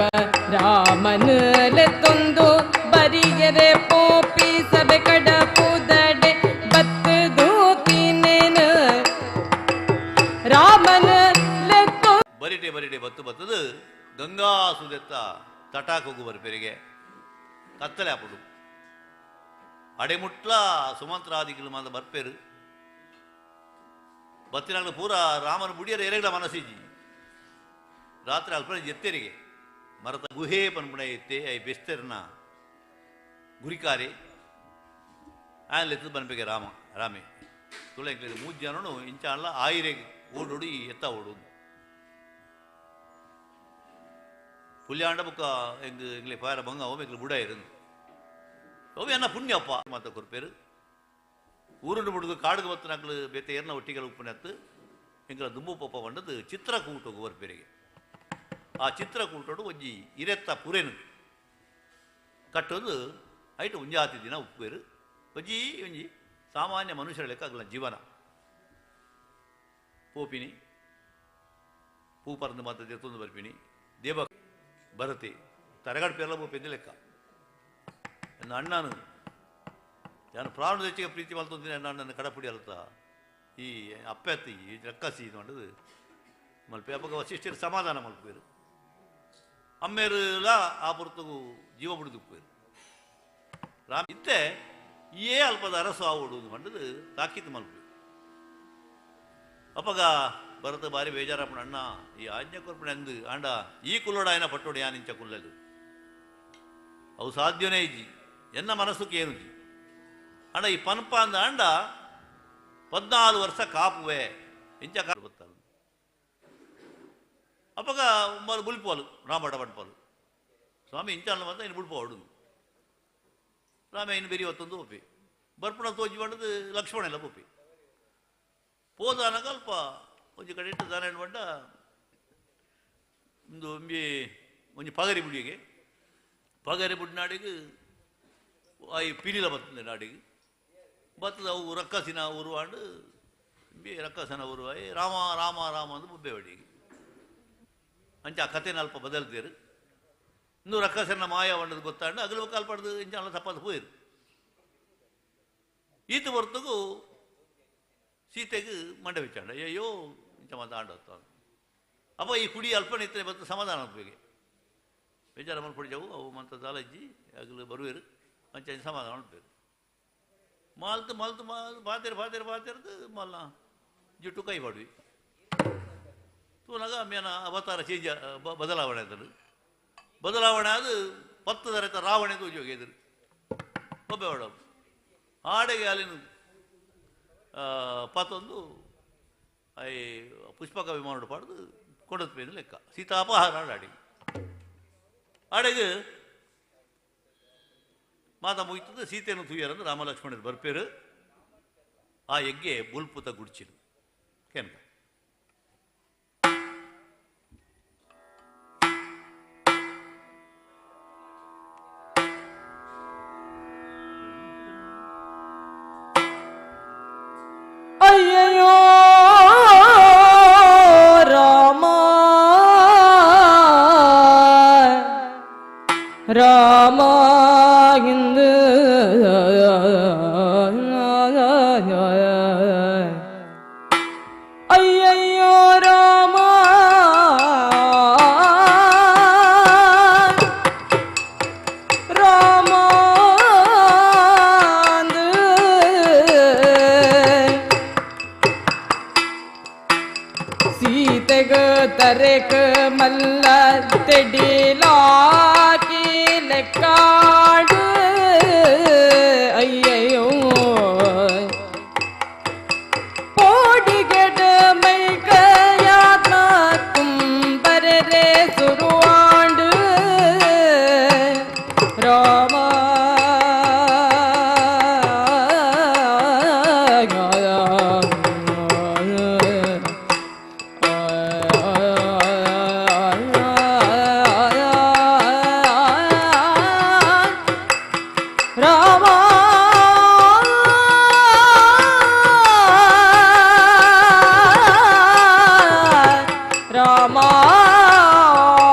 ರಾಮನಲೆತ್ತೊಂದು ಬರಿಗೆರೆ ಪೋಪಿ ಸಭೆ ಕಡ ಪೂದಡೆ ಬತ್ತದು ತಿನ್ನೇನು ರಾಮನಲೆತ್ತೊ ಬರಿಟೆ ಬರಿಟೆ ಬತ್ತು ಬತ್ತದು ಗಂಗಾ ಸುದೆತ್ತ ತಟಾಕ್ ಹೋಗು ಬರ್ಪೆರಿಗೆ ಕತ್ತಲೆ ಹಾಪುಡು ಅಡೆಮುಟ್ಲ ಸುಮಂತ್ರಾದಿಗಳು ಮಂದ ಬರ್ಪೇರು ಬತ್ತಿನಾಗ್ಲು ಪೂರ ರಾಮನ ಬುಡಿಯರ ಎರೆಗಳ ಮನಸ್ಸಿಜ್ಜಿ ರಾತ್ರಿ ಅಲ್ಪ ಎತ್ತೆರಿಗೆ ಮರದ ಗುಹೆ ಪನ್ಪುಣ ಎತ್ತೆ ಐ ಬೆಸ್ತರ್ನ ಗುರಿಕಾರೆ ಆಯಲೆತ್ತು ಬನ್ಬೇಕೆ ರಾಮೆ ತುಳ ಮೂರು ಜನನು ಇಂಚ ಅಲ್ಲ ಆಯಿರೆ ಓಡೋಡಿ ಎತ್ತ ಓಡೋದು ಪುಲ್ಯಾಂಡ ಬುಕ್ಕ ಎಂಗ್ಲೆ ಪಾರ ಬಂಗ ಅವ ಎಗ್ಲು ಬುಡ ಇருந்து ಅವು ಎನ್ನ ಪುಣ್ಯಪ್ಪ ಮಾತ ಕೊರ್ಪೇರು ಊರುಂಡು ಬಿಡುದು ಕಾಡುಗೆ ಬತ್ತು ನಕ್ಲು ಬೇತೆ ಏರ್ನ ಒಟ್ಟಿಗೆ ಉಪ್ಪನೆತ್ತು ಎಂಗ್ಲ ದುಂಬು ಪಪ್ಪ ಬಂಡದು ಚಿತ್ರಕೂಟ ಕೊರ್ಪೇರಿಗೆ ಆ ಚಿತ್ರಕೂಟೋಡು ಒಂಜಿ ಇರೆತ್ತ ಪುರೇನು ಕಟ್ಟೋದು ಐಟು ಉಂಜಾತಿ ದಿನ ಉಪ್ಪೇರು ಒಂಜಿ ಸಾಮಾನ್ಯ ಮನುಷ್ಯರ ಲೆಕ್ಕ ಆಗಲ್ಲ ಜೀವನ ಪೋಪಿನಿ ಪೂ ಪರಂದು ಮಾತ್ರ ಎತ್ತೊಂದು ಬರ್ಪಿನಿ ದೇವ ಬರತೆ ತರಗಾಡು ಪೇರ್ಲ ಪೋಪೆಂದು ಲೆಕ್ಕ ನನ್ನ ಅಣ್ಣನು ನಾನು ಪ್ರಾಣ ಹೆಚ್ಚಿಗೆ ಪ್ರೀತಿ ಮಲ್ತೊಂದಿನಿ ಅಣ್ಣನ ಕಡಪುಡಿ ಅಲ್ತ ಈ ಅಪ್ಪೆತ್ತಿ ಈ ರಕ್ಕಸಿ ಇದು ಮಾಡದು ಮಲ್ಪೆ ಅಪ್ಪಗ ವಸಿಷ್ಠರು ಸಮಾಧಾನ ಮಲ್ಪೇರು ಅಮ್ಮೇರುಲ ಆ ಪುರತಗೂ ಜೀವ ಬಿಡುದುಪ್ಪೇರು ರಾಮ ಇತ್ತೆ ಏ ಅಲ್ಪದ ಅರಸು ಆವಡುವುದು ಮಂಡದು ತಾಕೀತು ಮಲ್ಪೇರು ಅಪ್ಪಗ ಭರತ ಬಾರಿ ಬೇಜಾರಪ್ಪಣ ಅಣ್ಣ ಈ ಆಜ್ಞೆ ಕೊರ್ಪಣೆ ಅಂದು ಆಂಡ ಈ ಕುಲ್ಲೋಡ ಆಯ್ನ ಪಟ್ಟೋಡು ಯಾನಿಂಚ ಕುಲ್ಲಲು ಅವು ಸಾಧ್ಯನೇ ಇಜ್ಜಿ ಎನ್ನ ಮನಸ್ಸುಕ್ಕೆ ಏನು ಜಿ ಅಣ್ಣ ಈ ಪನ್ಪ ಅಂದ ಅಂಡ 14 ವರ್ಷ ಕಾಪುವೆ ಇಂಚ ಕಾಲು ಬತ್ತಾಲು ಅಪ್ಪಗ ಮರು ಬುಲ್ಪೋಲು ರಾಮಡ ಬಡ್ಪಾಲು ಸ್ವಾಮಿ ಇಂಚ ಅಲ್ಲ ಬಂದ ಇನ್ನು ಬುಲ್ಪೋ ಹೊಡುದು ರಾಮ ಇನ್ನು ಬೆರಿ ಹೊತ್ತೊಂದು ಒಪ್ಪಿ ಬರ್ಪಣ ತೋಜಿ ಬಂಡದು ಲಕ್ಷ್ಮಣ ಎಲ್ಲ ಒಪ್ಪಿ ಪೋದಾನಾಗ ಅಲ್ಪ ಒಂಜಿ ಕಡೆ ಇಟ್ಟು ದಾನ ಬಂಡ ಒಂದು ಒಂಜಿ ಪಗರಿ ಬುಡಿಗೆ ಪಗರಿ ಬುಡ್ ನಾಡಿಗೆ ಈ ಪಿಲಿಲ ಬರ್ತದೆ ನಾಡಿಗೆ ಬತ್ತದ ಅವು ರಕ್ಕಸಿನ ಉರುವಾಂಡು ರಕ್ಕಸನ ಉರುವಾಯಿ ರಾಮ ರಾಮ ರಾಮ ಅಂದು ಬುಬ್ಬೆ ಬಡಿಗೆ ಅಂಚ ಆ ಕಥೆನ ಅಲ್ಪ ಬದಲ್ತೀರು ಇನ್ನು ರಕ್ಕಸನ ಮಾಯ ಬಂಡದು ಗೊತ್ತಾಂಡು ಅಗಲು ಕಾಲ್ಪಡ್ದು ಇಂಚ ಅಲ್ಲ ತಪ್ಪದು ಹೋಯಿರು ಈತ ಹೊರತಗೂ ಸೀತೆಗೆ ಮಂಡ ಬಿಚ್ಚಾಂಡ ಅಯ್ಯೋ ಇಂಚ ಮಾತ ಆಂಡ ಅಪ್ಪ ಈ ಕುಡಿ ಅಲ್ಪ ನಿತ್ತನೆ ಬತ್ತು ಸಮಾಧಾನ ಬೇಗೆ ಬೇಜಾರ ಮಲ್ಪಡಿ ಜಾವು ಅವು ಮಂತ ದಾಲಜ್ಜಿ ಆಗಲು ಬರುವೇರು ಅಂಚ ಸಮಾಧಾನ ಮಾಡ್ಬೇಕು ಮಾಲ್ತು ಮಾಲ್ತು ಬಾತಿರ್ದು ಮಲ್ಲ ಜುಟ್ಟು ಕೈ ಬಾಡ್ವಿ ತೂನಾಗ ಮೇನ ಅವತಾರ ಚೇಂಜ ಬದಲಾವಣೆ ಆದರು ಬದಲಾವಣೆ ಅದು 10 ದರೆತ ರಾವಣೆ ತೋಜೋಗಿ ಎದುರು ಒಬ್ಬೆ ಹೊಡ ಆಡೆಗೆ ಅಲ್ಲಿನ ಪತ್ತೊಂದು ಐ ಪುಷ್ಪಕ ವಿಮಾನ ಪಾಡ್ದು ಕೊಡದ ಪೇನು ಲೆಕ್ಕ ಸೀತಾಪಹಾರ ಆಡಿ ಆಡೆಗೆ ಮಾತ ಮುಗಿತದ ಸೀತೆಯನ್ನು ತುಯ್ಯರಂದು ರಾಮಲಕ್ಷ್ಮಣರು ಬರ್ಪೇರು ಆ ಎಗ್ಗೆ ಬುಲ್ಪುತ ಗುಡ್ಚಿರು ಕೆನ್ಕ ಅಯ್ಯಯ್ಯೋ ರಾಮ ರಾಮ ಹಿಂದ ಅಯ್ಯಯ್ಯೋ ರಾಮ ರಾಮ ಸೀತೆಗ ತರೆಕ ಮಲ್ಲ ತೆಡಿಲಾಕಿ ಲೆಕ್ಕಾಡು ಅಯ್ಯಯ್ಯೋ ಪೋಡಿಗೆಡ ಮೈಕಯಾತ್ಮ ಕುಂಬರರೆ ಸುರುವಾಂಡು ರಾಮ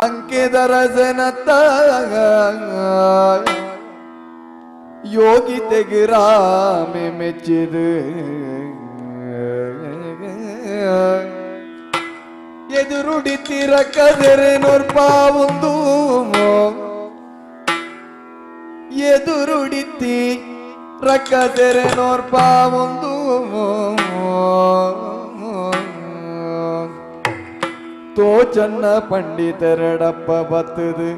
ಅಂಕೆದರಸನತ್ತ ಯೋಗಿತೆಗೆ ರಾಮೆ ಮೆಚ್ಚಿದು ಎದುರುಡಿತಿರ ಕದೆರೆ ನೋರ್ಪಾವುಂದು ಎದುರುಡಿತಿ ರಕ್ಕದೆರೆ ನೋರ್ಪಾವುಂದು ತೋಚನ್ನ ಪಂಡಿತರಡಪ್ಪ ಬತ್ತದು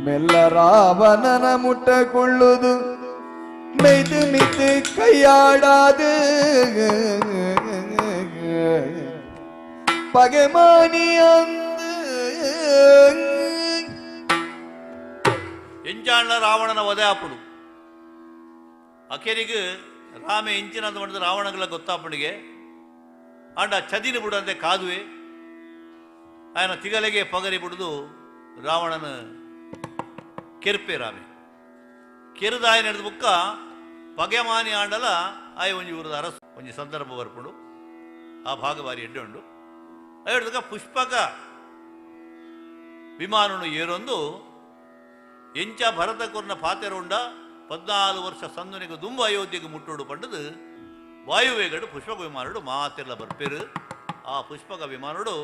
ಮೆಲ್ಲ ರಾವಣನ ಮುಟ್ಟಕೊಳ್ಳುದು ಮೆಯ್ದು ಮಿತ್ತು ಕೈಯಾಡಾದು பகைமானி அந்த ಎಂಜಾಣ್ಣ ರಾವಣನ ವಧೆ ಆಪುಡು ಅಖೇರಿಗೆ ರಾಮೆ ಎಂಚಿನಂದು ಮಾಡಿದ ರಾವಣಗಳ ಗೊತ್ತಾಪಣಿಗೆ ಆಂಡ ಚದಿನ ಬಿಡಂತೆ ಕಾದುವೆ ಆಯನ ತಿಗಲೆಗೆ ಪಗರಿ ಬಿಡುದು ರಾವಣನ ಕೆರ್ಪೆ ರಾಮೆ ಕೆರೆದ ಆಯ ನಡೆದ ಬುಕ್ಕ ಪಗೆಮಾನಿ ಆಂಡಲ ಆಯ ಒಂಜಿ ಊರದ ಅರಸು ಒಂಜಿ ಸಂದರ್ಭ ಬರ್ಪುಂಡು ಆ ಭಾಗ ಬಾರಿ ಎಡ್ಡೆ ಉಂಡು ಹೇಳಿದಾಗ ಪುಷ್ಪಕ ವಿಮಾನನು ಏರೊಂದು ಎಂಚ ಭರತಕುರ್ನ ಪಾತೆರುಂಡ 14 ವರ್ಷ ಸಂದುನಿಗೆ ದುಂಬು ಅಯೋಧ್ಯೆಗೆ ಮುಟ್ಟೋಡು ಪಂಡದು ವಾಯುವೇಗಡು ಪುಷ್ಪಕ ವಿಮಾನಡು ಮಾತೆಲ್ಲ ಬರ್ಪೇರು ಆ ಪುಷ್ಪಕ ವಿಮಾನಡು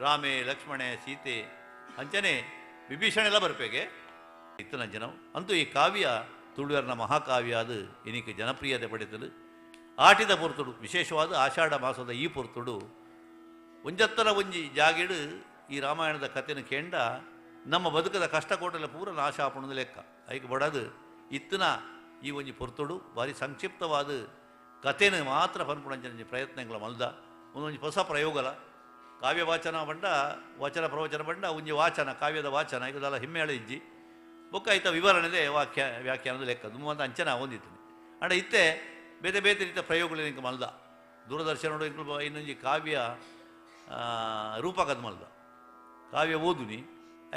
ರಾಮೆ ಲಕ್ಷ್ಮಣೆ ಸೀತೆ ಅಂಚನೆ ವಿಭೀಷಣ ಎಲ್ಲ ಬರ್ಪೇಗೆ ಇತ್ತನ ಜನ ಅಂತೂ ಈ ಕಾವ್ಯ ತುಳುವರ್ನ ಮಹಾಕಾವ್ಯ ಅದು ಇನಿಕೆ ಜನಪ್ರಿಯತೆ ಪಡೆತಲು ಆಟಿದ ಪೊರ್ತುಡು ವಿಶೇಷವಾದ ಆಷಾಢ ಮಾಸದ ಈ ಪೊರ್ತುಡು ಒಂಜತ್ತರ ಒಂಜಿ ಜಾಗಿಡು ಈ ರಾಮಾಯಣದ ಕಥೆನ ಕೇಂಡ ನಮ್ಮ ಬದುಕದ ಕಷ್ಟ ಕೋಟೆಲ್ಲ ಪೂರ ನಾಶ ಆಪಣದ ಲೆಕ್ಕ ಐಕೆ ಬಡದು ಇತ್ತಿನ ಈ ಒಂಜಿ ಪೊರ್ತುಡು ಭಾರಿ ಸಂಕ್ಷಿಪ್ತವಾದ ಕಥೆನ ಮಾತ್ರ ಪನ್ಪುಣಂಜಿ ಪ್ರಯತ್ನಗಳ ಮಲ್ದ ಒಂದೊಂಜಿ ಹೊಸ ಪ್ರಯೋಗಲ ಕಾವ್ಯ ವಾಚನ ಬಂಡ ವಚನ ಪ್ರವಚನ ಬಂಡ ಒಂಜಿ ವಾಚನ ಕಾವ್ಯದ ವಾಚನ ಇದೆಲ್ಲ ಹಿಮ್ಮೇಳ ಇಜ್ಜಿ ಬೊಕ್ಕ ಐತ ವಿವರಣೆದೆ ವ್ಯಾಖ್ಯಾನದ ಲೆಕ್ಕ ದುಮ್ಮಂತ ಅಂಚನ ಹೊಂದಿತ್ತು ಅಂಡ ಇತ್ತೆ ಬೇತೆ ಬೇತೆ ರೀತಿಯ ಪ್ರಯೋಗಗಳು ಇಂಕ ಮಲ್ದ ದೂರದರ್ಶನ ಇನ್ನೊಂಜಿ ಕಾವ್ಯ ರೂಪಕದ ಮಲ್ದ ಕಾವ್ಯ ಓದುನಿ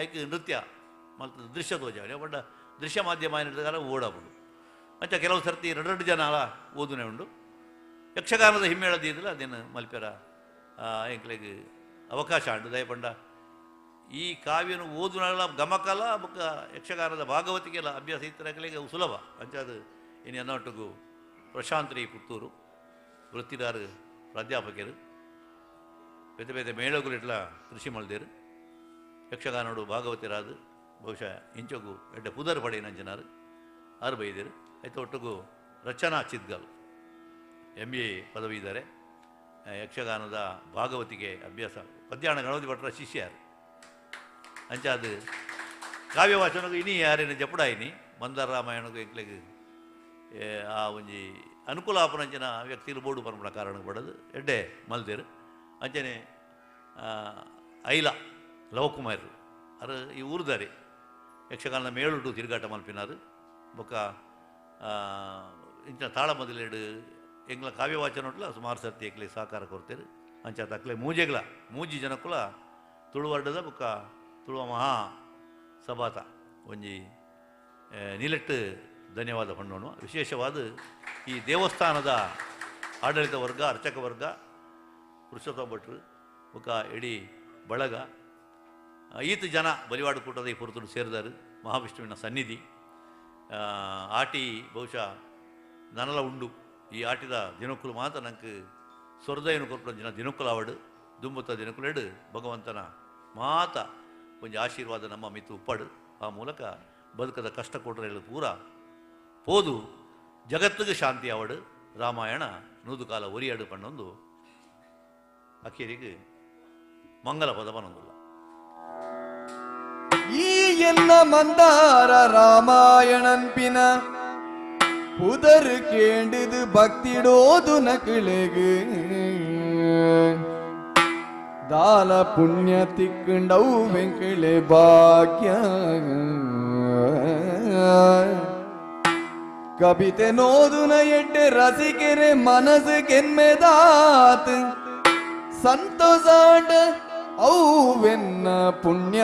ಐಕೆ ನೃತ್ಯ ಮಲ್ತದ ದೃಶ್ಯ ತೋಜಾವಣೆ ಬಟ್ ದೃಶ್ಯ ಮಾಧ್ಯಮ ಏನಿರ್ತದೆ ಓಡಾಬುಡು ಅಂಚ ಕೆಲವು ಸರ್ತಿ 2 ಜನ ಓದುನೆ ಉಂಡು ಯಕ್ಷಗಾನದ ಹಿಮ್ಮೇಳದ ಇದ್ರೆ ಅದೇನು ಮಲ್ಪೆರ ಎಂಕ್ಲೆಗೆ ಅವಕಾಶ ಉಂಟು ದಯಪಂಡ ಈ ಕಾವ್ಯನು ಓದುನಲ್ಲ ಗಮಕಲ ಬೊಕ್ಕ ಯಕ್ಷಗಾನದ ಭಾಗವತಿಗೆಲ್ಲ ಅಭ್ಯಾಸ ಇತ್ತರಗಳಿಗೆ ಸುಲಭ ಅಂಚದು ಇನ್ನು ಅನ್ನೊಟ್ಟಿಗೂ ಪ್ರಶಾಂತ್ ರೈ ಪುತ್ತೂರು ವೃತ್ತಿದಾರ ಪ್ರಾಧ್ಯಾಪಕರು ಬೇತೆ ಬೇತೆ ಮೇಳಗಳಿಟ್ಲ ಕೃಷಿ ಮಲ್ದೇರು ಯಕ್ಷಗಾನೋಡು ಭಾಗವತಿರಾದು ಬಹುಶಃ ಇಂಚೋಗು ಎಡ್ಡೆ ಪುದರ್ ಪಡೆಯಿನ ಜನರು ಆರು ಬೈದೇರು ಆಯ್ತು ಒಟ್ಟಿಗೂ ರಚನಾ ಚಿದ್ಗಲ್ MA ಪದವಿ ಇದ್ದಾರೆ ಯಕ್ಷಗಾನದ ಭಾಗವತಿಗೆ ಅಭ್ಯಾಸ ಪದ್ಯಾಣ ಗಣಪತಿ ಭಟ್ರ ಶಿಷ್ಯರು ಅಂಚ ಅದು ಕಾವ್ಯ ವಾಚನಗೂ ಇನಿ ಯಾರೇನು ಜಪುಡಾಯಿನಿ ಮಂದಾರ ರಾಮಾಯಣಗೂ ಎಂಕ್ಲೆಗೆ ಆ ಒಂಜಿ ಅನುಕೂಲ ಆಪನಂಚಿನ ವ್ಯಕ್ತಿಗಳು ಬೋಡು ಪನ್ಪುಣ ಕಾರಣ ಪಡೋದು ಎಡ್ಡೆ ಮಲ್ದೇರು ಅಂಚನೆ ಐಲ ಲವಕುಮಾರರು ಅರ ಈ ಊರ್ದಾರೆ ಯಕ್ಷಗಾನದ ಮೇಳುಡು ತಿರುಗಾಟ ಮಲ್ಪಿನಾರು ಬೊಕ್ಕ ಇಂಚಿನ ತಾಳ ಮೊದಲೇಡು ಎಂಗ್ಲ ಕಾವ್ಯ ವಾಚನ ಉಂಟ್ಲ ಸುಮಾರು ಸರ್ತಿ ಎಕ್ಲೆ ಸಹಕಾರ ಕೊಡ್ತೇರು ಅಂಚ ತಕ್ಲೆ ಮೂಜೆಗ್ಲ ಮೂಜಿ ಜನಕ್ಕುಲ ತುಳುವರ್ಡದ ಬೊಕ್ಕ ತುಳುವ ಮಹಾ ಸಭಾತ ಒಂಜಿ ನೀಲೆಟ್ಟು ಧನ್ಯವಾದ ಪಣ್ಣೋಣ ವಿಶೇಷವಾದ ಈ ದೇವಸ್ಥಾನದ ಆಡಳಿತ ವರ್ಗ ಅರ್ಚಕ ವರ್ಗ ಪುರುಷೋತ್ತಮ ಭಟ್ರು ಬೊಕ್ಕ ಇಡೀ ಬಳಗ ಈತ ಜನ ಬಲಿವಾಡು ಕೂಟದ ಈ ಪುರತುಡು ಸೇರಿದಾರು ಮಹಾವಿಷ್ಣುವಿನ ಸನ್ನಿಧಿ ಆಟಿ ಬಹುಶಃ ನನಲ ಉಂಡು ಈ ಆಟಿದ ದಿನಕ್ಕುಲು ಮಾತ್ರ ನಂಗೆ ಸ್ವರ್ಧಯನ್ನು ಕೊಟ್ಟು ಜನ ದಿನಕ್ಕುಲು ಆವಡು ದುಂಬುತ್ತ ದಿನಕ್ಕುಲೆಡು ಭಗವಂತನ ಮಾತ ಒಂಜಿ ಆಶೀರ್ವಾದ ನಮ್ಮ ಮಿತ್ತು ಉಪ್ಪಡು ಆ ಮೂಲಕ ಬದುಕದ ಕಷ್ಟ ಕೊಟ್ಟರೆ ಪೂರ ಪೋದು ಜಗತ್ತಿಗೆ ಶಾಂತಿ ಆವಡು ರಾಮಾಯಣ ನೂದು ಕಾಲ ಒರಿಯಾಡು ಪಣ್ಣೊಂದು ಅಕ್ಕೇರಿಗೆ ಮಂಗಲ ಪದ ಪನೊಂದುಲ್ಲ ಈ ಎಲ್ಲ ಮಂದಾರ ರಾಮಾಯಣನ್ಪಿನ புதரு கேண்டுது பக்திடோது நக்கிழகு தால புண்ணிய திக்குண்டவு வெங்கிளே பாக்ய ಕವಿತೆ ನೋದುನ ಎಡ್ಡೆ ರಸಿಕೆರೆ ಮನಸ್ಸು ಕೆನ್ಮೆದಾತ್ ಸಂತೋಷಾಂಡ ಔವೆನ್ನ ಪುಣ್ಯ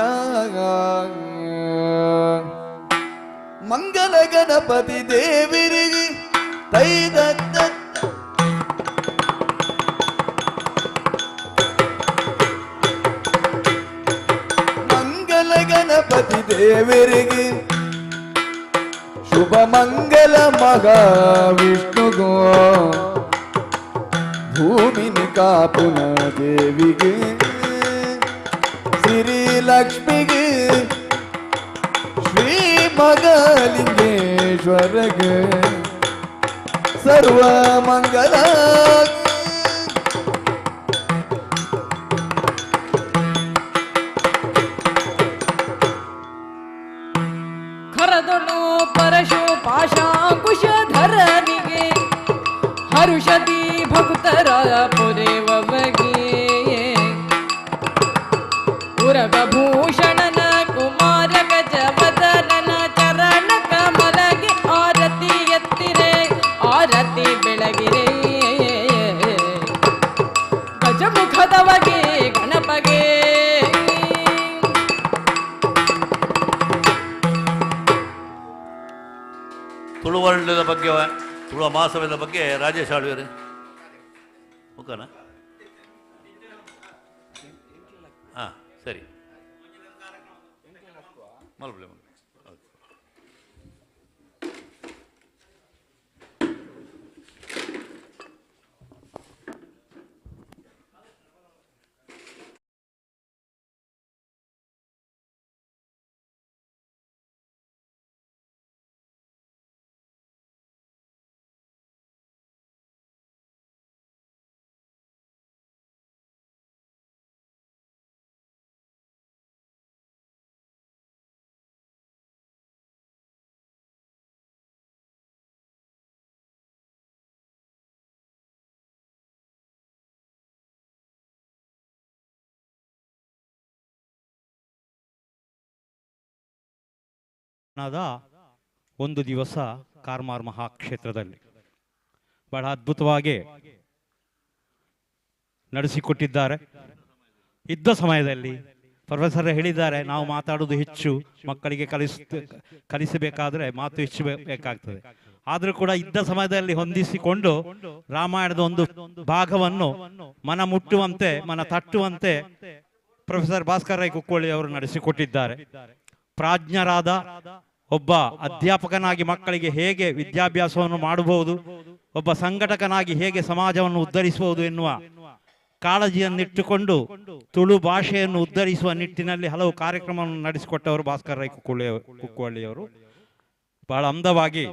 ಮಂಗಲ ಗಣಪತಿ ದೇವಿರಿಗೆ ತೈದತ್ತ ಮಂಗಲ ಗಣಪತಿ ದೇವರಿಗೆ ಶುಭ ಮಂಗಲ ಮಹಾವಿಷ್ಣುಗೋ ಭೂಮಿನಿ ಕಾಪುನ ದೇವಿಗೆ ಶ್ರೀ ಲಕ್ಷ್ಮಿಗೆ ಶ್ರೀ ಮಗಲಿಂಗೇಶ್ವರಗೆ ಸರ್ವ ಮಂಗಲ ಹರದೊಳು ಪರಶು ಪಾಶಾಂಕುಶಧರನಿಗೆ ಹರುಷದಿ ಭಕ್ತರ ಪೊರೆವಗೆ ಉರಗಭೂಷಣನ ಕುಮಾರ ಗಜವದನನ ಚರಣ ಕಮಲಗೆ ಆರತಿ ಎತ್ತಿರೆ ಆರತಿ ಬೆಳಗಿರೆ ಗಜಮುಖದವಗೆ ಗಣಪಗೆ ತುಳುವರ್ಣದ ಬಗ್ಗೆ ತುಳುವ ಮಾಸದ ಬಗ್ಗೆ ರಾಜೇಶ್ ಆಳ್ವೇರು ಓಕೆನಾ? ಹಾಂ ಸರಿ ಮಲ್ಬಳೆ ಒಂದು ದಿವಸ ಕಾರ್ಮಾರ್ ಮಹಾಕ್ಷೇತ್ರದಲ್ಲಿ ಬಹಳ ಅದ್ಭುತವಾಗಿ ನಡೆಸಿಕೊಟ್ಟಿದ್ದಾರೆ. ಇದ್ದ ಸಮಯದಲ್ಲಿ ಪ್ರೊಫೆಸರ್ ಹೇಳಿದ್ದಾರೆ, ನಾವು ಮಾತಾಡೋದು ಹೆಚ್ಚು, ಮಕ್ಕಳಿಗೆ ಕಲಿಸಬೇಕಾದ್ರೆ ಮಾತು ಹೆಚ್ಚು ಬೇಕಾಗ್ತದೆ. ಆದರೂ ಕೂಡ ಇದ್ದ ಸಮಯದಲ್ಲಿ ಹೊಂದಿಸಿಕೊಂಡು ರಾಮಾಯಣದ ಒಂದು ಭಾಗವನ್ನು ಮನ ಮುಟ್ಟುವಂತೆ, ಮನ ತಟ್ಟುವಂತೆ ಪ್ರೊಫೆಸರ್ ಭಾಸ್ಕರ್ ರೈ ಕುಕ್ಕೋಳಿ ಅವರು ನಡೆಸಿಕೊಟ್ಟಿದ್ದಾರೆ. ಪ್ರಾಜ್ಞರಾದ ಒಬ್ಬ ಅಧ್ಯಾಪಕನಾಗಿ ಮಕ್ಕಳಿಗೆ ಹೇಗೆ ವಿದ್ಯಾಭ್ಯಾಸವನ್ನು ಮಾಡಬಹುದು, ಒಬ್ಬ ಸಂಘಟಕನಾಗಿ ಹೇಗೆ ಸಮಾಜವನ್ನು ಉದ್ಧರಿಸಬಹುದು ಎನ್ನುವ ಕಾಳಜಿಯನ್ನಿಟ್ಟುಕೊಂಡು ತುಳು ಭಾಷೆಯನ್ನು ಉದ್ಧರಿಸುವ ನಿಟ್ಟಿನಲ್ಲಿ ಹಲವು ಕಾರ್ಯಕ್ರಮವನ್ನು ನಡೆಸಿಕೊಟ್ಟವರು ಭಾಸ್ಕರ್ ರೈ ಕುಕ್ಕೋಳಿಯವರು. ಬಹಳ ಅಂದವಾಗಿ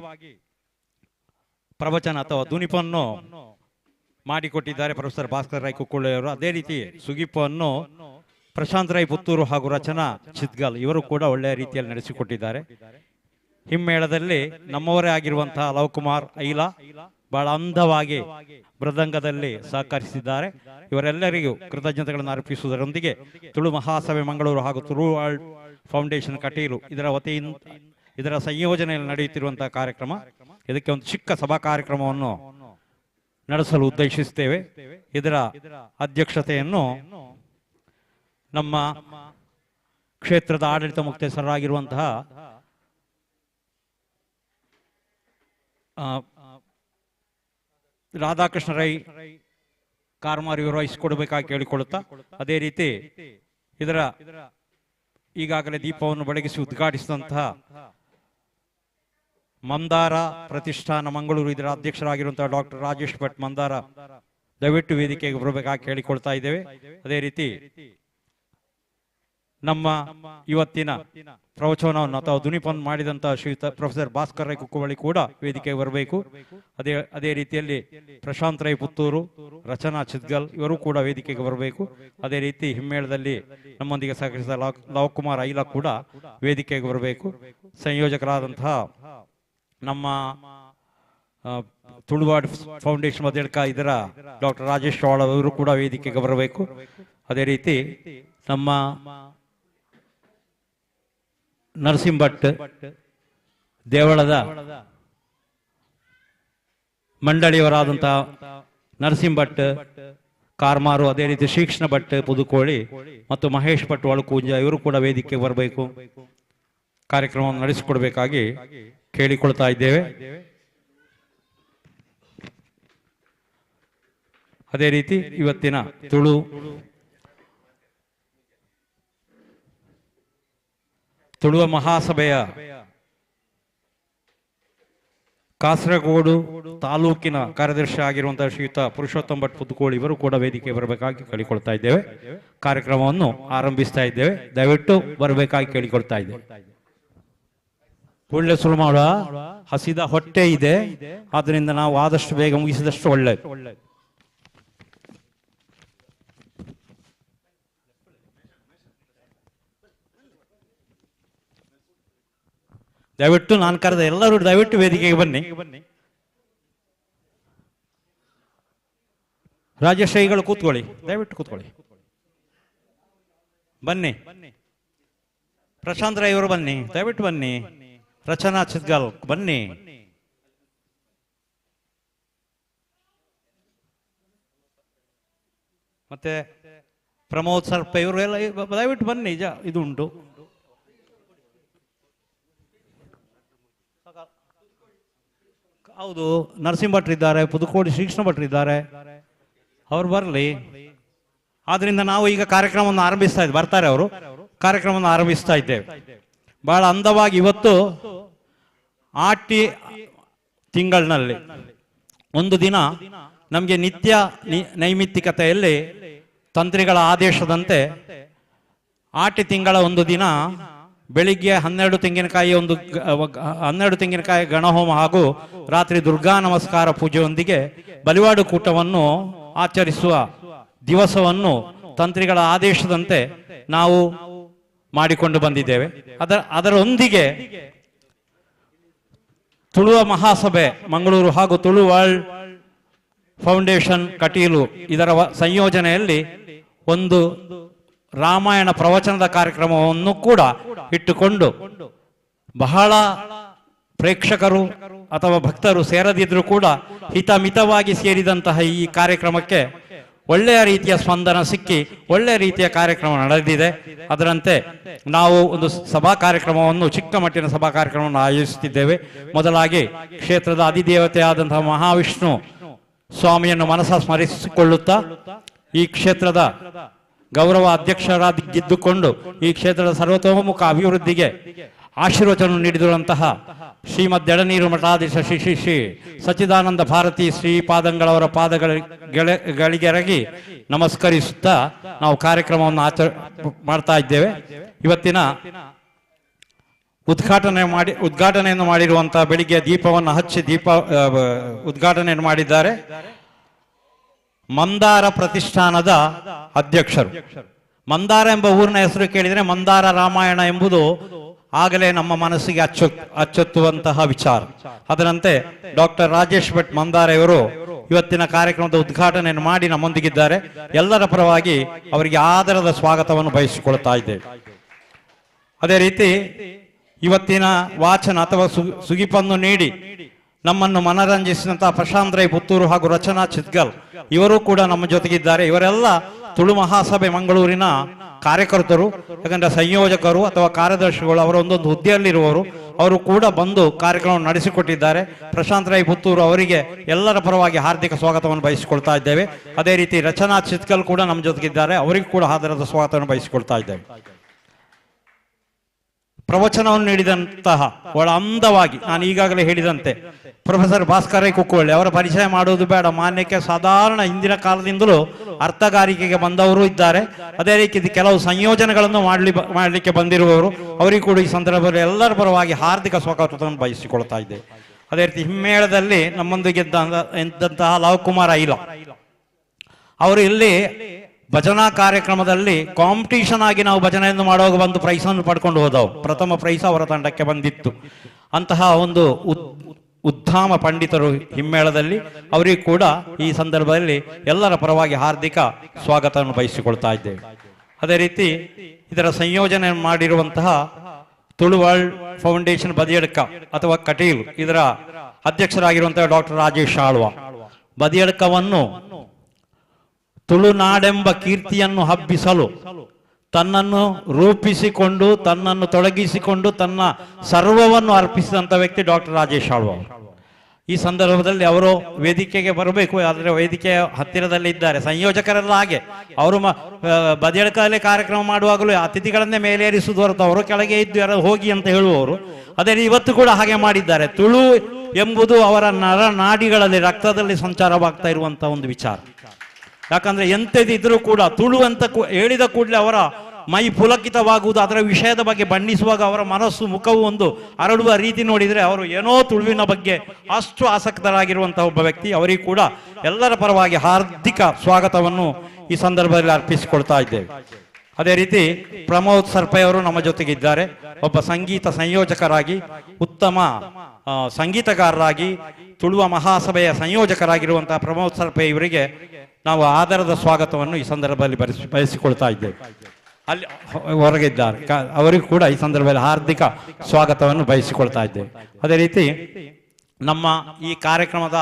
ಪ್ರವಚನ ಅಥವಾ ದುನಿಪನ್ನು ಮಾಡಿಕೊಟ್ಟಿದ್ದಾರೆ ಪ್ರೊಫೆಸರ್ ಭಾಸ್ಕರ್ ರೈ ಕುಕ್ಕೋಳಿಯವರು. ಅದೇ ರೀತಿ ಸುಗಿಪನ್ನು ಪ್ರಶಾಂತ್ ರೈ ಪುತ್ತೂರು ಹಾಗೂ ರಚನಾ ಚಿತ್ಗಲ್ ಇವರು ಕೂಡ ಒಳ್ಳೆಯ ರೀತಿಯಲ್ಲಿ ನಡೆಸಿಕೊಟ್ಟಿದ್ದಾರೆ. ಹಿಮ್ಮೇಳದಲ್ಲಿ ನಮ್ಮವರೇ ಆಗಿರುವಂತಹ ಲವಕುಮಾರ್ ಐಲಾ ಬಹಳ ಅಂದವಾಗಿ ಮೃದಂಗದಲ್ಲಿ ಸಹಕರಿಸಿದ್ದಾರೆ. ಇವರೆಲ್ಲರಿಗೂ ಕೃತಜ್ಞತೆಗಳನ್ನು ಅರ್ಪಿಸುವುದರೊಂದಿಗೆ ತುಳು ಮಹಾಸಭೆ ಮಂಗಳೂರು ಹಾಗೂ ತುಳು ವರ್ಲ್ಡ್ ಫೌಂಡೇಶನ್ ಕಟೀಲು ಇದರ ಸಂಯೋಜನೆಯಲ್ಲಿ ನಡೆಯುತ್ತಿರುವಂತಹ ಕಾರ್ಯಕ್ರಮ, ಇದಕ್ಕೆ ಒಂದು ಚಿಕ್ಕ ಸಭಾ ಕಾರ್ಯಕ್ರಮವನ್ನು ನಡೆಸಲು ಉದ್ದೇಶಿಸುತ್ತೇವೆ. ಇದರ ಅಧ್ಯಕ್ಷತೆಯನ್ನು ನಮ್ಮ ಕ್ಷೇತ್ರದ ಆಡಳಿತ ಮುಖ್ಯಸ್ಥರಾಗಿರುವಂತಹ ರಾಧಾಕೃಷ್ಣ ರೈ ಕಾರ್ಮಾರ್ ಇವರು ವಹಿಸಿಕೊಡಬೇಕಾಗಿ ಕೇಳಿಕೊಳ್ಳುತ್ತಾ, ಅದೇ ರೀತಿ ಇದರ ಈಗಾಗಲೇ ದೀಪವನ್ನು ಬೆಳಗಿಸಿ ಉದ್ಘಾಟಿಸಿದಂತಹ ಮಂದಾರ ಪ್ರತಿಷ್ಠಾನ ಮಂಗಳೂರು ಇದರ ಅಧ್ಯಕ್ಷರಾಗಿರುವಂತಹ ಡಾಕ್ಟರ್ ರಾಜೇಶ್ ಭಟ್ ಮಂದಾರ ದಯವಿಟ್ಟು ವೇದಿಕೆಗೆ ಬರಬೇಕಾಗಿ ಕೇಳಿಕೊಳ್ತಾ ಇದ್ದೇವೆ. ಅದೇ ರೀತಿ ನಮ್ಮ ಇವತ್ತಿನ ಪ್ರವಚನವನ್ನು ಅಥವಾ ದುನಿಪನ್ನು ಮಾಡಿದಂತಹ ಶ್ರೀಯುತ ಪ್ರೊಫೆಸರ್ ಭಾಸ್ಕರ್ ರೈ ಕುಕ್ಕುವಳಿ ಕೂಡ ವೇದಿಕೆಗೆ ಬರಬೇಕು. ಅದೇ ರೀತಿಯಲ್ಲಿ ಪ್ರಶಾಂತ್ ರೈ ಪುತ್ತೂರು, ರಚನಾ ಚಿತ್ಗಲ್ ಇವರು ಕೂಡ ವೇದಿಕೆಗೆ ಬರಬೇಕು. ಅದೇ ರೀತಿ ಹಿಮ್ಮೇಳದಲ್ಲಿ ನಮ್ಮೊಂದಿಗೆ ಸಹಕರಿಸಿದ ಲವಕುಮಾರ್ ಐಲಾ ಕೂಡ ವೇದಿಕೆಗೆ ಬರಬೇಕು. ಸಂಯೋಜಕರಾದಂತಹ ನಮ್ಮ ತುಳುವಾಡ್ ಫೌಂಡೇಶನ್ ಮಧ್ಯಡ್ಕ ಇದರ ಡಾಕ್ಟರ್ ರಾಜೇಶ್ ರಾವ್ ಅವರು ಕೂಡ ವೇದಿಕೆಗೆ ಬರಬೇಕು. ಅದೇ ರೀತಿ ನಮ್ಮ ನರಸಿಂಹ ಭಟ್ ದೇವಳದ ಮಂಡಳಿಯವರಾದಂತಹ ನರಸಿಂಹ ಭಟ್ ಕಾರ್ಮಾರು, ಅದೇ ರೀತಿ ಶ್ರೀಕೃಷ್ಣ ಭಟ್ ಪುದುಕೋಳಿ ಮತ್ತು ಮಹೇಶ್ ಭಟ್ ಒಳಕೂಂಜ ಇವರು ಕೂಡ ವೇದಿಕೆಗೆ ಬರಬೇಕು, ಕಾರ್ಯಕ್ರಮವನ್ನು ನಡೆಸಿಕೊಡಬೇಕಾಗಿ ಕೇಳಿಕೊಳ್ತಾ ಇದ್ದೇವೆ. ಅದೇ ರೀತಿ ಇವತ್ತಿನ ತುಳುವ ಮಹಾಸಭೆಯ ಕಾಸರಗೋಡು ತಾಲೂಕಿನ ಕಾರ್ಯದರ್ಶಿ ಆಗಿರುವಂತಹ ಶ್ರೀಯುತ ಪುರುಷೋತ್ತಮ್ ಭಟ್ ಪುದುಕೋಳಿ ಇವರು ಕೂಡ ವೇದಿಕೆ ಬರಬೇಕಾಗಿ ಕೇಳಿಕೊಳ್ತಾ ಇದ್ದೇವೆ. ಕಾರ್ಯಕ್ರಮವನ್ನು ಆರಂಭಿಸ್ತಾ ಇದ್ದೇವೆ, ದಯವಿಟ್ಟು ಬರಬೇಕಾಗಿ ಕೇಳಿಕೊಳ್ತಾ ಇದ್ದೇವೆ. ಒಳ್ಳೆ ಸುಳು ಮಾಡುವ ಹಸಿದ ಹೊಟ್ಟೆ ಇದೆ, ಆದ್ದರಿಂದ ನಾವು ಆದಷ್ಟು ಬೇಗ ಮುಗಿಸಿದಷ್ಟು ಒಳ್ಳೆಯದು. ದಯವಿಟ್ಟು ನಾನು ಕರೆದ ಎಲ್ಲರೂ ದಯವಿಟ್ಟು ವೇದಿಕೆಗೆ ಬನ್ನಿ. ರಾಜಶ್ರೀಗಳು ಕೂತ್ಕೊಳ್ಳಿ, ದಯವಿಟ್ಟು ಕೂತ್ಕೊಳ್ಳಿ. ಬನ್ನಿ. ಪ್ರಶಾಂತ್ ರೈ ಅವರು ಬನ್ನಿ, ದಯವಿಟ್ಟು ಬನ್ನಿ. ರಚನಾ ಚಿತ್ಗಲ್ ಬನ್ನಿ. ಮತ್ತೆ ಪ್ರಮೋದ್ ಸರ್ಪ ಇವರು ಎಲ್ಲ ದಯವಿಟ್ಟು ಬನ್ನಿ. ಇದು ಉಂಟು. ಹೌದು, ನರಸಿಂಹ ಭಟ್ರು ಇದ್ದಾರೆ, ಪುದುಕೋಡಿ ಶ್ರೀಕೃಷ್ಣ ಭಟ್ರು ಇದ್ದಾರೆ, ಅವ್ರು ಬರಲಿ. ಆದ್ರಿಂದ ನಾವು ಈಗ ಕಾರ್ಯಕ್ರಮವನ್ನು ಆರಂಭಿಸ್ತಾ ಇದ್ದೇವೆ. ಬರ್ತಾರೆ ಅವರು. ಕಾರ್ಯಕ್ರಮವನ್ನು ಆರಂಭಿಸ್ತಾ ಇದ್ದೇವೆ. ಬಹಳ ಅಂದವಾಗಿ ಇವತ್ತು ಆಟಿ ತಿಂಗಳಿನಲ್ಲಿ ಒಂದು ದಿನ ನಮಗೆ ನಿತ್ಯ ನೈಮಿತ್ತಿಕತೆಯಲ್ಲಿ ತಂತ್ರಿಗಳ ಆದೇಶದಂತೆ ಆಟಿ ತಿಂಗಳ ಒಂದು ದಿನ ಬೆಳಿಗ್ಗೆ 12 ತೆಂಗಿನಕಾಯಿ ಗಣಹೋಮ ಹಾಗೂ ರಾತ್ರಿ ದುರ್ಗಾ ನಮಸ್ಕಾರ ಪೂಜೆಯೊಂದಿಗೆ ಬಲಿವಾಡು ಕೂಟವನ್ನು ಆಚರಿಸುವ ದಿವಸವನ್ನು ತಂತ್ರಿಗಳ ಆದೇಶದಂತೆ ನಾವು ಮಾಡಿಕೊಂಡು ಬಂದಿದ್ದೇವೆ. ಅದರೊಂದಿಗೆ ತುಳುವ ಮಹಾಸಭೆ ಮಂಗಳೂರು ಹಾಗೂ ತುಳು ವರ್ಲ್ಡ್ ಫೌಂಡೇಶನ್ ಕಟೀಲು ಇದರ ಸಂಯೋಜನೆಯಲ್ಲಿ ಒಂದು ರಾಮಾಯಣ ಪ್ರವಚನದ ಕಾರ್ಯಕ್ರಮವನ್ನು ಕೂಡ ಇಟ್ಟುಕೊಂಡು ಬಹಳ ಪ್ರೇಕ್ಷಕರು ಅಥವಾ ಭಕ್ತರು ಸೇರದಿದ್ರೂ ಕೂಡ ಹಿತಮಿತವಾಗಿ ಸೇರಿದಂತಹ ಈ ಕಾರ್ಯಕ್ರಮಕ್ಕೆ ಒಳ್ಳೆಯ ರೀತಿಯ ಸ್ಪಂದನ ಸಿಕ್ಕಿ ಒಳ್ಳೆಯ ರೀತಿಯ ಕಾರ್ಯಕ್ರಮ ನಡೆದಿದೆ. ಅದರಂತೆ ನಾವು ಒಂದು ಸಭಾ ಕಾರ್ಯಕ್ರಮವನ್ನು, ಚಿಕ್ಕ ಮಟ್ಟಿನ ಸಭಾ ಕಾರ್ಯಕ್ರಮವನ್ನು ಆಯೋಜಿಸುತ್ತಿದ್ದೇವೆ. ಮೊದಲಾಗಿ ಕ್ಷೇತ್ರದ ಅಧಿದೇವತೆಯಾದಂತಹ ಮಹಾವಿಷ್ಣು ಸ್ವಾಮಿಯನ್ನು ಮನಸ ಸ್ಮರಿಸಿಕೊಳ್ಳುತ್ತಾ ಈ ಕ್ಷೇತ್ರದ ಗೌರವ ಅಧ್ಯಕ್ಷರಾಗಿದ್ದುಕೊಂಡು ಈ ಕ್ಷೇತ್ರದ ಸರ್ವತೋಮುಖ ಅಭಿವೃದ್ಧಿಗೆ ಆಶೀರ್ವಚನ ನೀಡಿರುವಂತಹ ಶ್ರೀಮದ್ ಎಳನೀರು ಮಠಾಧೀಶ ಶ್ರೀ ಶ್ರೀ ಶ್ರೀ ಸಚ್ಚಿದಾನಂದ ಭಾರತಿ ಶ್ರೀಪಾದಂಗಳವರ ಪಾದಗಳಿಗೆರಗಿ ನಮಸ್ಕರಿಸುತ್ತಾ ನಾವು ಕಾರ್ಯಕ್ರಮವನ್ನು ಮಾಡ್ತಾ ಇದ್ದೇವೆ. ಇವತ್ತಿನ ಉದ್ಘಾಟನೆಯನ್ನು ಮಾಡಿರುವಂತಹ ಬೆಳಿಗ್ಗೆ ದೀಪವನ್ನು ಹಚ್ಚಿ ಉದ್ಘಾಟನೆಯನ್ನು ಮಾಡಿದ್ದಾರೆ ಮಂದಾರ ಪ್ರತಿಷ್ಠಾನದ ಅಧ್ಯಕ್ಷರು. ಮಂದಾರ ಎಂಬ ಊರಿನ ಹೆಸರು ಕೇಳಿದರೆ ಮಂದಾರ ರಾಮಾಯಣ ಎಂಬುದು ಆಗಲೇ ನಮ್ಮ ಮನಸ್ಸಿಗೆ ಅಚ್ಚೊತ್ತುವಂತಹ ವಿಚಾರ. ಅದರಂತೆ ಡಾಕ್ಟರ್ ರಾಜೇಶ್ ಭಟ್ ಮಂದಾರ ಇವರು ಇವತ್ತಿನ ಕಾರ್ಯಕ್ರಮದ ಉದ್ಘಾಟನೆಯನ್ನು ಮಾಡಿ ನಮ್ಮೊಂದಿಗಿದ್ದಾರೆ. ಎಲ್ಲರ ಪರವಾಗಿ ಅವರಿಗೆ ಆದರದ ಸ್ವಾಗತವನ್ನು ಬಯಸಿಕೊಳ್ತಾ ಇದ್ದೇವೆ. ಅದೇ ರೀತಿ ಇವತ್ತಿನ ವಾಚನ ಅಥವಾ ಸುಗಿಪನ್ನು ನೀಡಿ ನಮ್ಮನ್ನು ಮನರಂಜಿಸಿದಂತಹ ಪ್ರಶಾಂತ್ ರೈ ಪುತ್ತೂರು ಹಾಗೂ ರಚನಾ ಚಿತ್ಗಲ್ ಇವರು ಕೂಡ ನಮ್ಮ ಜೊತೆಗಿದ್ದಾರೆ. ಇವರೆಲ್ಲ ತುಳು ಮಹಾಸಭೆ ಮಂಗಳೂರಿನ ಕಾರ್ಯಕರ್ತರು, ಯಾಕಂದ್ರೆ ಸಂಯೋಜಕರು ಅಥವಾ ಕಾರ್ಯದರ್ಶಿಗಳು, ಅವರ ಒಂದೊಂದು ಹುದ್ದೆಯಲ್ಲಿರುವವರು. ಅವರು ಕೂಡ ಬಂದು ಕಾರ್ಯಕ್ರಮ ನಡೆಸಿಕೊಟ್ಟಿದ್ದಾರೆ. ಪ್ರಶಾಂತ್ ರೈ ಪುತ್ತೂರು ಅವರಿಗೆ ಎಲ್ಲರ ಪರವಾಗಿ ಹಾರ್ದಿಕ ಸ್ವಾಗತವನ್ನು ಬಯಸಿಕೊಳ್ತಾ ಇದ್ದೇವೆ. ಅದೇ ರೀತಿ ರಚನಾ ಚಿತ್ಕಲ್ ಕೂಡ ನಮ್ಮ ಜೊತೆಗಿದ್ದಾರೆ, ಅವರಿಗೂ ಕೂಡ ಆದರದ ಸ್ವಾಗತವನ್ನು ಬಯಸಿಕೊಳ್ತಾ ಇದ್ದೇವೆ. ಪ್ರವಚನವನ್ನು ನೀಡಿದಂತಹ ಬಹಳ ಅಂದವಾಗಿ ನಾನು ಈಗಾಗಲೇ ಹೇಳಿದಂತೆ ಪ್ರೊಫೆಸರ್ ಭಾಸ್ಕರ್ ರೈ ಕುಕ್ಕುವಳ್ಳಿ ಅವರ ಪರಿಚಯ ಮಾಡುವುದು ಬೇಡ. ಮಾನ್ಯಕ್ಕೆ ಸಾಧಾರಣ ಹಿಂದಿನ ಕಾಲದಿಂದಲೂ ಅರ್ಥಗಾರಿಕೆಗೆ ಬಂದವರು ಇದ್ದಾರೆ. ಅದೇ ರೀತಿ ಕೆಲವು ಸಂಯೋಜನೆಗಳನ್ನು ಮಾಡಲಿಕ್ಕೆ ಬಂದಿರುವವರು. ಅವರಿಗೂ ಕೂಡ ಈ ಸಂದರ್ಭದಲ್ಲಿ ಎಲ್ಲರ ಪರವಾಗಿ ಹಾರ್ದಿಕ ಸ್ವಾಗತವನ್ನು ಬಯಸಿಕೊಳ್ತಾ ಇದ್ದೇವೆ. ಅದೇ ರೀತಿ ಹಿಮ್ಮೇಳದಲ್ಲಿ ನಮ್ಮೊಂದಿಗೆ ಇದ್ದಂತಹ ಲವಕುಮಾರ್ ಐಲ ಅವರು ಇಲ್ಲಿ ಭಜನಾ ಕಾರ್ಯಕ್ರಮದಲ್ಲಿ ಕಾಂಪಿಟೇಷನ್ ಆಗಿ ನಾವು ಭಜನೆಯನ್ನು ಮಾಡುವಾಗ ಬಂದು ಪ್ರೈಸನ್ನು ಪಡ್ಕೊಂಡು ಹೋದವು. ಪ್ರಥಮ ಪ್ರೈಸ್ ಅವರ ತಂಡಕ್ಕೆ ಬಂದಿತ್ತು. ಅಂತಹ ಒಂದು ಉದ್ಧಾಮ ಪಂಡಿತರು ಹಿಮ್ಮೇಳದಲ್ಲಿ. ಅವರಿಗೂ ಕೂಡ ಈ ಸಂದರ್ಭದಲ್ಲಿ ಎಲ್ಲರ ಪರವಾಗಿ ಹಾರ್ದಿಕ ಸ್ವಾಗತವನ್ನು ಬಯಸಿಕೊಳ್ತಾ ಇದ್ದೇವೆ. ಅದೇ ರೀತಿ ಇದರ ಸಂಯೋಜನೆ ಮಾಡಿರುವಂತಹ ತುಳು ವರ್ಲ್ಡ್ ಫೌಂಡೇಶನ್ ಬದಿಯಡ್ಕ ಅಥವಾ ಕಟೀಲ್ ಇದರ ಅಧ್ಯಕ್ಷರಾಗಿರುವಂತಹ ಡಾಕ್ಟರ್ ರಾಜೇಶ್ ಆಳ್ವ ಬದಿಯಡ್ಕವನ್ನು ತುಳುನಾಡೆಂಬ ಕೀರ್ತಿಯನ್ನು ಹಬ್ಬಿಸಲು ತನ್ನನ್ನು ರೂಪಿಸಿಕೊಂಡು, ತನ್ನನ್ನು ತೊಡಗಿಸಿಕೊಂಡು, ತನ್ನ ಸರ್ವವನ್ನು ಅರ್ಪಿಸಿದಂಥ ವ್ಯಕ್ತಿ ಡಾಕ್ಟರ್ ರಾಜೇಶ್ ಆಳ್ವ. ಈ ಸಂದರ್ಭದಲ್ಲಿ ಅವರು ವೇದಿಕೆಗೆ ಬರಬೇಕು, ಆದರೆ ವೇದಿಕೆಯ ಹತ್ತಿರದಲ್ಲಿ ಇದ್ದಾರೆ. ಸಂಯೋಜಕರೆಲ್ಲ ಹಾಗೆ ಅವರು ಬದಿಯಡ್ಕದಲ್ಲಿ ಕಾರ್ಯಕ್ರಮ ಮಾಡುವಾಗಲೂ ಅತಿಥಿಗಳನ್ನೇ ಮೇಲೇರಿಸುವುದು ಹೊರತು ಅವರು ಕೆಳಗೆ ಇದ್ದು ಯಾರು ಹೋಗಿ ಅಂತ ಹೇಳುವವರು. ಅದೇ ಇವತ್ತು ಕೂಡ ಹಾಗೆ ಮಾಡಿದ್ದಾರೆ. ತುಳು ಎಂಬುದು ಅವರ ನರನಾಡಿಗಳಲ್ಲಿ, ರಕ್ತದಲ್ಲಿ ಸಂಚಾರವಾಗ್ತಾ ಇರುವಂತಹ ಒಂದು ವಿಚಾರ. ಯಾಕಂದ್ರೆ ಎಂಥದಿದ್ರೂ ಕೂಡ ತುಳು ಅಂತ ಹೇಳಿದ ಕೂಡಲೇ ಅವರ ಮೈ ಪುಲಕಿತವಾಗುವುದು, ಅದರ ವಿಷಯದ ಬಗ್ಗೆ ಬಣ್ಣಿಸುವಾಗ ಅವರ ಮನಸ್ಸು, ಮುಖವು ಒಂದು ಅರಳುವ ರೀತಿ ನೋಡಿದರೆ ಅವರು ಏನೋ ತುಳುವಿನ ಬಗ್ಗೆ ಅಷ್ಟು ಆಸಕ್ತರಾಗಿರುವಂತಹ ಒಬ್ಬ ವ್ಯಕ್ತಿ. ಅವರಿಗೂ ಕೂಡ ಎಲ್ಲರ ಪರವಾಗಿ ಹಾರ್ದಿಕ ಸ್ವಾಗತವನ್ನು ಈ ಸಂದರ್ಭದಲ್ಲಿ ಅರ್ಪಿಸಿಕೊಳ್ತಾ ಇದ್ದೇವೆ. ಅದೇ ರೀತಿ ಪ್ರಮೋದ್ ಸರ್ಪೆಯವರು ನಮ್ಮ ಜೊತೆಗಿದ್ದಾರೆ. ಒಬ್ಬ ಸಂಗೀತ ಸಂಯೋಜಕರಾಗಿ, ಉತ್ತಮ ಸಂಗೀತಗಾರರಾಗಿ, ತುಳುವ ಮಹಾಸಭೆಯ ಸಂಯೋಜಕರಾಗಿರುವಂತಹ ಪ್ರಮೋದ್ ಸರ್ಪೆ ಇವರಿಗೆ ನಾವು ಆದರದ ಸ್ವಾಗತವನ್ನು ಈ ಸಂದರ್ಭದಲ್ಲಿ ಬಯಸಿಕೊಳ್ತಾ ಇದ್ದೇವೆ. ಅಲ್ಲಿ ಹೊರಗಿದ್ದಾರೆ, ಅವರಿಗೂ ಕೂಡ ಈ ಸಂದರ್ಭದಲ್ಲಿ ಹಾರ್ದಿಕ ಸ್ವಾಗತವನ್ನು ಬಯಸಿಕೊಳ್ತಾ ಇದ್ದೇವೆ. ಅದೇ ರೀತಿ ನಮ್ಮ ಈ ಕಾರ್ಯಕ್ರಮದ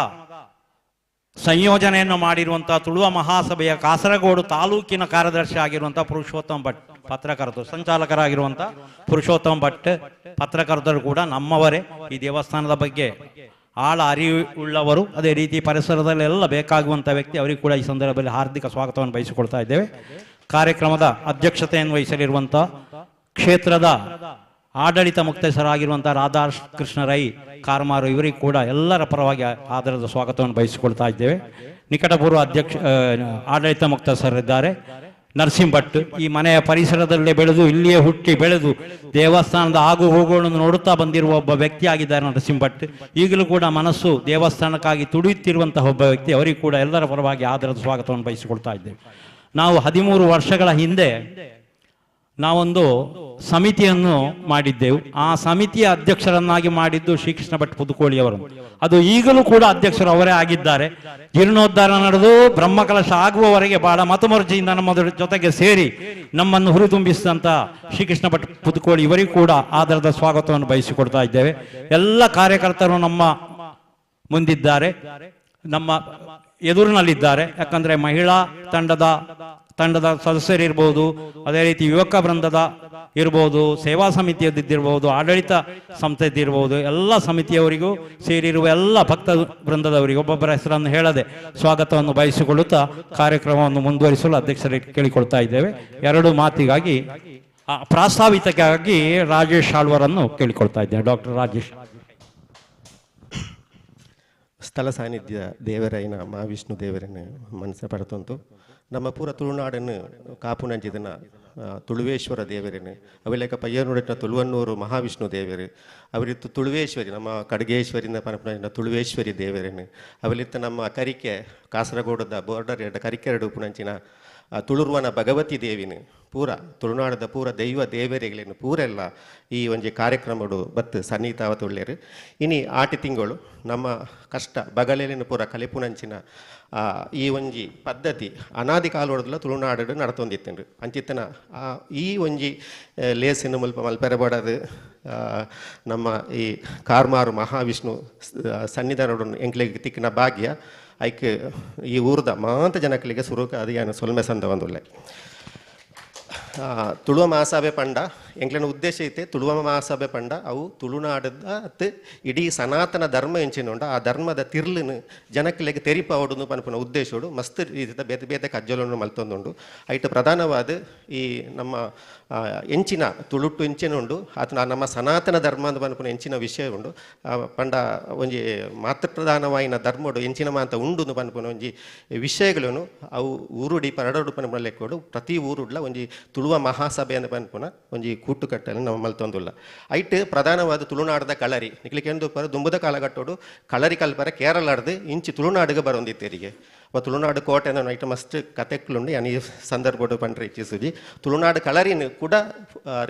ಸಂಯೋಜನೆಯನ್ನು ಮಾಡಿರುವಂತಹ ತುಳುವ ಮಹಾಸಭೆಯ ಕಾಸರಗೋಡು ತಾಲೂಕಿನ ಕಾರ್ಯದರ್ಶಿ ಆಗಿರುವಂತಹ ಪುರುಷೋತ್ತಮ್ ಭಟ್, ಪತ್ರಕರ್ತರು, ಸಂಚಾಲಕರಾಗಿರುವಂತಹ ಪುರುಷೋತ್ತಮ್ ಭಟ್ ಪತ್ರಕರ್ತರು ಕೂಡ ನಮ್ಮವರೇ. ಈ ದೇವಸ್ಥಾನದ ಬಗ್ಗೆ ಆಳ ಅರಿವುಳ್ಳವರು, ಅದೇ ರೀತಿ ಪರಿಸರದಲ್ಲೆಲ್ಲ ಬೇಕಾಗುವಂಥ ವ್ಯಕ್ತಿ. ಅವರಿಗೂ ಕೂಡ ಈ ಸಂದರ್ಭದಲ್ಲಿ ಹಾರ್ದಿಕ ಸ್ವಾಗತವನ್ನು ಬಯಸಿಕೊಳ್ತಾ ಇದ್ದೇವೆ. ಕಾರ್ಯಕ್ರಮದ ಅಧ್ಯಕ್ಷತೆಯನ್ನು ವಹಿಸಲಿರುವಂಥ ಕ್ಷೇತ್ರದ ಆಡಳಿತ ಮುಕ್ತೇಸರಾಗಿರುವಂಥ ರಾಧಾಕೃಷ್ಣ ರೈ ಕಾರ್ಮಾರು, ಇವರಿಗೂ ಕೂಡ ಎಲ್ಲರ ಪರವಾಗಿ ಆದರದ ಸ್ವಾಗತವನ್ನು ಬಯಸಿಕೊಳ್ತಾ ಇದ್ದೇವೆ. ನಿಕಟಪೂರ್ವ ಆಡಳಿತ ಮುಕ್ತೇಸರಿದ್ದಾರೆ ನರಸಿಂಹ ಭಟ್. ಈ ಮನೆಯ ಪರಿಸರದಲ್ಲೇ ಬೆಳೆದು, ಇಲ್ಲಿಯೇ ಹುಟ್ಟಿ ಬೆಳೆದು ದೇವಸ್ಥಾನದ ಆಗು ಹೋಗುಗಳನ್ನು ನೋಡುತ್ತಾ ಬಂದಿರುವ ಒಬ್ಬ ವ್ಯಕ್ತಿ ಆಗಿದ್ದಾರೆ ನರಸಿಂಹ ಭಟ್. ಈಗಲೂ ಕೂಡ ಮನಸ್ಸು ದೇವಸ್ಥಾನಕ್ಕಾಗಿ ತುಡಿಯುತ್ತಿರುವಂತಹ ಒಬ್ಬ ವ್ಯಕ್ತಿ. ಅವರಿಗೂ ಕೂಡ ಎಲ್ಲರ ಪರವಾಗಿ ಆದರದ ಸ್ವಾಗತವನ್ನು ಬಯಸಿಕೊಳ್ತಾ ಇದ್ದೇವೆ. ನಾವು 13 ವರ್ಷಗಳ ಹಿಂದೆ ನಾವೊಂದು ಸಮಿತಿಯನ್ನು ಮಾಡಿದ್ದೆವು. ಆ ಸಮಿತಿಯ ಅಧ್ಯಕ್ಷರನ್ನಾಗಿ ಮಾಡಿದ್ದು ಶ್ರೀಕೃಷ್ಣ ಭಟ್ ಪುದುಕೋಳಿಯವರು. ಅದು ಈಗಲೂ ಕೂಡ ಅಧ್ಯಕ್ಷರು ಅವರೇ ಆಗಿದ್ದಾರೆ. ಜೀರ್ಣೋದ್ಧಾರ ನಡೆದು ಬ್ರಹ್ಮಕಲಶ ಆಗುವವರೆಗೆ ಬಹಳ ಮತಮರ್ಜಿಯಿಂದ ನಮ್ಮ ಜೊತೆಗೆ ಸೇರಿ ನಮ್ಮನ್ನು ಹುರಿದುಂಬಿಸಿದಂಥ ಶ್ರೀಕೃಷ್ಣ ಭಟ್ ಪುದುಕೋಳಿ ಇವರಿಗೂ ಕೂಡ ಆದರದ ಸ್ವಾಗತವನ್ನು ಬಯಸಿಕೊಡ್ತಾ ಇದ್ದೇವೆ. ಎಲ್ಲ ಕಾರ್ಯಕರ್ತರು ನಮ್ಮ ಮುಂದಿದ್ದಾರೆ, ನಮ್ಮ ಎದುರಿನಲ್ಲಿದ್ದಾರೆ. ಯಾಕಂದರೆ ಮಹಿಳಾ ತಂಡದ ಸದಸ್ಯರಿರ್ಬೋದು, ಅದೇ ರೀತಿ ಯುವಕ ವೃಂದದ ಇರ್ಬೋದು, ಸೇವಾ ಸಮಿತಿಯದ್ದಿರ್ಬೋದು, ಆಡಳಿತ ಸಂಸ್ಥೆದಿರ್ಬೋದು, ಎಲ್ಲ ಸಮಿತಿಯವರಿಗೂ ಸೇರಿರುವ ಎಲ್ಲ ಭಕ್ತ ವೃಂದದವರಿಗೂ ಒಬ್ಬೊಬ್ಬರ ಹೆಸರನ್ನು ಹೇಳದೆ ಸ್ವಾಗತವನ್ನು ಬಯಸಿಕೊಳ್ಳುತ್ತಾ ಕಾರ್ಯಕ್ರಮವನ್ನು ಮುಂದುವರಿಸಲು ಅಧ್ಯಕ್ಷರಿಗೆ ಕೇಳಿಕೊಳ್ತಾ ಇದ್ದೇವೆ. 2 ಮಾತಿಗಾಗಿ ಪ್ರಾಸ್ತಾವಿಕವಾಗಿ ರಾಜೇಶ್ ಆಳ್ವರನ್ನು ಕೇಳಿಕೊಳ್ತಾ ಇದ್ದೇವೆ. ಡಾಕ್ಟರ್ ರಾಜೇಶ್. ಸ್ಥಳ ಸಾನ್ನಿಧ್ಯ ದೇವರೈನ ಮಹಾವಿಷ್ಣು ದೇವರನ್ನು ಮನಸ್ಸೆ ಪಡೆತಂತು ನಮ್ಮ ಪೂರ ತುಳುನಾಡನ್ನು ಕಾಪುನಂಚಿದನ ತುಳುವೇಶ್ವರ ದೇವರನ್ನು ಅವೆಲ್ಲ ಪಯ್ಯನೂಡಿನ ತುಳುವನ್ನೂರು ಮಹಾವಿಷ್ಣು ದೇವರು ಅವರಿತ್ತು ತುಳುವೇಶ್ವರಿ ನಮ್ಮ ಕಡಗೇಶ್ವರಿನ ಪನಪುನ ತುಳುವೇಶ್ವರಿ ದೇವರನ್ನು ಅವಲಿತ್ತ ನಮ್ಮ ಕರಿಕೆ ಕಾಸರಗೋಡದ ಬಾರ್ಡರ್ ಕರಿಕೆರಡು ಪುಣಂಚಿನ ತುಳುರ್ವನ ಭಗವತಿ ದೇವಿನ ಪೂರ ತುಳುನಾಡದ ಪೂರ ದೈವ ದೇವರಿಗಳನ್ನು ಪೂರೆಲ್ಲ ಈ ಒಂಜಿ ಕಾರ್ಯಕ್ರಮಡು ಬತ್ತು ಸನ್ನಿಹಿತಾವತ್ತು ಒಳ್ಳೆಯರು. ಇನಿ ಆಟಿ ತಿಂಗಳು ನಮ್ಮ ಕಷ್ಟ ಬಗಲೇಲಿನ ಪೂರ ಕಲಿಪುನಂಚಿನ ಈ ಒಂಜಿ ಪದ್ಧತಿ ಅನಾದಿ ಕಾಲೋಡದಲ್ಲ ತುಳುನಾಡು ನಡತೊಂದಿತ್ತೇನ್ರಿ ಅಂಚಿತ್ತನ ಈ ಒಂಜಿ ಲೇಸಿನ ಮಲ್ಪೆರಬಡದು ನಮ್ಮ ಈ ಕಾರ್ಮಾರು ಮಹಾವಿಷ್ಣು ಸನ್ನಿಧಾನ ಎಂಕ್ಲೆಗೆ ತಿಕ್ಕಿನ ಭಾಗ್ಯ ಐಕ್ ಈ ಊರ್ದ ಮಾಂತ ಜನಕ್ಕಲಿಗೆ ಸುರುಕ ಅದು ಸೊಲ್ಮೆ ಸಂದ ಒಂದುಲ್ಲೆ ತುಳುವ ಮಹಾಸಭೆ ಪಂಡ ಎಂಕ್ಲಿನ ಉದ್ದೇಶ ಐತೆ ತುಳುವ ಮಹಾಸಭೆ ಪಂಡ ಅವು ತುಳುನಾಡದ ಇಡೀ ಸನಾತನ ಧರ್ಮ ಎಂಚಿನೊಂಡ ಆ ಧರ್ಮದ ತಿರ್ಲಿನ ಜನಕ್ಕಲಿಗೆ ತೆರಿಪಾವಡು ಪನ್ಪುನ ಉದ್ದೇಶೋಡು ಮಸ್ತ್ ರೀತಿಯ ಬೇತೆ ಬೇತೆ ಕಜ್ಜಲನ್ನು ಮಲ್ತೊಂದುಂಡು ಐಟ್ ಪ್ರಧಾನವಾದ ಈ ನಮ್ಮ ಎಂಚಿನ ತುಳುಟ್ಟು ಎಂಚಿನುಂಡು ಆತ ನಮ್ಮ ಸನಾತನ ಧರ್ಮ ಅಂತ ಪನ್ಪುನ ಎಂಚಿನ ವಿಷಯ ಉಂಡು ಪಂಡ ಒಂಜಿ ಮಾತೃ ಪ್ರಧಾನವಾಯಿನ ಧರ್ಮಡು ಎಂಚಿನ ಮಾತ ಉಂಡು ಪನ್ಪುನ ಒಂಜಿ ವಿಷಯಗಳನ್ನು ಅವು ಊರುಡಿ ಪರಡೋಡು ಪನ್ಪುನ ಲೆಕ್ಕೋಡು ಪ್ರತಿ ಊರುಡ್ಲ ಒಂಜಿ ತುಳುವ ಮಹಾಸಭೆ ಅಂತ ಪನ್ಪುನ ಒಂಜಿ ಕೂಟುಕಟ್ಟನ್ನು ನಾವು ಮಲ್ತೊಂದುಲ್ಲ ಐಟ್ ಪ್ರಧಾನವಾದ ತುಳುನಾಡದ ಕಳರಿ ನಿಕ್ಲಿಕ್ಕೆ ಎಂದು ಪರ ದುಂಬುದ ಕಾಲಘಟ್ಟೋಡು ಕಳರಿ ಕಲ್ಪರ ಕೇರಳಾಡ್ದು ಇಂಚಿ ತುಳುನಾಡಿಗೆ ಬರೊಂದಿತ್ತೇರಿಗೆ ತುಳುನಾಡು ಕೋಟೆ ಐಟ್ ಮಸ್ತ್ ಕತೆಕ್ಲುಂಡು ಈ ಸಂದರ್ಭಡು ಪಂಡ್ರೆ ಇಚ್ಛಿಸುಜಿ ತುಳುನಾಡು ಕಳರಿನ ಕೂಡ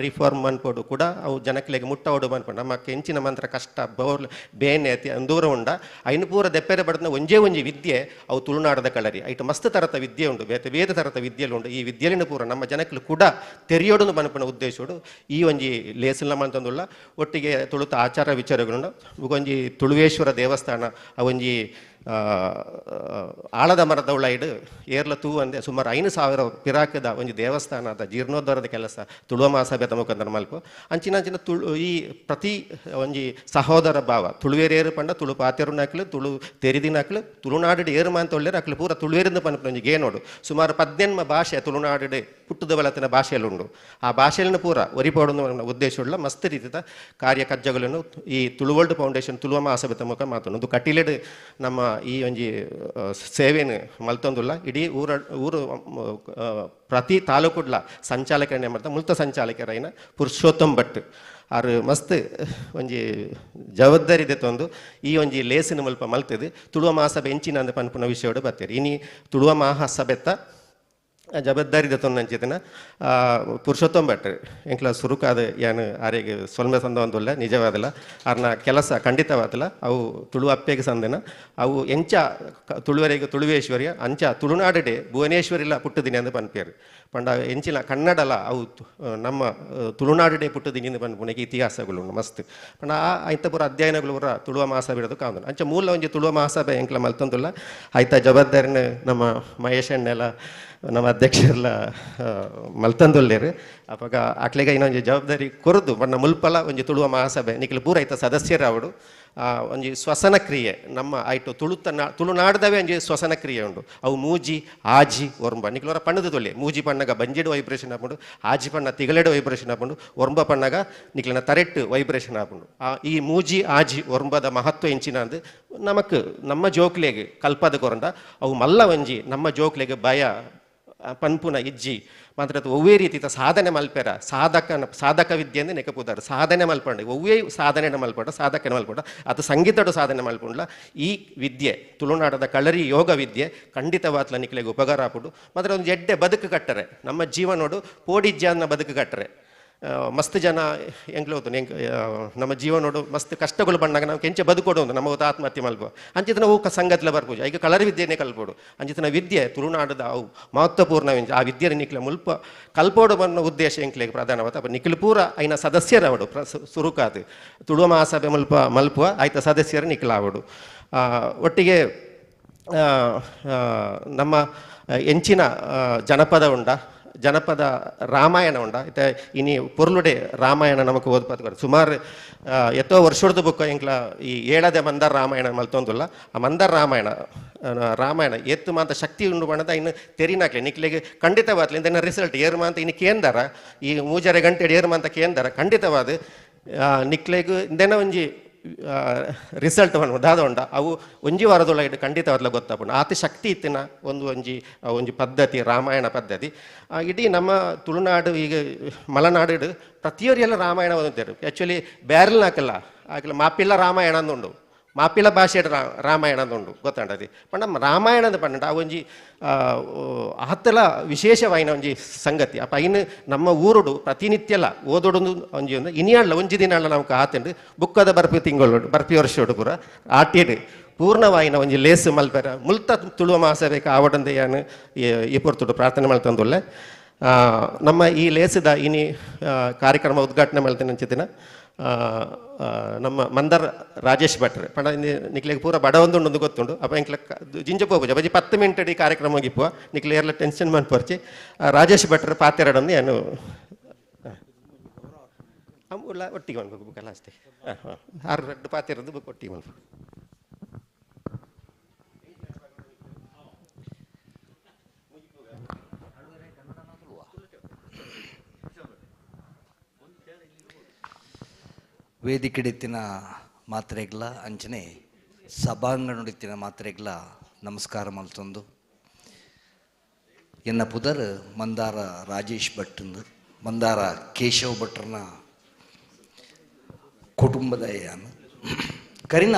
ರಿಫಾರ್ಮ್ ಅನ್ಪೋಡು ಕೂಡ ಅವು ಜನಕ್ಕಲಿಗೆ ಮುಟ್ಟವಡು ಅನ್ಪೋಡು ನಮ್ಮ ಕೆಂಚಿನ ಮಂತ್ರ ಕಷ್ಟ ಬೋರ್ ಬೇನೆ ದೂರ ಉಂಡ ಐನು ಪೂರ ದೆಪ್ಪೆರೆ ಬಡದ ಒಂಜಿ ವಿದ್ಯೆ ಅವು ತುಳುನಾಡದ ಕಳರಿ ಐಟ್ ಮಸ್ತ್ ತರತ ವಿದ್ಯೆ ಉಂಡು ಬೇತೆ ತರತ ವಿದ್ಯೆಲುಂಡು ಈ ವಿದ್ಯೆಲಿನ ಪೂರ ನಮ್ಮ ಜನಕ್ಕಲು ಕೂಡ ತೆರೆಯೋಡು ಪನ್ಪನ ಉದ್ದೇಶೋಡು ಈ ಒಂಜಿ ಲೇಸಿಲ್ಲ ಮಂತಂದುಲ್ಲ ಒಟ್ಟಿಗೆ ತುಳುತ ಆಚಾರ ವಿಚಾರಗಳುಂಡು ಒಂಜಿ ತುಳುವೇಶ್ವರ ದೇವಸ್ಥಾನ ಅವೊಂಜಿ ಆಳದ ಮರದ ಉಳ್ಳೈಡು ಏರ್ಲ ತೂ ಅಂದೆ ಸುಮಾರು 5,000 ಪಿರಾಕದ ಒಂದು ದೇವಸ್ಥಾನದ ಜೀರ್ಣೋದ್ಧಾರದ ಕೆಲಸ ತುಳುವ ಮಹಾಸಭೆ ಮುಖಾಂತರ ಮಲ್ಪ ಅಂಚಿನ ಈ ಪ್ರತಿ ಒಂಜಿ ಸಹೋದರ ಭಾವ ತುಳುವೇರೇರು ಪಂಡ ತುಳು ಪಾತೆರುನಾಕ್ಲು ತುಳು ತೆರಿದಿನಾಕ್ಲು ತುಳುನಾಡು ಏರು ಅಂತ ಒಳ್ಳೆರು ಅಕ್ಲು ಪೂರ ತುಳುವೇರಿಂದ ಪನ್ಪು ಒಂಜಿ ಗೇನೋಡು ಸುಮಾರು 18 ಭಾಷೆ ತುಳುನಾಡು ಪುಟ್ಟದ ಬಲತಿನ ಭಾಷೆಯಲ್ಲುಂಡು ಆ ಭಾಷೆಯನ್ನು ಪೂರ ಒರಿಪೋಡು ಉದ್ದೇಶವುಳ್ಳ ಮಸ್ತ್ ರೀತಿಯ ಕಾರ್ಯಕಜ್ಜಗಳನ್ನು ಈ ತುಳುವರ್ಲ್ಡ್ ಫೌಂಡೇಶನ್ ತುಳುವ ಮಹಾಸಭೆ ಮುಖ ಮಾತೊಂದು ಕಟೀಲೆಡ್ ನಮ್ಮ ಈ ಒಂಜಿ ಸೇವೆಯನ್ನು ಮಲ್ತೊಂದುಲ್ಲ ಇಡೀ ಊರು ಪ್ರತಿ ತಾಲೂಕುಡ್ಲ ಸಂಚಾಲಕರನ್ನೇ ಮಾಡ್ತಾ ಮುಲ್ತ ಸಂಚಾಲಕರೈನ ಪುರುಷೋತ್ತಮ್ ಭಟ್ ಆರು ಮಸ್ತ್ ಒಂಜಿ ಜವಾಬ್ದಾರಿ ದೆತ್ತೊಂದು ಈ ಒಂಜಿ ಲೇಸಿನ ಮಲ್ಪ ಮಲ್ತದು ತುಳುವ ಮಹಾಸಭೆ ಎಂಚಿನ ಅಂದ ಪನ್ಪುನ ವಿಷಯಡು ಬರ್ತೇರಿ ಇನಿ ತುಳುವ ಮಹಾಸಭೆತ್ತ ಜವಾಬ್ದಾರಿ ದತ್ತೊಂದು ಅಂಚಿತನ ಪುರುಷೋತ್ತಮ್ ಭಟ್ ಎಂಕ್ಲ ಸುರುಕಾದ ಏನು ಆರಿಗೆ ಸೊಲ್ಮೆ ಸಂದವಂತಲ್ಲ ನಿಜವಾದಲ್ಲ ಅವ್ರನ್ನ ಕೆಲಸ ಖಂಡಿತವಾದಲ್ಲ ಅವು ತುಳು ಅಪ್ಪೆಗೆ ಸಂದನ ಅವು ಎಂಚ ತುಳುವರೆಗೆ ತುಳುವೇಶ್ವರ್ಯ ಅಂಚ ತುಳುನಾಡಡೆ ಭುವನೇಶ್ವರಿಲ್ಲ ಪುಟ್ಟದಿನಿ ಅಂತ ಪನ್ಪೇರು ಪಂಡ ಎಂಚಿನ ಕನ್ನಡಲ ಅವು ನಮ್ಮ ತುಳುನಾಡಡೆ ಪುಟ್ಟದಿನಿ ಅಂತ ಪನ್ಪುಣೆಗೆ ಇತಿಹಾಸಗಳು ಮಸ್ತ್ ಪಂಡ ಆಯ್ತ ಪೂರ ಅಧ್ಯಯನಗಳು ಪೂರ ತುಳುವ ಮಹಾಸಭೆ ಇರೋದು ಕಾಂದು ಅಂಚ ಮೂಲ ಒಂಜಿ ತುಳುವ ಮಹಾಸಭೆ ಎಂಕ್ಲ ಮಲ್ತಂದುಲ್ಲ ಆಯ್ತ ಜವಾಬ್ದಾರಿನ ನಮ್ಮ ಮಹೇಶ್ ಅಣ್ಣೆಲ್ಲ ನಮ್ಮ ಅಧ್ಯಕ್ಷರೆಲ್ಲ ಮಲ್ತಂದೊಲ್ಲೇರು ಅವಾಗ ಆಕ್ಲೆಗ ಇನ್ನೊಂದು ಜವಾಬ್ದಾರಿ ಕೊರದು ಬಣ್ಣ ಮುಲ್ಪಲ ಒಂಜಿ ತುಳುವ ಮಹಾಸಭೆ ನಿಖಿಲ್ ಪೂರ ಐತ ಸದಸ್ಯರಾವಡು ಒಂಜಿ ಶ್ವಸನ ಕ್ರಿಯೆ ನಮ್ಮ ಆಯ್ತು ತುಳುನಾಡ್ದವೇ ಒಂಜಿ ಶ್ವಸನ ಕ್ರಿಯೆ ಉಂಡು ಅವು ಮೂಜಿ ಆಜಿ ಒರ್ಂಬ ನಿಖಿಲವರ ಪಣ್ಣದ ತೊಳ್ಳೆ ಮೂಜಿ ಪಣ್ಣಗ ಬಂಜೆಡು ವೈಬ್ರೇಷನ್ ಆಪುಂಡು ಆಜಿ ಪಣ್ಣ ತಿಗಳೆಡು ವೈಬ್ರೇಷನ್ ಆಪುಂಡು ಒರ್ಂಬ ಪಣ್ಣಗ ನಿಖಿಲನ ತರೆಟ್ಟು ವೈಬ್ರೇಷನ್ ಆಪುಂಡು ಈ ಮೂಜಿ ಆಜಿ ಒರ್ಂಬದ ಮಹತ್ವ ಎಂಚಿನ ಅಂದು ನಮಕ್ ನಮ್ಮ ಜೋಕ್ಲೆಗೆ ಕಲ್ಪದ ಕೊರಂಡ ಅವು ಮಲ್ಲ ಒಂಜಿ ನಮ್ಮ ಜೋಕ್ಲೆಗೆ ಭಯ ಪನ್ಪುನ ಇಜ್ಜಿ ಮಾತ್ರ ಒವ್ವೇ ರೀತಿ ಸಾಧನೆ ಮಲ್ಪೆರ ಸಾಧಕ ವಿದ್ಯೆ ಅಂದ್ರೆ ನೆನಪುದಾರು ಸಾಧನೆ ಮಲ್ಪಂಡು ಒವ್ವೇ ಸಾಧನೆ ಮಲ್ಪಡ ಸಾಧಕನ ಮಲ್ಪಡ ಅದು ಸಂಗೀತಡು ಸಾಧನೆ ಮಲ್ಪುಂಡ್ಲ ಈ ವಿದ್ಯೆ ತುಳುನಾಡದ ಕಳರಿ ಯೋಗ ವಿದ್ಯೆ ಖಂಡಿತವಾತ್ಲ ನಿಕ್ಲೆಗೆ ಉಪಕಾರ ಆಪುಡು ಮಾತ್ರ ಒಂದು ಎಡ್ಡೆ ಬದುಕು ಕಟ್ಟರೆ ನಮ್ಮ ಜೀವನೋಡು ಪೋಡಿಜ್ಜಾನ ಬದುಕು ಕಟ್ಟರೆ ಮಸ್ತ್ ಜನ ಹೆಂಗ್ಲು ಹೋತು ನಮ್ಮ ಜೀವನೋಡು ಮಸ್ತ್ ಕಷ್ಟಗಳು ಬಂದಾಗ ನಾವು ಕೆಂಚೆ ಬದುಕೋಡು ನಮ್ಮ ಹೊತ್ತು ಆತ್ಮಹತ್ಯೆ ಮಲ್ಪೋ ಅಂಚಿತನ ಅವು ಸಂಗತ್ಲ ಬರ್ಪೂಜ ಈಗ ಕಲರ್ ವಿದ್ಯೆನೇ ಕಲ್ಪೋಡು ಅಂಚಿತನ ವಿದ್ಯೆ ತುಳುನಾಡದ ಅವು ಮಹತ್ವಪೂರ್ಣ ಆ ವಿದ್ಯೆ ನಿಕ್ಲೆ ಮುಲ್ಪ ಕಲ್ಪೋಡು ಅನ್ನೋ ಉದ್ದೇಶ ಎಂಕ್ಲೆಗೆ ಪ್ರಧಾನವಾದ ಅಪ್ಪ ನಿಖಿಲ್ ಪೂರ ಐನ ಸದಸ್ಯರವಡು ಸುರುಕಾದು ತುಳುವ ಮಹಾಸಭೆ ಮಲ್ಪುವ ಆಯ್ತ ಸದಸ್ಯರು ನಿಖಿಲಾವಡು ಒಟ್ಟಿಗೆ ನಮ್ಮ ಎಂಚಿನ ಜನಪದ ಉಂಡ ಜನಪದ ರಾಮಾಯಣ ಉಂಡ ಇತ್ತೆ ಇನಿ ಪೊರ್ಲುಡೆ ರಾಮಾಯಣ ನಮಕ್ ಓದ್ಪಾತ್ ಸುಮಾರು ಎತ್ತೋ ವರ್ಷದ ಬುಕ್ಕ ಎಂಕ್ಲ ಈ ಏಳದೆ ಮಂದಾರ ರಾಮಾಯಣ ಮಲ್ತೊಂದುಲ್ಲ ಆ ಮಂದಾರ ರಾಮಾಯಣ ಎತ್ತು ಮಾತ ಶಕ್ತಿ ಉಂಡು ಬಣ್ಣದ ಇನ್ನು ತೆರಿನಾಕ್ಲೆ ನಿಕ್ಲೆಗೆ ಖಂಡಿತವಾದ್ಲಿ ಇಂದ ರಿಸಲ್ಟ್ ಏರ್ಮ ಅಂತ ಇನ್ನು ಕೇಂದರ ಈ ಮೂಜರೆ ಗಂಟೆ ಏರ್ಮ ಅಂತ ಕೇಂದರ ಖಂಡಿತವಾದ ನಿಕ್ಲೆಗೂ ಇಂದೆನ ಒಂಜಿ ರಿಸಲ್ಟ್ ದಾದ ಉಂಡ ಅವು ಒಂಜಿ ವಾರದೊಳಗೆ ಖಂಡಿತವಾದ್ಲ ಗೊತ್ತಾಪುಂಡು ಆತ ಶಕ್ತಿ ಇತ್ತಿನ ಒಂಜಿ ಪದ್ಧತಿ ರಾಮಾಯಣ ಪದ್ಧತಿ ಇಡೀ ನಮ್ಮ ತುಳುನಾಡು ಈಗ ಮಲೆನಾಡು ಪ್ರತಿಯೊರಿಯೆಲ್ಲ ರಾಮಾಯಣ ಓದುತ್ತಾರೆ ಆ್ಯಕ್ಚುಲಿ ಬ್ಯಾರಲ್ನಾಕಲ್ಲ ಆಗಲ್ಲ ಮಾಪಿಲ್ಲ ರಾಮಾಯಣ ಅಂದುಂಡು ಮಾಪಿಲ ಭಾಷೆ ರಾಮಾಯಣ ಅಂದುಂಡು ಗೊತ್ತಾಂಡది ಪಂಡ ರಾಮಾಯಣದ ಪಂಡ ಒಂಜಿ ಹತ್ತಲ ವಿಶೇಷವಾಯಿನ ಒಂಜಿ ಸಂಗತಿ ಅಪ್ಪ ಇನ್ನು ನಮ್ಮ ಊರುಡು ಪ್ರತಿನಿತ್ಯಲ ಓದೋಡು ಒಂಜಿ ಒಂದು ಇನಿಯಾಳ್ಲ ಒಂಜಿ ದಿನ ನಾವು ಆತಂಡು ಬುಕ್ಕದ ಬರ್ಪಿ ತಿಂಗಳು ಬರ್ಪಿ ವರ್ಷೋಡು ಪೂರ ಆಟಿಡು ಪೂರ್ಣವಾಯಿನ ಒಂಜಿ ಲೇಸು ಮಲ್ಪೆರ ಮುಲ್ತ ತುಳುವ ಮಹಾಸಭೆಗೆ ಆವಡಂದೆಯಾನು ಈ ಪೊರ್ತುಡು ಪ್ರಾರ್ಥನೆ ಮಲ್ತಂದುಲ್ಲೆ ನಮ್ಮ ಈ ಲೇಸದ ಇನಿ ಕಾರ್ಯಕ್ರಮ ಉದ್ಘಾಟನೆ ಮಾಡ್ತೇನೆ ಅಂಚಿತ್ತಿನ ನಮ್ಮ ಮಂದರ್ ರಾಜೇಶ್ ಭಟ್ರೆ ಪಂಡ ನಿಕ್ಲೆಗೆ ಪೂರ ಬಡವೊಂದು ಗೊತ್ತುಂಡು ಅಪ್ಪ ಇಂಕ್ಲ ಜಿಂಜ ಪೋಪುಜ ಬಜಿ 10 ಮಿನಿಟ್ ಅಡಿ ಕಾರ್ಯಕ್ರಮ ಹೋಗಿಪ್ಪುವ ನಿಕ್ಲೆ ಎಲ್ಲ ಟೆನ್ಷನ್ ಮನ್ಪರ್ಚಿ ರಾಜೇಶ್ ಭಟ್ರೆ ಪಾತೆರಡೊಂದು ಏನು ಅಲ್ಲ ಒಟ್ಟಿಗೆ ಮನ್ಬೇಕು ಬುಕ್ಕಲ್ಲ ಅಷ್ಟೇ 6 ಪಾತೆರದ್ದು ಬುಕ್ ಒಟ್ಟಿಗೆ ಮನ್ಬೇಕು ವೇದಿಕೆಡಿತ್ತಿನ ಮಾತ್ರೆಗ್ಲ ಅಂಚನೆ ಸಭಾಂಗಣಡಿತ್ತಿನ ಮಾತ್ರೆಗ್ಲ ನಮಸ್ಕಾರ ಮಲ್ತೊಂದು ಎನ್ನ ಪುದರ್ ಮಂದಾರ ರಾಜೇಶ್ ಭಟ್ಂದು ಮಂದಾರ ಕೇಶವ್ ಭಟ್ರನ ಕುಟುಂಬದ ಯಾನು ಕರಿನ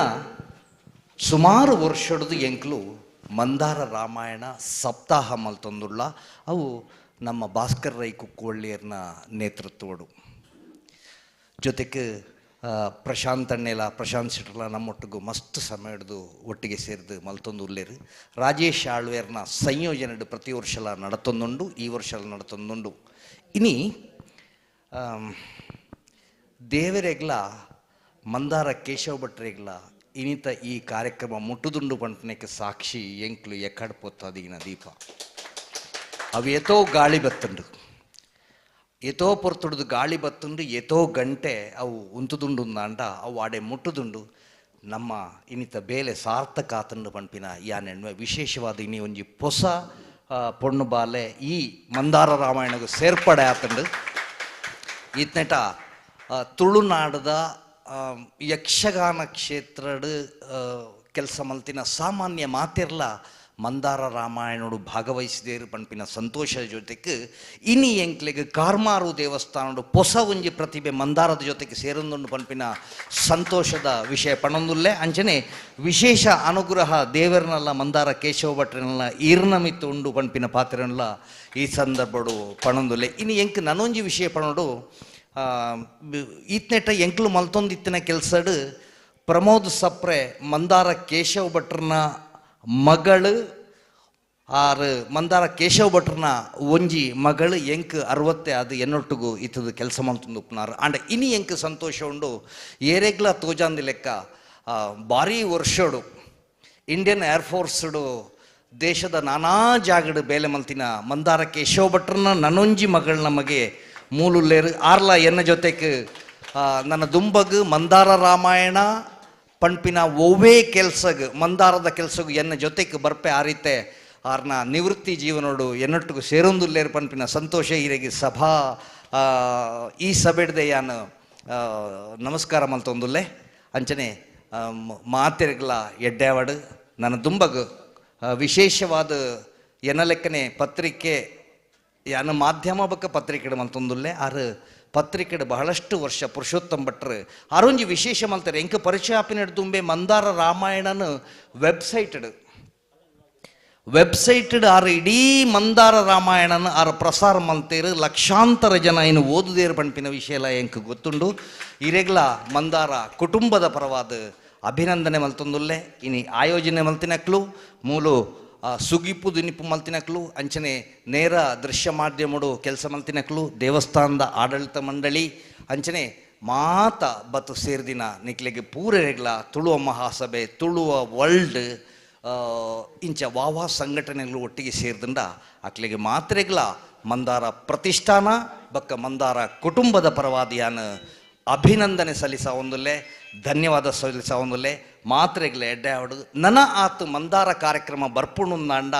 ಸುಮಾರು ವರ್ಷದ್ದು ಎಂಕ್ಲು ಮಂದಾರ ರಾಮಾಯಣ ಸಪ್ತಾಹ ಮಲ್ತೊಂದುಳ್ಳ ಅವು ನಮ್ಮ ಭಾಸ್ಕರ್ ರೈ ಕುಕ್ಕುವಳ್ಳಿಯರ್ನ ನೇತೃತ್ವಡು ಜೊತೆಗೆ ಪ್ರಶಾಂತ್ ಅಣ್ಣೆಲ ಪ್ರಶಾಂತ್ ಶೆಟ್ರಲ ನಮ್ಮೊಟ್ಟಿಗೂ ಮಸ್ತ್ ಸಮಯ ಹಿಡಿದು ಒಟ್ಟಿಗೆ ಸೇರಿದು ಮಲ್ತೊಂದು ಉಲ್ಲೇರು ರಾಜೇಶ್ ಆಳ್ವೇರ್ನ ಸಂಯೋಜನೆ ಪ್ರತಿ ವರ್ಷಲ ನಡತೊಂದುಂಡು ಈ ವರ್ಷ ನಡತೊಂದುಂಡು ಇನಿ ದೇವರೆಗ್ಲ ಮಂದಾರ ಕೇಶವ ಭಟ್ರೆಗ್ಲ ಇನಿತ ಈ ಕಾರ್ಯಕ್ರಮ ಮುಟ್ಟುದುಂಡು ಪಂಟನೆಗೆ ಸಾಕ್ಷಿ ಎಂಕ್ಲು ಎಕ್ಕಡ್ ಪೊತ್ತದೀನ ದೀಪ ಅವು ಎತೋ ಗಾಳಿ ಬತ್ತುಂಡು ಎತೋ ಪೊರ್ತುಡ್ದು ಗಾಳಿ ಬತ್ತುಂಡು ಎತೋ ಗಂಟೆ ಅವು ಉಂತುದುಂಡು ಅಂಡ ಅವು ಆಡೆ ಮುಟ್ಟುದುಂಡು ನಮ್ಮ ಇನಿತ ಬೇಲೆ ಸಾರ್ಥಕ ಆತಂಡು ಪಂಪಿನ ಯಾನೆಣ್ಣೆ ವಿಶೇಷವಾದ ಇನಿ ಒಂಜಿ ಹೊಸ ಪೊಣ್ಣು ಬಾಲೆ ಈ ಮಂದಾರ ರಾಮಾಯಣಗೂ ಸೇರ್ಪಡೆ ಆತಂಡು ಇತ್ನೆಟ ತುಳುನಾಡದ ಯಕ್ಷಗಾನ ಕ್ಷೇತ್ರಡ್ ಕೆಲಸ ಮಲ್ತಿನ ಸಾಮಾನ್ಯ ಮಾತಿರ್ಲ ಮಂದಾರ ರಾಮಾಯಣಡು ಭಾಗವಹಿಸಿದೇರು ಪಂಪಿನ ಸಂತೋಷ ಜೊತೆಗೆ ಇನಿ ಎಂಕ್ಲೆಗೆ ಕಾರ್ಮಾರು ದೇವಸ್ಥಾನಡು ಹೊಸ ಒಂಜಿ ಪ್ರತಿಭೆ ಮಂದಾರದ ಜೊತೆಗೆ ಸೇರೊಂದುಂಡು ಪಂಪಿನ ಸಂತೋಷದ ವಿಷಯ ಪಣೊಂದುಲ್ಲೆ ಅಂಚನೆ ವಿಶೇಷ ಅನುಗ್ರಹ ದೇವರನಲ್ಲ ಮಂದಾರ ಕೇಶವ ಭಟ್ರನಲ್ಲ ಈರ್ನಮಿತ್ತು ಉಂಡು ಪಂಪಿನ ಪಾತ್ರನಲ್ಲ ಈ ಸಂದರ್ಭಡು ಪಣೊಂದುಲ್ಲೆ ಇನಿ ಎಂಕ್ ನನೊಂಜಿ ವಿಷಯ ಪಣೋಡು ಈತ್ನೆಟ ಎಂಕ್ಲು ಮಲ್ತೊಂದಿತ್ತಿನ ಕೆಲ್ಸಡು ಪ್ರಮೋದ್ ಸಪ್ರೆ ಮಂದಾರ ಕೇಶವ ಭಟ್ರನ ಮಗಳು ಆರು ಮಂದಾರ ಕೇಶವ ಭಟ್ರನ ಒಂಜಿ ಮಗಳು ಎಂಕ್ 60 ಅದು ಎನ್ನೊಟ್ಟಿಗೂ ಇತ್ತದು ಕೆಲಸ ಮಾಡ್ತಂದು ಉಪ್ನಾರು ಅಂಡ್ ಇನಿ ಎಂಕ್ ಸಂತೋಷ ಉಂಡು ಏರೆಗ್ಲ ತೋಜಾಂದಿ ಲೆಕ್ಕ ಭಾರಿ ವರ್ಷಡು ಇಂಡಿಯನ್ ಏರ್ಫೋರ್ಸ್ಡು ದೇಶದ ನಾನಾ ಜಾಗಡು ಬೇಲೆ ಮಲ್ತಿನ ಮಂದಾರ ಕೇಶವ ಭಟ್ರನ ನನೊಂಜಿ ಮಗಳು ನಮಗೆ ಮೂಲುಲ್ಲೇರು ಆರ್ಲ ಎನ್ನ ಜೊತೆಗೆ ನನ್ನ ದುಂಬಗ್ ಮಂದಾರ ರಾಮಾಯಣ ಪಂಪಿನ ಒವ್ವೇ ಕೆಲ್ಸಗ್ ಮಂದಾರದ ಕೆಲ್ಸಗೂ ಎನ್ನ ಜೊತೆಗೆ ಬರ್ಪೆ ಆರಿತೆ ಆರ್ನ ನಿವೃತ್ತಿ ಜೀವನೋಡು ಎನ್ನೊಟ್ಟಿಗೂ ಸೇರೊಂದುಲ್ಲೇರು ಪಂಪಿನ ಸಂತೋಷ ಇರೆಗೆ ಸಭಾ ಈ ಸಭೆಡ್ದೆ ಯಾನು ನಮಸ್ಕಾರ ಮಲ್ತೊಂದುಲ್ಲೆ ಅಂಚನೆ ಮಾತೆರೆಗ್ಲ ಎಡ್ಡೆವಾಡು ನನ್ನ ದುಂಬಗ್ ವಿಶೇಷವಾದ ಎನ್ನ ಲೆಕ್ಕನೆ ಪತ್ರಿಕೆ ಯಾನು ಮಾಧ್ಯಮ ಬಕ್ಕ ಪತ್ರಿಕೆಡು ಮಲ್ತೊಂದುಲ್ಲೆ ಆರು ಪತ್ರಿಕೆಡು ಬಹಳಷ್ಟು ವರ್ಷ ಪುರುಷೋತ್ತಮ್ ಭಟ್ರು ಆರೊಂಜಿ ವಿಶೇಷ ಮಲ್ತಾರೆ ಎಂಕ ಪರಿಚಯ ಆಪಿನಡು ತುಂಬೆ ಮಂದಾರ ರಾಮಾಯಣನ ವೆಬ್ಸೈಟಡ್ ಆರು ಇಡೀ ಮಂದಾರ ರಾಮಾಯಣನ ಆರು ಪ್ರಸಾರ ಮಲ್ತೇರು ಲಕ್ಷಾಂತರ ಜನ ಏನು ಓದುದೇರು ಪಂಪಿನ ವಿಷಯ ಎಲ್ಲ ಎಂಕ್ ಗೊತ್ತುಂಡು ಇರೆಗ್ಲ ಮಂದಾರ ಕುಟುಂಬದ ಪರವಾದ ಅಭಿನಂದನೆ ಮಲ್ತೊಂದುಲ್ಲೆ ಇನಿ ಆಯೋಜನೆ ಮಲ್ತಿನಕ್ಲು ಮೂಲು ಸುಗಿಪು ದಿನಿಪು ಮಲ್ತಿನಕ್ಲು ಅಂಚನೆ ನೇರ ದೃಶ್ಯ ಮಾಧ್ಯಮಡು ಕೆಲಸ ಮಲ್ತಿನಕ್ಲು ದೇವಸ್ಥಾನದ ಆಡಳಿತ ಮಂಡಳಿ ಅಂಚನೆ ಮಾತ ಬತ್ತು ಸೇರ್ದಿನ ನಿಕ್ಲೆಗೆ ಪೂರೆಗ್ಲ ತುಳುವ ಮಹಾಸಭೆ ತುಳುವ ವರ್ಲ್ಡ್ ಇಂಚ ವಾವಾ ಸಂಘಟನೆಗಳು ಒಟ್ಟಿಗೆ ಸೇರ್ದಂಡ ಅಕ್ಲೆಗೆ ಮಾತ್ರೆಗ್ಲ ಮಂದಾರ ಪ್ರತಿಷ್ಠಾನ ಬಕ್ಕ ಮಂದಾರ ಕುಟುಂಬದ ಪರವಾದಿಯಾನ ಅಭಿನಂದನೆ ಸಲ್ಲಿಸ ಒಂದುಲ್ಲೆ ಧನ್ಯವಾದ ಸಲ್ಲಿಸ ಒಂದುಲ್ಲೆ ಮಾತ್ರೆಗ್ಲೆ ಎಡ್ಡೆ ಆವಡು ನನ ಆತು ಮಂದಾರ ಕಾರ್ಯಕ್ರಮ ಬರ್ಪುಣುಂದಾಂಡ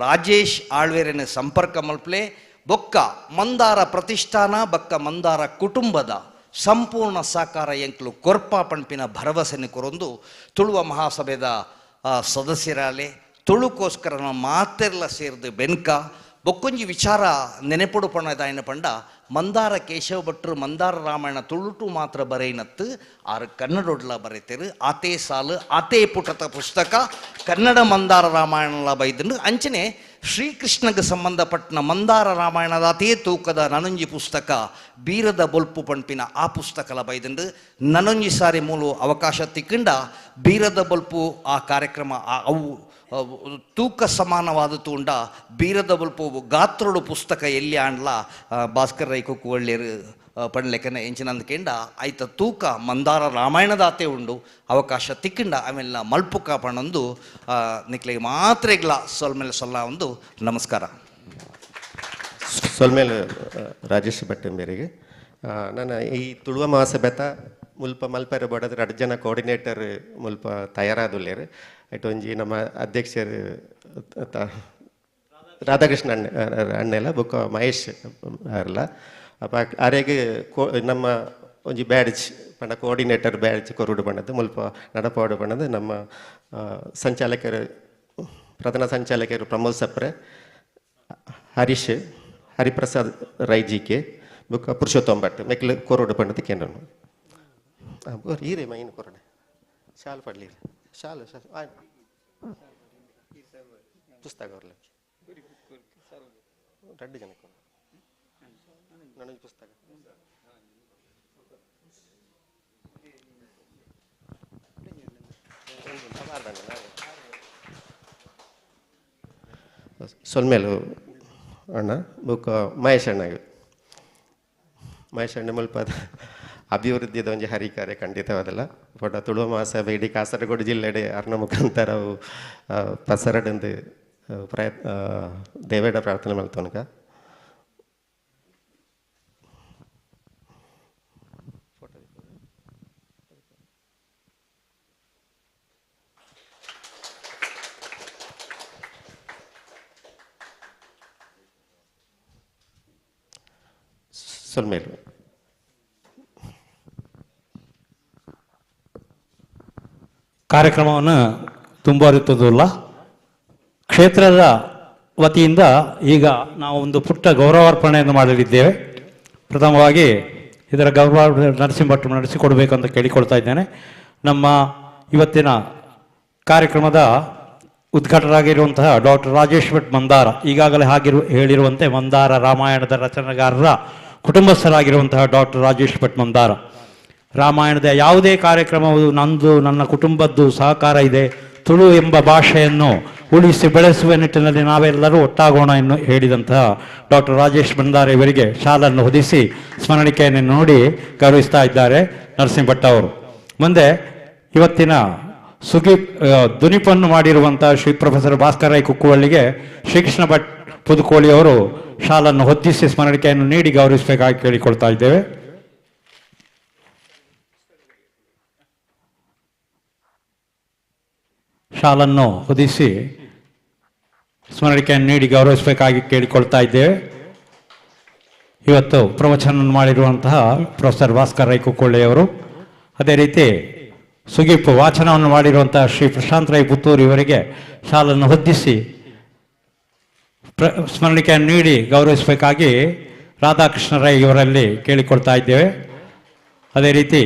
ರಾಜೇಶ್ ಆಳ್ವೇರೆನ ಸಂಪರ್ಕ ಮಲ್ಪಲೆ ಬೊಕ್ಕ ಮಂದಾರ ಪ್ರತಿಷ್ಠಾನ ಬಕ್ಕ ಮಂದಾರ ಕುಟುಂಬದ ಸಂಪೂರ್ಣ ಸಾಕಾರ ಎಂಕ್ಲು ಕೊರ್ಪ ಪಂಪಿನ ಭರವಸೆನೆ ಕೊರೊಂದು ತುಳುವ ಮಹಾಸಭೆದ ಸದಸ್ಯರಾಲೆ ತುಳುಕೋಸ್ಕರ ಮಾತೆರ್ಲ ಸೇರಿದು ಬೆನ್ಕ ಬೊಕ್ಕೊಂಜಿ ವಿಚಾರ ನೆನೆಪುಡು ಪಣದಾಯನ ಪಂಡ ಮಂದಾರ ಕೇಶವ ಭಟ್ರು ಮಂದಾರ ರಾಮಾಯಣ ತುಳುಟು ಮಾತ್ರ ಬರೆಯಿನತ್ತು ಆರು ಕನ್ನಡೊಡ್ಲ ಬರೀತೇರು ಆತೇ ಸಾಲು ಆತೇ ಪುಟದ ಪುಸ್ತಕ ಕನ್ನಡ ಮಂದಾರ ರಾಮಾಯಣ ಬೈದಂಡು ಅಂಚನೆ ಶ್ರೀಕೃಷ್ಣಗೆ ಸಂಬಂಧಪಟ್ಟ ಮಂದಾರ ರಾಮಾಯಣದ ಅತೇ ತೂಕದ ನನೊಂಜಿ ಪುಸ್ತಕ ಬೀರದ ಬೊಲ್ಪು ಪಂಪಿನ ಆ ಪುಸ್ತಕಲ ಬೈದಂಡು ನನೊಂಜಿ ಸಾರಿ ಮೂಲು ಅವಕಾಶ ತಿಕ್ಕಂಡ ಬೀರದ ಬೊಲ್ಪು ಆ ಕಾರ್ಯಕ್ರಮ ಅವು ತೂಕ ಸಮಾನವಾದ ತೂಂಡ ಬೀರದ ಬೊಲ್ಪು ಗಾತ್ರಡು ಪುಸ್ತಕ ಎಲ್ಲಿ ಆಂಡ್ಲ ಭಾಸ್ಕರ್ ರೈ ಕುಕ್ಕು ಒಳ್ಳೆರು ಪಣ್ಲೆಕ್ಕನೆ ಎಂಚಿನಂದು ಕೆಂಡ ಆಯ್ತ ತೂಕ ಮಂದಾರ ರಾಮಾಯಣದಾತೆ ಉಂಡು ಅವಕಾಶ ತಿಕ್ಕಂಡ ಆಮೇಲೆ ಮಲ್ಪುಕ ಪಣೊಂದು ನಿಕ್ಲೆಗೆ ಮಾತ್ರೆಗ್ಲ ಸೊಲ್ಮೇಲೆ ಸೊಲ್ಲ ಒಂದು ನಮಸ್ಕಾರ ಸೊಲ್ಮೇಲೆ ರಾಜೇಶ್ ಭಟ್ ಮೇರೆಗೆ ನಾನು ಈ ತುಳುವ ಮಹಾಸಭೆತ ಮುಲ್ಪ ಮಲ್ಪರ ಬಡದ್ರ 2 ಜನ ಕೋಆರ್ಡಿನೇಟರ್ ಮುಲ್ಪ ತಯಾರಾದುಲ್ಲೇರು ಒಂಜಿ ನಮ್ಮ ಅಧ್ಯಕ್ಷರು ರಾಧಾಕೃಷ್ಣ ಅಣ್ಣೆಲ್ಲ ಬುಕ್ಕ ಮಹೇಶ್ ಅರ್ಲ ಅಪ್ಪ ಆರೆಗೆ ನಮ್ಮ ಒಂಜಿ ಬ್ಯಾಡ್ಜ್ ಪಂಡ ಕೋಆರ್ಡಿನೇಟರ್ ಬ್ಯಾಡ್ಜ್ ಕೊರುಡು ಬಣ್ಣದ್ದು ಮುಲ್ಪ ನಡಪಾಡು ಬಣ್ಣದ್ದು ನಮ್ಮ ಸಂಚಾಲಕರು ಪ್ರಧಾನ ಸಂಚಾಲಕರು ಪ್ರಮೋದ್ ಸಪ್ರೆ ಹರೀಶ್ ಹರಿಪ್ರಸಾದ್ ರೈಜಿಕೆ ಬುಕ್ಕ ಪುರುಷೋತ್ತಮ್ ಭಟ್ ಮೆಕ್ಲು ಕೊರುಡು ಬಣ್ಣದ್ದು ಕೇಂದ್ರನು ಈರೇ ಮೈನ್ ಕೊರಡೆ ಶಾಲು ಪಡ್ಲಿ ಶಾಲು ಪುಸ್ತಕ ಅವ್ರಲ್ಲ 2 ಜನಕ್ಕೆ ನನಗೆ ಪುಸ್ತಕ ಸೊಲ್ಮೇಲು ಅಣ್ಣ ಬುಕ್ ಮಹೇಶ್ ಅಣ್ಣಗೆ ಮಹೇಶ್ ಅಣ್ಣ ಮುಲ್ಪ ಅಭಿವೃದ್ಧಿದ ಒಂಜಿ ಹರಿಕಾರ್ಯ ಖಂಡಿತವಾದಲ್ಲ ಬಟ್ ತುಳುವ ಮಹಾಸಭೆ ಇಡೀ ಕಾಸರಗೋಡು ಜಿಲ್ಲೆಡೆ ಅರ್ನ ಮುಖಾಂತರ ಅವು ಪಸರಡಂದು ದೇವೇಡ ಪ್ರಾರ್ಥನೆ ಮಾಡ್ತವನಕ ಸೊಲ್ಮೇಲು ಕಾರ್ಯಕ್ರಮವನ್ನು ತುಂಬುವರಿತದಲ್ಲ ಕ್ಷೇತ್ರದ ವತಿಯಿಂದ ಈಗ ನಾವು ಒಂದು ಪುಟ್ಟ ಗೌರವಾರ್ಪಣೆಯನ್ನು ಮಾಡಲಿದ್ದೇವೆ. ಪ್ರಥಮವಾಗಿ ಇದರ ಗೌರವ ನರಸಿಂಹ ಭಟ್ ನಡೆಸಿಕೊಡಬೇಕಂತ ಕೇಳಿಕೊಳ್ತಾ ಇದ್ದೇನೆ. ನಮ್ಮ ಇವತ್ತಿನ ಕಾರ್ಯಕ್ರಮದ ಉದ್ಘಾಟಕರಾಗಿರುವಂತಹ ಡಾಕ್ಟರ್ ರಾಜೇಶ್ ಭಟ್ ಮಂದಾರ, ಈಗಾಗಲೇ ಹೇಳಿರುವಂತೆ ಮಂದಾರ ರಾಮಾಯಣದ ರಚನೆಗಾರರ ಕುಟುಂಬಸ್ಥರಾಗಿರುವಂತಹ ಡಾಕ್ಟರ್ ರಾಜೇಶ್ ಭಟ್ ಮಂದಾರ. ರಾಮಾಯಣದ ಯಾವುದೇ ಕಾರ್ಯಕ್ರಮವು ನನ್ನ ಕುಟುಂಬದ್ದು ಸಹಕಾರ ಇದೆ, ತುಳು ಎಂಬ ಭಾಷೆಯನ್ನು ಉಳಿಸಿ ಬೆಳೆಸುವ ನಿಟ್ಟಿನಲ್ಲಿ ನಾವೆಲ್ಲರೂ ಒಟ್ಟಾಗೋಣ ಎಂದು ಹೇಳಿದಂತಹ ಡಾಕ್ಟರ್ ರಾಜೇಶ್ ಮಂದಾರ ಇವರಿಗೆ ಶಾಲನ್ನು ಹೊದಿಸಿ ಸ್ಮರಣಿಕೆಯನ್ನು ನೋಡಿ ಗೌರವಿಸ್ತಾ ಇದ್ದಾರೆ ನರಸಿಂಹ ಭಟ್ ಅವರು. ಮುಂದೆ ಇವತ್ತಿನ ಧ್ವನಿಪನ್ನು ಮಾಡಿರುವಂತಹ ಶ್ರೀ ಪ್ರೊಫೆಸರ್ ಭಾಸ್ಕರ್ ರೈ ಕುಕ್ಕುವಳ್ಳಿಗೆ ಶ್ರೀಕೃಷ್ಣ ಭಟ್ ಪುದುಕೋಳಿ ಅವರು ಶಾಲನ್ನು ಹೊದಿಸಿ ಸ್ಮರಣಿಕೆಯನ್ನು ನೀಡಿ ಗೌರವಿಸಬೇಕಾಗಿ ಕೇಳಿಕೊಳ್ತಾ ಇದ್ದೇವೆ. ಶಾಲನ್ನು ಹೊದಿಸಿ ಸ್ಮರಣಿಕೆಯನ್ನು ನೀಡಿ ಗೌರವಿಸಬೇಕಾಗಿ ಕೇಳಿಕೊಳ್ತಾ ಇದ್ದೇವೆ. ಇವತ್ತು ಪ್ರವಚನ ಮಾಡಿರುವಂತಹ ಪ್ರೊಫೆಸರ್ ಭಾಸ್ಕರ್ ರೈ ಕುಕ್ಕುವಳ್ಳಿಯವರು, ಅದೇ ರೀತಿ ಸುಗೀಪ್ ವಾಚನವನ್ನು ಮಾಡಿರುವಂತಹ ಶ್ರೀ ಪ್ರಶಾಂತ್ ರೈ ಪುತ್ತೂರು ಇವರಿಗೆ ಶಾಲನ್ನು ಹೊದಿಸಿ ಸ್ಮರಣಿಕೆಯನ್ನು ನೀಡಿ ಗೌರವಿಸಬೇಕಾಗಿ ರಾಧಾಕೃಷ್ಣ ರೈ ಇವರಲ್ಲಿ ಕೇಳಿಕೊಳ್ತಾ ಇದ್ದೇವೆ. ಅದೇ ರೀತಿ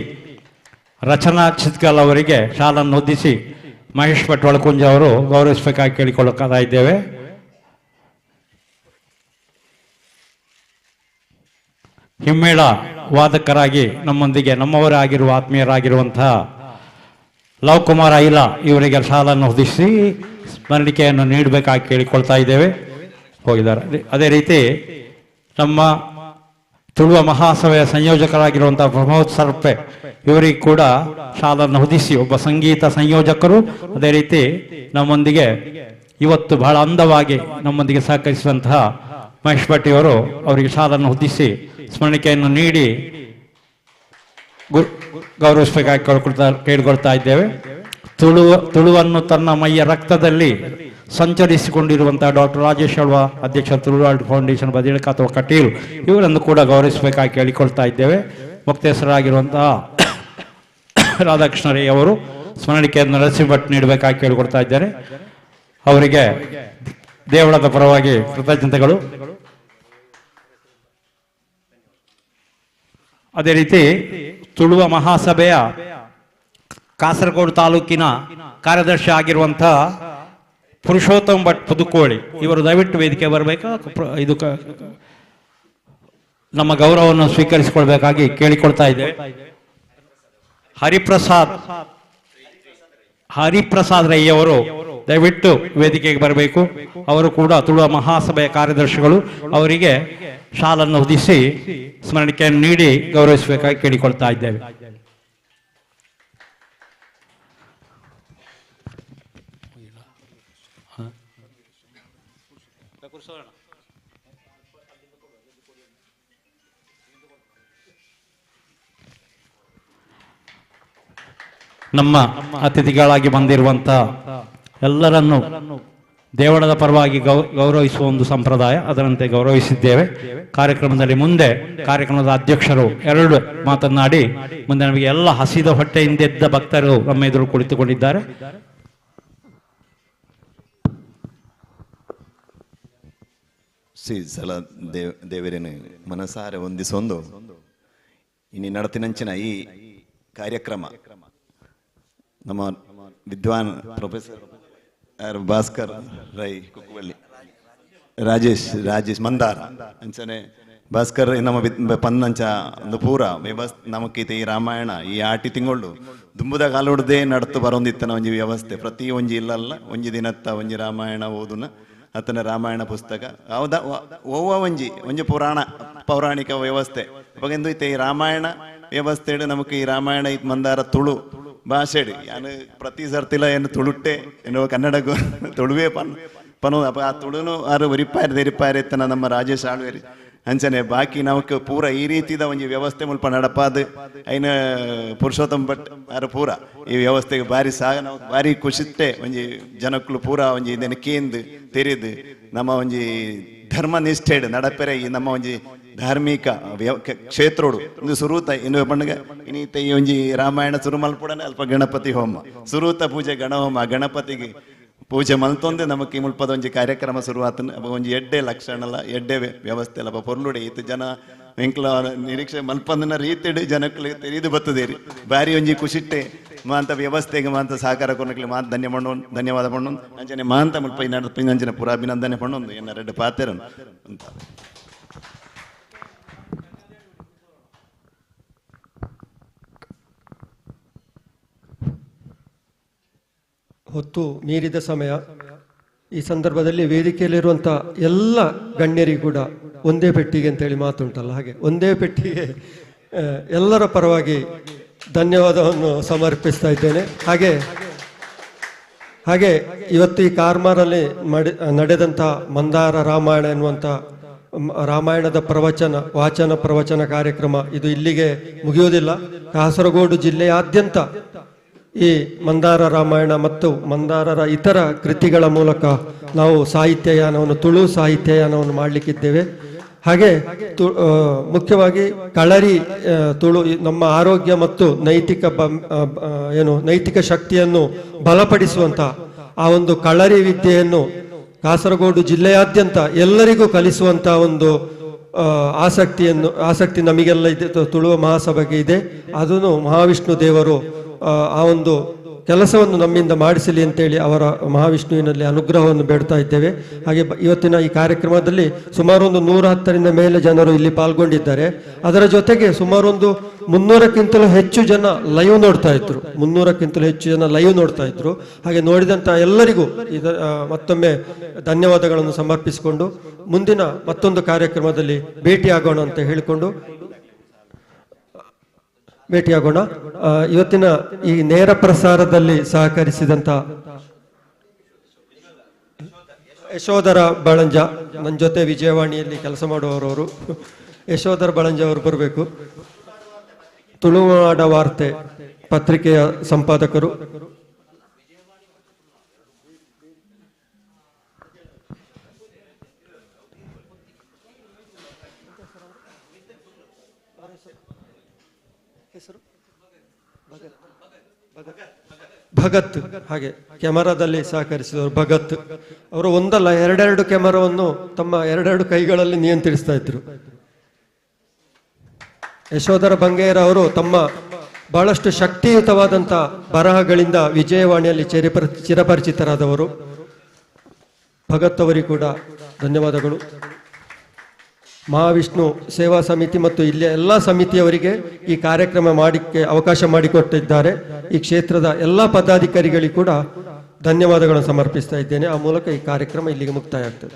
ರಚನಾ ಚಿತ್ಕಲ್ ಅವರಿಗೆ ಶಾಲನ್ನು ಹೊದಿಸಿ ಮಹೇಶ್ ಭಟ್ ಒಳಕುಂಜ ಅವರು ಗೌರವಿಸಬೇಕಾಗಿ ಕೇಳಿಕೊಳ್ಳುತ್ತಾ ಇದ್ದೇವೆ. ಹಿಮ್ಮೇಳ ವಾದಕರಾಗಿ ನಮ್ಮೊಂದಿಗೆ ನಮ್ಮವರೇ ಆಗಿರುವ ಆತ್ಮೀಯರಾಗಿರುವಂತಹ ಲವ್ ಕುಮಾರ್ ಐಲಾ ಇವರಿಗೆ ಶಾಲನ್ನು ಹೊದಿಸಿ ಸ್ಮರಣಿಕೆಯನ್ನು ನೀಡಬೇಕಾಗಿ ಕೇಳಿಕೊಳ್ತಾ ಇದ್ದೇವೆ. ಹೋಗಿದ್ದಾರೆ. ಅದೇ ರೀತಿ ನಮ್ಮ ತುಳುವ ಮಹಾಸಭೆಯ ಸಂಯೋಜಕರಾಗಿರುವಂತಹ ಪ್ರಮೋದ್ ಸರ್ಪೆ ಇವರಿಗೆ ಕೂಡ ಶಾಲನ್ನು ಹೊದಿಸಿ, ಒಬ್ಬ ಸಂಗೀತ ಸಂಯೋಜಕರು, ಅದೇ ರೀತಿ ನಮ್ಮೊಂದಿಗೆ ಇವತ್ತು ಬಹಳ ಅಂದವಾಗಿ ನಮ್ಮೊಂದಿಗೆ ಸಹಕರಿಸುವಂತಹ ಮಹೇಶ್ ಭಟ್ ಇವರು ಅವರಿಗೆ ಶಾಲನ್ನು ಹೊದಿಸಿ ಸ್ಮರಣಿಕೆಯನ್ನು ನೀಡಿ ಗೌರವಿಸಬೇಕಾಗಿ ಕೇಳಿಕೊಳ್ತಾ ಇದ್ದೇವೆ. ತುಳುವನ್ನು ತನ್ನ ಮೈಯ ರಕ್ತದಲ್ಲಿ ಸಂಚರಿಸಿಕೊಂಡಿರುವಂತಹ ಡಾಕ್ಟರ್ ರಾಜೇಶ್ ಅಳ್ವ, ಅಧ್ಯಕ್ಷ ತುಳುನಾಡು ಫೌಂಡೇಶನ್ ಬದಿಳಕ ಅಥವಾ ಕಟೀಲು, ಇವರನ್ನು ಕೂಡ ಗೌರವಿಸಬೇಕಾಗಿ ಕೇಳಿಕೊಳ್ತಾ ಇದ್ದೇವೆ. ಮುಕ್ತೇಸರಾಗಿರುವಂತಹ ರಾಧಾಕೃಷ್ಣ ರೈ ಅವರು ಸ್ಮರಣಿಕೆಯನ್ನು ನರಸಿಂಹ ಭಟ್ ನೀಡಬೇಕಾಗಿ ಕೇಳಿಕೊಳ್ತಾ ಇದ್ದಾರೆ. ಅವರಿಗೆ ದೇವಳದ ಪರವಾಗಿ ಕೃತಜ್ಞತೆಗಳು. ಅದೇ ರೀತಿ ತುಳುವ ಮಹಾಸಭೆಯ ಕಾಸರಗೋಡು ತಾಲೂಕಿನ ಕಾರ್ಯದರ್ಶಿ ಆಗಿರುವಂತಹ ಪುರುಷೋತ್ತಮ್ ಭಟ್ ಪುದುಕೋಳಿ ಇವರು ದಯವಿಟ್ಟು ವೇದಿಕೆ ಬರಬೇಕು, ಇದು ನಮ್ಮ ಗೌರವವನ್ನು ಸ್ವೀಕರಿಸಿಕೊಳ್ಬೇಕಾಗಿ ಕೇಳಿಕೊಳ್ತಾ ಇದ್ದೇವೆ. ಹರಿಪ್ರಸಾದ್ ರೈ ಅವರು ದಯವಿಟ್ಟು ವೇದಿಕೆಗೆ ಬರಬೇಕು. ಅವರು ಕೂಡ ತುಳುವ ಮಹಾಸಭೆಯ ಕಾರ್ಯದರ್ಶಿಗಳು. ಅವರಿಗೆ ಶಾಲನ್ನು ಹೊದಿಸಿ ಸ್ಮರಣಿಕೆಯನ್ನು ನೀಡಿ ಗೌರವಿಸಬೇಕಾಗಿ ಕೇಳಿಕೊಳ್ತಾ ಇದ್ದೇವೆ. ನಮ್ಮ ಅತಿಥಿಗಳಾಗಿ ಬಂದಿರುವಂತಹ ಎಲ್ಲರನ್ನು ದೇವಳದ ಪರವಾಗಿ ಗೌರವಿಸುವ ಒಂದು ಸಂಪ್ರದಾಯ, ಅದರಂತೆ ಗೌರವಿಸಿದ್ದೇವೆ. ಕಾರ್ಯಕ್ರಮದಲ್ಲಿ ಮುಂದೆ ಕಾರ್ಯಕ್ರಮದ ಅಧ್ಯಕ್ಷರು ಎರಡು ಮಾತನಾಡಿ ಮುಂದೆ ನಮಗೆ ಎಲ್ಲ ಹಸಿದ ಹೊಟ್ಟೆಯಿಂದೆದ್ದ ಭಕ್ತರು ನಮ್ಮ ಎದುರು ಕುಳಿತುಕೊಂಡಿದ್ದಾರೆ. ಶ್ರೀ ಸಲ ದೇವರೇನು ಮನಸಾರೆ ಹೊಂದಿಸೊಂದು ಇನ್ನು ನಡತಿನಂಚಿನ ಈ ಕಾರ್ಯಕ್ರಮ ನಮ್ಮ ವಿದ್ವಾನ್ ಪ್ರೊಫೆಸರ್ ಭಾಸ್ಕರ್ ರೈ ಕುಕ್ಕುವಳ್ಳಿ ರಾಜೇಶ್ ಮಂದಾರ ಅಂಚನೆ ಭಾಸ್ಕರ್ ನಮ್ಮ ಪನ್ನಂಚ ಒಂದು ಪೂರ ವ್ಯವಸ್ಥೆ ನಮಕೈತೆ ಈ ರಾಮಾಯಣ ಈ ಆಟಿ ತಿಂಗಳು ದುಂಬುದ ಕಾಲುಡ್ದೇ ನಡ್ತು ಬರೋಂದಿತ್ತನ ಒಂಜಿ ವ್ಯವಸ್ಥೆ ಪ್ರತಿ ಒಂಜಿ ಇಲ್ಲಲ್ಲ ಒಂಜಿ ದಿನತ್ತ ಒಂಜಿ ರಾಮಾಯಣ ಓದುನ ಅತನ ರಾಮಾಯಣ ಪುಸ್ತಕ ಹೌದಾ ಓವ ಒಂಜಿ ಪೌರಾಣಿಕ ವ್ಯವಸ್ಥೆ ಅವಾಗೆಂದು ಐತೆ ಈ ರಾಮಾಯಣ ವ್ಯವಸ್ಥೆ ನಮಗೆ ಈ ರಾಮಾಯಣ ಇತ್ ಮಂದಾರ ತುಳು ಭಾಷೆಡು ಯಾನು ಪ್ರತಿ ಸರ್ತಿಲ ಏನು ತುಳುಟ್ಟೆ ಏನು ಕನ್ನಡ ತುಳುವೇ ಪನು ಅಪ್ಪ ಆ ತುಳುನು ಆರು ಒರಿಪಾಯರು ಎತ್ತನ ನಮ್ಮ ರಾಜೇಶ್ ಆಳ್ವೇರಿ ಅಂಚನೆ ಬಾಕಿ ನಮಕ್ ಪೂರ ಈ ರೀತಿದ ಒಂಜಿ ವ್ಯವಸ್ಥೆ ಮುಲ್ಪ ನಡಪಾದ ಐನ ಪುರುಷೋತ್ತಮ್ ಭಟ್ ಆರು ಪೂರ ಈ ವ್ಯವಸ್ಥೆಗೆ ಬಾರಿ ನಾವು ಬಾರಿ ಖುಷಿಟ್ಟೆ ಒಂಜಿ ಜನಕ್ಕಳು ಪೂರ ಒಂಜಿ ಇದನ್ನು ಕೇಂದು ತೆರೆದು ನಮ್ಮ ಒಂಜಿ ಧರ್ಮ ನಿಷ್ಠೆಡ್ ನಡಪೆರೆ ಈ ನಮ್ಮ ಒಂಜಿ ಧಾರ್ಮಿಕ ಕ್ಷೇತ್ರೋಡು ಒಂದು ಸುರೂತ ಇನ್ನು ಪಂಡಗ ಇನ್ನೀತ ಈ ಒಂಜಿ ರಾಮಾಯಣ ಸುರು ಮಲ್ಪುಡನೆ ಅಲ್ಪ ಗಣಪತಿ ಹೋಮ ಸುರೂತ ಪೂಜೆ ಗಣಹೋಮ ಗಣಪತಿಗೆ ಪೂಜೆ ಮಲ್ತೊಂದೆ ನಮಗೆ ಮುಲ್ಪದ ಒಂಜಿ ಕಾರ್ಯಕ್ರಮ ಶುರುವಾತ ಒಂಜಿ ಎಡ್ಡೆ ಲಕ್ಷಣಲ ಎಡ್ಡೆ ವ್ಯವಸ್ಥೆ ಅಲ್ಲ ಪೊರ್ಲುಡೆ ಇತ್ತು ಜನ ಎಂಕ್ಲ ನಿರೀಕ್ಷೆ ಮಲ್ಪಂದನ ರೀತಿಡ್ ಜನಕ್ಕೆ ತೆರೀದು ಬರ್ತದೇರಿ ಬಾರಿ ಒಂಜಿ ಖುಷಿಟ್ಟೆ ಮಾಂತ ವ್ಯವಸ್ಥೆಗೆ ಮಾಂತ ಸಹಕಾರ ಕೊನಕ್ಲೆ ಮಾಂತ ಧನ್ಯವಾದ ಪಣ್ಣು ಅಂಚನೆ ಮಾಂತ ಮುಲ್ಪ ಅಂಚನೆ ಪೂರ ಅಭಿನಂದನೆ ಪಣ್ಣೊಂದು ಎನ್ನ ರೆಡ್ಡು ಪಾತೆರನು ಅಂತ ಹೊತ್ತು ಮೀರಿದ ಸಮಯ. ಈ ಸಂದರ್ಭದಲ್ಲಿ ವೇದಿಕೆಯಲ್ಲಿರುವಂಥ ಎಲ್ಲ ಗಣ್ಯರಿಗೂ ಕೂಡ ಒಂದೇ ಪೆಟ್ಟಿಗೆ ಅಂತೇಳಿ ಮಾತುಂಟಲ್ಲ, ಹಾಗೆ ಒಂದೇ ಪೆಟ್ಟಿಗೆ ಎಲ್ಲರ ಪರವಾಗಿ ಧನ್ಯವಾದವನ್ನು ಸಮರ್ಪಿಸ್ತಾ ಇದ್ದೇನೆ. ಹಾಗೆ ಇವತ್ತು ಈ ಕಾರ್ಮಾರಲ್ಲಿ ನಡೆದಂಥ ಮಂದಾರ ರಾಮಾಯಣ ಎನ್ನುವಂಥ ರಾಮಾಯಣದ ವಾಚನ ಪ್ರವಚನ ಕಾರ್ಯಕ್ರಮ ಇದು ಇಲ್ಲಿಗೆ ಮುಗಿಯುವುದಿಲ್ಲ. ಕಾಸರಗೋಡು ಜಿಲ್ಲೆಯಾದ್ಯಂತ ಈ ಮಂದಾರ ರಾಮಾಯಣ ಮತ್ತು ಮಂದಾರರ ಇತರ ಕೃತಿಗಳ ಮೂಲಕ ನಾವು ಸಾಹಿತ್ಯಯಾನವನ್ನು ತುಳು ಸಾಹಿತ್ಯಯಾನವನ್ನು ಮಾಡಲಿಕ್ಕಿದ್ದೇವೆ. ಹಾಗೆ ಮುಖ್ಯವಾಗಿ ಕಳರಿ ತುಳು ನಮ್ಮ ಆರೋಗ್ಯ ಮತ್ತು ನೈತಿಕ ಶಕ್ತಿಯನ್ನು ಬಲಪಡಿಸುವಂಥ ಆ ಒಂದು ಕಳರಿ ವಿದ್ಯೆಯನ್ನು ಕಾಸರಗೋಡು ಜಿಲ್ಲೆಯಾದ್ಯಂತ ಎಲ್ಲರಿಗೂ ಕಲಿಸುವಂಥ ಒಂದು ಆಸಕ್ತಿ ನಮಗೆಲ್ಲ ಇದೆ, ತುಳುವ ಮಹಾಸಭೆಗೆ ಇದೆ. ಅದನ್ನು ಮಹಾವಿಷ್ಣು ದೇವರು ಆ ಒಂದು ಕೆಲಸವನ್ನು ನಮ್ಮಿಂದ ಮಾಡಿಸಲಿ ಅಂತೇಳಿ ಅವರ ಮಹಾವಿಷ್ಣುವಿನಲ್ಲಿ ಅನುಗ್ರಹವನ್ನು ಬೇಡ್ತಾ ಇದ್ದೇವೆ. ಹಾಗೆ ಇವತ್ತಿನ ಈ ಕಾರ್ಯಕ್ರಮದಲ್ಲಿ ಸುಮಾರು ಒಂದು 110ರಿಂದ ಮೇಲೆ ಜನರು ಇಲ್ಲಿ ಪಾಲ್ಗೊಂಡಿದ್ದಾರೆ. ಅದರ ಜೊತೆಗೆ ಸುಮಾರು ಒಂದು 300ಕ್ಕಿಂತಲೂ ಹೆಚ್ಚು ಜನ ಲೈವ್ ನೋಡ್ತಾ ಇದ್ರು. 300ಕ್ಕಿಂತಲೂ ಹೆಚ್ಚು ಜನ ಲೈವ್ ನೋಡ್ತಾ ಇದ್ರು. ಹಾಗೆ ನೋಡಿದಂಥ ಎಲ್ಲರಿಗೂ ಮತ್ತೊಮ್ಮೆ ಧನ್ಯವಾದಗಳನ್ನು ಸಮರ್ಪಿಸಿಕೊಂಡು ಮುಂದಿನ ಮತ್ತೊಂದು ಕಾರ್ಯಕ್ರಮದಲ್ಲಿ ಭೇಟಿಯಾಗೋಣ ಅಂತ ಹೇಳಿಕೊಂಡು ಭೇಟಿಯಾಗೋಣ. ಇವತ್ತಿನ ಈ ನೇರ ಪ್ರಸಾರದಲ್ಲಿ ಸಹಕರಿಸಿದಂಥ ಯಶೋಧರ ಬಳಂಜ, ನನ್ನ ಜೊತೆ ವಿಜಯವಾಣಿಯಲ್ಲಿ ಕೆಲಸ ಮಾಡುವವರು ಯಶೋಧರ ಬಳಂಜ ಅವರು ಬರಬೇಕು. ತುಳುನಾಡ ವಾರ್ತೆ ಪತ್ರಿಕೆಯ ಸಂಪಾದಕರು. ಭಗತ್, ಹಾಗೆ ಕ್ಯಾಮರಾದಲ್ಲಿ ಸಹಕರಿಸಿದವರು ಭಗತ್ ಅವರು ಒಂದಲ್ಲ ಎರಡೆರಡು ಕ್ಯಾಮರಾವನ್ನು ತಮ್ಮ ಎರಡೆರಡು ಕೈಗಳಲ್ಲಿ ನಿಯಂತ್ರಿಸ್ತಾ ಇದ್ರು. ಯಶೋಧರ ಬಂಗೇರ ಅವರು ತಮ್ಮ ಬಹಳಷ್ಟು ಶಕ್ತಿಯುತವಾದಂಥ ಬರಹಗಳಿಂದ ವಿಜಯವಾಣಿಯಲ್ಲಿ ಚಿರಪರಿಚಿತರಾದವರು. ಭಗತ್ ಅವರಿಗೂ ಕೂಡ ಧನ್ಯವಾದಗಳು. ಮಹಾವಿಷ್ಣು ಸೇವಾ ಸಮಿತಿ ಮತ್ತು ಇಲ್ಲಿಯ ಎಲ್ಲ ಸಮಿತಿಯವರಿಗೆ ಈ ಕಾರ್ಯಕ್ರಮ ಮಾಡಲಿಕ್ಕೆ ಅವಕಾಶ ಮಾಡಿಕೊಟ್ಟಿದ್ದಾರೆ. ಈ ಕ್ಷೇತ್ರದ ಎಲ್ಲ ಪದಾಧಿಕಾರಿಗಳಿಗೂ ಕೂಡ ಧನ್ಯವಾದಗಳನ್ನು ಸಮರ್ಪಿಸ್ತಾ ಇದ್ದೇನೆ. ಆ ಮೂಲಕ ಈ ಕಾರ್ಯಕ್ರಮ ಇಲ್ಲಿಗೆ ಮುಕ್ತಾಯ ಆಗ್ತದೆ.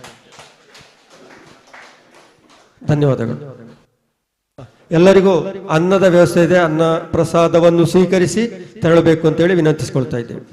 ಧನ್ಯವಾದಗಳು. ಎಲ್ಲರಿಗೂ ಅನ್ನದ ವ್ಯವಸ್ಥೆ ಇದೆ. ಅನ್ನ ಪ್ರಸಾದವನ್ನು ಸ್ವೀಕರಿಸಿ ತೆರಳಬೇಕು ಅಂತೇಳಿ ವಿನಂತಿಸಿಕೊಳ್ತಾ ಇದ್ದೇವೆ.